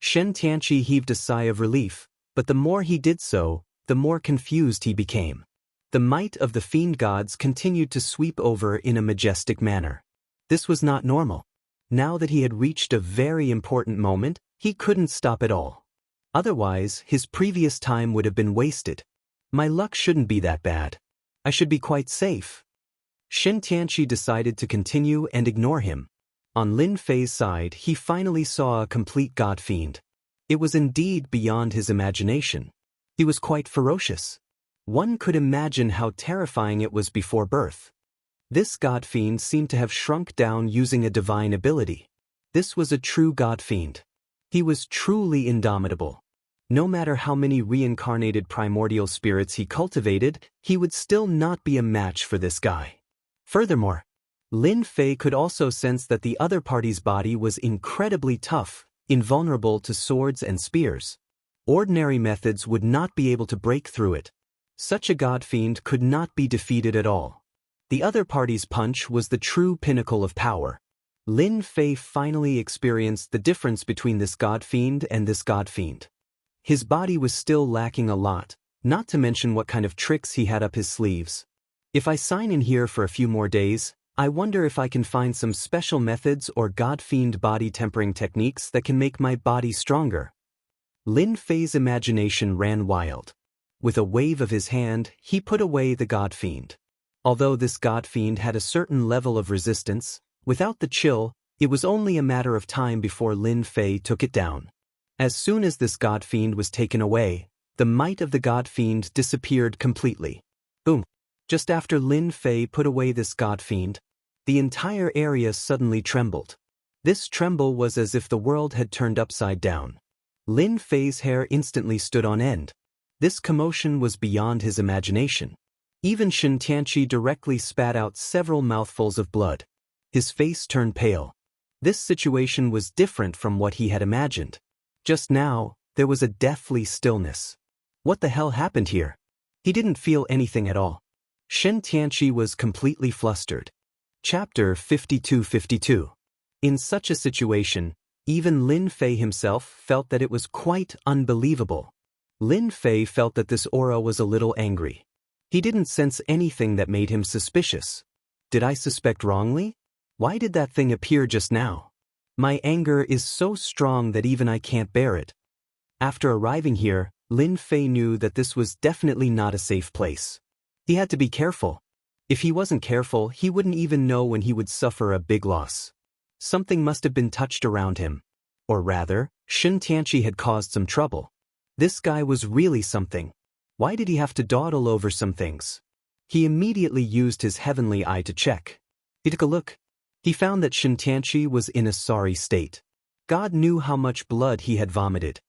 Xianxia heaved a sigh of relief, but the more he did so, the more confused he became. The might of the fiend gods continued to sweep over in a majestic manner. This was not normal. Now that he had reached a very important moment, he couldn't stop at all. Otherwise, his previous time would have been wasted. My luck shouldn't be that bad. I should be quite safe. Xianxia decided to continue and ignore him. On Lin Fei's side, he finally saw a complete god fiend. It was indeed beyond his imagination. He was quite ferocious. One could imagine how terrifying it was before birth. This god fiend seemed to have shrunk down using a divine ability. This was a true god fiend. He was truly indomitable. No matter how many reincarnated primordial spirits he cultivated, he would still not be a match for this guy. Furthermore, Lin Fei could also sense that the other party's body was incredibly tough, invulnerable to swords and spears. Ordinary methods would not be able to break through it. Such a god fiend could not be defeated at all. The other party's punch was the true pinnacle of power. Lin Fei finally experienced the difference between this god fiend and this god fiend. His body was still lacking a lot, not to mention what kind of tricks he had up his sleeves. If I sign in here for a few more days, I wonder if I can find some special methods or god fiend body tempering techniques that can make my body stronger. Lin Fei's imagination ran wild. With a wave of his hand, he put away the god fiend. Although this god fiend had a certain level of resistance, without the chill, it was only a matter of time before Lin Fei took it down. As soon as this god fiend was taken away, the might of the god fiend disappeared completely. Boom! Just after Lin Fei put away this god fiend, the entire area suddenly trembled. This tremble was as if the world had turned upside down. Lin Fei's hair instantly stood on end. This commotion was beyond his imagination. Even Xianxia directly spat out several mouthfuls of blood. His face turned pale. This situation was different from what he had imagined. Just now, there was a deathly stillness. What the hell happened here? He didn't feel anything at all. Xianxia was completely flustered. Chapter 52-52. In such a situation, even Lin Fei himself felt that it was quite unbelievable. Lin Fei felt that this aura was a little angry. He didn't sense anything that made him suspicious. Did I suspect wrongly? Why did that thing appear just now? My anger is so strong that even I can't bear it. After arriving here, Lin Fei knew that this was definitely not a safe place. He had to be careful. If he wasn't careful, he wouldn't even know when he would suffer a big loss. Something must have been touched around him. Or rather, Xianxia had caused some trouble. This guy was really something. Why did he have to dawdle over some things? He immediately used his heavenly eye to check. He took a look. He found that Xianxia was in a sorry state. God knew how much blood he had vomited.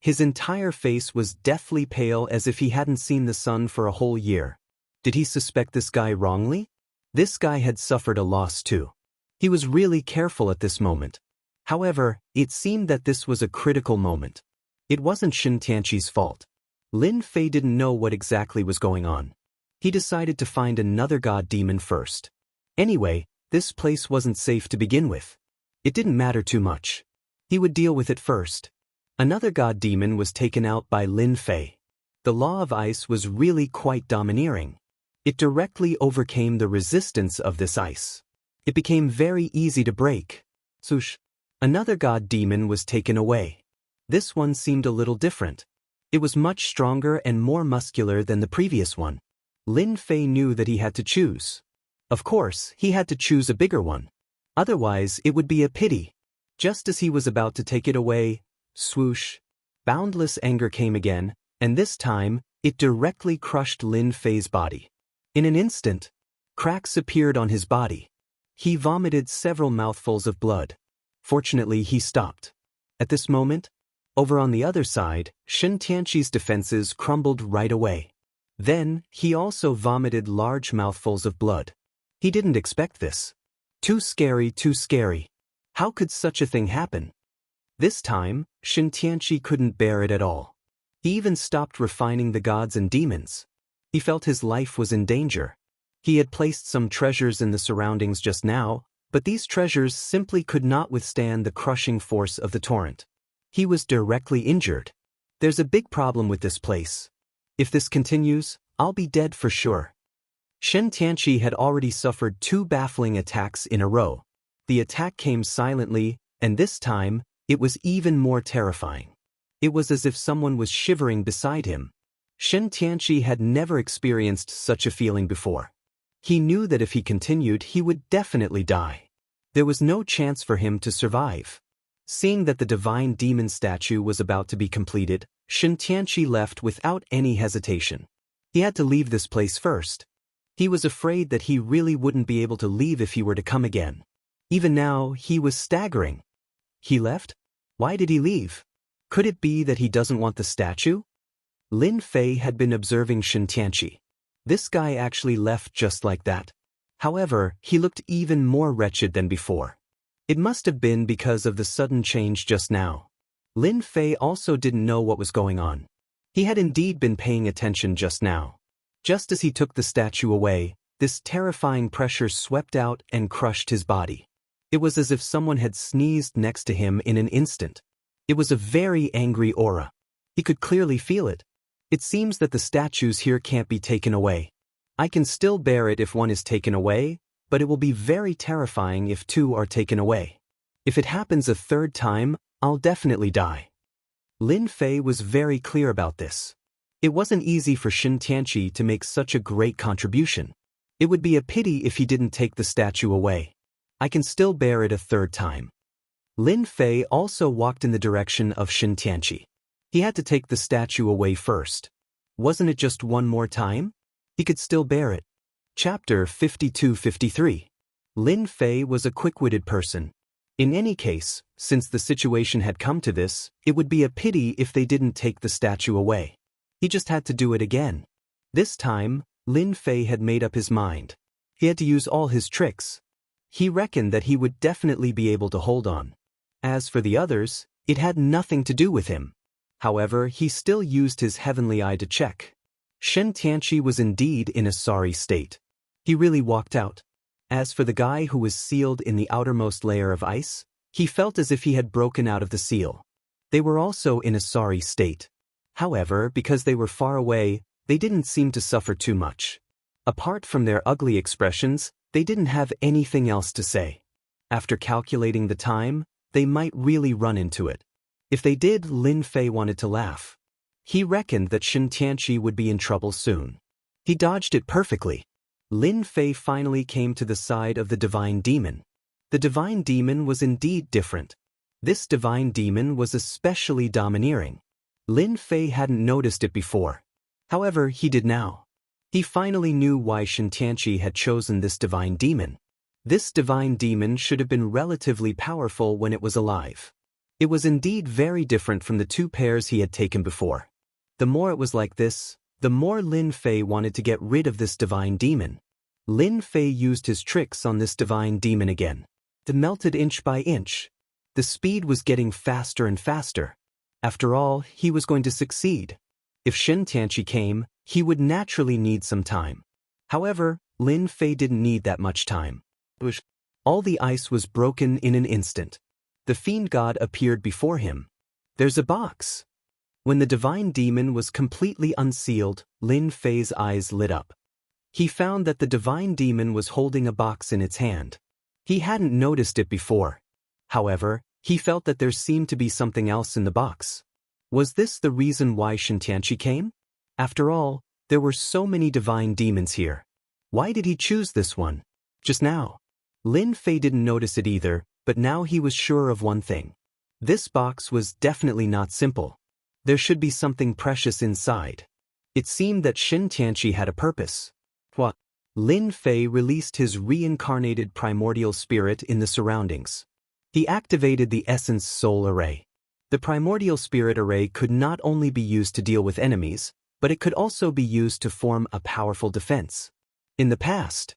His entire face was deathly pale as if he hadn't seen the sun for a whole year. Did he suspect this guy wrongly? This guy had suffered a loss too. He was really careful at this moment. However, it seemed that this was a critical moment. It wasn't Xianxia's fault. Lin Fei didn't know what exactly was going on. He decided to find another god demon first. Anyway, this place wasn't safe to begin with. It didn't matter too much. He would deal with it first. Another god demon was taken out by Lin Fei. The law of ice was really quite domineering. It directly overcame the resistance of this ice. It became very easy to break. Swoosh. Another god demon was taken away. This one seemed a little different. It was much stronger and more muscular than the previous one. Lin Fei knew that he had to choose. Of course, he had to choose a bigger one. Otherwise, it would be a pity. Just as he was about to take it away, swoosh, boundless anger came again, and this time, it directly crushed Lin Fei's body. In an instant, cracks appeared on his body. He vomited several mouthfuls of blood. Fortunately, he stopped. At this moment, over on the other side, Xianxia's defenses crumbled right away. Then, he also vomited large mouthfuls of blood. He didn't expect this. Too scary, too scary. How could such a thing happen? This time, Xianxia couldn't bear it at all. He even stopped refining the gods and demons. He felt his life was in danger. He had placed some treasures in the surroundings just now, but these treasures simply could not withstand the crushing force of the torrent. He was directly injured. There's a big problem with this place. If this continues, I'll be dead for sure. Xianxia had already suffered 2 baffling attacks in a row. The attack came silently, and this time, it was even more terrifying. It was as if someone was shivering beside him. Xianxia had never experienced such a feeling before. He knew that if he continued, he would definitely die. There was no chance for him to survive. Seeing that the divine demon statue was about to be completed, Xianxia left without any hesitation. He had to leave this place first. He was afraid that he really wouldn't be able to leave if he were to come again. Even now, he was staggering. He left? Why did he leave? Could it be that he doesn't want the statue? Lin Fei had been observing Xianxia. This guy actually left just like that. However, he looked even more wretched than before. It must have been because of the sudden change just now. Lin Fei also didn't know what was going on. He had indeed been paying attention just now. Just as he took the statue away, this terrifying pressure swept out and crushed his body. It was as if someone had sneezed next to him in an instant. It was a very angry aura. He could clearly feel it. It seems that the statues here can't be taken away. I can still bear it if one is taken away, but it will be very terrifying if 2 are taken away. If it happens a 3rd time, I'll definitely die. Lin Fei was very clear about this. It wasn't easy for Xianxia to make such a great contribution. It would be a pity if he didn't take the statue away. I can still bear it a 3rd time. Lin Fei also walked in the direction of Xianxia. He had to take the statue away first. Wasn't it just one more time? He could still bear it. Chapter 52-53. Lin Fei was a quick-witted person. In any case, since the situation had come to this, it would be a pity if they didn't take the statue away. He just had to do it again. This time, Lin Fei had made up his mind. He had to use all his tricks. He reckoned that he would definitely be able to hold on. As for the others, It had nothing to do with him. However, he still used his heavenly eye to check. Xianxia was indeed in a sorry state. He really walked out. As for the guy who was sealed in the outermost layer of ice, he felt as if he had broken out of the seal. They were also in a sorry state. However, because they were far away, they didn't seem to suffer too much. Apart from their ugly expressions, they didn't have anything else to say. After calculating the time, they might really run into it. If they did, Lin Fei wanted to laugh. He reckoned that Xianxia would be in trouble soon. He dodged it perfectly. Lin Fei finally came to the side of the divine demon. The divine demon was indeed different. This divine demon was especially domineering. Lin Fei hadn't noticed it before. However, he did now. He finally knew why Xianxia had chosen this divine demon. This divine demon should have been relatively powerful when it was alive. It was indeed very different from the two pairs he had taken before. The more it was like this, the more Lin Fei wanted to get rid of this divine demon. Lin Fei used his tricks on this divine demon again. It melted inch by inch. The speed was getting faster and faster. After all, he was going to succeed. If Xianxia came, he would naturally need some time. However, Lin Fei didn't need that much time. All the ice was broken in an instant. The fiend god appeared before him. There's a box. When the divine demon was completely unsealed, Lin Fei's eyes lit up. He found that the divine demon was holding a box in its hand. He hadn't noticed it before. However, he felt that there seemed to be something else in the box. Was this the reason why Xianxia came? After all, there were so many divine demons here. Why did he choose this one? Just now. Lin Fei didn't notice it either, but now he was sure of one thing. This box was definitely not simple. There should be something precious inside. It seemed that Xianxia had a purpose. What? Lin Fei released his reincarnated primordial spirit in the surroundings. He activated the Essence Soul Array. The primordial spirit array could not only be used to deal with enemies, but it could also be used to form a powerful defense. In the past,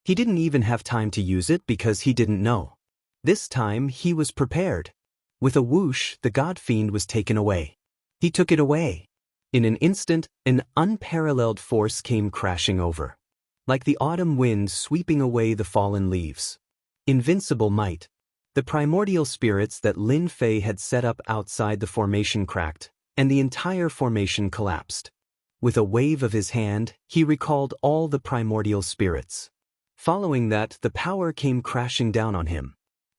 he didn't even have time to use it because he didn't know. This time, he was prepared. With a whoosh, the god fiend was taken away. He took it away. In an instant, an unparalleled force came crashing over. Like the autumn wind sweeping away the fallen leaves. Invincible might. The primordial spirits that Lin Fei had set up outside the formation cracked, and the entire formation collapsed. With a wave of his hand, he recalled all the primordial spirits. Following that, the power came crashing down on him.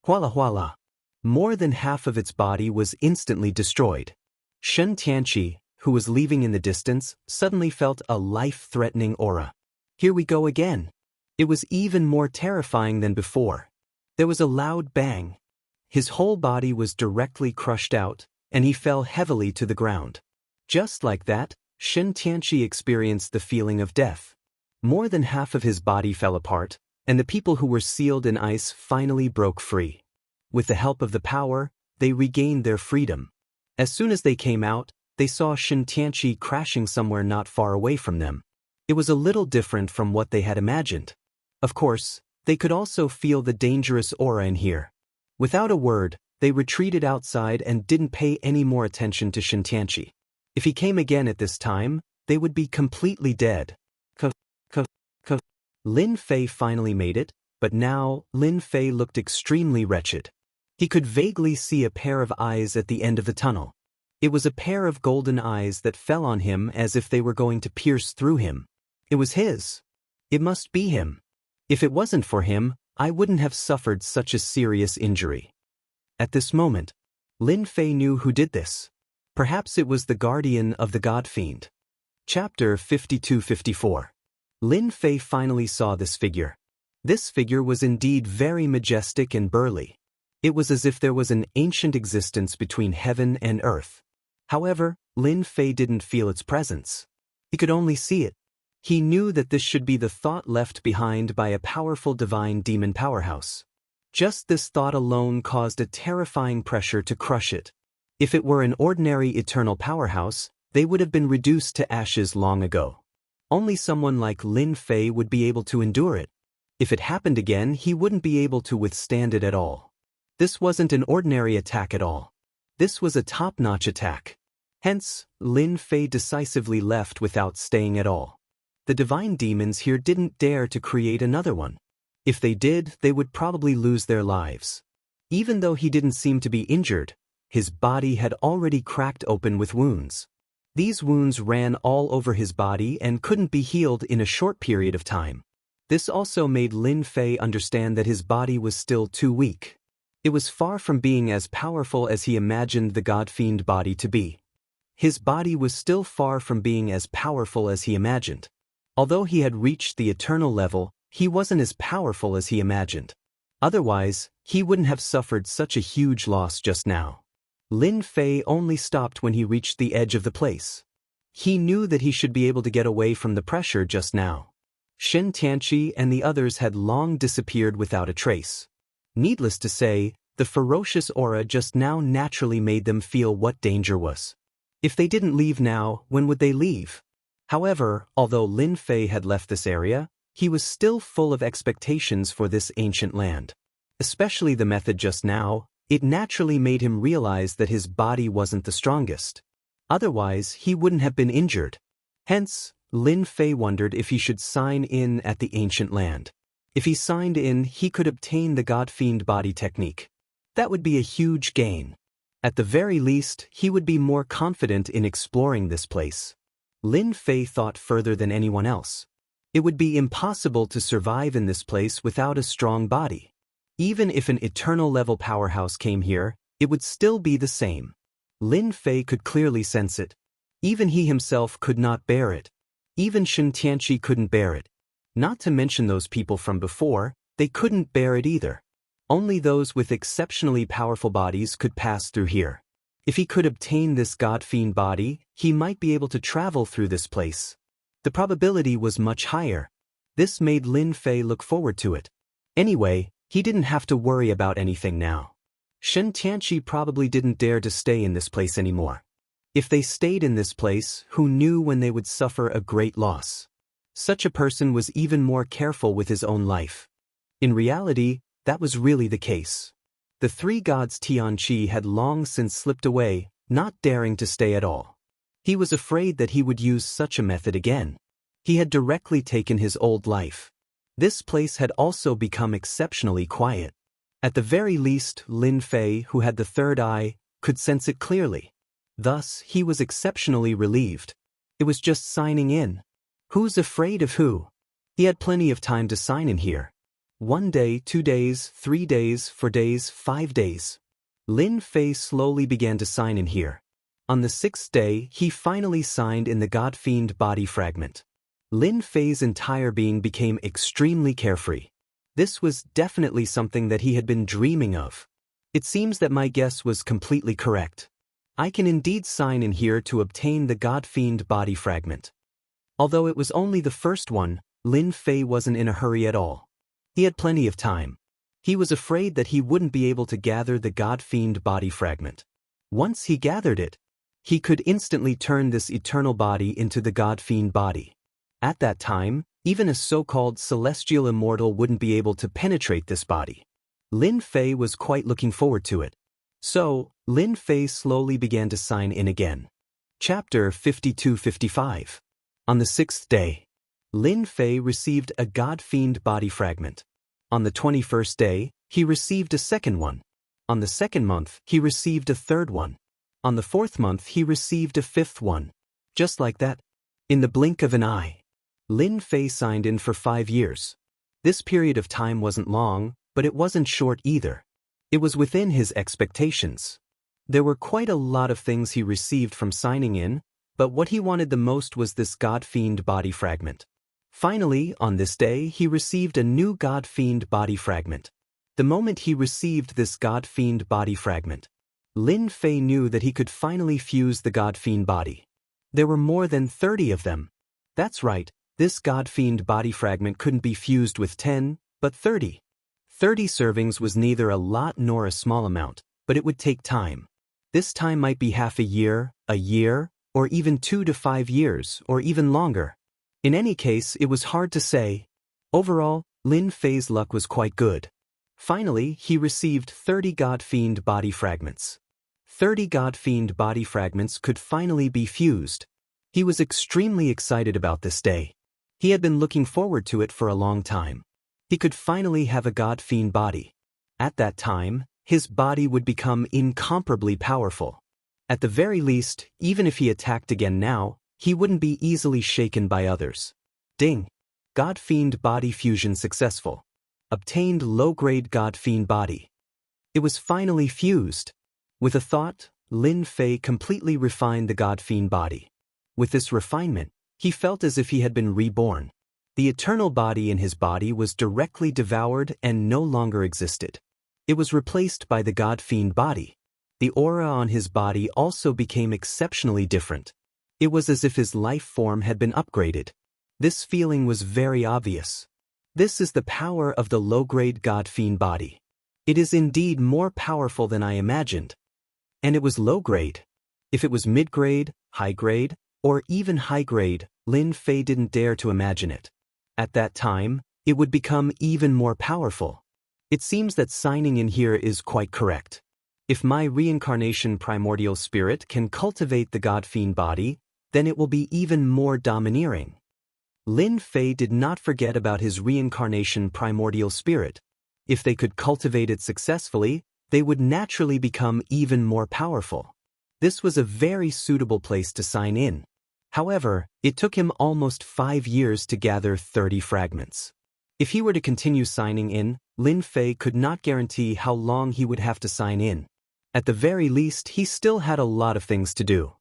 Huala huala. More than half of its body was instantly destroyed. Xianxia, who was leaving in the distance, suddenly felt a life-threatening aura. Here we go again. It was even more terrifying than before. There was a loud bang. His whole body was directly crushed out, and he fell heavily to the ground. Just like that, Xianxia experienced the feeling of death. More than half of his body fell apart, and the people who were sealed in ice finally broke free. With the help of the power, they regained their freedom. As soon as they came out, they saw Xianxia crashing somewhere not far away from them. It was a little different from what they had imagined. Of course, they could also feel the dangerous aura in here. Without a word, they retreated outside and didn't pay any more attention to Xianxia. If he came again at this time, they would be completely dead. Lin Fei finally made it, but now Lin Fei looked extremely wretched. He could vaguely see a pair of eyes at the end of the tunnel. It was a pair of golden eyes that fell on him as if they were going to pierce through him. It was his. It must be him. If it wasn't for him, I wouldn't have suffered such a serious injury. At this moment, Lin Fei knew who did this. Perhaps it was the guardian of the god fiend. Chapter 52-54. Lin Fei finally saw this figure. This figure was indeed very majestic and burly. It was as if there was an ancient existence between heaven and earth. However, Lin Fei didn't feel its presence. He could only see it. He knew that this should be the thought left behind by a powerful divine demon powerhouse. Just this thought alone caused a terrifying pressure to crush it. If it were an ordinary eternal powerhouse, they would have been reduced to ashes long ago. Only someone like Lin Fei would be able to endure it. If it happened again, he wouldn't be able to withstand it at all. This wasn't an ordinary attack at all. This was a top-notch attack. Hence, Lin Fei decisively left without staying at all. The divine demons here didn't dare to create another one. If they did, they would probably lose their lives. Even though he didn't seem to be injured, his body had already cracked open with wounds. These wounds ran all over his body and couldn't be healed in a short period of time. This also made Lin Fei understand that his body was still too weak. It was far from being as powerful as he imagined the God-fiend body to be. His body was still far from being as powerful as he imagined. Although he had reached the eternal level, he wasn't as powerful as he imagined. Otherwise, he wouldn't have suffered such a huge loss just now. Lin Fei only stopped when he reached the edge of the place. He knew that he should be able to get away from the pressure just now. Xianxia and the others had long disappeared without a trace. Needless to say, the ferocious aura just now naturally made them feel what danger was. If they didn't leave now, when would they leave? However, although Lin Fei had left this area, he was still full of expectations for this ancient land. Especially the method just now, it naturally made him realize that his body wasn't the strongest. Otherwise, he wouldn't have been injured. Hence, Lin Fei wondered if he should sign in at the ancient land. If he signed in, he could obtain the God-fiend body technique. That would be a huge gain. At the very least, he would be more confident in exploring this place. Lin Fei thought further than anyone else. It would be impossible to survive in this place without a strong body. Even if an eternal-level powerhouse came here, it would still be the same. Lin Fei could clearly sense it. Even he himself could not bear it. Even Xianxia couldn't bear it. Not to mention those people from before, they couldn't bear it either. Only those with exceptionally powerful bodies could pass through here. If he could obtain this God-fiend body, he might be able to travel through this place. The probability was much higher. This made Lin Fei look forward to it. Anyway, he didn't have to worry about anything now. Xianxia probably didn't dare to stay in this place anymore. If they stayed in this place, who knew when they would suffer a great loss? Such a person was even more careful with his own life. In reality, that was really the case. The three gods Tianqi had long since slipped away, not daring to stay at all. He was afraid that he would use such a method again. He had directly taken his old life. This place had also become exceptionally quiet. At the very least, Lin Fei, who had the third eye, could sense it clearly. Thus, he was exceptionally relieved. It was just signing in. Who's afraid of who? He had plenty of time to sign in here. 1 day, 2 days, 3 days, 4 days, 5 days. Lin Fei slowly began to sign in here. On the 6th day, he finally signed in the God-fiend body fragment. Lin Fei's entire being became extremely carefree. This was definitely something that he had been dreaming of. It seems that my guess was completely correct. I can indeed sign in here to obtain the God-fiend body fragment. Although it was only the first one, Lin Fei wasn't in a hurry at all. He had plenty of time. He was afraid that he wouldn't be able to gather the God-fiend body fragment. Once he gathered it, he could instantly turn this eternal body into the God-fiend body. At that time, even a so-called celestial immortal wouldn't be able to penetrate this body. Lin Fei was quite looking forward to it. So, Lin Fei slowly began to sign in again. Chapter 52-55. On the 6th day, Lin Fei received a God-fiend body fragment. On the 21st day, he received a second one. On the 2nd month, he received a third one. On the 4th month, he received a 5th one. Just like that. In the blink of an eye. Lin Fei signed in for 5 years. This period of time wasn't long, but it wasn't short either. It was within his expectations. There were quite a lot of things he received from signing in, but what he wanted the most was this God-fiend body fragment. Finally, on this day, he received a new God-fiend body fragment. The moment he received this God-fiend body fragment, Lin Fei knew that he could finally fuse the God-fiend body. There were more than 30 of them. That's right, this God-fiend body fragment couldn't be fused with 10, but 30. 30 servings was neither a lot nor a small amount, but it would take time. This time might be half a year, or even 2 to 5 years, or even longer. In any case, it was hard to say. Overall, Lin Fei's luck was quite good. Finally, he received 30 God-fiend body fragments. 30 God-fiend body fragments could finally be fused. He was extremely excited about this day. He had been looking forward to it for a long time. He could finally have a God-fiend body. At that time, his body would become incomparably powerful. At the very least, even if he attacked again now, he wouldn't be easily shaken by others. Ding! God-fiend body fusion successful. Obtained low-grade God-fiend body. It was finally fused. With a thought, Lin Fei completely refined the God-fiend body. With this refinement, he felt as if he had been reborn. The eternal body in his body was directly devoured and no longer existed. It was replaced by the God-fiend body. The aura on his body also became exceptionally different. It was as if his life form had been upgraded. This feeling was very obvious. This is the power of the low-grade God-fiend body. It is indeed more powerful than I imagined. And it was low-grade. If it was mid-grade, high-grade, or even high-grade, Lin Fei didn't dare to imagine it. At that time, it would become even more powerful. It seems that signing in here is quite correct. If my reincarnation primordial spirit can cultivate the God-fiend body, then it will be even more domineering. Lin Fei did not forget about his reincarnation primordial spirit. If they could cultivate it successfully, they would naturally become even more powerful. This was a very suitable place to sign in. However, it took him almost 5 years to gather 30 fragments. If he were to continue signing in, Lin Fei could not guarantee how long he would have to sign in. At the very least, he still had a lot of things to do.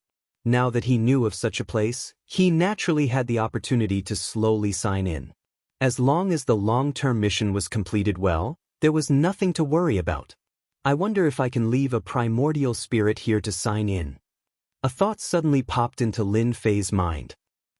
Now that he knew of such a place, he naturally had the opportunity to slowly sign in. As long as the long-term mission was completed well, there was nothing to worry about. I wonder if I can leave a primordial spirit here to sign in. A thought suddenly popped into Lin Fei's mind.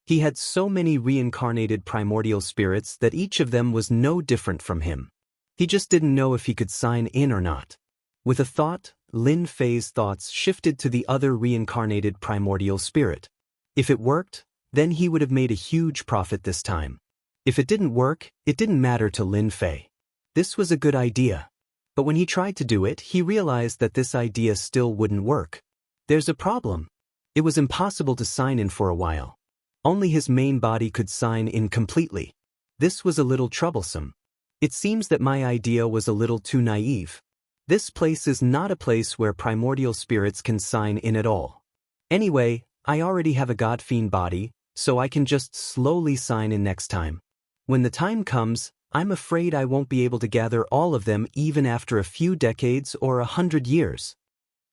He had so many reincarnated primordial spirits that each of them was no different from him. He just didn't know if he could sign in or not. With a thought, Lin Fei's thoughts shifted to the other reincarnated primordial spirit. If it worked, then he would have made a huge profit this time. If it didn't work, it didn't matter to Lin Fei. This was a good idea. But when he tried to do it, he realized that this idea still wouldn't work. There's a problem. It was impossible to sign in for a while. Only his main body could sign in completely. This was a little troublesome. It seems that my idea was a little too naive. This place is not a place where primordial spirits can sign in at all. Anyway, I already have a God-fiend body, so I can just slowly sign in next time. When the time comes, I'm afraid I won't be able to gather all of them even after a few decades or 100 years.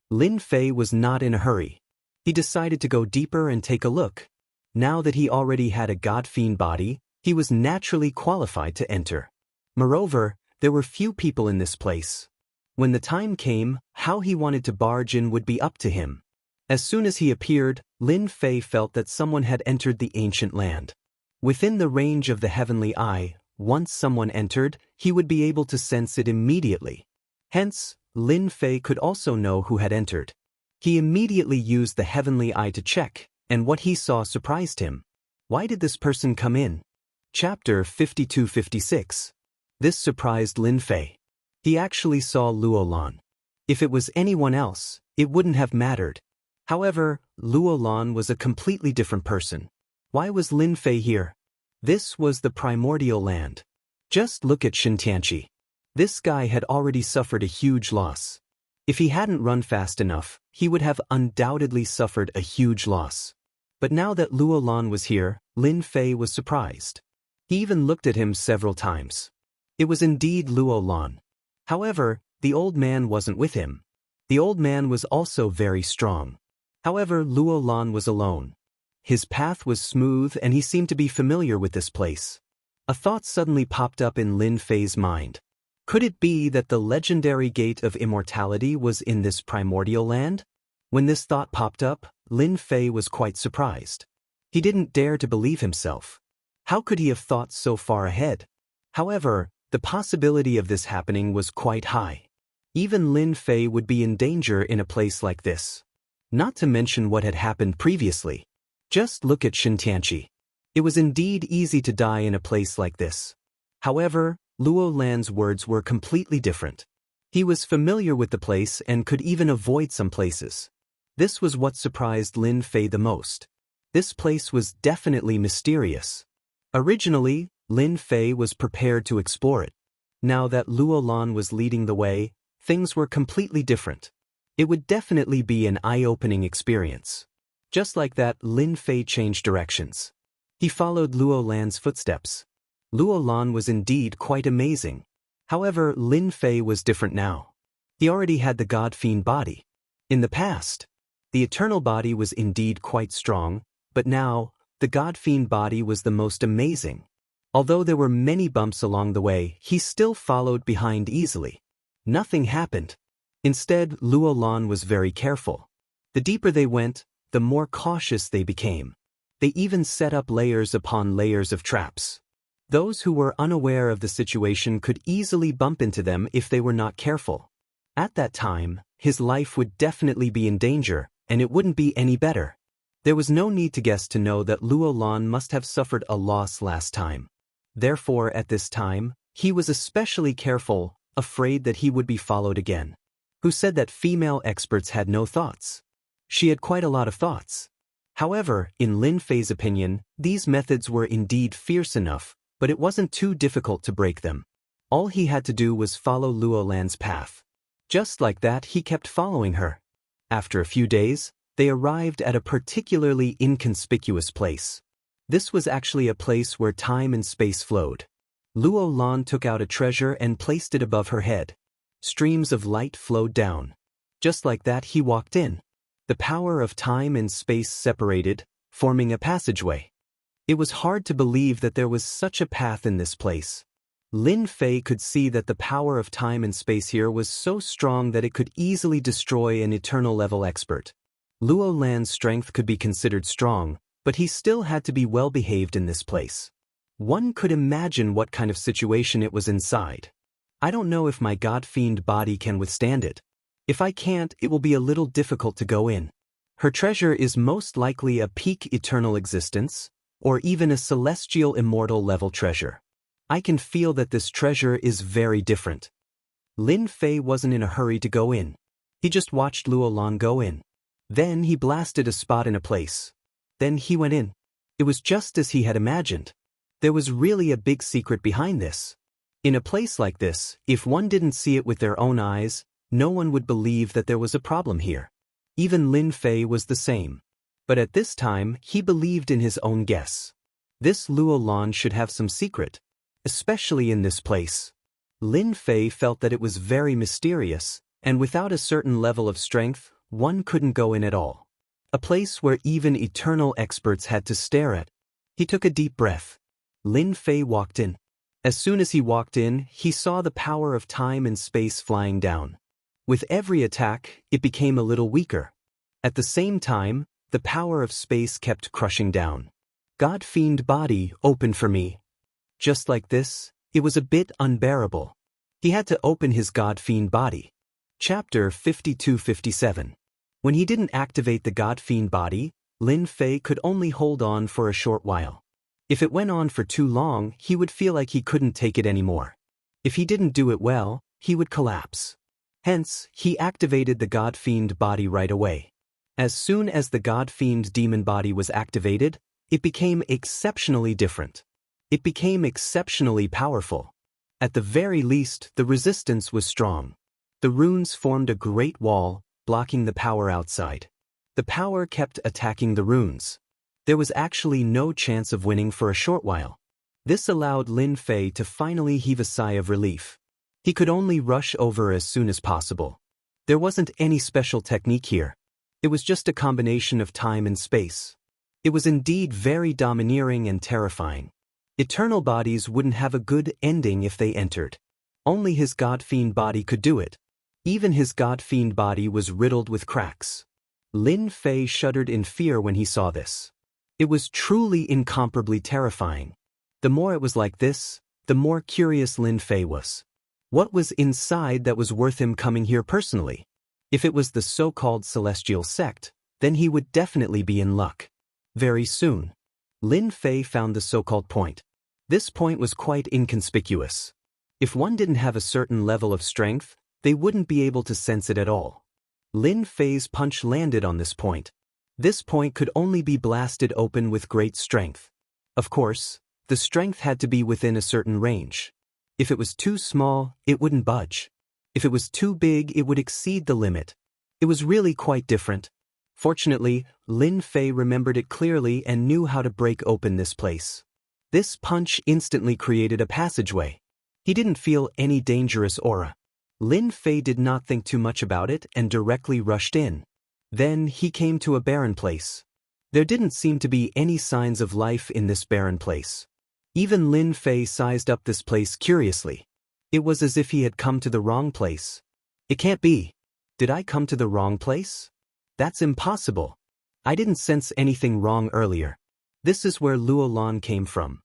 Lin Fei was not in a hurry. He decided to go deeper and take a look. Now that he already had a God-fiend body, he was naturally qualified to enter. Moreover, there were few people in this place. When the time came, how he wanted to barge in would be up to him. As soon as he appeared, Lin Fei felt that someone had entered the ancient land. Within the range of the heavenly eye, once someone entered, he would be able to sense it immediately. Hence, Lin Fei could also know who had entered. He immediately used the heavenly eye to check, and what he saw surprised him. Why did this person come in? Chapter 52-56. This surprised Lin Fei. He actually saw Luolan. If it was anyone else, it wouldn't have mattered. However, Luolan was a completely different person. Why was Lin Fei here? This was the primordial land. Just look at Xianxia. This guy had already suffered a huge loss. If he hadn't run fast enough, he would have undoubtedly suffered a huge loss. But now that Luolan was here, Lin Fei was surprised. He even looked at him several times. It was indeed Luolan. However, the old man wasn't with him. The old man was also very strong. However, Luolan was alone. His path was smooth and he seemed to be familiar with this place. A thought suddenly popped up in Lin Fei's mind. Could it be that the legendary gate of immortality was in this primordial land? When this thought popped up, Lin Fei was quite surprised. He didn't dare to believe himself. How could he have thought so far ahead? However, the possibility of this happening was quite high. Even Lin Fei would be in danger in a place like this. Not to mention what had happened previously. Just look at Xianxia. It was indeed easy to die in a place like this. However, Luolan's words were completely different. He was familiar with the place and could even avoid some places. This was what surprised Lin Fei the most. This place was definitely mysterious. Originally, Lin Fei was prepared to explore it. Now that Luo Lan was leading the way, things were completely different. It would definitely be an eye-opening experience. Just like that, Lin Fei changed directions. He followed Luo Lan's footsteps. Luo Lan was indeed quite amazing. However, Lin Fei was different now. He already had the God-Fiend body. In the past, the eternal body was indeed quite strong, but now, the God-Fiend body was the most amazing. Although there were many bumps along the way, he still followed behind easily. Nothing happened. Instead, Luo Lan was very careful. The deeper they went, the more cautious they became. They even set up layers upon layers of traps. Those who were unaware of the situation could easily bump into them if they were not careful. At that time, his life would definitely be in danger, and it wouldn't be any better. There was no need to guess to know that Luo Lan must have suffered a loss last time. Therefore, at this time, he was especially careful, afraid that he would be followed again. Who said that female experts had no thoughts? She had quite a lot of thoughts. However, in Lin Fei's opinion, these methods were indeed fierce enough, but it wasn't too difficult to break them. All he had to do was follow Luo Lan's path. Just like that, he kept following her. After a few days, they arrived at a particularly inconspicuous place. This was actually a place where time and space flowed. Luo Lan took out a treasure and placed it above her head. Streams of light flowed down. Just like that, he walked in. The power of time and space separated, forming a passageway. It was hard to believe that there was such a path in this place. Lin Fei could see that the power of time and space here was so strong that it could easily destroy an eternal-level expert. Luo Lan's strength could be considered strong, but he still had to be well-behaved in this place. One could imagine what kind of situation it was inside. I don't know if my God-Fiend body can withstand it. If I can't, it will be a little difficult to go in. Her treasure is most likely a peak eternal existence, or even a celestial immortal level treasure. I can feel that this treasure is very different. Lin Fei wasn't in a hurry to go in. He just watched Luo Lan go in. Then he blasted a spot in a place. Then he went in. It was just as he had imagined. There was really a big secret behind this. In a place like this, if one didn't see it with their own eyes, no one would believe that there was a problem here. Even Lin Fei was the same. But at this time, he believed in his own guess. This Luo Lan should have some secret, especially in this place. Lin Fei felt that it was very mysterious, and without a certain level of strength, one couldn't go in at all. A place where even eternal experts had to stare at. He took a deep breath. Lin Fei walked in. As soon as he walked in, he saw the power of time and space flying down. With every attack, it became a little weaker. At the same time, the power of space kept crushing down. God-Fiend body opened for me. Just like this, it was a bit unbearable. He had to open his God-Fiend body. Chapter 52-57. When he didn't activate the God-Fiend body, Lin Fei could only hold on for a short while. If it went on for too long, he would feel like he couldn't take it anymore. If he didn't do it well, he would collapse. Hence, he activated the God-Fiend body right away. As soon as the God-Fiend demon body was activated, it became exceptionally different. It became exceptionally powerful. At the very least, the resistance was strong. The runes formed a great wall, blocking the power outside. The power kept attacking the runes. There was actually no chance of winning for a short while. This allowed Lin Fei to finally heave a sigh of relief. He could only rush over as soon as possible. There wasn't any special technique here. It was just a combination of time and space. It was indeed very domineering and terrifying. Eternal bodies wouldn't have a good ending if they entered. Only his God-Fiend body could do it. Even his God-Fiend body was riddled with cracks. Lin Fei shuddered in fear when he saw this. It was truly incomparably terrifying. The more it was like this, the more curious Lin Fei was. What was inside that was worth him coming here personally? If it was the so-called celestial sect, then he would definitely be in luck. Very soon, Lin Fei found the so-called point. This point was quite inconspicuous. If one didn't have a certain level of strength, they wouldn't be able to sense it at all. Lin Fei's punch landed on this point. This point could only be blasted open with great strength. Of course, the strength had to be within a certain range. If it was too small, it wouldn't budge. If it was too big, it would exceed the limit. It was really quite different. Fortunately, Lin Fei remembered it clearly and knew how to break open this place. This punch instantly created a passageway. He didn't feel any dangerous aura. Lin Fei did not think too much about it and directly rushed in. Then he came to a barren place. There didn't seem to be any signs of life in this barren place. Even Lin Fei sized up this place curiously. It was as if he had come to the wrong place. It can't be. Did I come to the wrong place? That's impossible. I didn't sense anything wrong earlier. This is where Luo Lan came from.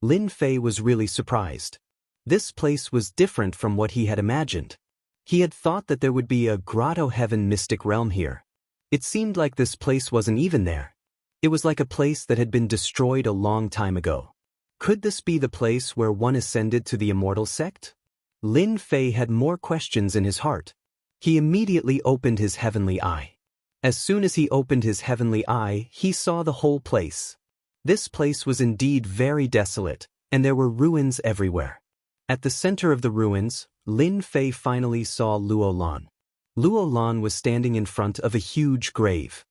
Lin Fei was really surprised. This place was different from what he had imagined. He had thought that there would be a grotto heaven mystic realm here. It seemed like this place wasn't even there. It was like a place that had been destroyed a long time ago. Could this be the place where one ascended to the Immortal sect? Lin Fei had more questions in his heart. He immediately opened his heavenly eye. As soon as he opened his heavenly eye, he saw the whole place. This place was indeed very desolate, and there were ruins everywhere. At the center of the ruins, Lin Fei finally saw Luo Lan. Luo Lan was standing in front of a huge grave.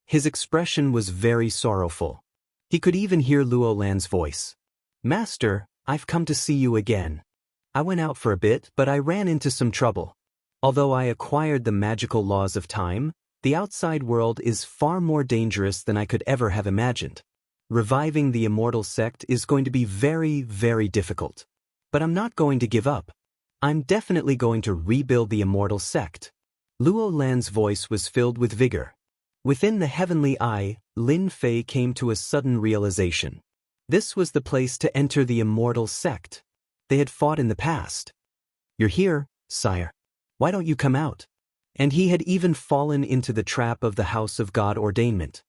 His expression was very sorrowful. He could even hear Luo Lan's voice. "Master, I've come to see you again. I went out for a bit, but I ran into some trouble. Although I acquired the magical laws of time, the outside world is far more dangerous than I could ever have imagined. Reviving the Immortal sect is going to be very, very difficult. But I'm not going to give up. I'm definitely going to rebuild the Immortal sect." Luo Lan's voice was filled with vigor. Within the heavenly eye, Lin Fei came to a sudden realization. This was the place to enter the Immortal sect. They had fought in the past. "You're here, sire. Why don't you come out?" And he had even fallen into the trap of the House of God Ordainment.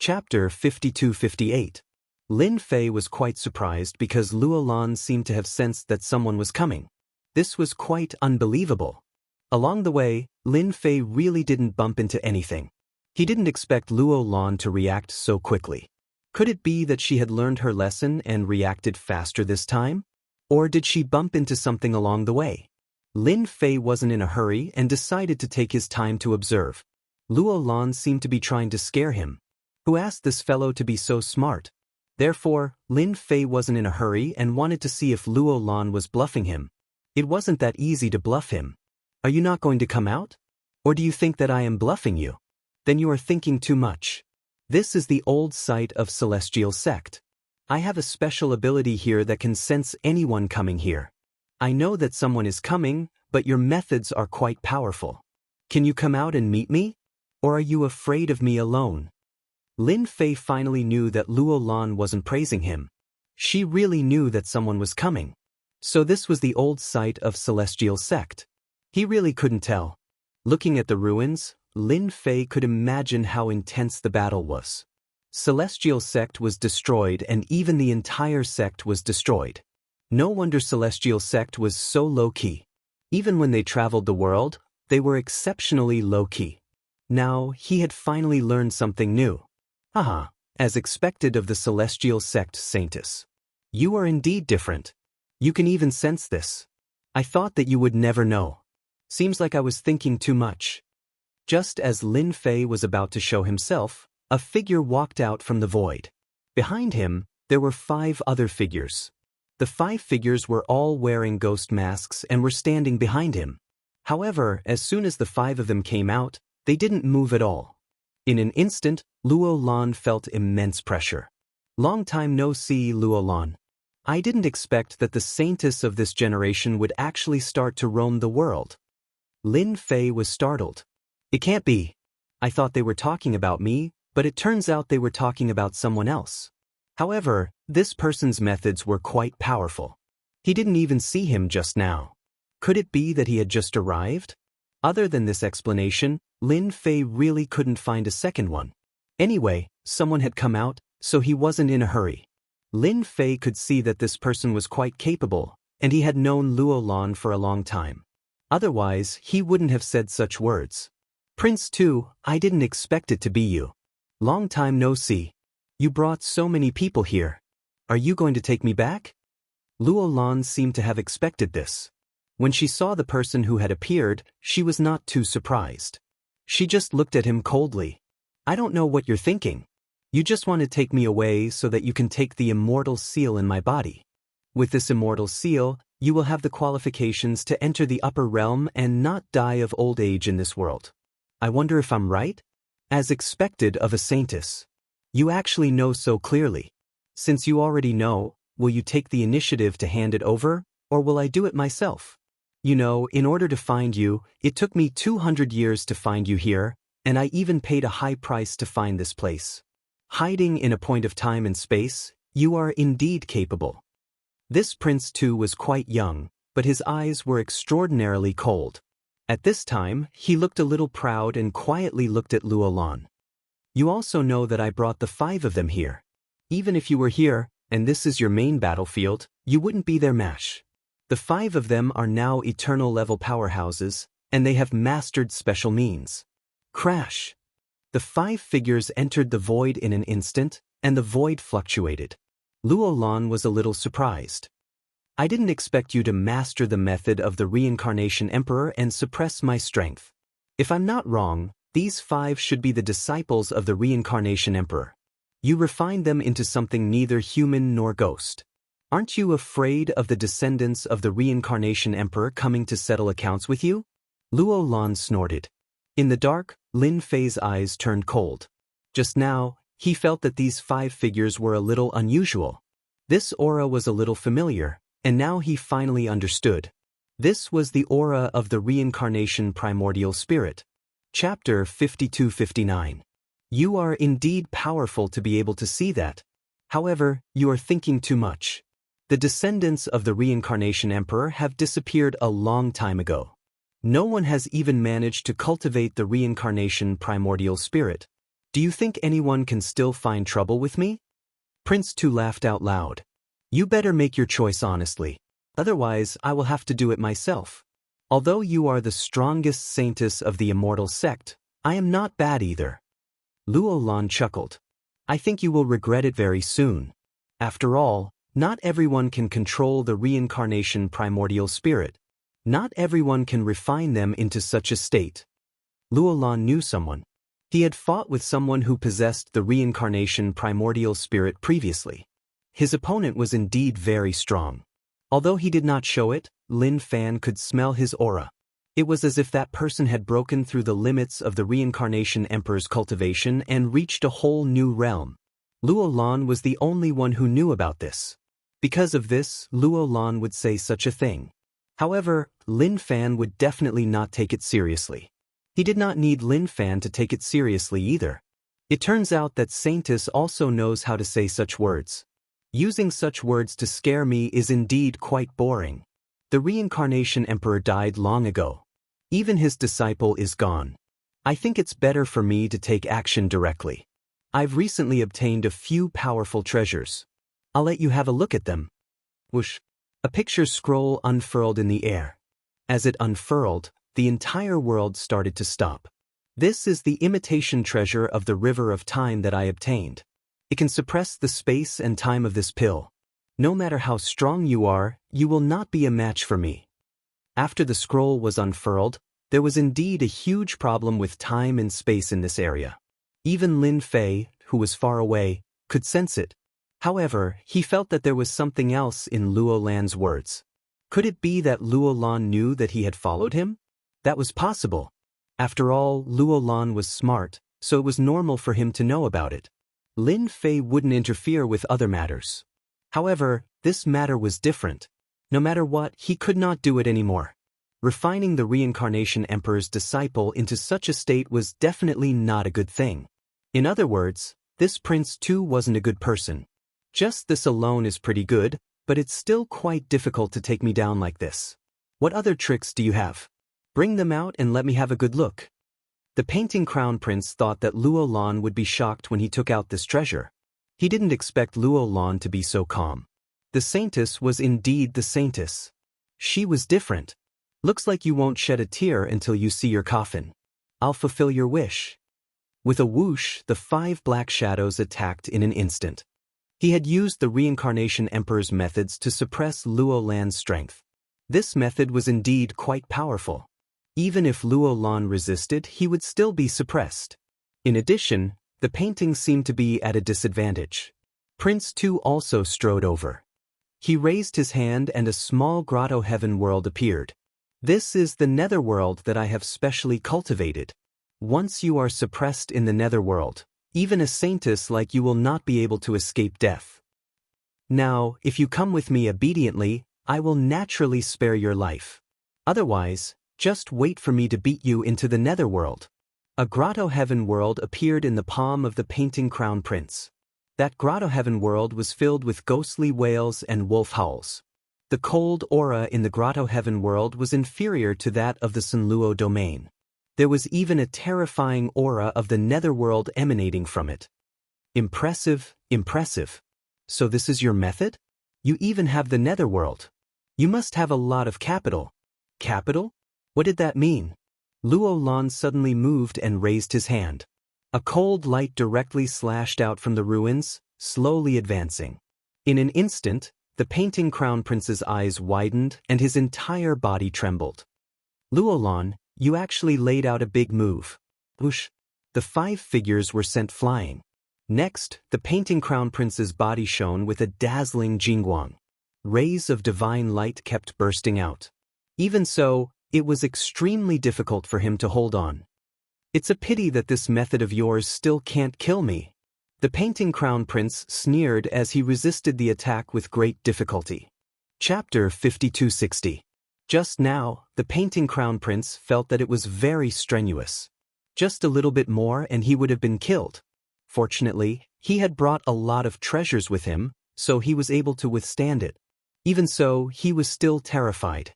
Chapter 52-58. Lin Fei was quite surprised because Luo Lan seemed to have sensed that someone was coming. This was quite unbelievable. Along the way, Lin Fei really didn't bump into anything. He didn't expect Luo Lan to react so quickly. Could it be that she had learned her lesson and reacted faster this time? Or did she bump into something along the way? Lin Fei wasn't in a hurry and decided to take his time to observe. Luo Lan seemed to be trying to scare him. Who asked this fellow to be so smart? Therefore, Lin Fei wasn't in a hurry and wanted to see if Luo Lan was bluffing him. It wasn't that easy to bluff him. "Are you not going to come out? Or do you think that I am bluffing you? Then you are thinking too much. This is the old site of Celestial Sect. I have a special ability here that can sense anyone coming here. I know that someone is coming, but your methods are quite powerful. Can you come out and meet me? Or are you afraid of me alone?" Lin Fei finally knew that Luo Lan wasn't praising him. She really knew that someone was coming. So this was the old site of Celestial Sect. He really couldn't tell. Looking at the ruins, Lin Fei could imagine how intense the battle was. Celestial Sect was destroyed and even the entire sect was destroyed. No wonder Celestial Sect was so low-key. Even when they traveled the world, they were exceptionally low-key. Now, he had finally learned something new. Haha, as expected of the Celestial Sect Saintess. You are indeed different. You can even sense this. I thought that you would never know. Seems like I was thinking too much. Just as Lin Fei was about to show himself, a figure walked out from the void. Behind him, there were 5 other figures. The 5 figures were all wearing ghost masks and were standing behind him. However, as soon as the 5 of them came out, they didn't move at all. In an instant, Luo Lan felt immense pressure. "Long time no see, Luo Lan. I didn't expect that the saintess of this generation would actually start to roam the world." Lin Fei was startled. "It can't be. I thought they were talking about me, but it turns out they were talking about someone else." However, this person's methods were quite powerful. He didn't even see him just now. Could it be that he had just arrived? Other than this explanation, Lin Fei really couldn't find a second one. Anyway, someone had come out, so he wasn't in a hurry. Lin Fei could see that this person was quite capable, and he had known Luo Lan for a long time. Otherwise, he wouldn't have said such words. Prince Tu, I didn't expect it to be you. Long time no see. You brought so many people here. Are you going to take me back? Luo Lan seemed to have expected this. When she saw the person who had appeared, she was not too surprised. She just looked at him coldly. I don't know what you're thinking. You just want to take me away so that you can take the immortal seal in my body. With this immortal seal, you will have the qualifications to enter the upper realm and not die of old age in this world. I wonder if I'm right? As expected of a saintess. You actually know so clearly. Since you already know, will you take the initiative to hand it over, or will I do it myself? You know, in order to find you, it took me 200 years to find you here, and I even paid a high price to find this place. Hiding in a point of time and space, you are indeed capable. This prince too was quite young, but his eyes were extraordinarily cold. At this time, he looked a little proud and quietly looked at Luo Lan. You also know that I brought the 5 of them here. Even if you were here, and this is your main battlefield, you wouldn't be their match. The 5 of them are now eternal level powerhouses, and they have mastered special means. Crash! The 5 figures entered the void in an instant, and the void fluctuated. Luo Lan was a little surprised. I didn't expect you to master the method of the Reincarnation Emperor and suppress my strength. If I'm not wrong, these 5 should be the disciples of the Reincarnation Emperor. You refined them into something neither human nor ghost. Aren't you afraid of the descendants of the Reincarnation Emperor coming to settle accounts with you? Luo Lan snorted. In the dark, Lin Fei's eyes turned cold. Just now, he felt that these 5 figures were a little unusual. This aura was a little familiar, and now he finally understood. This was the aura of the Reincarnation Primordial Spirit. Chapter 52-59. You are indeed powerful to be able to see that. However, you are thinking too much. The descendants of the Reincarnation Emperor have disappeared a long time ago. No one has even managed to cultivate the Reincarnation Primordial Spirit. Do you think anyone can still find trouble with me? Prince Tu laughed out loud. You better make your choice honestly. Otherwise, I will have to do it myself. Although you are the strongest saintess of the Immortal sect, I am not bad either. Luo Lan chuckled. I think you will regret it very soon. After all, not everyone can control the Reincarnation Primordial Spirit. Not everyone can refine them into such a state. Luo Lan knew someone. He had fought with someone who possessed the Reincarnation Primordial Spirit previously. His opponent was indeed very strong. Although he did not show it, Lin Fan could smell his aura. It was as if that person had broken through the limits of the Reincarnation Emperor's cultivation and reached a whole new realm. Luo Lan was the only one who knew about this. Because of this, Luo Lan would say such a thing. However, Lin Fan would definitely not take it seriously. He did not need Lin Fan to take it seriously either. It turns out that Saintess also knows how to say such words. Using such words to scare me is indeed quite boring. The Reincarnation Emperor died long ago. Even his disciple is gone. I think it's better for me to take action directly. I've recently obtained a few powerful treasures. I'll let you have a look at them. Whoosh! A picture scroll unfurled in the air. As it unfurled, the entire world started to stop. This is the imitation treasure of the river of time that I obtained. It can suppress the space and time of this pill. No matter how strong you are, you will not be a match for me. After the scroll was unfurled, there was indeed a huge problem with time and space in this area. Even Lin Fei, who was far away, could sense it. However, he felt that there was something else in Luo Lan's words. Could it be that Luo Lan knew that he had followed him? That was possible. After all, Luo Lan was smart, so it was normal for him to know about it. Lin Fei wouldn't interfere with other matters. However, this matter was different. No matter what, he could not do it anymore. Refining the Reincarnation Emperor's disciple into such a state was definitely not a good thing. In other words, this prince too wasn't a good person. Just this alone is pretty good, but it's still quite difficult to take me down like this. What other tricks do you have? Bring them out and let me have a good look. The painting crown prince thought that Luo Lan would be shocked when he took out this treasure. He didn't expect Luo Lan to be so calm. The saintess was indeed the saintess. She was different. Looks like you won't shed a tear until you see your coffin. I'll fulfill your wish. With a whoosh, the 5 black shadows attacked in an instant. He had used the Reincarnation Emperor's methods to suppress Luo Lan's strength. This method was indeed quite powerful. Even if Luo Lan resisted, he would still be suppressed. In addition, the painting seemed to be at a disadvantage. Prince Tu also strode over. He raised his hand and a small grotto heaven world appeared. This is the netherworld that I have specially cultivated. Once you are suppressed in the netherworld, even a saintess like you will not be able to escape death. Now, if you come with me obediently, I will naturally spare your life. Otherwise, just wait for me to beat you into the netherworld. A grotto heaven world appeared in the palm of the painting crown prince. That grotto heaven world was filled with ghostly wails and wolf howls. The cold aura in the grotto heaven world was inferior to that of the Sunluo domain. There was even a terrifying aura of the netherworld emanating from it. Impressive, impressive. So this is your method? You even have the netherworld. You must have a lot of capital. Capital? What did that mean? Luo Lan suddenly moved and raised his hand. A cold light directly slashed out from the ruins, slowly advancing. In an instant, the painting crown prince's eyes widened and his entire body trembled. Luo Lan, you actually laid out a big move. Whoosh! The 5 figures were sent flying. Next, the painting crown prince's body shone with a dazzling jingguang. Rays of divine light kept bursting out. Even so, it was extremely difficult for him to hold on. It's a pity that this method of yours still can't kill me. The painting crown prince sneered as he resisted the attack with great difficulty. Chapter 5260. Just now, the painting crown prince felt that it was very strenuous. Just a little bit more and he would have been killed. Fortunately, he had brought a lot of treasures with him, so he was able to withstand it. Even so, he was still terrified.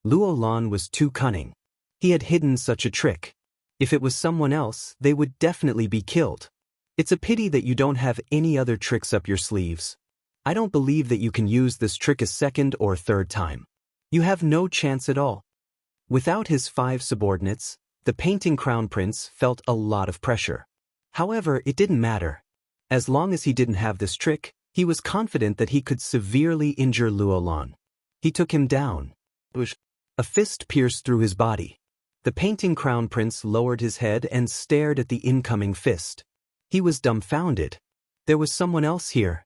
Luo Lan was too cunning. He had hidden such a trick. If it was someone else, they would definitely be killed. It's a pity that you don't have any other tricks up your sleeves. I don't believe that you can use this trick a second or third time. You have no chance at all. Without his 5 subordinates, the painting crown prince felt a lot of pressure. However, it didn't matter. As long as he didn't have this trick, he was confident that he could severely injure Luo Lan. He took him down. A fist pierced through his body. The painting crown prince lowered his head and stared at the incoming fist. He was dumbfounded. There was someone else here.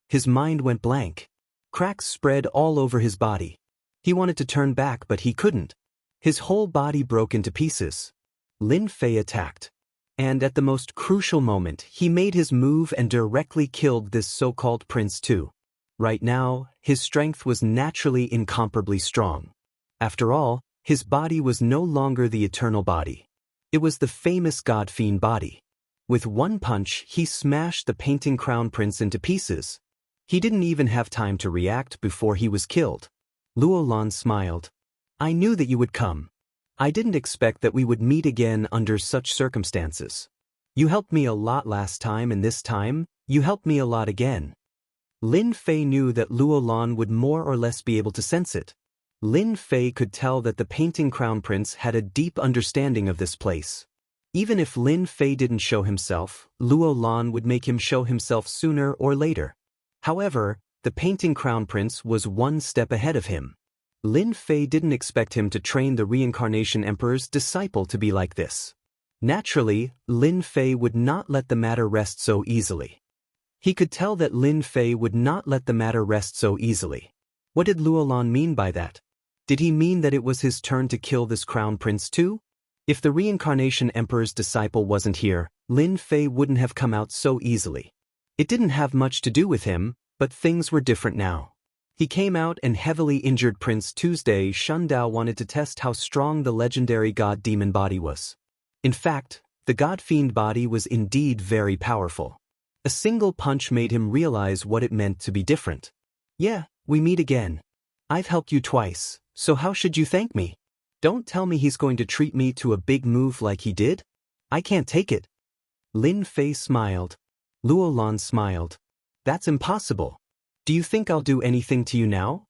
His mind went blank. Cracks spread all over his body. He wanted to turn back but he couldn't. His whole body broke into pieces. Lin Fei attacked. And at the most crucial moment, he made his move and directly killed this so-called Prince Tu. Right now, his strength was naturally incomparably strong. After all, his body was no longer the eternal body. It was the famous God-fiend body. With one punch, he smashed the painting crown prince into pieces. He didn't even have time to react before he was killed. Luo Lan smiled. I knew that you would come. I didn't expect that we would meet again under such circumstances. You helped me a lot last time and this time, you helped me a lot again. Lin Fei knew that Luo Lan would more or less be able to sense it. Lin Fei could tell that the painting crown prince had a deep understanding of this place. Even if Lin Fei didn't show himself, Luo Lan would make him show himself sooner or later. However, the painting crown prince was one step ahead of him. Lin Fei didn't expect him to train the Reincarnation Emperor's disciple to be like this. Naturally, Lin Fei would not let the matter rest so easily. He could tell that Lin Fei would not let the matter rest so easily. What did Luo Lan mean by that? Did he mean that it was his turn to kill this crown prince too? If the Reincarnation Emperor's disciple wasn't here, Lin Fei wouldn't have come out so easily. It didn't have much to do with him, but things were different now. He came out and heavily injured Prince Tuesday. Shundao wanted to test how strong the legendary god-demon body was. In fact, the god-fiend body was indeed very powerful. A single punch made him realize what it meant to be different. Yeah, we meet again. I've helped you twice, so how should you thank me? Don't tell me he's going to treat me to a big move like he did? I can't take it. Lin Fei smiled. Luo Lan smiled. That's impossible. Do you think I'll do anything to you now?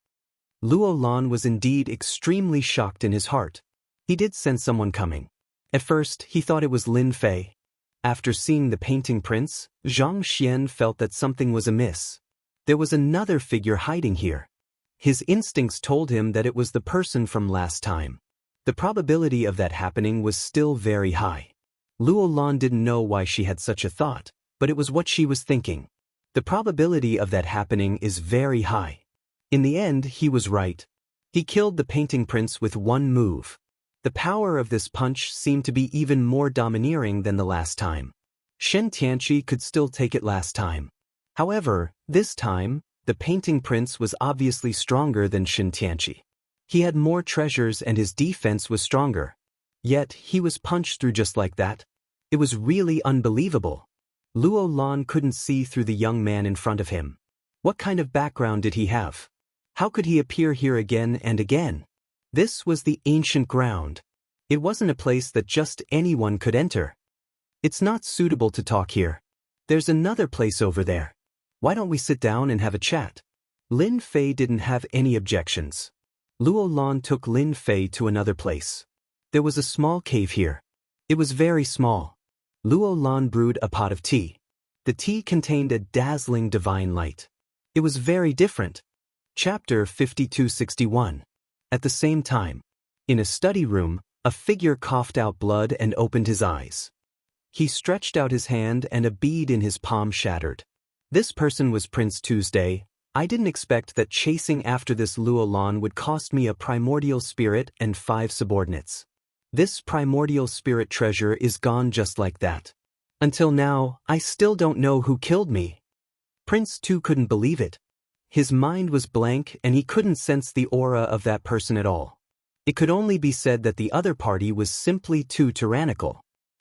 Luo Lan was indeed extremely shocked in his heart. He did sense someone coming. At first, he thought it was Lin Fei. After seeing the painting prince, Zhang Xian felt that something was amiss. There was another figure hiding here. His instincts told him that it was the person from last time. The probability of that happening was still very high. Luo Lan didn't know why she had such a thought, but it was what she was thinking. The probability of that happening is very high. In the end, he was right. He killed the painting prince with one move. The power of this punch seemed to be even more domineering than the last time. Xianxia could still take it last time. However, this time, the painting prince was obviously stronger than Xianxia. He had more treasures and his defense was stronger. Yet, he was punched through just like that. It was really unbelievable. Luo Lan couldn't see through the young man in front of him. What kind of background did he have? How could he appear here again and again? This was the ancient ground. It wasn't a place that just anyone could enter. It's not suitable to talk here. There's another place over there. Why don't we sit down and have a chat? Lin Fei didn't have any objections. Luo Lan took Lin Fei to another place. There was a small cave here. It was very small. Luo Lan brewed a pot of tea. The tea contained a dazzling divine light. It was very different. Chapter 5261. At the same time, in a study room, a figure coughed out blood and opened his eyes. He stretched out his hand and a bead in his palm shattered. This person was Prince Tuesday. I didn't expect that chasing after this Luo Lan would cost me a primordial spirit and 5 subordinates. This primordial spirit treasure is gone just like that. Until now, I still don't know who killed me. Prince Tu couldn't believe it. His mind was blank and he couldn't sense the aura of that person at all. It could only be said that the other party was simply too tyrannical.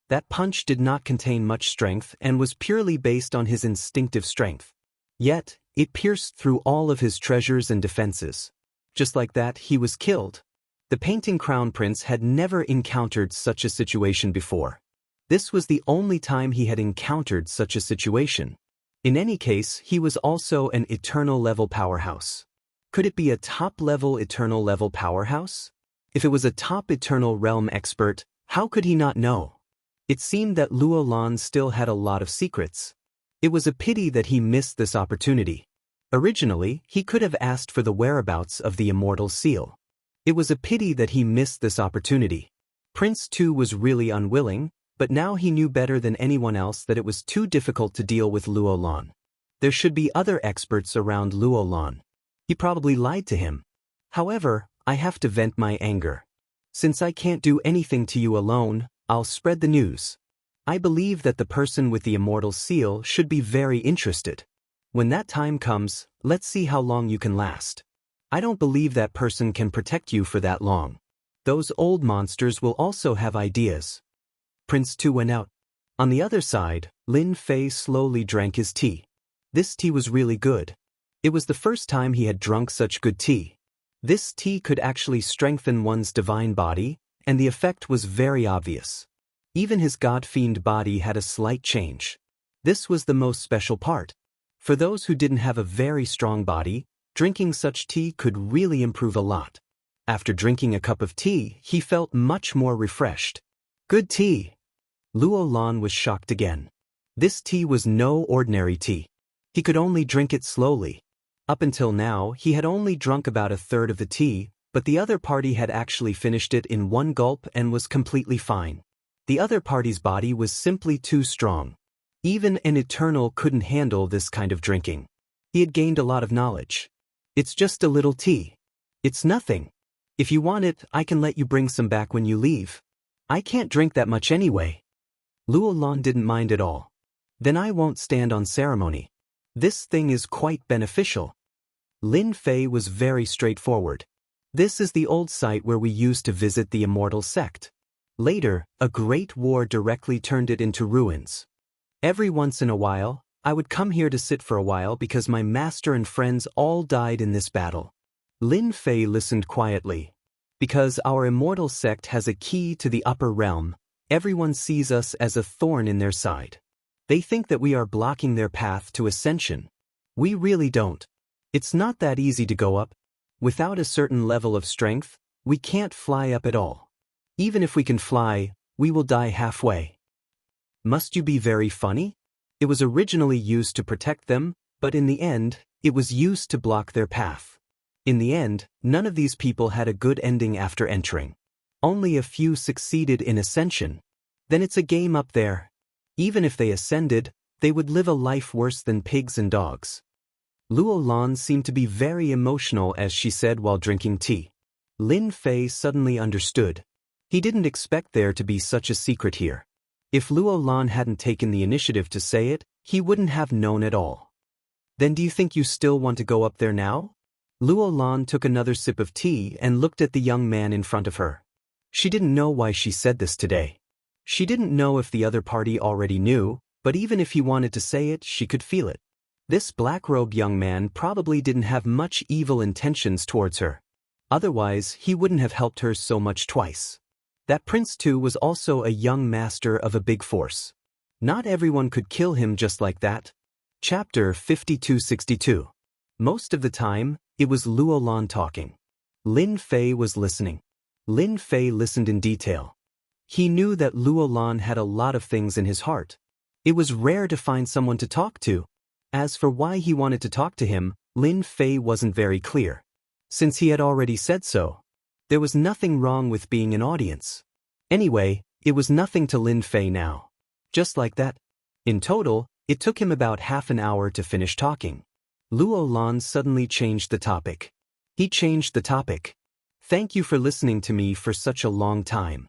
That punch did not contain much strength and was purely based on his instinctive strength. Yet, it pierced through all of his treasures and defenses. Just like that, he was killed. The painting crown prince had never encountered such a situation before. This was the only time he had encountered such a situation. In any case, he was also an eternal level powerhouse. Could it be a top-level eternal level powerhouse? If it was a top eternal realm expert, how could he not know? It seemed that Luo Lan still had a lot of secrets. It was a pity that he missed this opportunity. Originally, he could have asked for the whereabouts of the Immortal seal. It was a pity that he missed this opportunity. Prince Tu was really unwilling, but now he knew better than anyone else that it was too difficult to deal with Luo Lan. There should be other experts around Luo Lan. He probably lied to him. However, I have to vent my anger. Since I can't do anything to you alone, I'll spread the news. I believe that the person with the Immortal seal should be very interested. When that time comes, let's see how long you can last. I don't believe that person can protect you for that long. Those old monsters will also have ideas. Prince Tu went out. On the other side, Lin Fei slowly drank his tea. This tea was really good. It was the first time he had drunk such good tea. This tea could actually strengthen one's divine body, and the effect was very obvious. Even his god-fiend body had a slight change. This was the most special part. For those who didn't have a very strong body, drinking such tea could really improve a lot. After drinking a cup of tea, he felt much more refreshed. Good tea. Luo Lan was shocked again. This tea was no ordinary tea. He could only drink it slowly. Up until now, he had only drunk about a third of the tea, but the other party had actually finished it in one gulp and was completely fine. The other party's body was simply too strong. Even an eternal couldn't handle this kind of drinking. He had gained a lot of knowledge. It's just a little tea. It's nothing. If you want it, I can let you bring some back when you leave. I can't drink that much anyway. Luo Lan didn't mind at all. Then I won't stand on ceremony. This thing is quite beneficial. Lin Fei was very straightforward. This is the old site where we used to visit the Immortal sect. Later, a great war directly turned it into ruins. Every once in a while, I would come here to sit for a while because my master and friends all died in this battle. Lin Fei listened quietly. Because our Immortal sect has a key to the upper realm, everyone sees us as a thorn in their side. They think that we are blocking their path to ascension. We really don't. It's not that easy to go up. Without a certain level of strength, we can't fly up at all. Even if we can fly, we will die halfway. Must you be very funny? It was originally used to protect them, but in the end, it was used to block their path. In the end, none of these people had a good ending after entering. Only a few succeeded in ascension. Then it's a game up there. Even if they ascended, they would live a life worse than pigs and dogs. Luo Lan seemed to be very emotional as she said while drinking tea. Lin Fei suddenly understood. He didn't expect there to be such a secret here. If Luo Lan hadn't taken the initiative to say it, he wouldn't have known at all. Then do you think you still want to go up there now? Luo Lan took another sip of tea and looked at the young man in front of her. She didn't know why she said this today. She didn't know if the other party already knew, but even if he wanted to say it, she could feel it. This black-robed young man probably didn't have much evil intentions towards her. Otherwise, he wouldn't have helped her so much twice. That prince too was also a young master of a big force. Not everyone could kill him just like that. Chapter 5262. Most of the time, it was Luo Lan talking. Lin Fei was listening. Lin Fei listened in detail. He knew that Luo Lan had a lot of things in his heart. It was rare to find someone to talk to. As for why he wanted to talk to him, Lin Fei wasn't very clear. Since he had already said so, there was nothing wrong with being an audience. Anyway, it was nothing to Lin Fei now. Just like that. In total, it took him about half an hour to finish talking. Luo Lan suddenly changed the topic. He changed the topic. Thank you for listening to me for such a long time.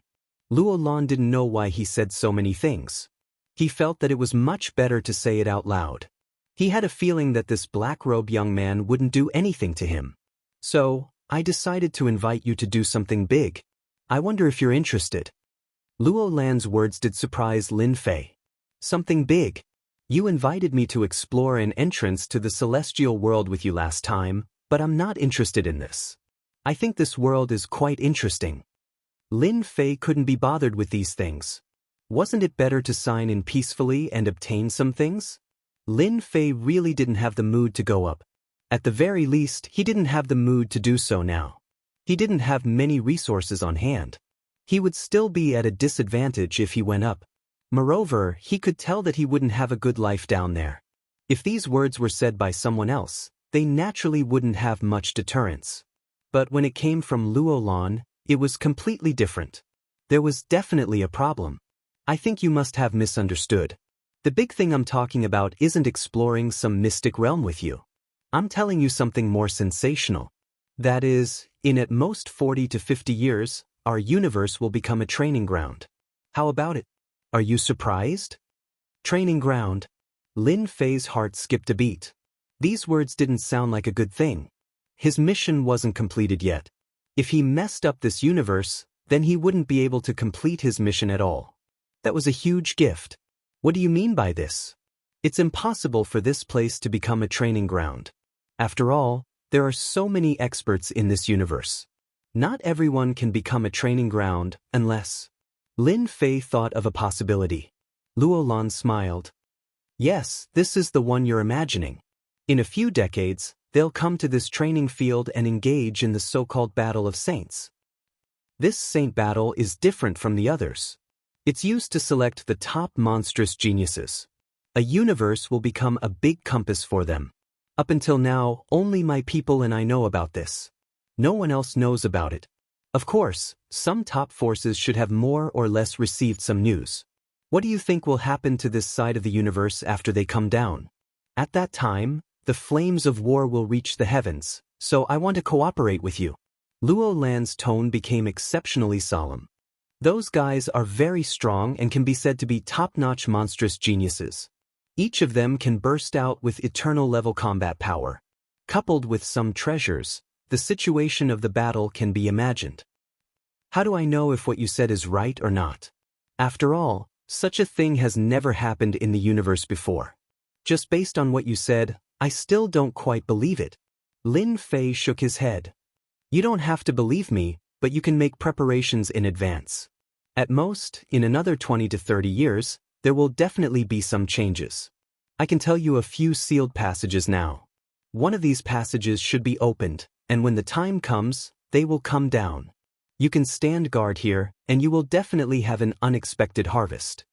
Luo Lan didn't know why he said so many things. He felt that it was much better to say it out loud. He had a feeling that this black-robed young man wouldn't do anything to him. So, I decided to invite you to do something big. I wonder if you're interested. Luo Lan's words did surprise Lin Fei. Something big. You invited me to explore an entrance to the celestial world with you last time, but I'm not interested in this. I think this world is quite interesting. Lin Fei couldn't be bothered with these things. Wasn't it better to sign in peacefully and obtain some things? Lin Fei really didn't have the mood to go up. At the very least, he didn't have the mood to do so now. He didn't have many resources on hand. He would still be at a disadvantage if he went up. Moreover, he could tell that he wouldn't have a good life down there. If these words were said by someone else, they naturally wouldn't have much deterrence. But when it came from Luo Lan, it was completely different. There was definitely a problem. I think you must have misunderstood. The big thing I'm talking about isn't exploring some mystic realm with you. I'm telling you something more sensational. That is, in at most 40 to 50 years, our universe will become a training ground. How about it? Are you surprised? Training ground. Lin Fei's heart skipped a beat. These words didn't sound like a good thing. His mission wasn't completed yet. If he messed up this universe, then he wouldn't be able to complete his mission at all. That was a huge gift. What do you mean by this? It's impossible for this place to become a training ground. After all, there are so many experts in this universe. Not everyone can become a training ground unless... Lin Fei thought of a possibility. Luo Lan smiled. Yes, this is the one you're imagining. In a few decades, they'll come to this training field and engage in the so-called Battle of Saints. This saint battle is different from the others. It's used to select the top monstrous geniuses. A universe will become a big compass for them. Up until now, only my people and I know about this. No one else knows about it. Of course, some top forces should have more or less received some news. What do you think will happen to this side of the universe after they come down? At that time, the flames of war will reach the heavens, so I want to cooperate with you. Luo Lan's tone became exceptionally solemn. Those guys are very strong and can be said to be top-notch monstrous geniuses. Each of them can burst out with eternal-level combat power. Coupled with some treasures, the situation of the battle can be imagined. How do I know if what you said is right or not? After all, such a thing has never happened in the universe before. Just based on what you said, I still don't quite believe it. Lin Fei shook his head. You don't have to believe me, but you can make preparations in advance. At most, in another 20 to 30 years, there will definitely be some changes. I can tell you a few sealed passages now. One of these passages should be opened, and when the time comes, they will come down. You can stand guard here, and you will definitely have an unexpected harvest.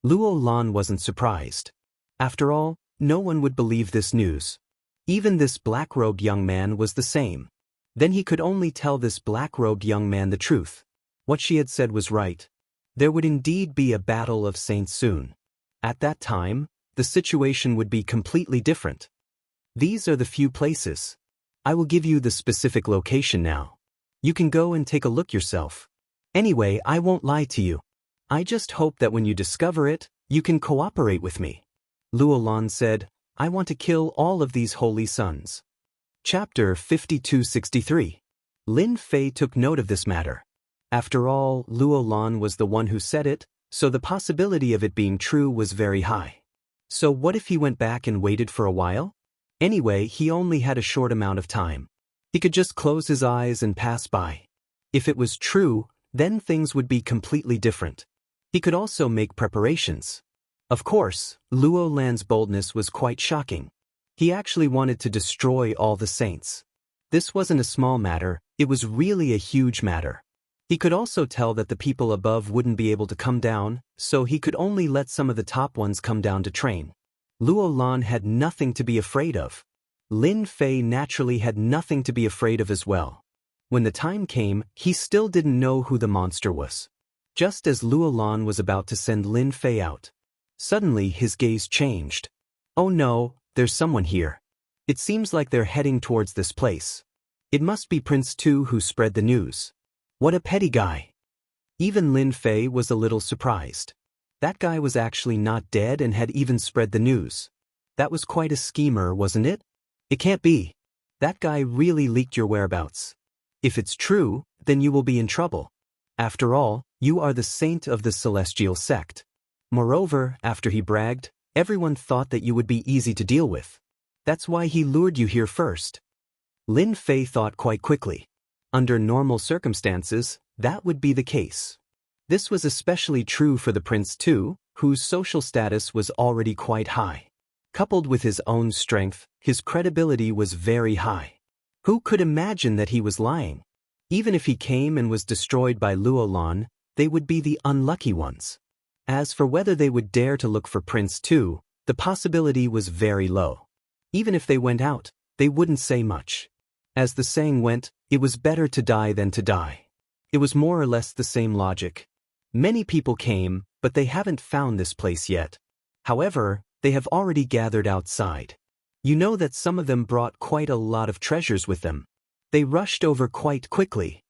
Luo Lan wasn't surprised. After all, no one would believe this news. Even this black-robed young man was the same. Then he could only tell this black-robed young man the truth. What she had said was right. There would indeed be a battle of saints soon. At that time, the situation would be completely different. These are the few places. I will give you the specific location now. You can go and take a look yourself. Anyway, I won't lie to you. I just hope that when you discover it, you can cooperate with me. Luo Lan said, I want to kill all of these holy sons. Chapter 5263. Lin Fei took note of this matter. After all, Luo Lan was the one who said it, so the possibility of it being true was very high. So what if he went back and waited for a while? Anyway, he only had a short amount of time. He could just close his eyes and pass by. If it was true, then things would be completely different. He could also make preparations. Of course, Luo Lan's boldness was quite shocking. He actually wanted to destroy all the saints. This wasn't a small matter, it was really a huge matter. He could also tell that the people above wouldn't be able to come down, so he could only let some of the top ones come down to train. Luo Lan had nothing to be afraid of. Lin Fei naturally had nothing to be afraid of as well. When the time came, he still didn't know who the monster was. Just as Luo Lan was about to send Lin Fei out, suddenly his gaze changed. Oh no, there's someone here. It seems like they're heading towards this place. It must be Prince Tu who spread the news. What a petty guy. Even Lin Fei was a little surprised. That guy was actually not dead and had even spread the news. That was quite a schemer, wasn't it? It can't be. That guy really leaked your whereabouts. If it's true, then you will be in trouble. After all, you are the saint of the celestial sect. Moreover, after he bragged, everyone thought that you would be easy to deal with. That's why he lured you here first. Lin Fei thought quite quickly. Under normal circumstances, that would be the case. This was especially true for the Prince Tu, whose social status was already quite high. Coupled with his own strength, his credibility was very high. Who could imagine that he was lying? Even if he came and was destroyed by Luo Lan, they would be the unlucky ones. As for whether they would dare to look for Prince Tu, the possibility was very low. Even if they went out, they wouldn't say much. As the saying went, it was better to die than to die. It was more or less the same logic. Many people came, but they haven't found this place yet. However, they have already gathered outside. You know that some of them brought quite a lot of treasures with them. They rushed over quite quickly.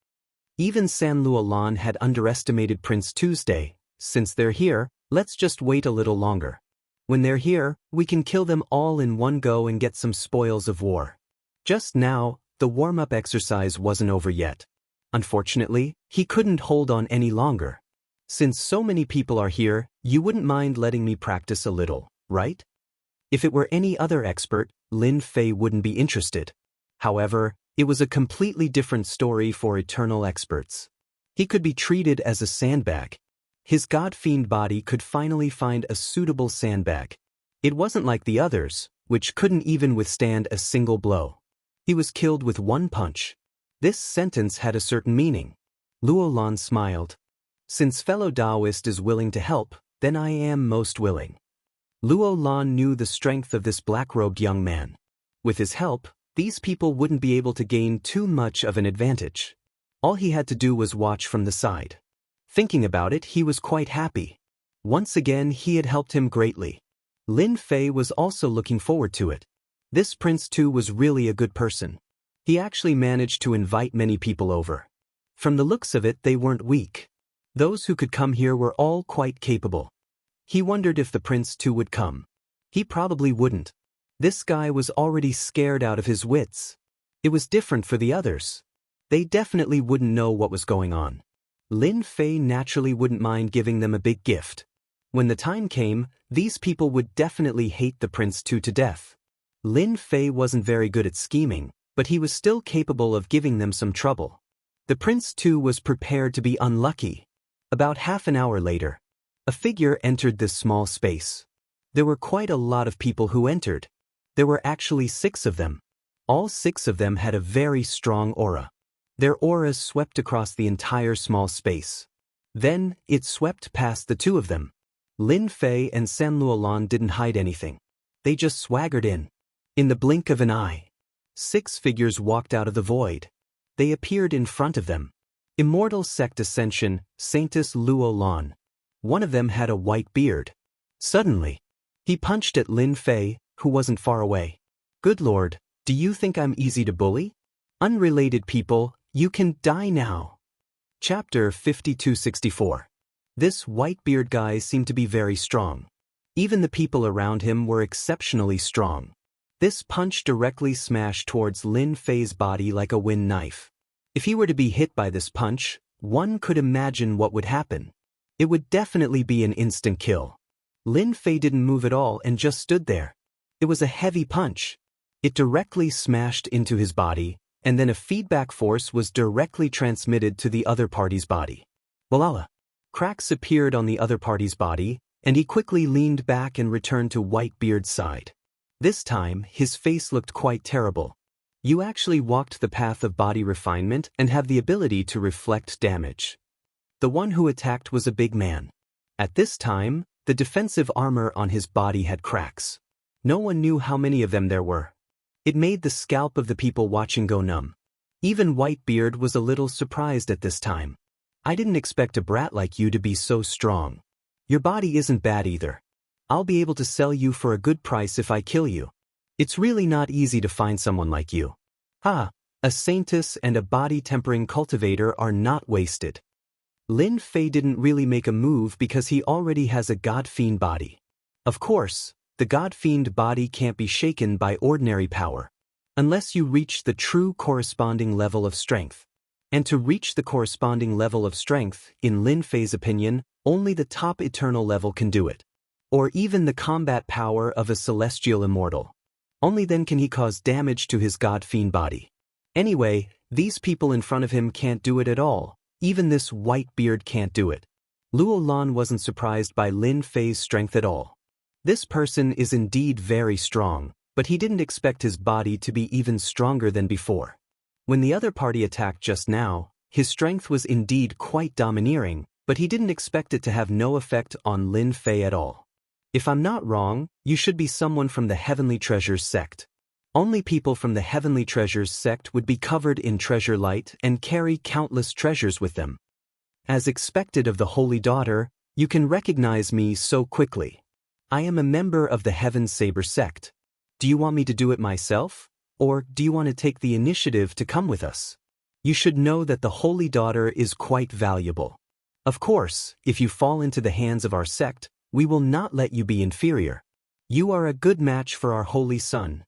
Even San Luo Lan had underestimated Prince Tuesday. Since they're here, let's just wait a little longer. When they're here, we can kill them all in one go and get some spoils of war. Just now, the warm-up exercise wasn't over yet. Unfortunately, he couldn't hold on any longer. Since so many people are here, you wouldn't mind letting me practice a little, right? If it were any other expert, Lin Fei wouldn't be interested. However, it was a completely different story for eternal experts. He could be treated as a sandbag. His god-fiend body could finally find a suitable sandbag. It wasn't like the others, which couldn't even withstand a single blow. He was killed with one punch. This sentence had a certain meaning. Luo Lan smiled. Since fellow Daoist is willing to help, then I am most willing. Luo Lan knew the strength of this black-robed young man. With his help, these people wouldn't be able to gain too much of an advantage. All he had to do was watch from the side. Thinking about it, he was quite happy. Once again, he had helped him greatly. Lin Fei was also looking forward to it. This Prince Tu was really a good person. He actually managed to invite many people over. From the looks of it, they weren't weak. Those who could come here were all quite capable. He wondered if the Prince Tu would come. He probably wouldn't. This guy was already scared out of his wits. It was different for the others. They definitely wouldn't know what was going on. Lin Fei naturally wouldn't mind giving them a big gift. When the time came, these people would definitely hate the Prince Tu to death. Lin Fei wasn't very good at scheming, but he was still capable of giving them some trouble. The Prince Tu was prepared to be unlucky. About half an hour later, a figure entered this small space. There were quite a lot of people who entered. There were actually 6 of them. All 6 of them had a very strong aura. Their auras swept across the entire small space. Then, it swept past the 2 of them. Lin Fei and San Luolan didn't hide anything. They just swaggered in. In the blink of an eye, 6 figures walked out of the void. They appeared in front of them. Immortal Sect Ascension, Saintess Luo Lan. One of them had a white beard. Suddenly, he punched at Lin Fei, who wasn't far away. Good Lord, do you think I'm easy to bully? Unrelated people, you can die now. Chapter 5264. This white-beard guy seemed to be very strong. Even the people around him were exceptionally strong. This punch directly smashed towards Lin Fei's body like a wind knife. If he were to be hit by this punch, one could imagine what would happen. It would definitely be an instant kill. Lin Fei didn't move at all and just stood there. It was a heavy punch. It directly smashed into his body, and then a feedback force was directly transmitted to the other party's body. Voila! Cracks appeared on the other party's body, and he quickly leaned back and returned to Whitebeard's side. This time, his face looked quite terrible. You actually walked the path of body refinement and have the ability to reflect damage. The one who attacked was a big man. At this time, the defensive armor on his body had cracks. No one knew how many of them there were. It made the scalp of the people watching go numb. Even Whitebeard was a little surprised at this time. I didn't expect a brat like you to be so strong. Your body isn't bad either. I'll be able to sell you for a good price if I kill you. It's really not easy to find someone like you. A saintess and a body-tempering cultivator are not wasted. Lin Fei didn't really make a move because he already has a god-fiend body. Of course, the god-fiend body can't be shaken by ordinary power, unless you reach the true corresponding level of strength. And to reach the corresponding level of strength, in Lin Fei's opinion, only the top eternal level can do it. Or even the combat power of a celestial immortal. Only then can he cause damage to his god-fiend body. Anyway, these people in front of him can't do it at all. Even this white beard can't do it. Luo Lan wasn't surprised by Lin Fei's strength at all. This person is indeed very strong, but he didn't expect his body to be even stronger than before. When the other party attacked just now, his strength was indeed quite domineering, but he didn't expect it to have no effect on Lin Fei at all. If I'm not wrong, you should be someone from the Heavenly Treasures sect. Only people from the Heavenly Treasures sect would be covered in treasure light and carry countless treasures with them. As expected of the Holy Daughter, you can recognize me so quickly. I am a member of the Heaven Saber sect. Do you want me to do it myself? Or do you want to take the initiative to come with us? You should know that the Holy Daughter is quite valuable. Of course, if you fall into the hands of our sect, we will not let you be inferior. You are a good match for our holy son.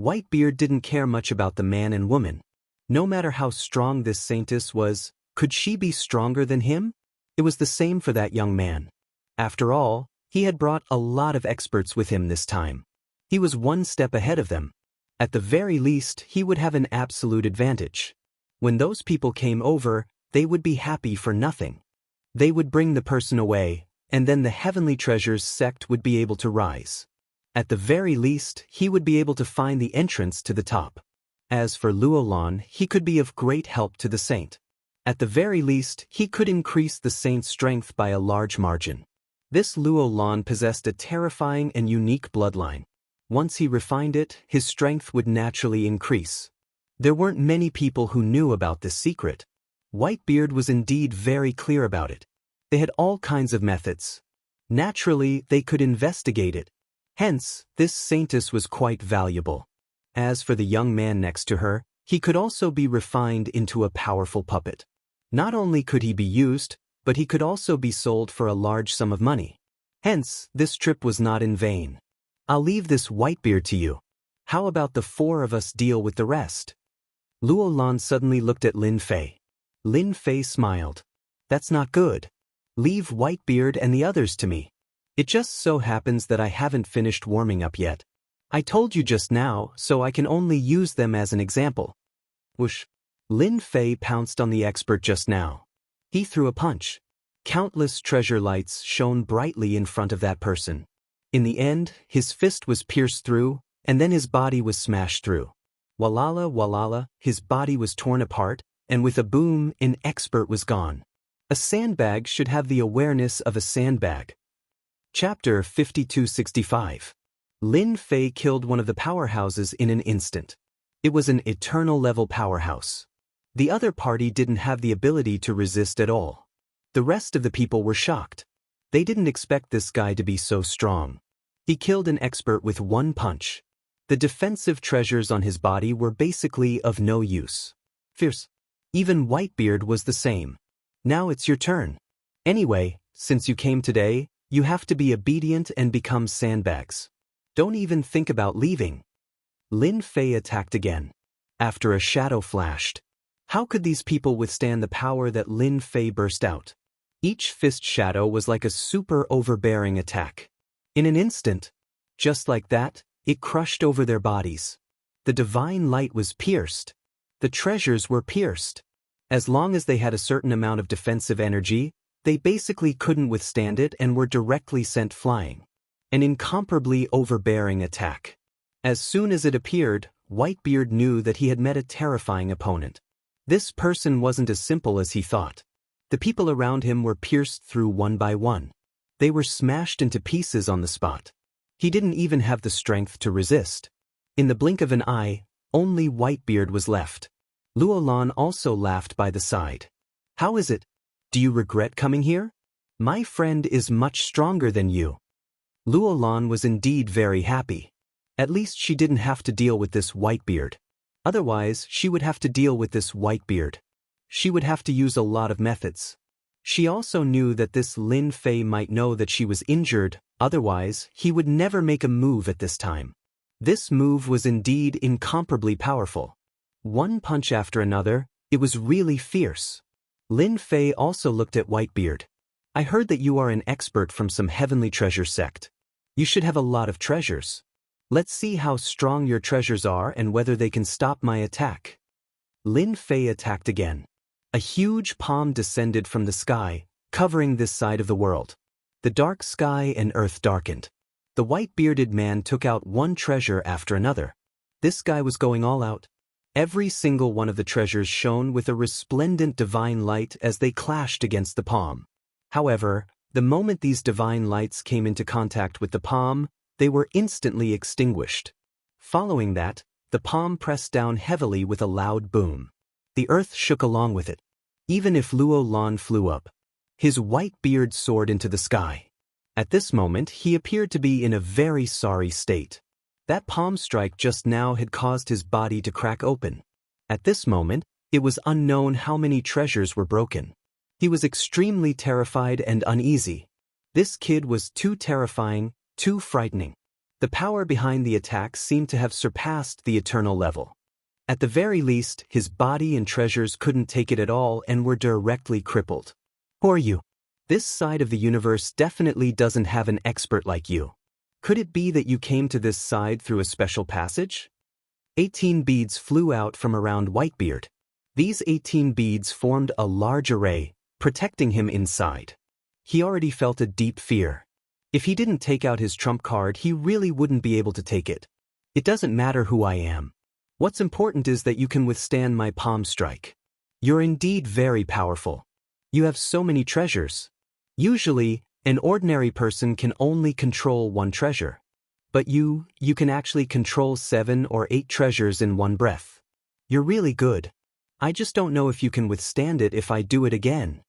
Whitebeard didn't care much about the man and woman. No matter how strong this saintess was, could she be stronger than him? It was the same for that young man. After all, he had brought a lot of experts with him this time. He was one step ahead of them. At the very least, he would have an absolute advantage. When those people came over, they would be happy for nothing. They would bring the person away, and then the Heavenly Treasures sect would be able to rise. At the very least, he would be able to find the entrance to the top. As for Luo Lan, he could be of great help to the saint. At the very least, he could increase the saint's strength by a large margin. This Luo Lan possessed a terrifying and unique bloodline. Once he refined it, his strength would naturally increase. There weren't many people who knew about this secret. Whitebeard was indeed very clear about it. They had all kinds of methods. Naturally, they could investigate it. Hence, this saintess was quite valuable. As for the young man next to her, he could also be refined into a powerful puppet. Not only could he be used, but he could also be sold for a large sum of money. Hence, this trip was not in vain. I'll leave this Whitebeard to you. How about the 4 of us deal with the rest? Luo Lan suddenly looked at Lin Fei. Lin Fei smiled. That's not good. Leave Whitebeard and the others to me. It just so happens that I haven't finished warming up yet. I told you just now, so I can only use them as an example. Whoosh. Lin Fei pounced on the expert just now. He threw a punch. Countless treasure lights shone brightly in front of that person. In the end, his fist was pierced through, and then his body was smashed through. Walala walala, his body was torn apart, and with a boom, an expert was gone. A sandbag should have the awareness of a sandbag. Chapter 5265. Lin Fei killed one of the powerhouses in an instant. It was an eternal level powerhouse. The other party didn't have the ability to resist at all. The rest of the people were shocked. They didn't expect this guy to be so strong. He killed an expert with one punch. The defensive treasures on his body were basically of no use. Fierce. Even Whitebeard was the same. Now it's your turn. Anyway, since you came today, you have to be obedient and become sandbags. Don't even think about leaving. Lin Fei attacked again. After a shadow flashed. How could these people withstand the power that Lin Fei burst out? Each fist shadow was like a super overbearing attack. In an instant, just like that, it crushed over their bodies. The divine light was pierced. The treasures were pierced. As long as they had a certain amount of defensive energy, they basically couldn't withstand it and were directly sent flying. An incomparably overbearing attack. As soon as it appeared, Whitebeard knew that he had met a terrifying opponent. This person wasn't as simple as he thought. The people around him were pierced through one by one. They were smashed into pieces on the spot. He didn't even have the strength to resist. In the blink of an eye, only Whitebeard was left. Luolan also laughed by the side. How is it? Do you regret coming here? My friend is much stronger than you. Luolan was indeed very happy. At least she didn't have to deal with this Whitebeard. Otherwise, she would have to deal with this Whitebeard. She would have to use a lot of methods. She also knew that this Lin Fei might know that she was injured, otherwise, he would never make a move at this time. This move was indeed incomparably powerful. One punch after another, it was really fierce. Lin Fei also looked at Whitebeard. I heard that you are an expert from some heavenly treasure sect. You should have a lot of treasures. Let's see how strong your treasures are and whether they can stop my attack. Lin Fei attacked again. A huge palm descended from the sky, covering this side of the world. The dark sky and earth darkened. The white-bearded man took out one treasure after another. This guy was going all out. Every single one of the treasures shone with a resplendent divine light as they clashed against the palm. However, the moment these divine lights came into contact with the palm, they were instantly extinguished. Following that, the palm pressed down heavily with a loud boom. The earth shook along with it. Even if Luolan flew up, his white beard soared into the sky. At this moment, he appeared to be in a very sorry state. That palm strike just now had caused his body to crack open. At this moment, it was unknown how many treasures were broken. He was extremely terrified and uneasy. This kid was too terrifying, too frightening. The power behind the attack seemed to have surpassed the eternal level. At the very least, his body and treasures couldn't take it at all and were directly crippled. Who are you? This side of the universe definitely doesn't have an expert like you. Could it be that you came to this side through a special passage? 18 beads flew out from around Whitebeard. These 18 beads formed a large array, protecting him inside. He already felt a deep fear. If he didn't take out his trump card, he really wouldn't be able to take it. It doesn't matter who I am. What's important is that you can withstand my palm strike. You're indeed very powerful. You have so many treasures. Usually, an ordinary person can only control one treasure. But you can actually control 7 or 8 treasures in one breath. You're really good. I just don't know if you can withstand it if I do it again.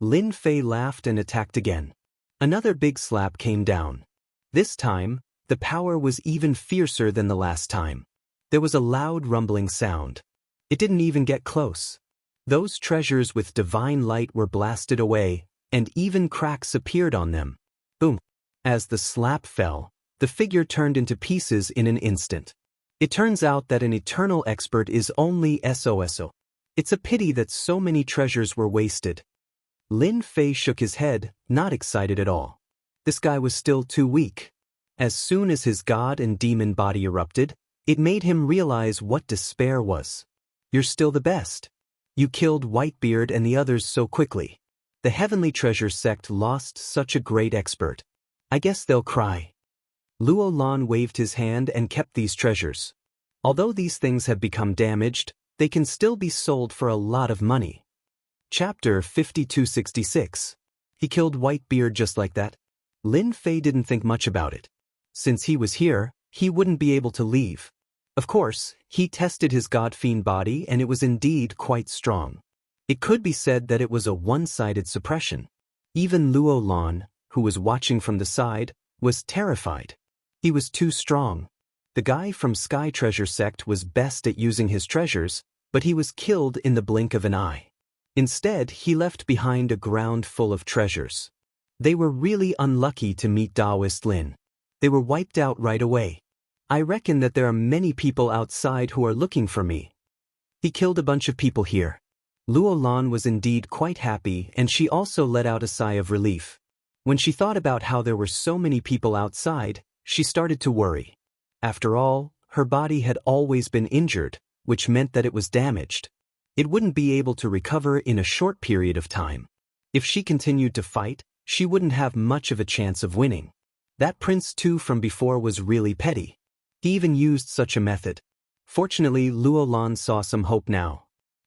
Lin Fei laughed and attacked again. Another big slap came down. This time, the power was even fiercer than the last time. There was a loud rumbling sound. It didn't even get close. Those treasures with divine light were blasted away, and even cracks appeared on them. Boom! As the slap fell, the figure turned into pieces in an instant. It turns out that an eternal expert is only SOSO. It's a pity that so many treasures were wasted. Lin Fei shook his head, not excited at all. This guy was still too weak. As soon as his god and demon body erupted, it made him realize what despair was. You're still the best. You killed Whitebeard and the others so quickly. The Heavenly Treasure sect lost such a great expert. I guess they'll cry. Luolan waved his hand and kept these treasures. Although these things have become damaged, they can still be sold for a lot of money. Chapter 5266. He killed Whitebeard just like that? Lin Fei didn't think much about it. Since he was here, he wouldn't be able to leave. Of course, he tested his god-fiend body and it was indeed quite strong. It could be said that it was a one-sided suppression. Even Luo Lan, who was watching from the side, was terrified. He was too strong. The guy from Sky Treasure Sect was best at using his treasures, but he was killed in the blink of an eye. Instead, he left behind a ground full of treasures. They were really unlucky to meet Daoist Lin. They were wiped out right away. I reckon that there are many people outside who are looking for me. He killed a bunch of people here. Luo Lan was indeed quite happy, and she also let out a sigh of relief. When she thought about how there were so many people outside, she started to worry. After all, her body had always been injured, which meant that it was damaged. It wouldn't be able to recover in a short period of time. If she continued to fight, she wouldn't have much of a chance of winning. That Prince too from before was really petty. He even used such a method. Fortunately, Luo Lan saw some hope now.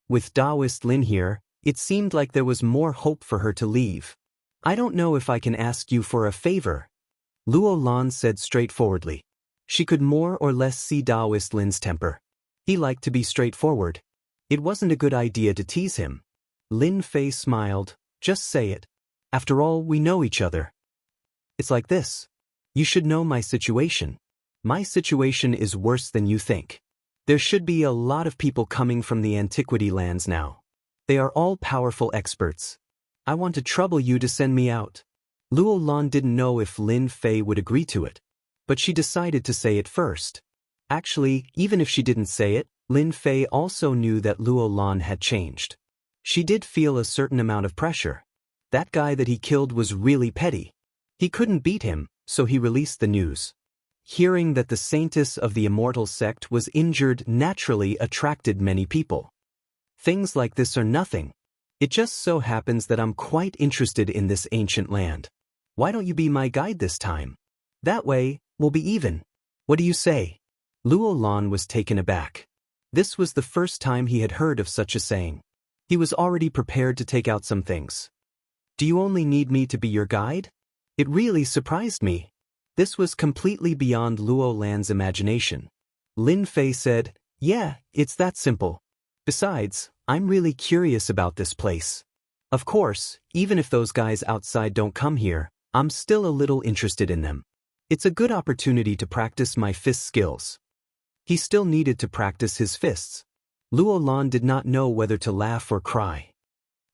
With Daoist Lin here, it seemed like there was more hope for her to leave. I don't know if I can ask you for a favor, Luo Lan said straightforwardly. She could more or less see Daoist Lin's temper. He liked to be straightforward. It wasn't a good idea to tease him. Lin Fei smiled. Just say it. After all, we know each other. It's like this. You should know my situation. My situation is worse than you think. There should be a lot of people coming from the antiquity lands now. They are all powerful experts. I want to trouble you to send me out. Luo Lan didn't know if Lin Fei would agree to it, but she decided to say it first. Actually, even if she didn't say it, Lin Fei also knew that Luo Lan had changed. She did feel a certain amount of pressure. That guy that he killed was really petty. He couldn't beat him, so he released the news. Hearing that the saintess of the Immortal sect was injured naturally attracted many people. Things like this are nothing. It just so happens that I'm quite interested in this ancient land. Why don't you be my guide this time? That way, we'll be even. What do you say? Luo Lan was taken aback. This was the first time he had heard of such a saying. He was already prepared to take out some things. Do you only need me to be your guide? It really surprised me. This was completely beyond Luo Lan's imagination. Lin Fei said, yeah, it's that simple. Besides, I'm really curious about this place. Of course, even if those guys outside don't come here, I'm still a little interested in them. It's a good opportunity to practice my fist skills. He still needed to practice his fists. Luo Lan did not know whether to laugh or cry.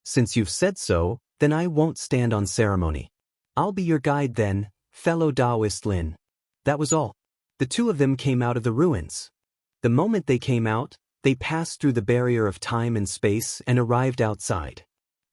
Since you've said so, then I won't stand on ceremony. I'll be your guide then, fellow Daoist Lin. That was all. The two of them came out of the ruins. The moment they came out, they passed through the barrier of time and space and arrived outside.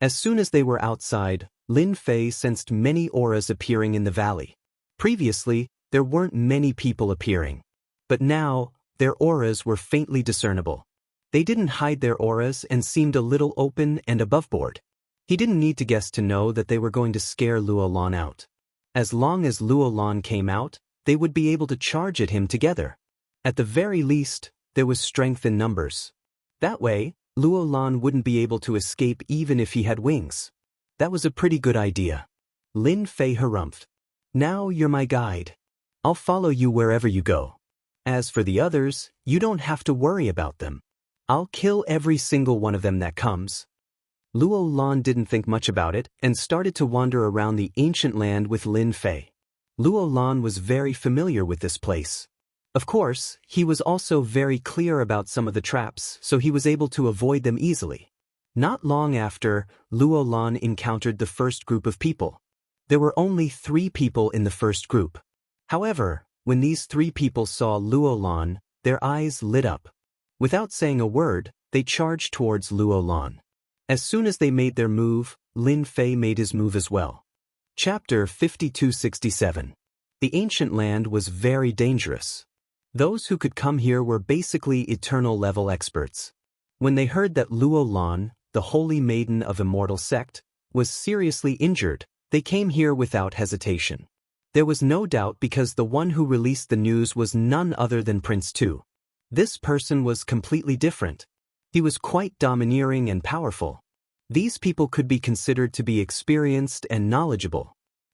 As soon as they were outside, Lin Fei sensed many auras appearing in the valley. Previously, there weren't many people appearing. But now, their auras were faintly discernible. They didn't hide their auras and seemed a little open and aboveboard. He didn't need to guess to know that they were going to scare Luo Lan out. As long as Luo Lan came out, they would be able to charge at him together. At the very least, there was strength in numbers. That way, Luo Lan wouldn't be able to escape even if he had wings. That was a pretty good idea. Lin Fei harumphed. Now you're my guide. I'll follow you wherever you go. As for the others, you don't have to worry about them. I'll kill every single one of them that comes. Luo Lan didn't think much about it and started to wander around the ancient land with Lin Fei. Luo Lan was very familiar with this place. Of course, he was also very clear about some of the traps, so he was able to avoid them easily. Not long after, Luo Lan encountered the first group of people. There were only 3 people in the first group. However, when these 3 people saw Luo Lan, their eyes lit up. Without saying a word, they charged towards Luo Lan. As soon as they made their move, Lin Fei made his move as well. Chapter 5267. The ancient land was very dangerous. Those who could come here were basically eternal level experts. When they heard that Luo Lan, the holy maiden of Immortal sect, was seriously injured, they came here without hesitation. There was no doubt because the one who released the news was none other than Prince Tu. This person was completely different. He was quite domineering and powerful. These people could be considered to be experienced and knowledgeable.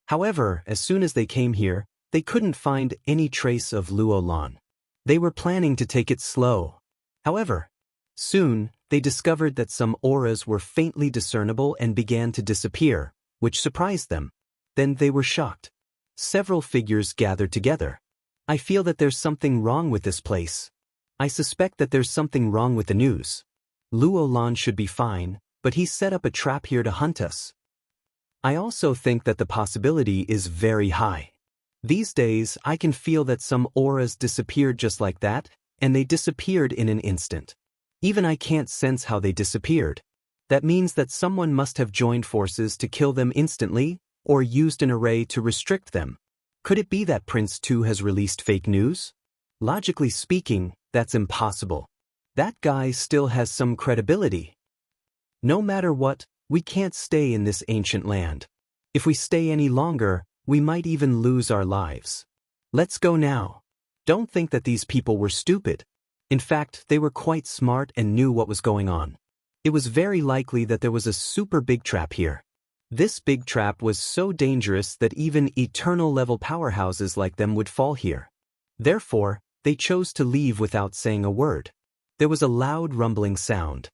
However, as soon as they came here, they couldn't find any trace of Luo Lan. They were planning to take it slow. However, soon, they discovered that some auras were faintly discernible and began to disappear, which surprised them. Then they were shocked. Several figures gathered together. I feel that there's something wrong with this place. I suspect that there's something wrong with the news. Luo Lan should be fine, but he set up a trap here to hunt us. I also think that the possibility is very high. These days, I can feel that some auras disappeared just like that, and they disappeared in an instant. Even I can't sense how they disappeared. That means that someone must have joined forces to kill them instantly, or used an array to restrict them. Could it be that Prince 2 has released fake news? Logically speaking, that's impossible. That guy still has some credibility. No matter what, we can't stay in this ancient land. If we stay any longer, we might even lose our lives. Let's go now. Don't think that these people were stupid. In fact, they were quite smart and knew what was going on. It was very likely that there was a super big trap here. This big trap was so dangerous that even eternal level powerhouses like them would fall here. Therefore, they chose to leave without saying a word. There was a loud rumbling sound.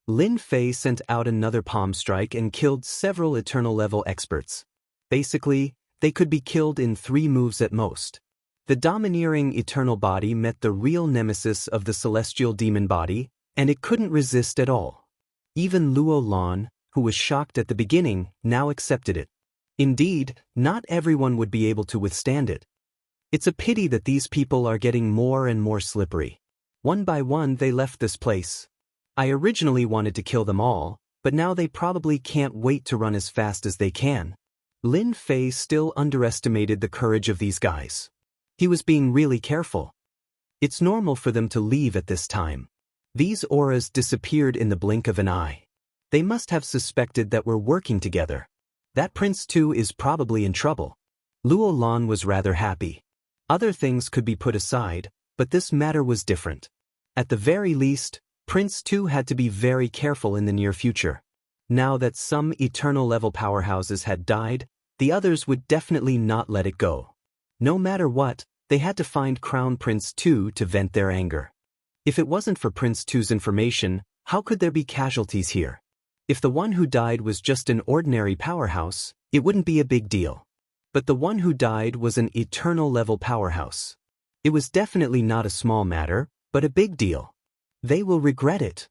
Lin Fei sent out another palm strike and killed several eternal level experts. Basically, they could be killed in 3 moves at most. The domineering eternal body met the real nemesis of the celestial demon body, and it couldn't resist at all. Even Luo Lan, who was shocked at the beginning, now accepted it. Indeed, not everyone would be able to withstand it. It's a pity that these people are getting more and more slippery. One by one they left this place. I originally wanted to kill them all, but now they probably can't wait to run as fast as they can. Lin Fei still underestimated the courage of these guys. He was being really careful. It's normal for them to leave at this time. These auras disappeared in the blink of an eye. They must have suspected that we're working together. That Prince 2 is probably in trouble. Luo Lan was rather happy. Other things could be put aside, but this matter was different. At the very least, Prince 2 had to be very careful in the near future. Now that some eternal level powerhouses had died, the others would definitely not let it go. No matter what, they had to find Crown Prince 2 to vent their anger. If it wasn't for Prince 2's information, how could there be casualties here? If the one who died was just an ordinary powerhouse, it wouldn't be a big deal. But the one who died was an eternal level powerhouse. It was definitely not a small matter, but a big deal. They will regret it.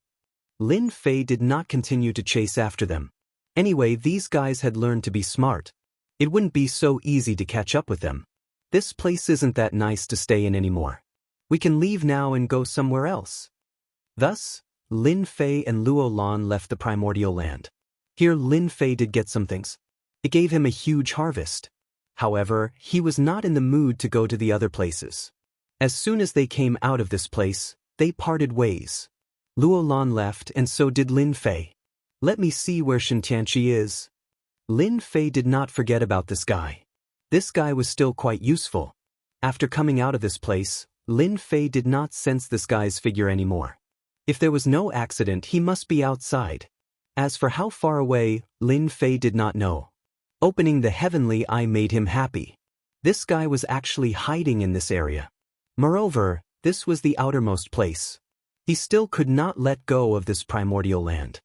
Lin Fei did not continue to chase after them. Anyway, these guys had learned to be smart. It wouldn't be so easy to catch up with them. This place isn't that nice to stay in anymore. We can leave now and go somewhere else. Thus, Lin Fei and Luo Lan left the primordial land. Here Lin Fei did get some things. It gave him a huge harvest. However, he was not in the mood to go to the other places. As soon as they came out of this place, they parted ways. Luo Lan left and so did Lin Fei. Let me see where Xianxia is. Lin Fei did not forget about this guy. This guy was still quite useful. After coming out of this place, Lin Fei did not sense this guy's figure anymore. If there was no accident, he must be outside. As for how far away, Lin Fei did not know. Opening the heavenly eye made him happy. This guy was actually hiding in this area. Moreover, this was the outermost place. He still could not let go of this primordial land.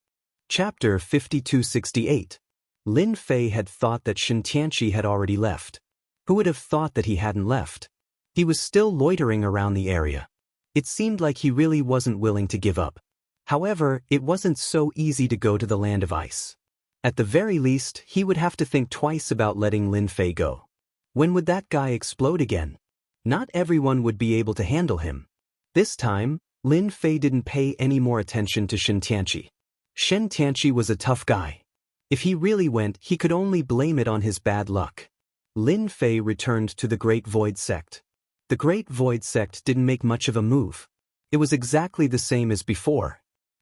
Chapter 5268. Lin Fei had thought that Xianxia had already left. Who would have thought that he hadn't left? He was still loitering around the area. It seemed like he really wasn't willing to give up. However, it wasn't so easy to go to the land of ice. At the very least, he would have to think twice about letting Lin Fei go. When would that guy explode again? Not everyone would be able to handle him. This time, Lin Fei didn't pay any more attention to Xianxia. Xianxia was a tough guy. If he really went, he could only blame it on his bad luck. Lin Fei returned to the Great Void Sect. The Great Void Sect didn't make much of a move. It was exactly the same as before.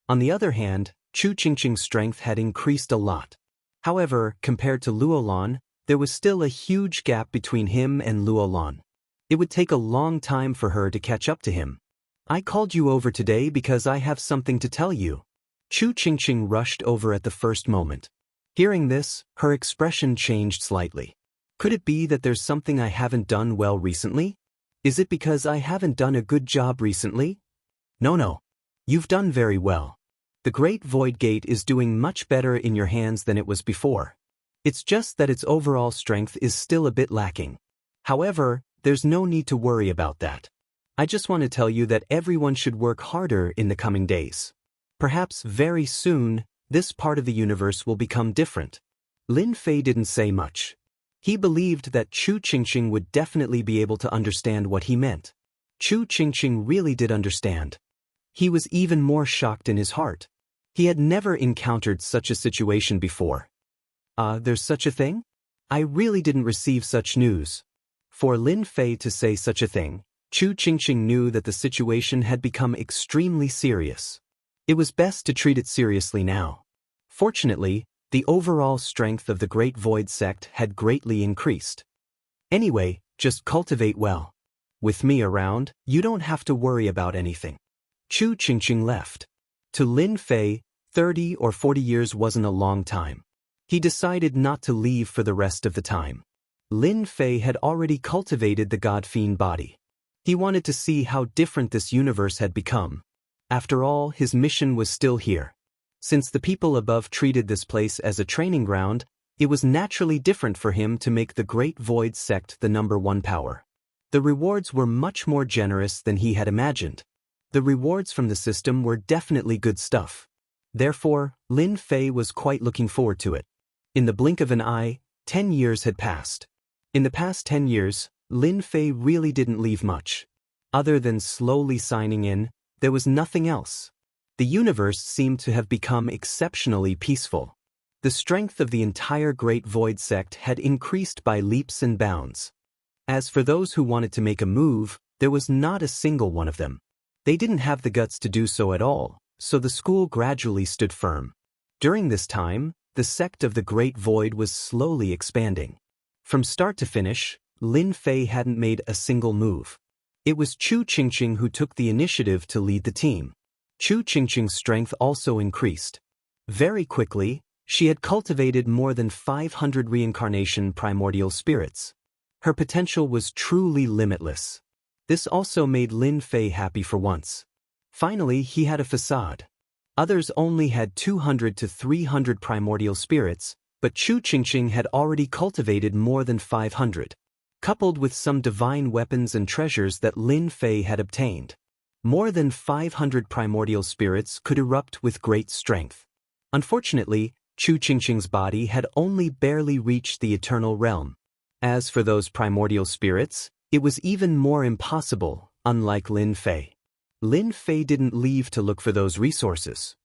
On the other hand, Chu Qingqing's strength had increased a lot. However, compared to Luo Lan, there was still a huge gap between him and Luo Lan. It would take a long time for her to catch up to him. I called you over today because I have something to tell you. Chu Qingqing rushed over at the first moment. Hearing this, her expression changed slightly. Could it be that there's something I haven't done well recently? Is it because I haven't done a good job recently? No. You've done very well. The Great Void Gate is doing much better in your hands than it was before. It's just that its overall strength is still a bit lacking. However, there's no need to worry about that. I just want to tell you that everyone should work harder in the coming days. Perhaps very soon, this part of the universe will become different. Lin Fei didn't say much. He believed that Chu Qingqing would definitely be able to understand what he meant. Chu Qingqing really did understand. He was even more shocked in his heart. He had never encountered such a situation before. There's such a thing? I really didn't receive such news. For Lin Fei to say such a thing, Chu Qingqing knew that the situation had become extremely serious. It was best to treat it seriously now. Fortunately, the overall strength of the Great Void Sect had greatly increased. Anyway, just cultivate well. With me around, you don't have to worry about anything. Chu Qingqing left. To Lin Fei, 30 or 40 years wasn't a long time. He decided not to leave for the rest of the time. Lin Fei had already cultivated the God-Fiend body. He wanted to see how different this universe had become. After all, his mission was still here. Since the people above treated this place as a training ground, it was naturally different for him to make the Great Void Sect the #1 power. The rewards were much more generous than he had imagined. The rewards from the system were definitely good stuff. Therefore, Lin Fei was quite looking forward to it. In the blink of an eye, 10 years had passed. In the past 10 years, Lin Fei really didn't leave much. Other than slowly signing in, there was nothing else. The universe seemed to have become exceptionally peaceful. The strength of the entire Great Void Sect had increased by leaps and bounds. As for those who wanted to make a move, there was not a single one of them. They didn't have the guts to do so at all, so the school gradually stood firm. During this time, the sect of the Great Void was slowly expanding. From start to finish, Lin Fei hadn't made a single move. It was Chu Qingqing who took the initiative to lead the team. Chu Qingqing's strength also increased. Very quickly, she had cultivated more than 500 reincarnation primordial spirits. Her potential was truly limitless. This also made Lin Fei happy for once. Finally, he had a facade. Others only had 200 to 300 primordial spirits, but Chu Qingqing had already cultivated more than 500. Coupled with some divine weapons and treasures that Lin Fei had obtained. More than 500 primordial spirits could erupt with great strength. Unfortunately, Chu Qingqing's body had only barely reached the eternal realm. As for those primordial spirits, it was even more impossible, unlike Lin Fei. Lin Fei didn't leave to look for those resources.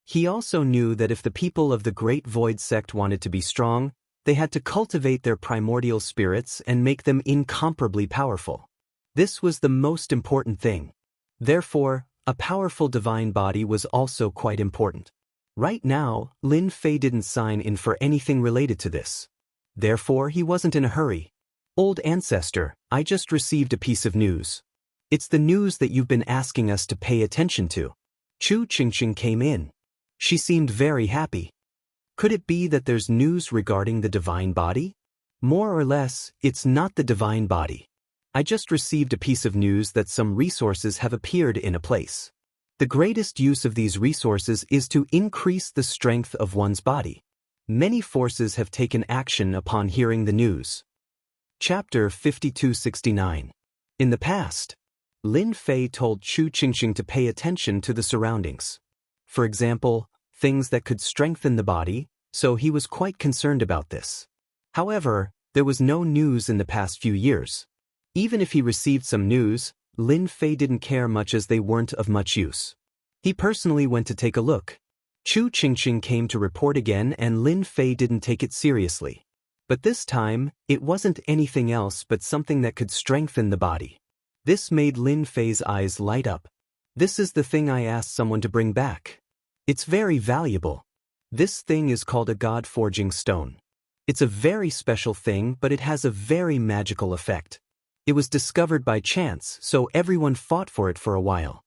He also knew that if the people of the Great Void Sect wanted to be strong, they had to cultivate their primordial spirits and make them incomparably powerful. This was the most important thing. Therefore, a powerful divine body was also quite important. Right now, Lin Fei didn't sign in for anything related to this. Therefore, he wasn't in a hurry. Old ancestor, I just received a piece of news. It's the news that you've been asking us to pay attention to. Chu Qingqing came in. She seemed very happy. Could it be that there's news regarding the divine body? More or less, it's not the divine body. I just received a piece of news that some resources have appeared in a place. The greatest use of these resources is to increase the strength of one's body. Many forces have taken action upon hearing the news. Chapter 5269. In the past, Lin Fei told Chu Qingqing to pay attention to the surroundings. For example, things that could strengthen the body, so he was quite concerned about this. However, there was no news in the past few years. Even if he received some news, Lin Fei didn't care much as they weren't of much use. He personally went to take a look. Chu Qingqing came to report again and Lin Fei didn't take it seriously. But this time, it wasn't anything else but something that could strengthen the body. This made Lin Fei's eyes light up. This is the thing I asked someone to bring back. It's very valuable. This thing is called a God-forging stone. It's a very special thing, but it has a very magical effect. It was discovered by chance, so everyone fought for it for a while.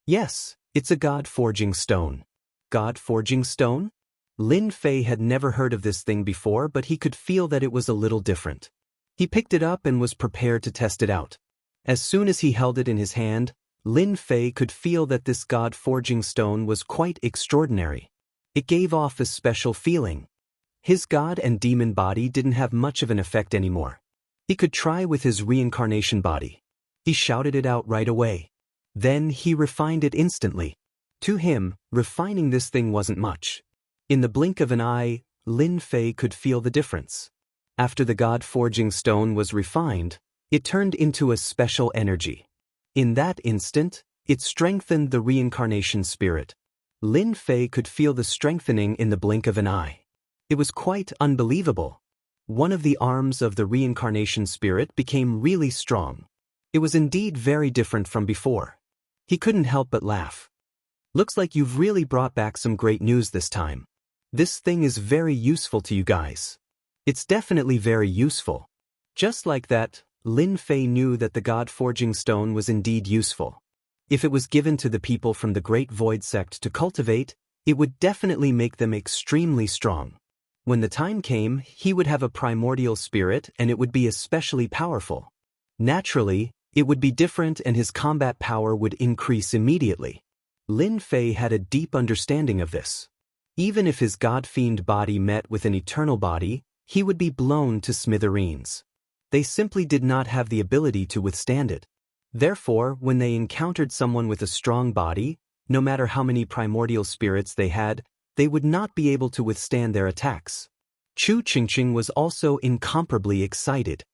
Yes, it's a god-forging stone. God-forging stone? Lin Fei had never heard of this thing before, but he could feel that it was a little different. He picked it up and was prepared to test it out. As soon as he held it in his hand, Lin Fei could feel that this god-forging stone was quite extraordinary. It gave off a special feeling. His god and demon body didn't have much of an effect anymore. He could try with his reincarnation body. He shouted it out right away. Then he refined it instantly. To him, refining this thing wasn't much. In the blink of an eye, Lin Fei could feel the difference. After the god-forging stone was refined, it turned into a special energy. In that instant, it strengthened the reincarnation spirit. Lin Fei could feel the strengthening in the blink of an eye. It was quite unbelievable. One of the arms of the reincarnation spirit became really strong. It was indeed very different from before. He couldn't help but laugh. Looks like you've really brought back some great news this time. This thing is very useful to you guys. It's definitely very useful. Just like that, Lin Fei knew that the god-forging stone was indeed useful. If it was given to the people from the Great Void Sect to cultivate, it would definitely make them extremely strong. When the time came, he would have a primordial spirit and it would be especially powerful. Naturally, it would be different and his combat power would increase immediately. Lin Fei had a deep understanding of this. Even if his god-fiend body met with an eternal body, he would be blown to smithereens. They simply did not have the ability to withstand it. Therefore, when they encountered someone with a strong body, no matter how many primordial spirits they had, they would not be able to withstand their attacks. Chu Qingqing was also incomparably excited.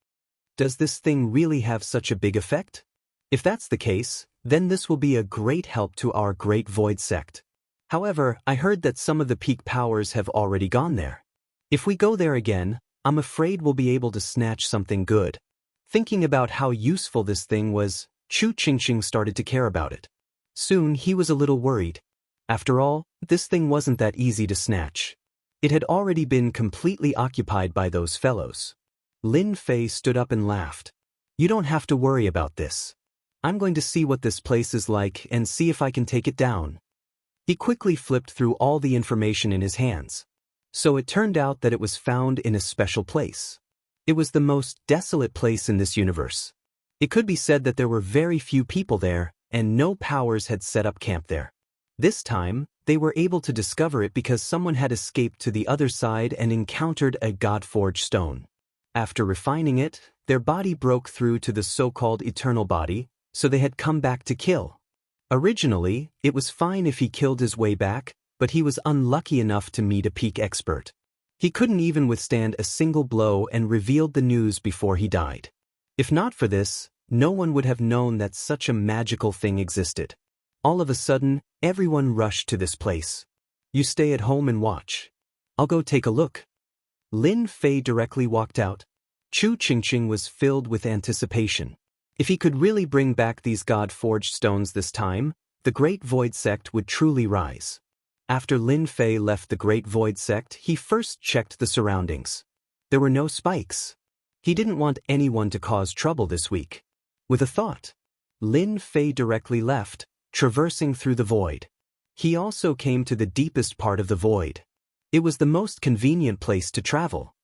Does this thing really have such a big effect? If that's the case, then this will be a great help to our Great Void Sect. However, I heard that some of the peak powers have already gone there. If we go there again, I'm afraid we'll be able to snatch something good. Thinking about how useful this thing was, Chu Qingqing started to care about it. Soon he was a little worried. After all, this thing wasn't that easy to snatch. It had already been completely occupied by those fellows. Lin Fei stood up and laughed. You don't have to worry about this. I'm going to see what this place is like and see if I can take it down. He quickly flipped through all the information in his hands. So it turned out that it was found in a special place. It was the most desolate place in this universe. It could be said that there were very few people there, and no powers had set up camp there. This time, they were able to discover it because someone had escaped to the other side and encountered a god-forged stone. After refining it, their body broke through to the so-called eternal body, so they had come back to kill. Originally, it was fine if he killed his way back, but he was unlucky enough to meet a peak expert. He couldn't even withstand a single blow and revealed the news before he died. If not for this, no one would have known that such a magical thing existed. All of a sudden, everyone rushed to this place. You stay at home and watch. I'll go take a look. Lin Fei directly walked out. Chu Qingqing was filled with anticipation. If he could really bring back these god-forged stones this time, the Great Void Sect would truly rise. After Lin Fei left the Great Void Sect, he first checked the surroundings. There were no spikes. He didn't want anyone to cause trouble this week. With a thought, Lin Fei directly left, traversing through the void. He also came to the deepest part of the void. It was the most convenient place to travel.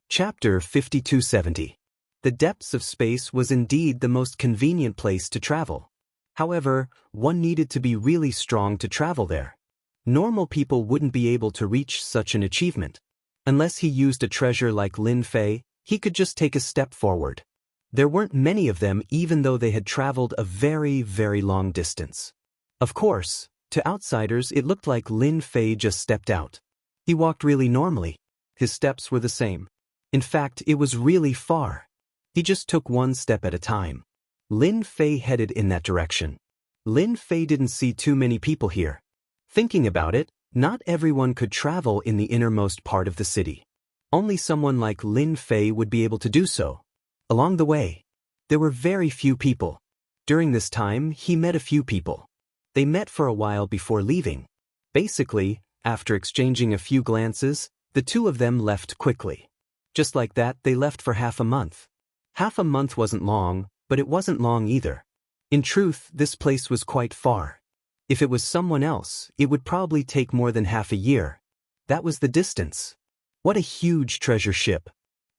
Chapter 5270. The depths of space was indeed the most convenient place to travel. However, one needed to be really strong to travel there. Normal people wouldn't be able to reach such an achievement. Unless he used a treasure like Lin Fei, he could just take a step forward. There weren't many of them even though they had traveled a very, very long distance. Of course, to outsiders it looked like Lin Fei just stepped out. He walked really normally. His steps were the same. In fact, it was really far. He just took one step at a time. Lin Fei headed in that direction. Lin Fei didn't see too many people here. Thinking about it, not everyone could travel in the innermost part of the city. Only someone like Lin Fei would be able to do so. Along the way, there were very few people. During this time, he met a few people. They met for a while before leaving. Basically, after exchanging a few glances, the two of them left quickly. Just like that, they left for half a month. Half a month wasn't long, but it wasn't long either. In truth, this place was quite far. If it was someone else, it would probably take more than half a year. That was the distance. What a huge treasure ship.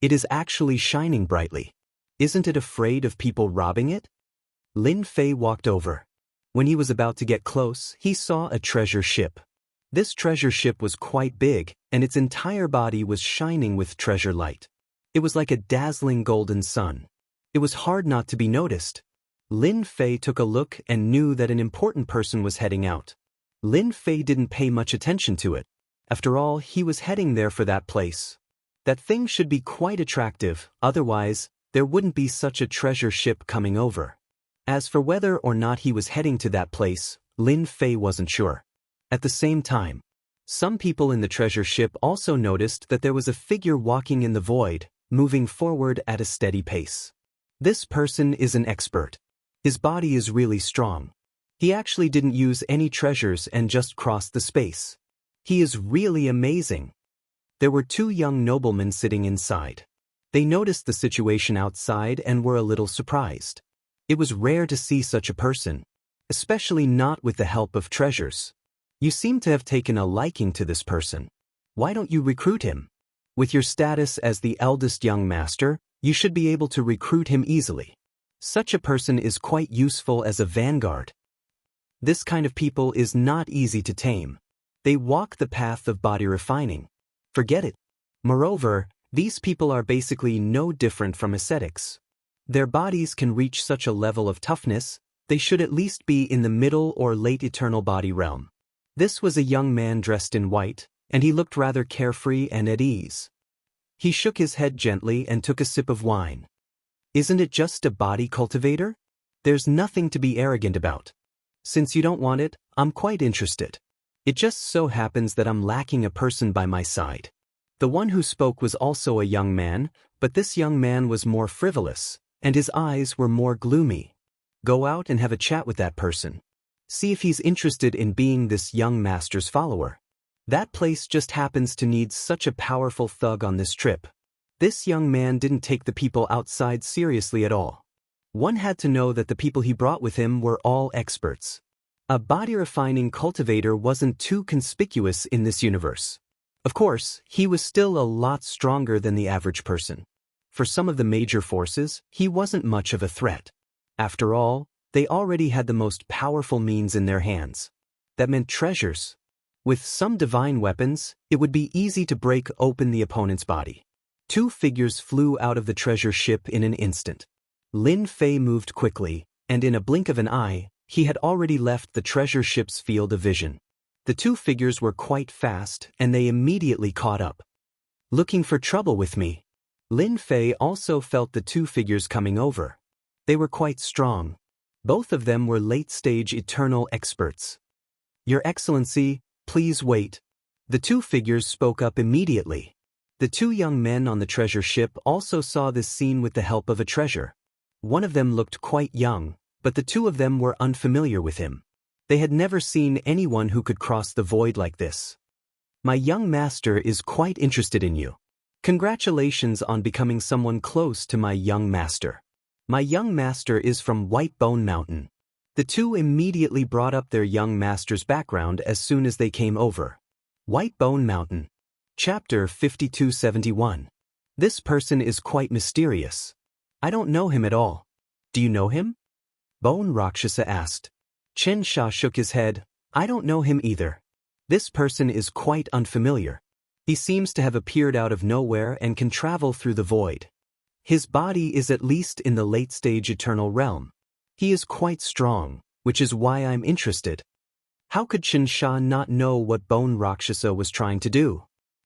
It is actually shining brightly. Isn't it afraid of people robbing it? Lin Fei walked over. When he was about to get close, he saw a treasure ship. This treasure ship was quite big, and its entire body was shining with treasure light. It was like a dazzling golden sun. It was hard not to be noticed. Lin Fei took a look and knew that an important person was heading out. Lin Fei didn't pay much attention to it. After all, he was heading there for that place. That thing should be quite attractive, otherwise, there wouldn't be such a treasure ship coming over. As for whether or not he was heading to that place, Lin Fei wasn't sure. At the same time, some people in the treasure ship also noticed that there was a figure walking in the void, moving forward at a steady pace. This person is an expert. His body is really strong. He actually didn't use any treasures and just crossed the space. He is really amazing. There were two young noblemen sitting inside. They noticed the situation outside and were a little surprised. It was rare to see such a person, especially not with the help of treasures. You seem to have taken a liking to this person. Why don't you recruit him? With your status as the eldest young master, you should be able to recruit him easily. Such a person is quite useful as a vanguard. This kind of people is not easy to tame. They walk the path of body refining. Forget it. Moreover, these people are basically no different from ascetics. Their bodies can reach such a level of toughness, they should at least be in the middle or late eternal body realm. This was a young man dressed in white, and he looked rather carefree and at ease. He shook his head gently and took a sip of wine. Isn't it just a body cultivator? There's nothing to be arrogant about. Since you don't want it, I'm quite interested. It just so happens that I'm lacking a person by my side. The one who spoke was also a young man, but this young man was more frivolous, and his eyes were more gloomy. Go out and have a chat with that person. See if he's interested in being this young master's follower. That place just happens to need such a powerful thug on this trip. This young man didn't take the people outside seriously at all. One had to know that the people he brought with him were all experts. A body-refining cultivator wasn't too conspicuous in this universe. Of course, he was still a lot stronger than the average person. For some of the major forces, he wasn't much of a threat. After all, they already had the most powerful means in their hands. That meant treasures. With some divine weapons, it would be easy to break open the opponent's body. Two figures flew out of the treasure ship in an instant. Lin Fei moved quickly, and in a blink of an eye, he had already left the treasure ship's field of vision. The two figures were quite fast, and they immediately caught up. Looking for trouble with me? Lin Fei also felt the two figures coming over. They were quite strong. Both of them were late-stage eternal experts. Your Excellency, please wait. The two figures spoke up immediately. The two young men on the treasure ship also saw this scene with the help of a treasure. One of them looked quite young, but the two of them were unfamiliar with him. They had never seen anyone who could cross the void like this. My young master is quite interested in you. Congratulations on becoming someone close to my young master. My young master is from White Bone Mountain. The two immediately brought up their young master's background as soon as they came over. White Bone Mountain. Chapter 5271. This person is quite mysterious. I don't know him at all. Do you know him? Bone Rakshasa asked. Xianxia shook his head. I don't know him either. This person is quite unfamiliar. He seems to have appeared out of nowhere and can travel through the void. His body is at least in the late-stage eternal realm. He is quite strong, which is why I'm interested. How could Xianxia not know what Bone Rakshasa was trying to do?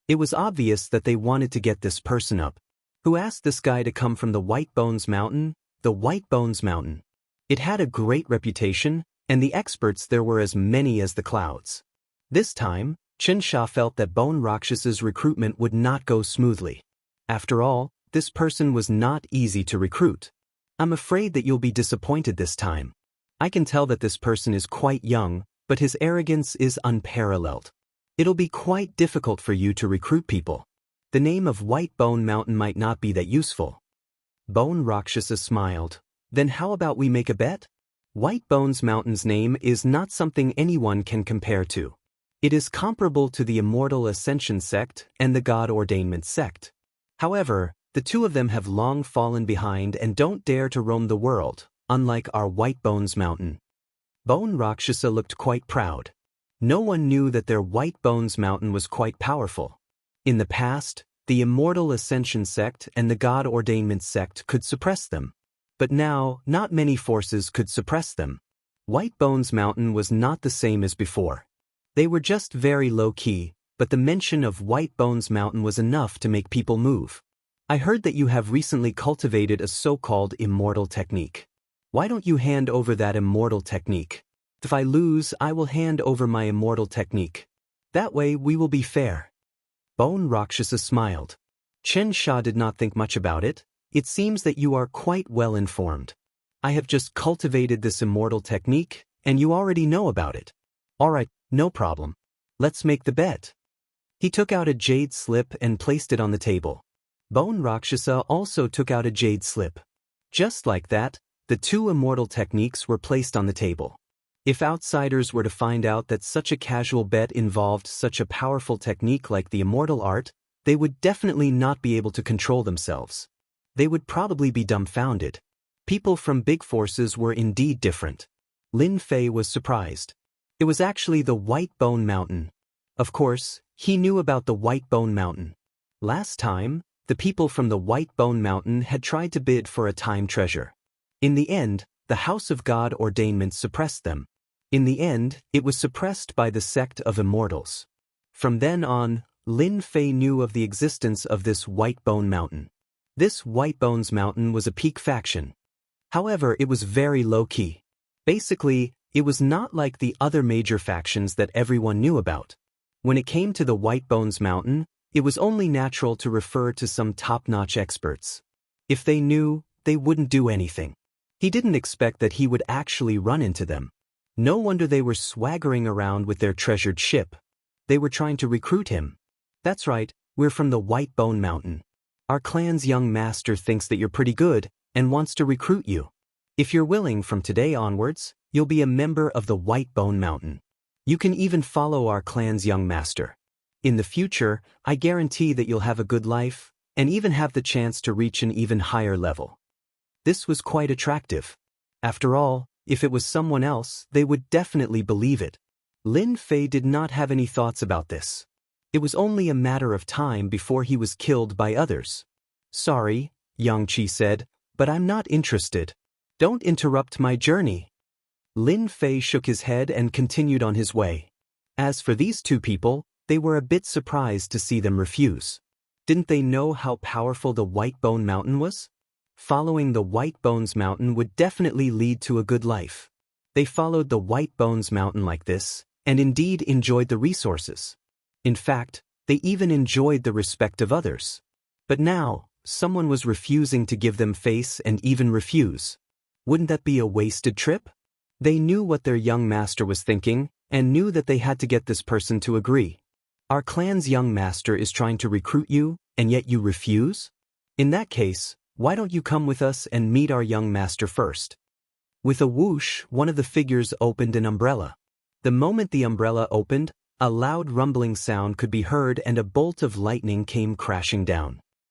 It was obvious that they wanted to get this person up. Who asked this guy to come from the White Bones Mountain? The White Bones Mountain. It had a great reputation, and the experts there were as many as the clouds. This time, Xianxia felt that Bone Rakshasa's recruitment would not go smoothly. After all, this person was not easy to recruit. I'm afraid that you'll be disappointed this time. I can tell that this person is quite young, but his arrogance is unparalleled. It'll be quite difficult for you to recruit people. The name of White Bone Mountain might not be that useful. Bone Rakshasa smiled. Then how about we make a bet? White Bones Mountain's name is not something anyone can compare to. It is comparable to the Immortal Ascension sect and the God Ordainment sect. However, the two of them have long fallen behind and don't dare to roam the world, unlike our White Bones Mountain. Bone Rakshasa looked quite proud. No one knew that their White Bones Mountain was quite powerful. In the past, the Immortal Ascension sect and the God Ordainment sect could suppress them. But now, not many forces could suppress them. White Bones Mountain was not the same as before. They were just very low-key, but the mention of White Bones Mountain was enough to make people move. I heard that you have recently cultivated a so-called immortal technique. Why don't you hand over that immortal technique? If I lose, I will hand over my immortal technique. That way we will be fair. Bone Rakshasa smiled. Xianxia did not think much about it. It seems that you are quite well informed. I have just cultivated this immortal technique, and you already know about it. Alright, no problem. Let's make the bet. He took out a jade slip and placed it on the table. Bone Rakshasa also took out a jade slip. Just like that, the two immortal techniques were placed on the table. If outsiders were to find out that such a casual bet involved such a powerful technique like the immortal art, they would definitely not be able to control themselves. They would probably be dumbfounded. People from big forces were indeed different. Lin Fei was surprised. It was actually the White Bone Mountain. Of course, he knew about the White Bone Mountain. Last time, the people from the White Bone Mountain had tried to bid for a time treasure. In the end, the House of God Ordainment suppressed them. In the end, it was suppressed by the sect of Immortals. From then on, Lin Fei knew of the existence of this White Bone Mountain. This White Bones Mountain was a peak faction. However, it was very low-key. Basically, it was not like the other major factions that everyone knew about. When it came to the White Bones Mountain, it was only natural to refer to some top-notch experts. If they knew, they wouldn't do anything. He didn't expect that he would actually run into them. No wonder they were swaggering around with their treasured ship. They were trying to recruit him. That's right, we're from the White Bone Mountain. Our clan's young master thinks that you're pretty good and wants to recruit you. If you're willing from today onwards, you'll be a member of the White Bone Mountain. You can even follow our clan's young master. In the future, I guarantee that you'll have a good life and even have the chance to reach an even higher level. This was quite attractive. After all, if it was someone else, they would definitely believe it. Lin Fei did not have any thoughts about this. It was only a matter of time before he was killed by others. Sorry, Xianxia said, but I'm not interested. Don't interrupt my journey. Lin Fei shook his head and continued on his way. As for these two people, they were a bit surprised to see them refuse. Didn't they know how powerful the White Bone Mountain was? Following the White Bones Mountain would definitely lead to a good life. They followed the White Bones Mountain like this, and indeed enjoyed the resources. In fact, they even enjoyed the respect of others. But now, someone was refusing to give them face and even refuse. Wouldn't that be a wasted trip? They knew what their young master was thinking, and knew that they had to get this person to agree. Our clan's young master is trying to recruit you, and yet you refuse? In that case, why don't you come with us and meet our young master first? With a whoosh, one of the figures opened an umbrella. The moment the umbrella opened, a loud rumbling sound could be heard and a bolt of lightning came crashing down.